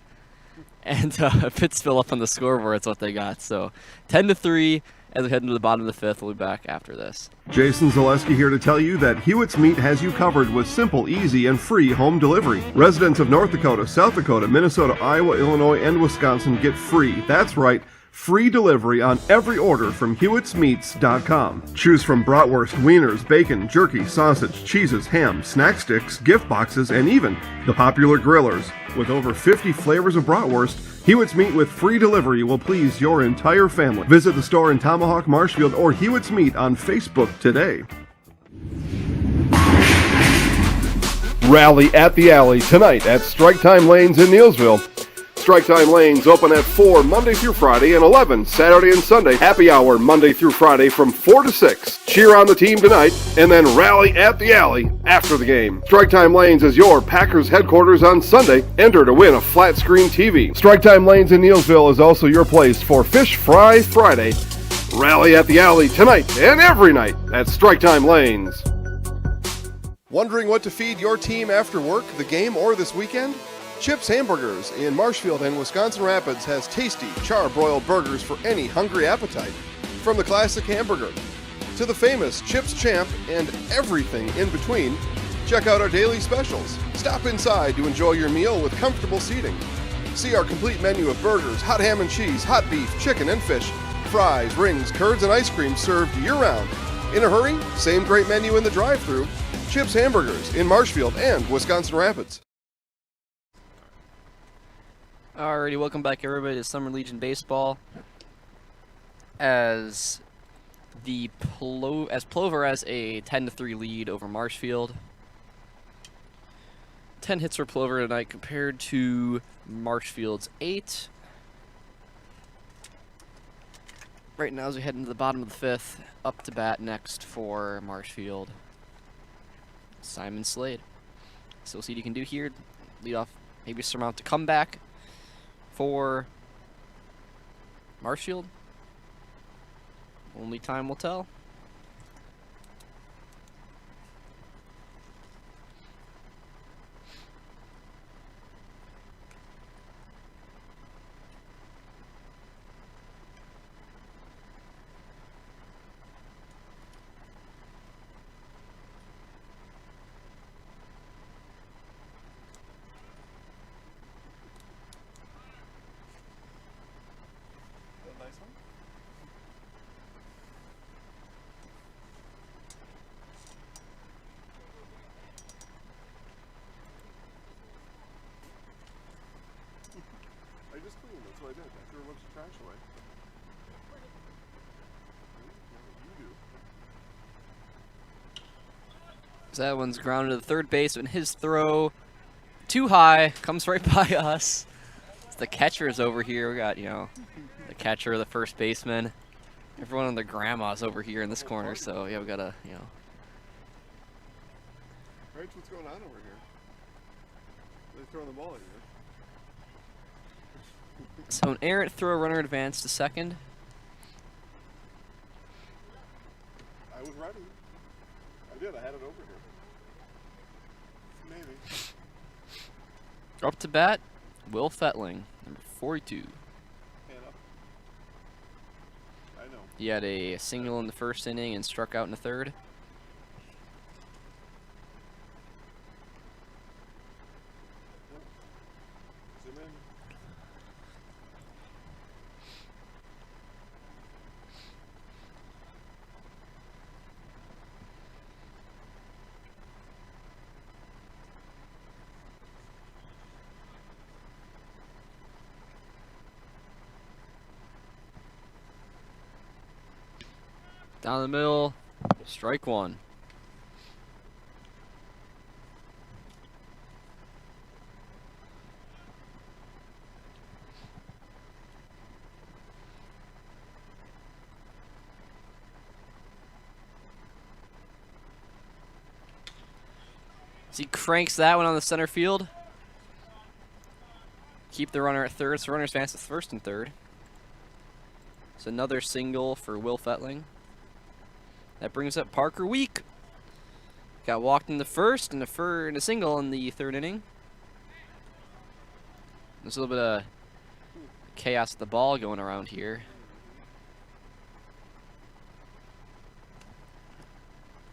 And Pittsville up on the scoreboard is what they got. So 10-3 as we head into the bottom of the 5th. We'll be back after this. Jason Zaleski here to tell you that Hewitt's Meat has you covered with simple, easy, and free home delivery. Residents of North Dakota, South Dakota, Minnesota, Iowa, Illinois, and Wisconsin get free. That's right. Free delivery on every order from Hewitt'sMeats.com. Choose from bratwurst, wieners, bacon, jerky, sausage, cheeses, ham, snack sticks, gift boxes, and even the popular grillers. With over 50 flavors of bratwurst, Hewitt's Meat with free delivery will please your entire family. Visit the store in Tomahawk, Marshfield, or Hewitt's Meat on Facebook today. Rally at the Alley tonight at Strike Time Lanes in Neillsville. Strike Time Lanes open at 4 Monday through Friday and 11 Saturday and Sunday. Happy hour Monday through Friday from 4 to 6. Cheer on the team tonight and then rally at the alley after the game. Strike Time Lanes is your Packers headquarters on Sunday. Enter to win a flat screen TV. Strike Time Lanes in Neillsville is also your place for Fish Fry Friday. Rally at the alley tonight and every night at Strike Time Lanes. Wondering what to feed your team after work, the game, or this weekend? Chips Hamburgers in Marshfield and Wisconsin Rapids has tasty, char-broiled burgers for any hungry appetite. From the classic hamburger to the famous Chips Champ and everything in between, check out our daily specials. Stop inside to enjoy your meal with comfortable seating. See our complete menu of burgers, hot ham and cheese, hot beef, chicken and fish, fries, rings, curds, and ice cream served year-round. In a hurry? Same great menu in the drive-thru. Chips Hamburgers in Marshfield and Wisconsin Rapids. Alrighty, welcome back everybody to Summer Legion Baseball. As Plover has a 10-3 lead over Marshfield. 10 hits for Plover tonight compared to Marshfield's 8. Right now as we head into the bottom of the 5th, up to bat next for Marshfield, Simon Slade. So we'll see what he can do here. Lead off, maybe surmount the comeback for Marshfield. Only time will tell. I just cleaned, that's what I did. I threw a bunch of trash away. You do. That one's grounded to the third base, and his throw too high, comes right by us. The catcher's over here. We got, you know, the catcher, the first baseman. Everyone and their grandma's over here in this corner, so yeah, we gotta, you know. Rach, what's going on over here? They're throwing the ball at you. So an errant throw, runner advanced to second. I was ready. I did. I had it over here. Maybe. Up to bat, Will Fettling, number 42. Hand up. I know. He had a single in the first inning and struck out in the third. Zoom in. Down the middle. Strike one. So he cranks that one on the center field. Keep the runner at third, so runners advance to first and third. It's another single for Will Fettling. That brings up Parker Week. Got walked in the first and a single in the third inning. There's a little bit of chaos at the ball going around here.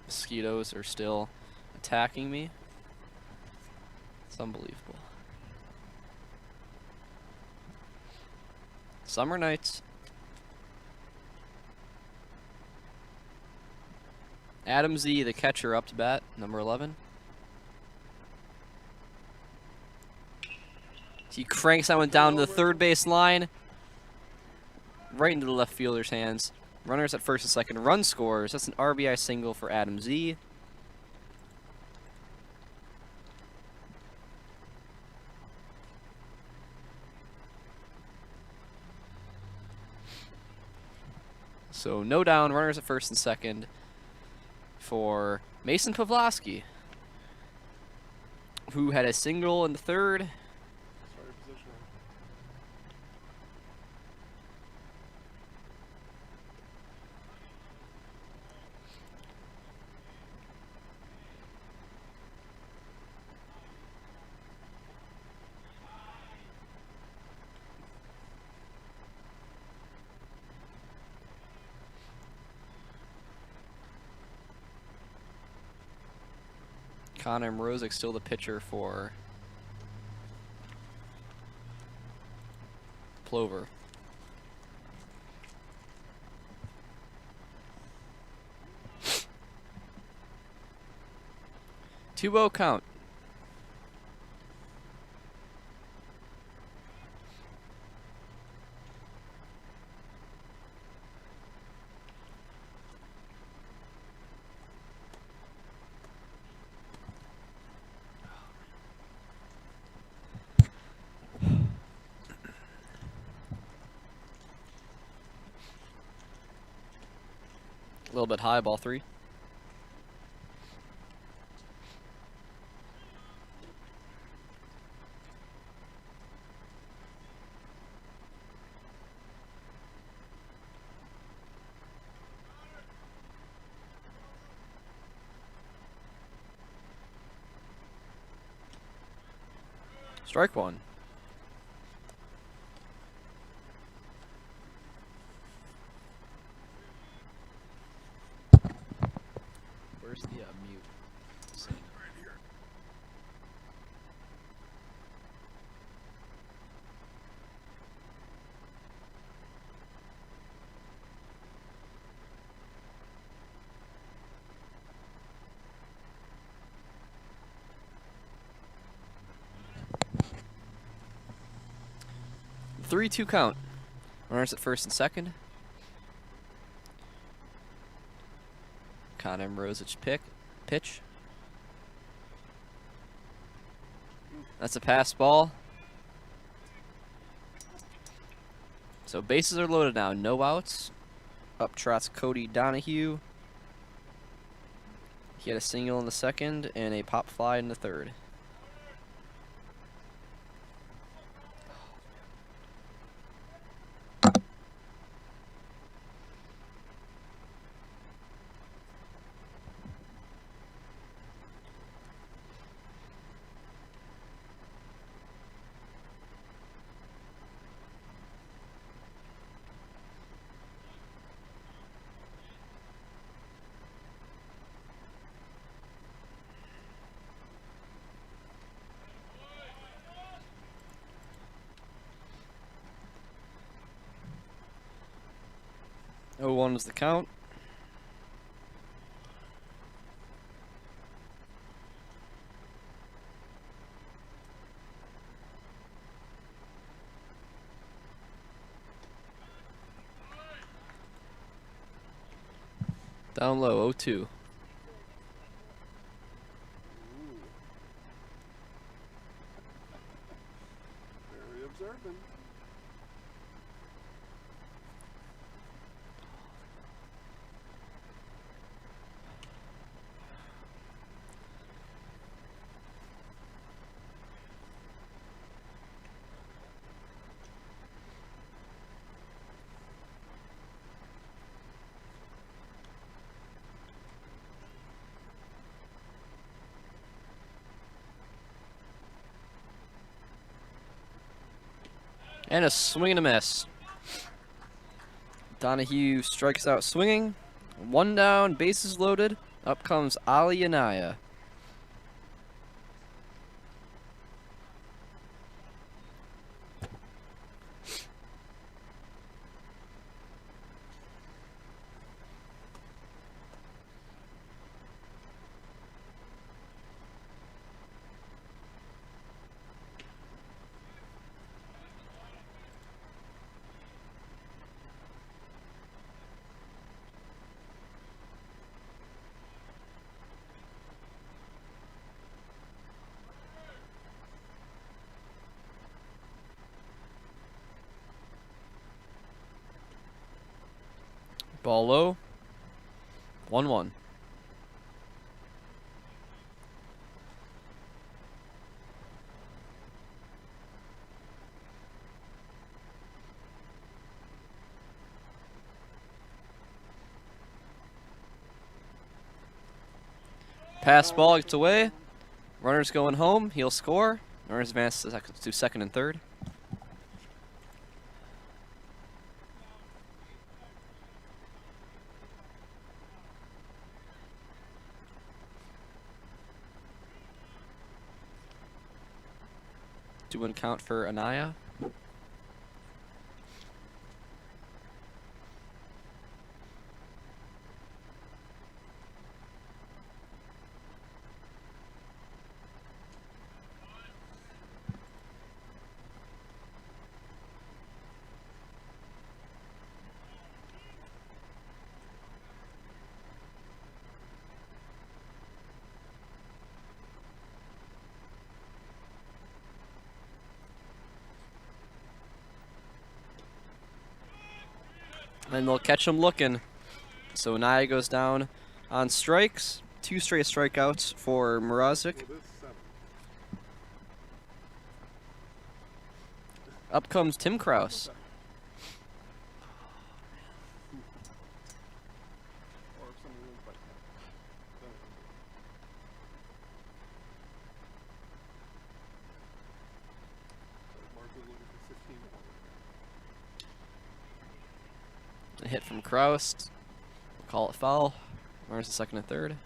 Mosquitoes are still attacking me. It's unbelievable. Summer nights. Adam Z, the catcher, up to bat, number 11. He cranks that one down to the third base line. Right into the left fielder's hands. Runners at first and second. Run scores. That's an RBI single for Adam Z. So no down, runners at first and second for Mason Pavlovsky, who had a single in the third. Connor Mrozik still the pitcher for Plover. Two-0 count. A little bit high, ball three. Strike one. Where's the mute? Right here. Three-two count. Runners at first and second. Connor Mrozik pitch. That's a pass ball. So bases are loaded now. No outs. Up trots Cody Donahue. He had a single in the second and a pop fly in the third. Oh, 1 is the count. Down low, 0-2. Very observant. And a swing and a miss. Donahue strikes out swinging. 1 down, bases loaded. Up comes Ali Anaya. Ball low. 1-1. Pass ball gets away. Runner's going home. He'll score. Runners advance to second and third. Two-one count for Anaya. And they'll catch him looking. So Anaya goes down on strikes. 2 straight strikeouts for Mrazek. Up comes Tim Kraus. A hit from Kraus. We'll call it foul. Runners to second and third.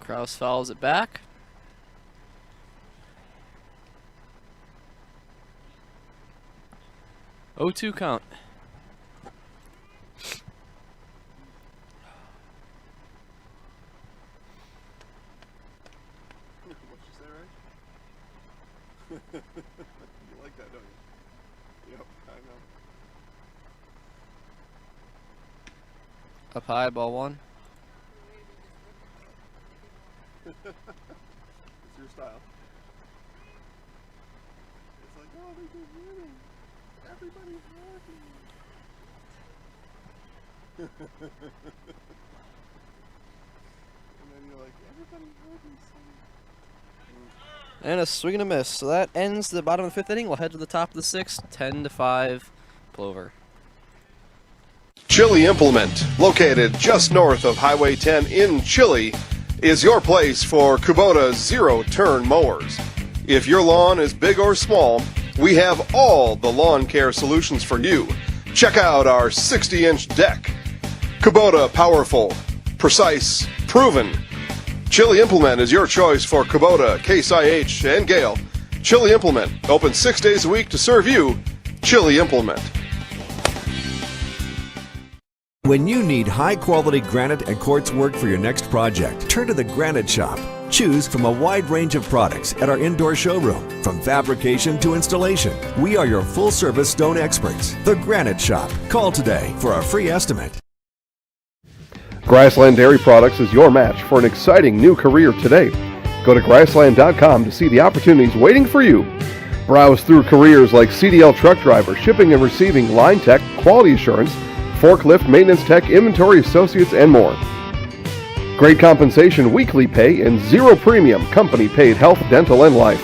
Kraus fouls it back. Oh, 2 count. What you say, right? You like that, don't you? Yep, I know. Up high, ball 1. It's your style. It's like, oh, they're just winning. Everybody's happy. And then you're like, everybody's happy. And a swing and a miss. So that ends the bottom of the 5th inning. We'll head to the top of the 6th. 10-5, Plover. Chili Implement, located just north of Highway 10 in Chili, is your place for Kubota zero-turn mowers. If your lawn is big or small, we have all the lawn care solutions for you. Check out our 60-inch deck. Kubota powerful, precise, proven. Chili Implement is your choice for Kubota, Case IH, and Gale. Chili Implement, open 6 days a week to serve you. Chili Implement. When you need high-quality granite and quartz work for your next project, turn to the Granite Shop. Choose from a wide range of products at our indoor showroom. From fabrication to installation, we are your full-service stone experts. The Granite Shop. Call today for a free estimate. Grassland Dairy Products is your match for an exciting new career today. Go to grassland.com to see the opportunities waiting for you. Browse through careers like CDL truck driver, shipping and receiving, line tech, quality assurance, forklift, maintenance tech, inventory associates, and more. Great compensation, weekly pay, and zero premium company paid health, dental, and life.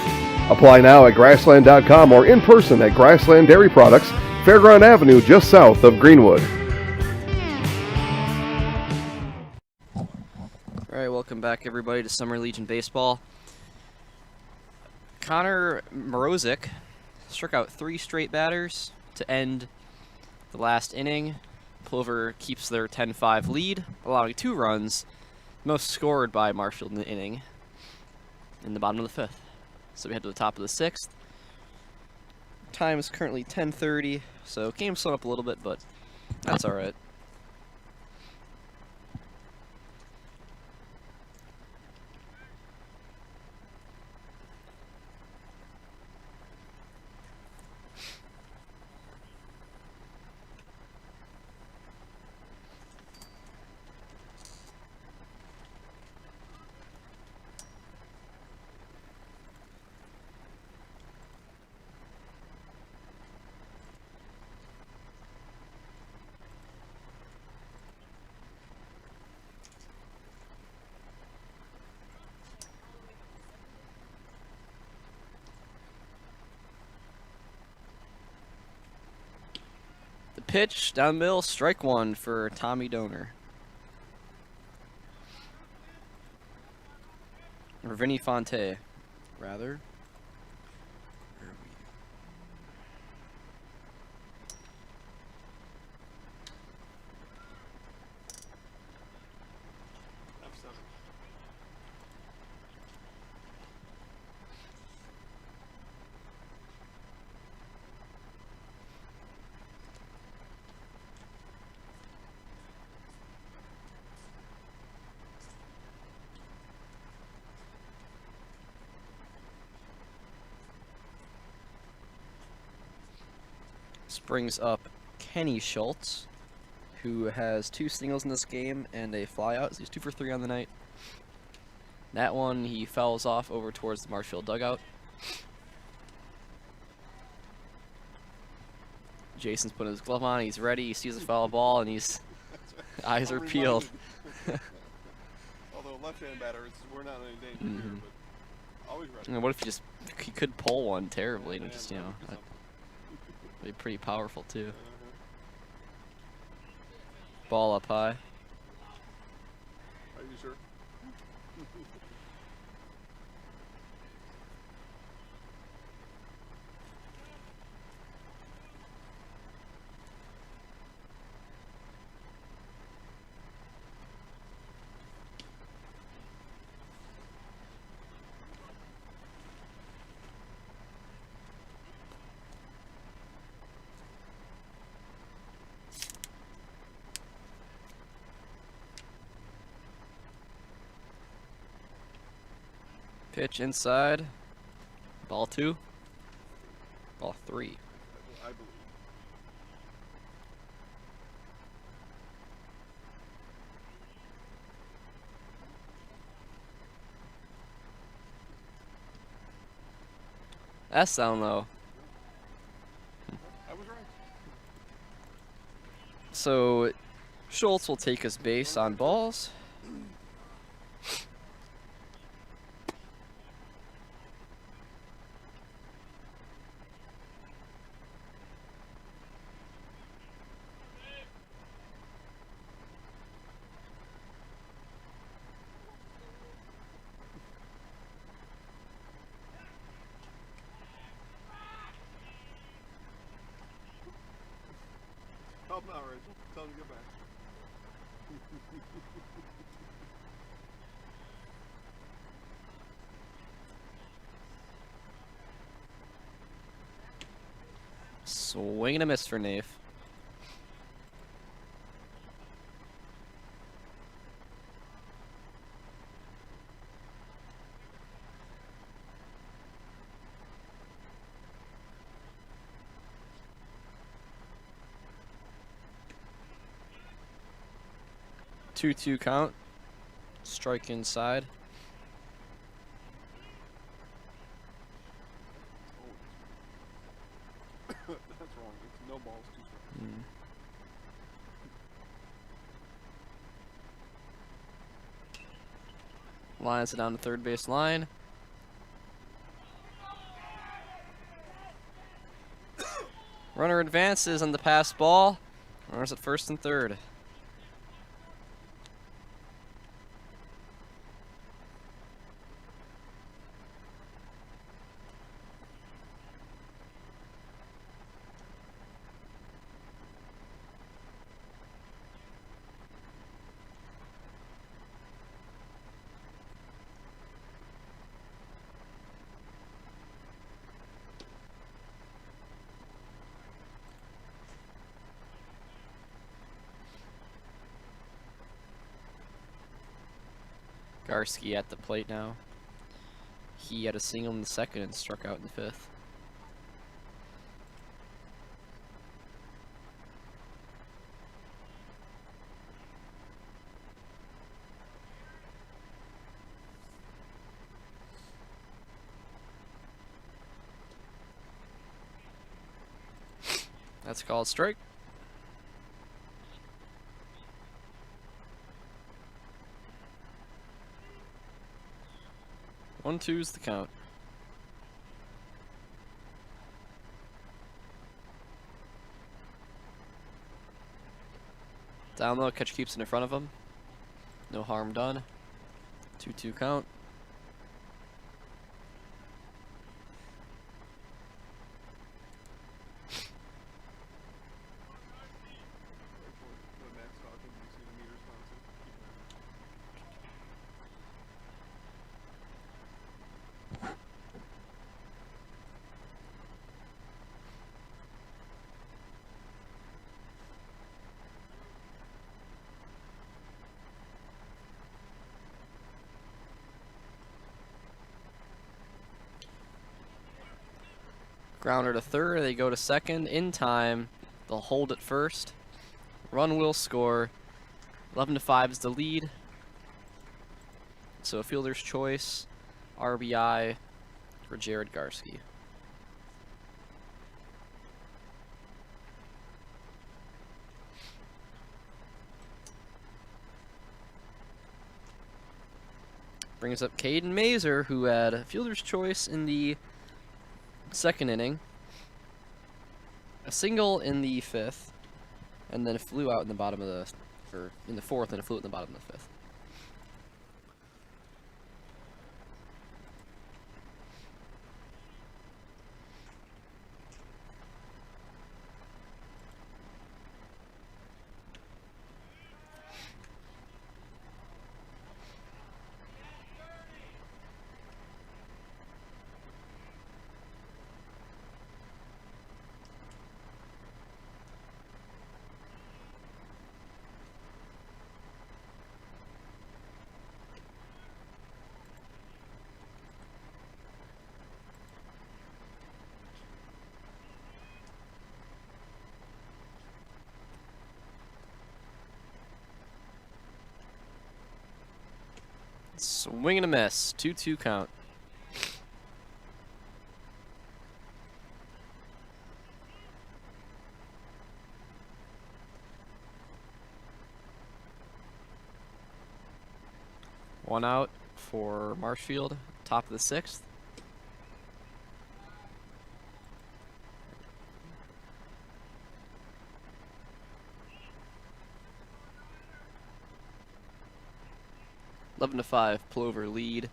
Apply now at grassland.com or in person at Grassland Dairy Products, Fairground Avenue, just south of Greenwood. Alright, welcome back everybody to Summer Legion Baseball. Connor Morozic struck out 3 straight batters to end the last inning. Plover keeps their 10-5 lead, allowing 2 runs, most scored by Marshfield in the inning, in the bottom of the 5th. So we head to the top of the 6th. Time is currently 10:30, so game's slowed up a little bit, but that's alright. Pitch, down middle, strike 1 for Tommy Donor. Or Vinny Fonte, rather. Brings up Kenny Schultz, who has 2 singles in this game and a flyout. So he's 2 for 3 on the night. That one he fouls off over towards the Marshfield dugout. Jason's putting his glove on. He's ready. He sees the foul ball, and his eyes are peeled. Although left-hand batters, we're not in any danger here, but always ready. And what if he could pull one terribly and just, you know, that'd be pretty powerful too. Ball up high. Are you sure? Pitch inside. Ball 2. Ball 3. I believe. That's down low. I was right. So Schultz will take his base on balls. Help him out, Rachel. Tell him to get back. Swing and a miss for Nave. Two count. Strike inside. That's wrong. It's no balls, 2 strikes. Lines it down to third base line. Runner advances on the pass ball. Runners at first and third. Garski at the plate now. He had a single in the second and struck out in the fifth. That's called strike. 1-2's the count. Down low, catch keeps it in front of him. No harm done. 2-2 count. Grounder to third, they go to second in time. They'll hold it first. Run will score. 11-5 is the lead. So a fielder's choice, RBI for Jared Garski. Brings up Caden Mazer, who had a fielder's choice in the second inning, a single in the fifth, and then flew out in the bottom of the, or in the fourth, and it flew out in the bottom of the fifth. Swing and a miss. 2-2 count. One out for Marshfield, top of the sixth. 11-5, Plover lead.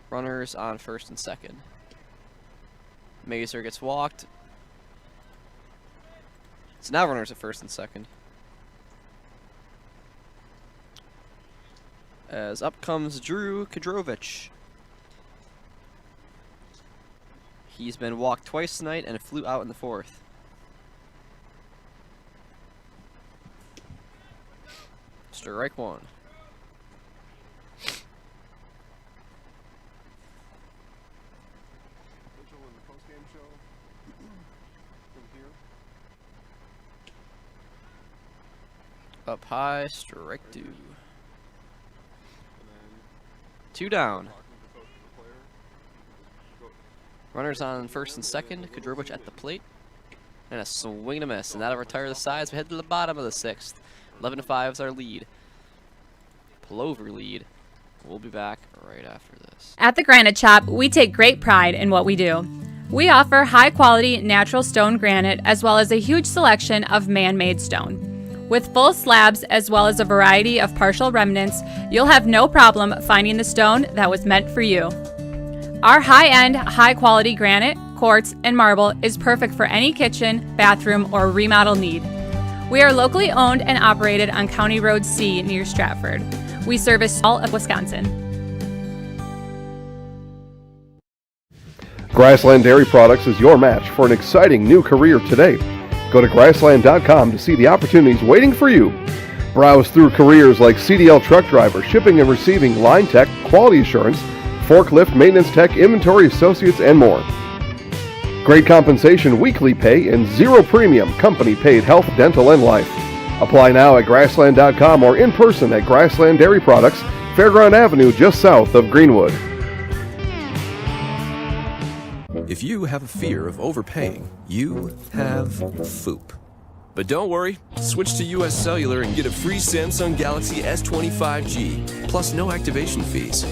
Runners on first and second. Mazer gets walked. So now runners at first and second. As up comes Drew Kadrovich. He's been walked twice tonight and flew out in the 4th. Strike one. Up high, strike two. Two down. Runners on first and second. Kudrobich at the plate. And a swing and a miss. And that'll retire the sides. We head to the bottom of the 6th. 11-5 is our lead. Plover lead. We'll be back right after this. At the Granite Shop, we take great pride in what we do. We offer high-quality natural stone granite as well as a huge selection of man-made stone. With full slabs as well as a variety of partial remnants, you'll have no problem finding the stone that was meant for you. Our high-end, high-quality granite, quartz, and marble is perfect for any kitchen, bathroom, or remodel need. We are locally owned and operated on County Road C near Stratford. We service all of Wisconsin. Grassland Dairy Products is your match for an exciting new career today. Go to grassland.com to see the opportunities waiting for you. Browse through careers like CDL truck driver, shipping and receiving, line tech, quality assurance, forklift, maintenance tech, inventory associates, and more. Great compensation, weekly pay, and zero premium company paid health, dental, and life. Apply now at grassland.com or in person at Grassland Dairy Products, Fairground Avenue, just south of Greenwood. If you have a fear of overpaying, you have FOOP. But don't worry, switch to US Cellular and get a free Samsung Galaxy S25G, plus no activation fees.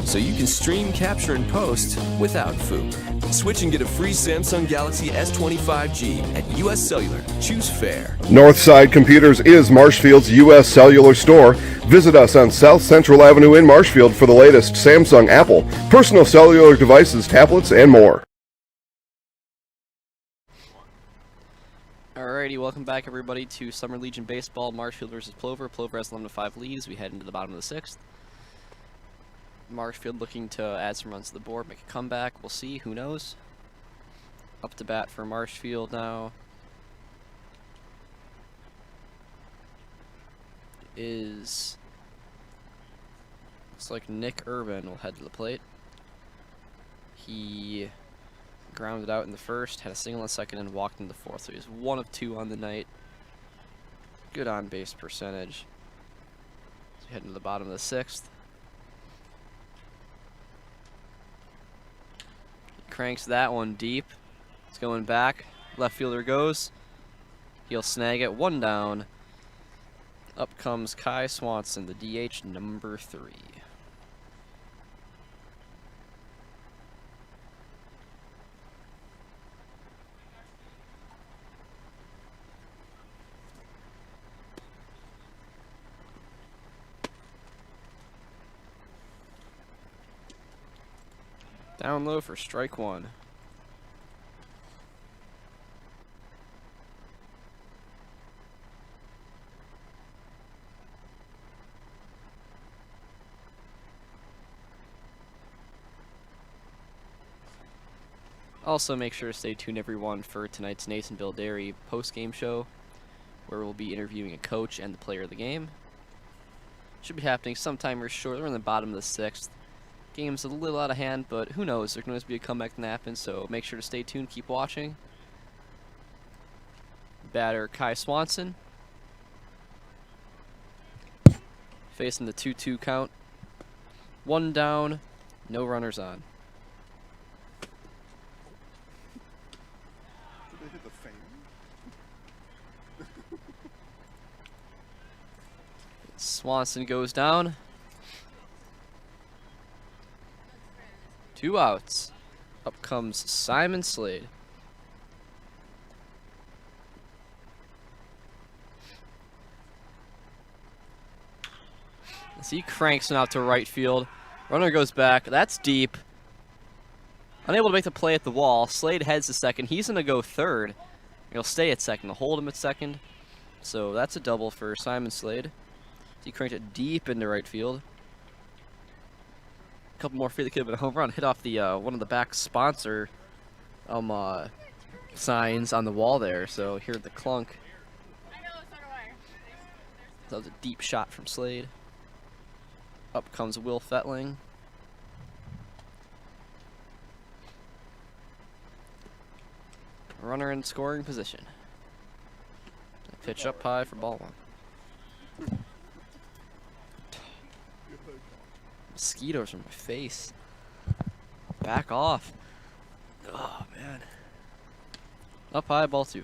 So you can stream, capture, and post without FOOP. Switch and get a free Samsung Galaxy S25G at US Cellular. Choose fair. Northside Computers is Marshfield's U.S. Cellular store. Visit us on South Central Avenue in Marshfield for the latest Samsung, Apple, personal cellular devices, tablets, and more. Alrighty, welcome back everybody to Summer Legion Baseball, Marshfield versus Plover. Plover has 11-5 leads. We head into the bottom of the 6th. Marshfield looking to add some runs to the board, make a comeback. We'll see, who knows. Up to bat for Marshfield now is, looks like Nick Urban will head to the plate. He grounded out in the first, had a single in the second, and walked in the fourth. So he's 1 of 2 on the night. Good on-base percentage. So heading to the bottom of the 6th. He cranks that one deep. It's going back. Left fielder goes. He'll snag it. 1 down. Up comes Kai Swanson, the DH number 3. Down low for strike 1. Also, make sure to stay tuned, everyone, for tonight's Nasonville Dairy post-game show, where we'll be interviewing a coach and the player of the game. Should be happening sometime here shortly. We're in the bottom of the 6th. Game's a little out of hand, but who knows? There can always be a comeback that happens, so make sure to stay tuned, keep watching. Batter Kai Swanson. Facing the 2-2 count. 1 down, no runners on. Did they hit the fan? Swanson goes down. 2 outs. Up comes Simon Slade. As he cranks it out to right field. Runner goes back. That's deep. Unable to make the play at the wall. Slade heads to second. He's going to go third. He'll stay at second. They'll hold him at second. So that's a double for Simon Slade. He cranked it deep into right field. A couple more feet, that could have been a home run. Hit off the one of the back sponsor signs on the wall there, so hear the clunk. That was a deep shot from Slade. Up comes Will Fettling. Runner in scoring position. Pitch up high for ball one. Mosquitoes from my face. Back off. Oh, man. Up high, ball two.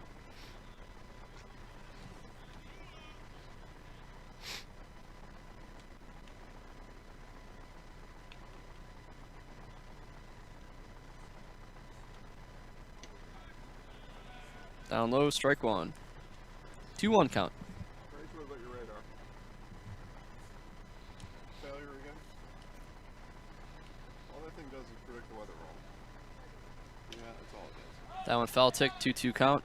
Down low, strike one. 2-1 count. Raise what about your radar? Failure again? All that thing does is predict the weather wrong. Yeah, that's all it does. That one foul tick, 2-2 count.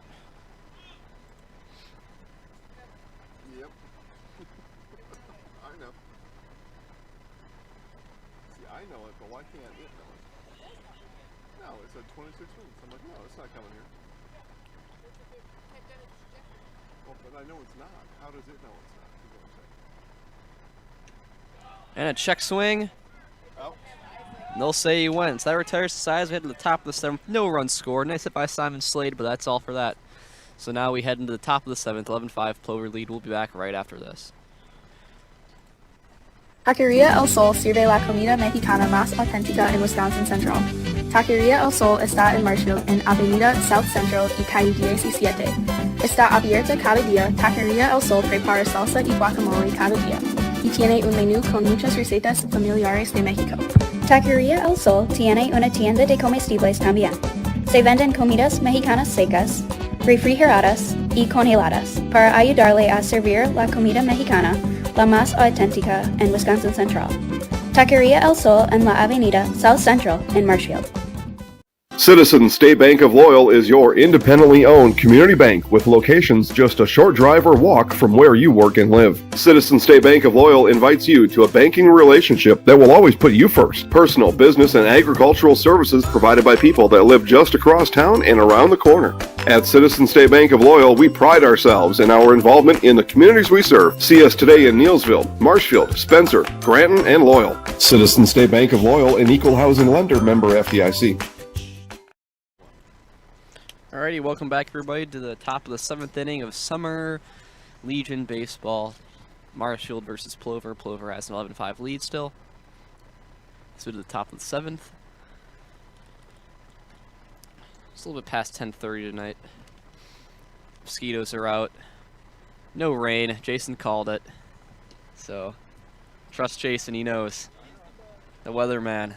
Yep. I know. See, I know it, but why can't it know it? No, it said 26 minutes. I'm like, no, it's not coming here. Well, but I know it's not. How does it know it's not? Is what I'm saying. And a check swing. Oh. And they'll say he wins. That retires the size. We head to the top of the seventh. No run scored. Nice hit by Simon Slade, but that's all for that. So now we head into the top of the seventh. 11-5 Plover lead. We'll be back right after this. Taqueria El Sol sirve la comida mexicana más auténtica en Wisconsin Central. Taqueria El Sol está en Marshfield, en Avenida South Central y calle 17. Está abierta cada día. Taqueria El Sol prepara salsa y guacamole cada día. Y tiene un menú con muchas recetas familiares de México. Taqueria El Sol tiene una tienda de comestibles también. Se venden comidas mexicanas secas, refrigeradas y congeladas para ayudarle a servir la comida mexicana la más auténtica en Wisconsin Central. Taqueria El Sol en la Avenida South Central en Marshfield. Citizens State Bank of Loyal is your independently owned community bank with locations just a short drive or walk from where you work and live. Citizens State Bank of Loyal invites you to a banking relationship that will always put you first. Personal, business, and agricultural services provided by people that live just across town and around the corner. At Citizens State Bank of Loyal, we pride ourselves in our involvement in the communities we serve. See us today in Neillsville, Marshfield, Spencer, Granton, and Loyal. Citizens State Bank of Loyal, an equal housing lender, member FDIC. Alrighty, welcome back everybody to the top of the seventh inning of Summer Legion Baseball. Marshfield versus Plover. Plover has an 11-5 lead still. So to the top of the seventh. It's a little bit past 10:30 tonight. Mosquitoes are out. No rain. Jason called it. So trust Jason, he knows. The weatherman.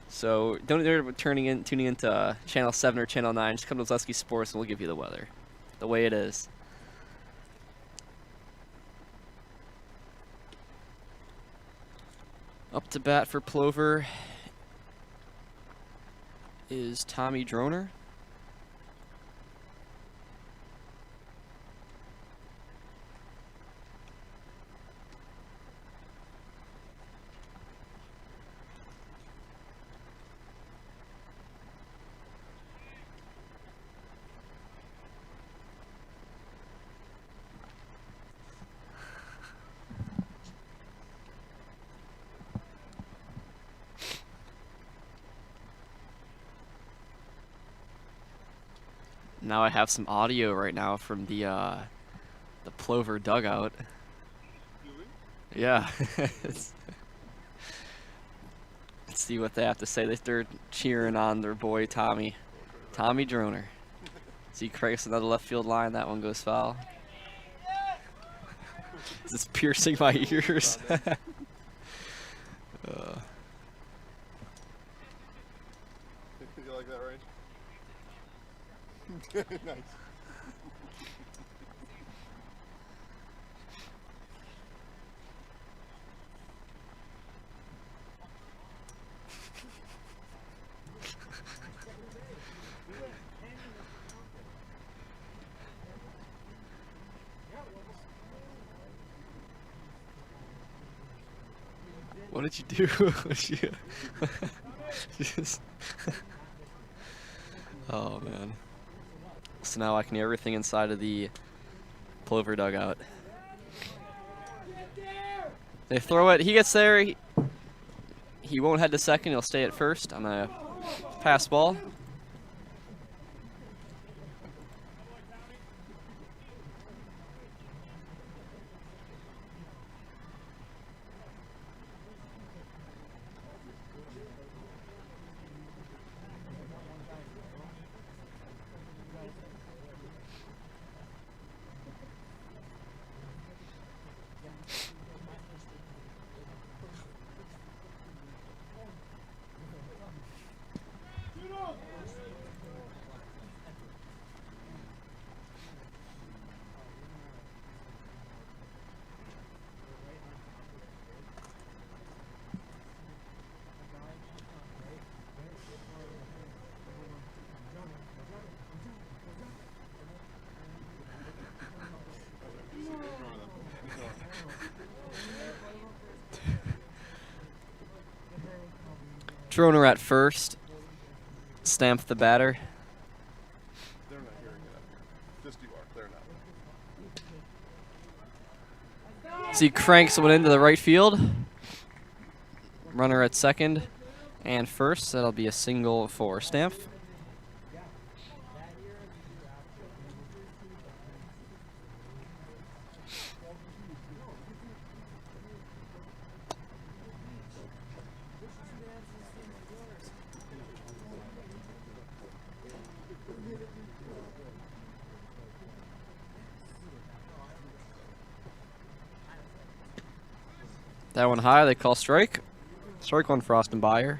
So don't dare tuning into Channel 7 or Channel 9. Just come to Zaleski Sports and we'll give you the weather. The way it is. Up to bat for Plover is Tommy Droner. Now I have some audio right now from the Plover dugout. Yeah. Let's see what they have to say. They're cheering on their boy Tommy Droner. See Craig's another left field line. That one goes foul. This is piercing my ears. You like that, right? Nice. What did you do? Just oh, man. So now I can hear everything inside of the Plover dugout. They throw it. He gets there. He won't head to second. He'll stay at first on a pass ball. Droner at first. Stamp the batter. They're not hearing it up here. Just you are. They're not. So he cranks one into the right field. Runner at second and first. That'll be a single for Stamp. That one high, they call strike. Strike one for Austin Byer.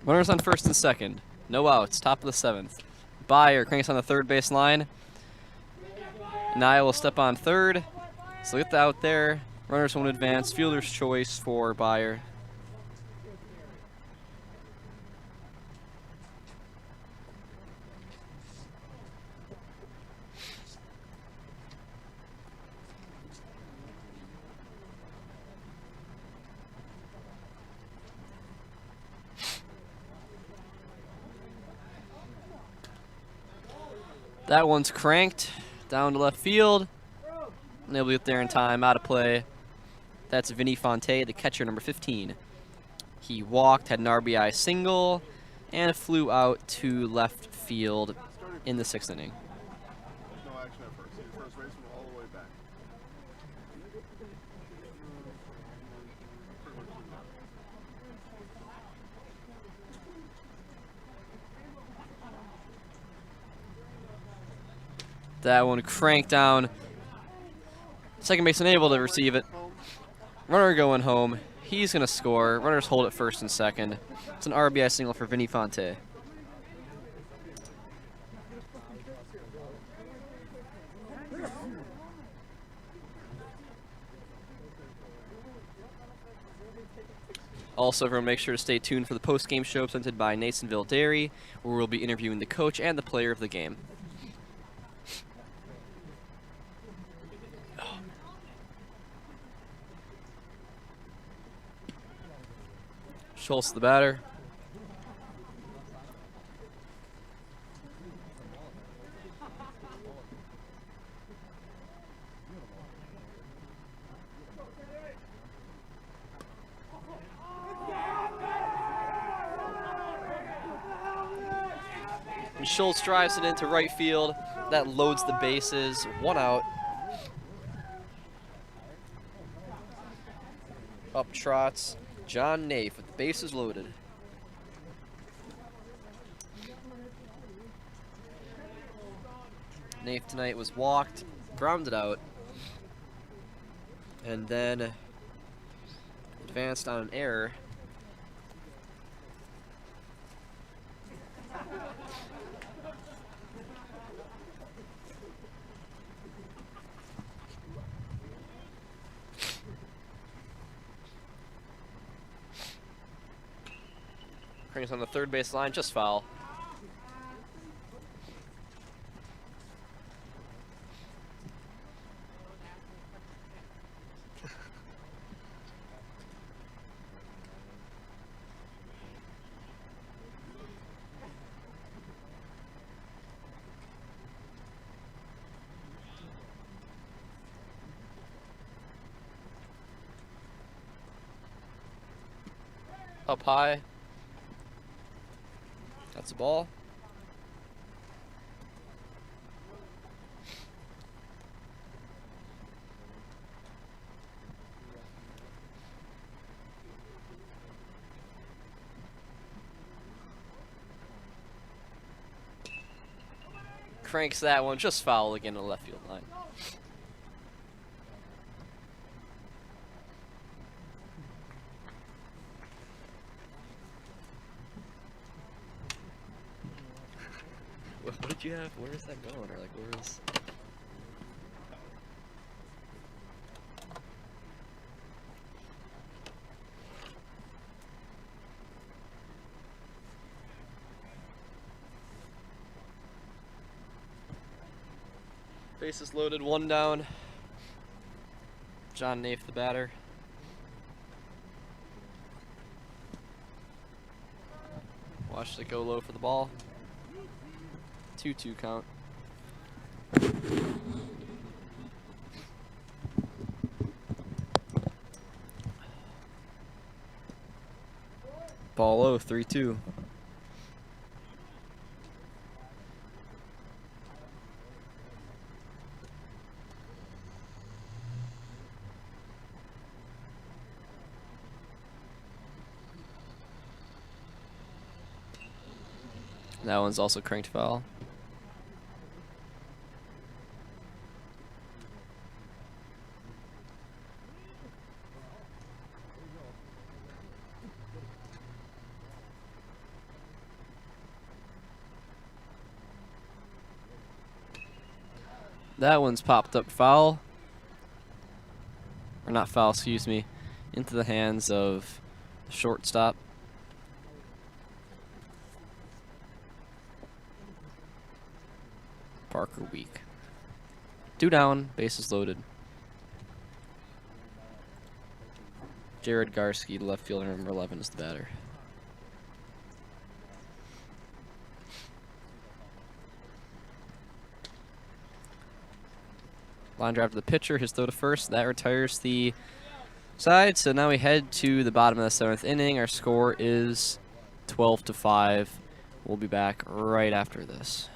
Runners on first and second. No outs, top of the seventh. Byer cranks on the third base line. Nye will step on third. So get the out there. Runners won't advance. Fielder's choice for Byer. That one's cranked. Down to left field. Unable to get there in time. Out of play. That's Vinny Fonte, the catcher, number 15. He walked, had an RBI single, and flew out to left field in the 6th inning. No action at first. He's first baseman all the way back. That one cranked down. Second base unable to receive it. Runner going home. He's going to score. Runners hold at first and second. It's an RBI single for Vinny Fonte. Also, everyone make sure to stay tuned for the post-game show presented by Nasonville Dairy, where we'll be interviewing the coach and the player of the game. Schultz, the batter. And Schultz drives it into right field. That loads the bases. One out. Up trots John Nafe with the bases loaded. Nafe tonight was walked, grounded out, and then advanced on an error. Brings on the third base line, just foul. Up high. That's a ball. Cranks that one, just foul again to the left field line. What did you have? Where is that going? Or like, where is? Bases loaded, one down. John Naif, the batter. Watched it go low for the ball. 2-2 count. Ball low, 3-2. That one's also cranked foul. That one's popped up foul. Or not foul, excuse me. Into the hands of the shortstop. Parker Week. 2 down, bases loaded. Jared Garski, the left fielder, number 11, is the batter. Line drive to the pitcher, his throw to first. That retires the side. So now we head to the bottom of the 7th inning. Our score is 12-5. We'll be back right after this.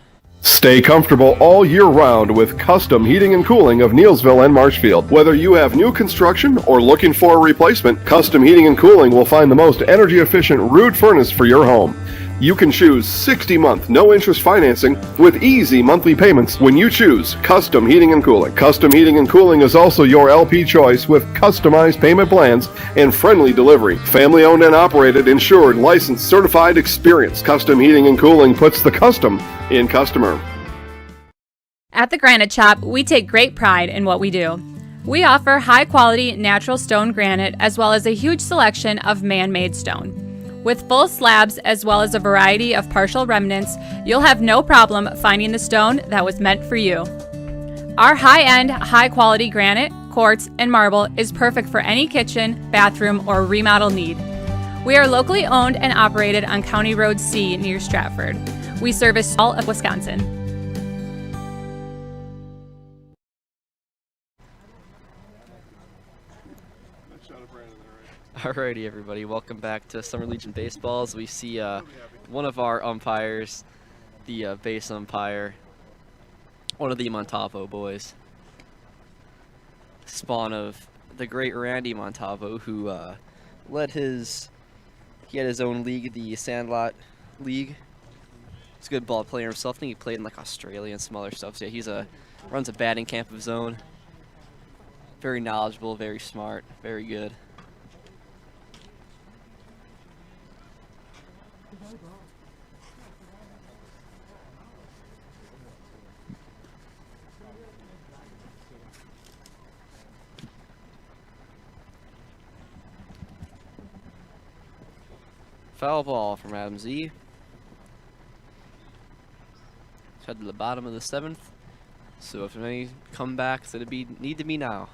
Stay comfortable all year round with custom heating and cooling of Neelsville and Marshfield. Whether you have new construction or looking for a replacement, Custom Heating and Cooling will find the most energy efficient rood furnace for your home. You can choose 60-month no-interest financing with easy monthly payments when you choose Custom Heating and Cooling. Custom Heating and Cooling is also your LP choice with customized payment plans and friendly delivery. Family-owned and operated, insured, licensed, certified, experienced. Custom Heating and Cooling puts the custom in customer. At the Granite Shop, we take great pride in what we do. We offer high-quality natural stone granite as well as a huge selection of man-made stone. With full slabs as well as a variety of partial remnants, you'll have no problem finding the stone that was meant for you. Our high-end, high-quality granite, quartz, and marble is perfect for any kitchen, bathroom, or remodel need. We are locally owned and operated on County Road C near Stratford. We service all of Wisconsin. Alrighty, everybody, welcome back to Summer Legion Baseball. As we see one of our umpires, the base umpire, one of the Montalvo boys, spawn of the great Randy Montalvo, who he had his own league, the Sandlot League. He's a good ball player himself. I think he played in like Australia and some other stuff. So yeah, runs a batting camp of his own. Very knowledgeable, very smart, very good. Foul ball from Adam Z. Head to the bottom of the 7th. So if any comebacks, it'd need to be now.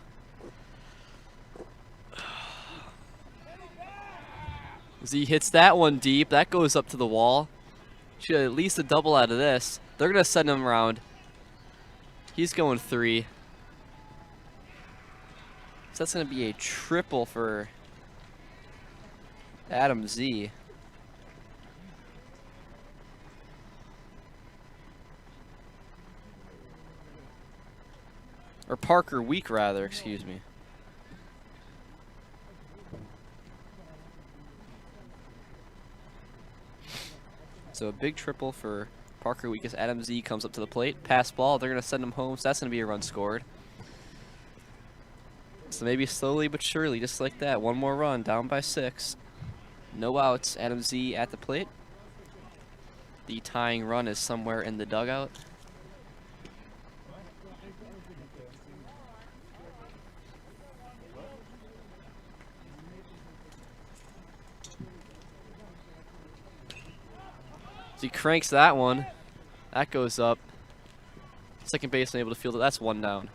Z hits that one deep. That goes up to the wall. Should get at least a double out of this. They're gonna send him around. He's going 3. So that's gonna be a triple for Adam Z. Or Parker Week, rather, excuse me. So a big triple for Parker Week as Adam Z comes up to the plate. Pass ball, they're going to send him home, so that's going to be a run scored. So maybe slowly but surely, just like that. One more run, down by 6. No outs, Adam Z at the plate. The tying run is somewhere in the dugout. So he cranks that one. That goes up. Second baseman able to field it. That's 1 down.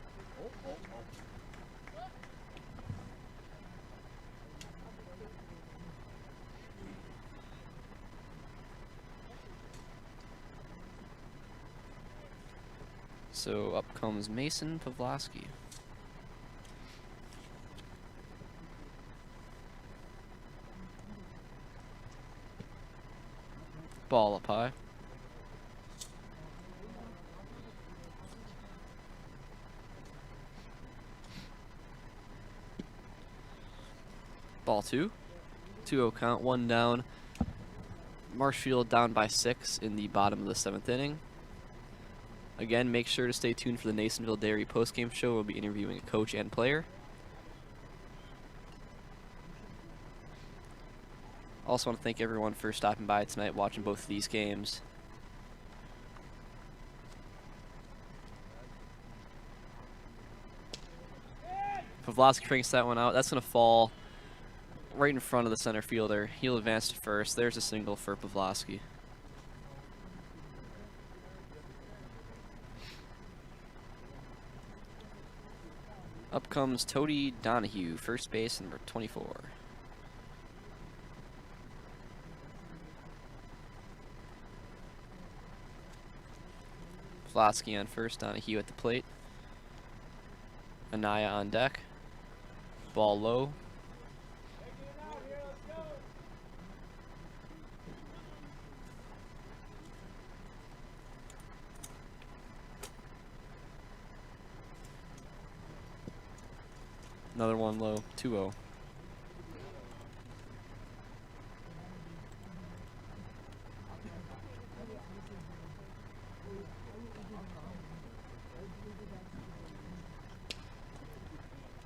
So up comes Mason Pavlovsky. Ball up high. Ball 2. 2-0 count, 1 down. Marshfield down by 6 in the bottom of the 7th inning. Again, make sure to stay tuned for the Nasonville Dairy postgame show. We'll be interviewing a coach and player. Also want to thank everyone for stopping by tonight, watching both of these games. Pavlovsky cranks that one out. That's going to fall right in front of the center fielder. He'll advance to first. There's a single for Pavlovsky. Up comes Tody Donahue, first base, number 24. Pavlovsky on first, Donahue at the plate. Anaya on deck. Ball low. Another one low, 2-0.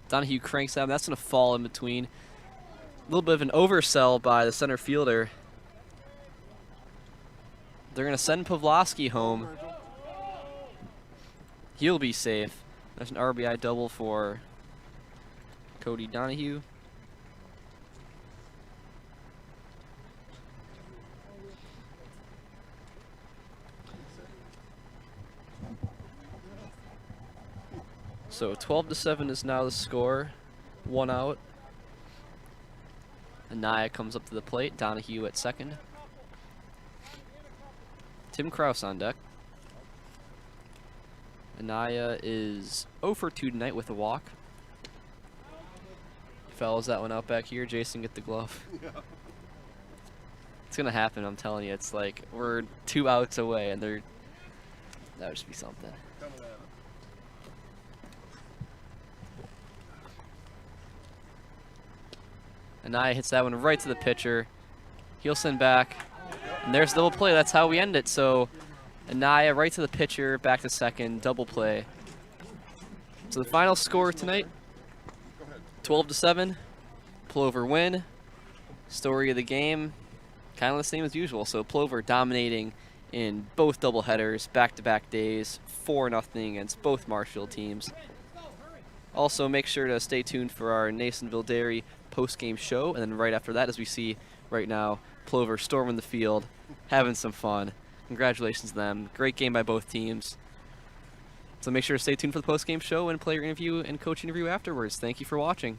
Donahue cranks out. That's going to fall in between. A little bit of an oversell by the center fielder. They're going to send Pavlovsky home. He'll be safe. There's an RBI double for Tody Donahue. So 12-7 is now the score. 1 out. Anaya comes up to the plate. Donahue at second. Tim Kraus on deck. Anaya is 0 for 2 tonight with a walk. Fouls that one out back here. Jason, get the glove. Yeah. It's gonna happen, I'm telling you. It's like we're 2 outs away, and that would just be something. Anaya hits that one right to the pitcher. He'll send back, and there's double play. That's how we end it. So Anaya right to the pitcher, back to second, double play. So the final score tonight, 12-7, Plover win. Story of the game, kind of the same as usual. So Plover dominating in both doubleheaders, back-to-back days, 4-0 against both Marshfield teams. Also, make sure to stay tuned for our Nasonville Dairy post-game show, and then right after that, as we see right now. Plover storming the field, having some fun. Congratulations to them. Great game by both teams. So make sure to stay tuned for the post-game show and player interview and coach interview afterwards. Thank you for watching.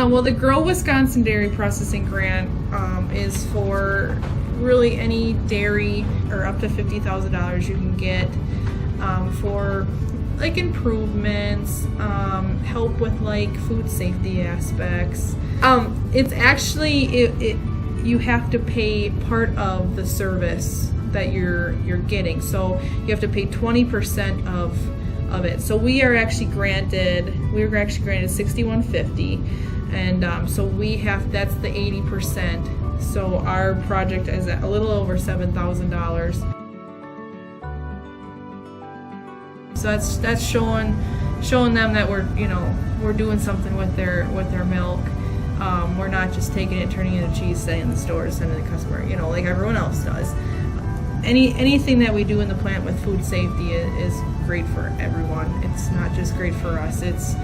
Well, the Grow Wisconsin Dairy Processing Grant is for really any dairy, or up to $50,000 you can get for like improvements, help with like food safety aspects. It's actually you have to pay part of the service that you're getting, so you have to pay 20% of it. So we were actually granted $6,150, and so that's the 80%. So our project is at a little over $7,000. So that's showing them that we're doing something with their milk. We're not just taking it and turning it into cheese, sending it in the stores, sending the customer, like everyone else does. Anything that we do in the plant with food safety is great for everyone. It's not just great for us. It's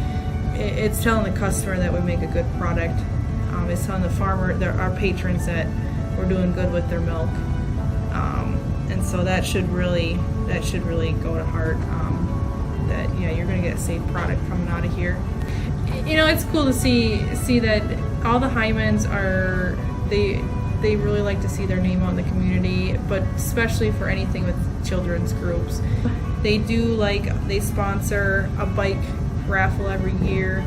telling the customer that we make a good product. It's telling the farmer, our patrons, that we're doing good with their milk. And so that should really go to heart. That you're going to get a safe product coming out of here. It's cool to see that all the Hymans they really like to see their name out in the community, but especially for anything with children's groups. They sponsor a bike raffle every year,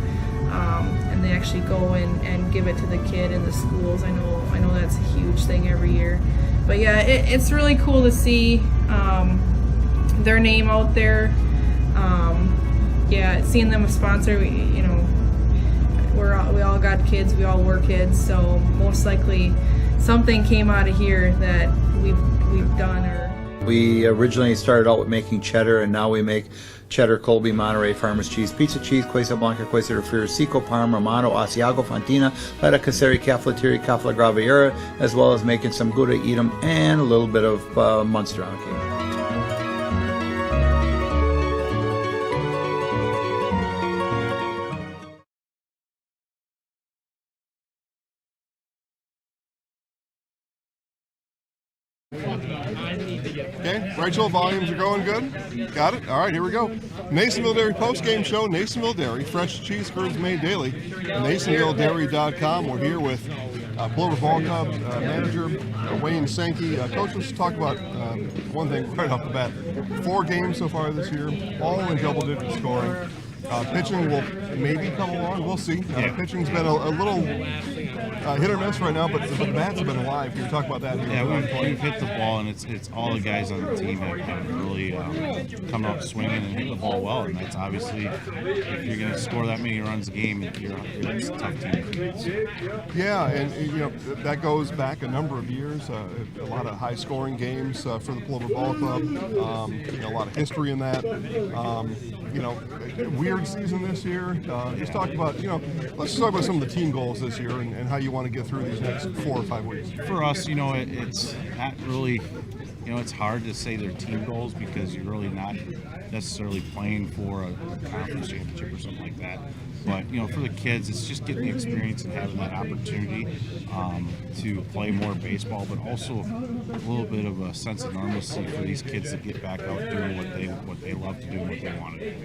and they actually go and give it to the kid in the schools. I know that's a huge thing every year. But yeah, it's really cool to see their name out there. Seeing them a sponsor, we all got kids, we all were kids, so most likely something came out of here that we've done. We originally started out with making cheddar, and now we make cheddar, Colby, Monterey, Farmers cheese, pizza cheese, Quesa Blanca, Quesa de Friar, Seco, Parma, Romano, Asiago, Fontina, Letta, Caseri, Cafflettieri, Cafla Graviera, as well as making some Gouda, Edam, and a little bit of Munster on occasion. Okay, Rachel, volumes are going good? Got it? All right, here we go. Nasonville Dairy post-game show. Nasonville Dairy, fresh cheese curds made daily. NasonvilleDairy.com. We're here with Plover Ball Club manager Wayne Sankey. Coach, let's talk about one thing right off the bat. 4 games so far this year, all in double-digit scoring. Pitching will maybe come along. We'll see. Pitching's been a little hit or miss right now, but the bats have been alive. Can you talk about that? We've hit the ball, and it's all the guys on the team that have really come out swinging and hitting the ball well. And that's obviously, if you're going to score that many runs a game, it's a tough team. Yeah, and that goes back a number of years. A lot of high-scoring games for the Plover Ball Club. A lot of history in that. Weird season this year. Just talk about, let's just talk about some of the team goals this year and how you want to get through these next 4 or 5 weeks. For us, it's not really, it's hard to say they're team goals because you're really not necessarily playing for a conference championship or something like that. But, for the kids, it's just getting the experience and having that opportunity to play more baseball, but also a little bit of a sense of normalcy for these kids to get back out doing what they love to do and what they want to do.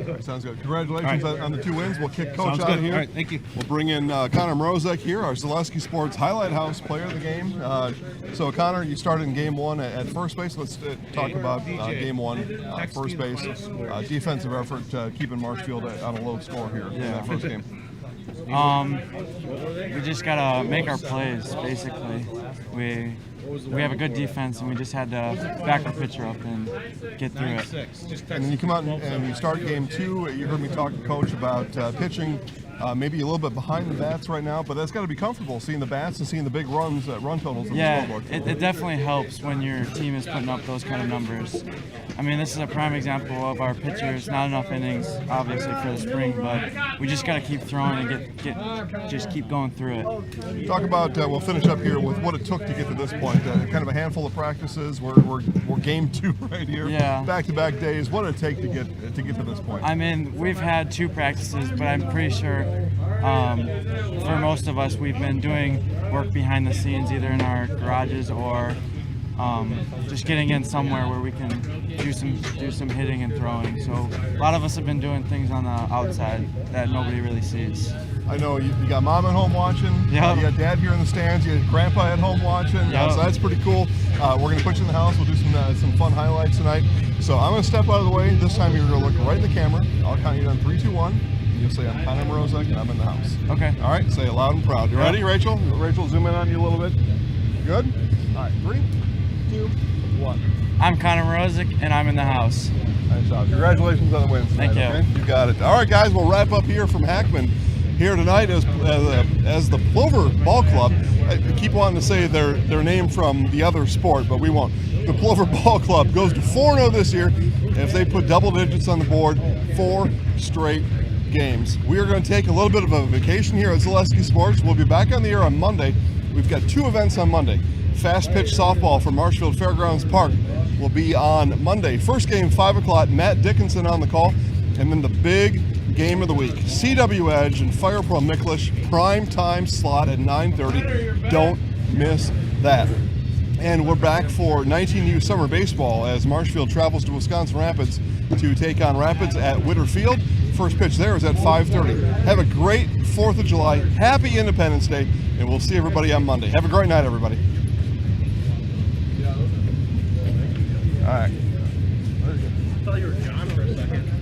All right, sounds good. Congratulations on the 2 wins. We'll kick Coach Sounds out good. of here. All right, thank you. We'll bring in Connor Mrozek here, our Zaleski Sports Highlight House player of the game. So, Connor, you started in game 1 at first base. Let's talk about game 1, first base. Defensive effort, keeping Marshfield on a low score here in that first game. We just gotta make our plays. Basically, we have a good defense, and we just had to back our pitcher up and get through it. And then you come out and you start game 2. You heard me talk to Coach about pitching. maybe a little bit behind the bats right now, but that's got to be comfortable seeing the bats and seeing the big run totals. Yeah, it definitely helps when your team is putting up those kind of numbers. I mean, this is a prime example of our pitchers. Not enough innings, obviously, for the spring, but we just got to keep throwing and just keep going through it. Talk about. We'll finish up here with what it took to get to this point. Kind of a handful of practices. We're game 2 right here. Yeah. Back-to-back days. What did it take to get to this point? I mean, we've had 2 practices, but I'm pretty sure for most of us, we've been doing work behind the scenes, either in our garages or just getting in somewhere where we can do some hitting and throwing. So a lot of us have been doing things on the outside that nobody really sees. I know you got mom at home watching. Yep. You got dad here in the stands. You got grandpa at home watching. Yep. So that's pretty cool. We're going to put you in the house. We'll do some fun highlights tonight. So I'm going to step out of the way. This time you're going to look right in the camera. I'll count you down 3, 2, 1. You'll say, I'm Connor Mrozek and I'm in the house. Okay. All right. Say it loud and proud. You ready, Rachel? Rachel, zoom in on you a little bit. Good? All right. 3, 2, 1. I'm Connor Mrozek and I'm in the house. Nice job. Congratulations on the win tonight. Thank you. Okay? You got it. All right, guys. We'll wrap up here from Hackman. Here tonight as the Plover Ball Club. I keep wanting to say their name from the other sport, but we won't. The Plover Ball Club goes to 4-0 this year if they put double digits on the board 4 straight games. We are going to take a little bit of a vacation here at Zaleski Sports. We'll be back on the air on Monday. We've got 2 events on Monday. Fast pitch softball from Marshfield Fairgrounds Park will be on Monday. First game 5 o'clock. Matt Dickinson on the call, and then the big game of the week, CW Edge and Fire Pro Micklish, prime time slot at 9:30. Don't miss that. And we're back for 19U Summer Baseball as Marshfield travels to Wisconsin Rapids to take on Rapids at Witter Field. First pitch there is at 5:30. Have a great 4th of July. Happy Independence Day, and we'll see everybody on Monday. Have a great night, everybody. All right. I thought you were John for a second.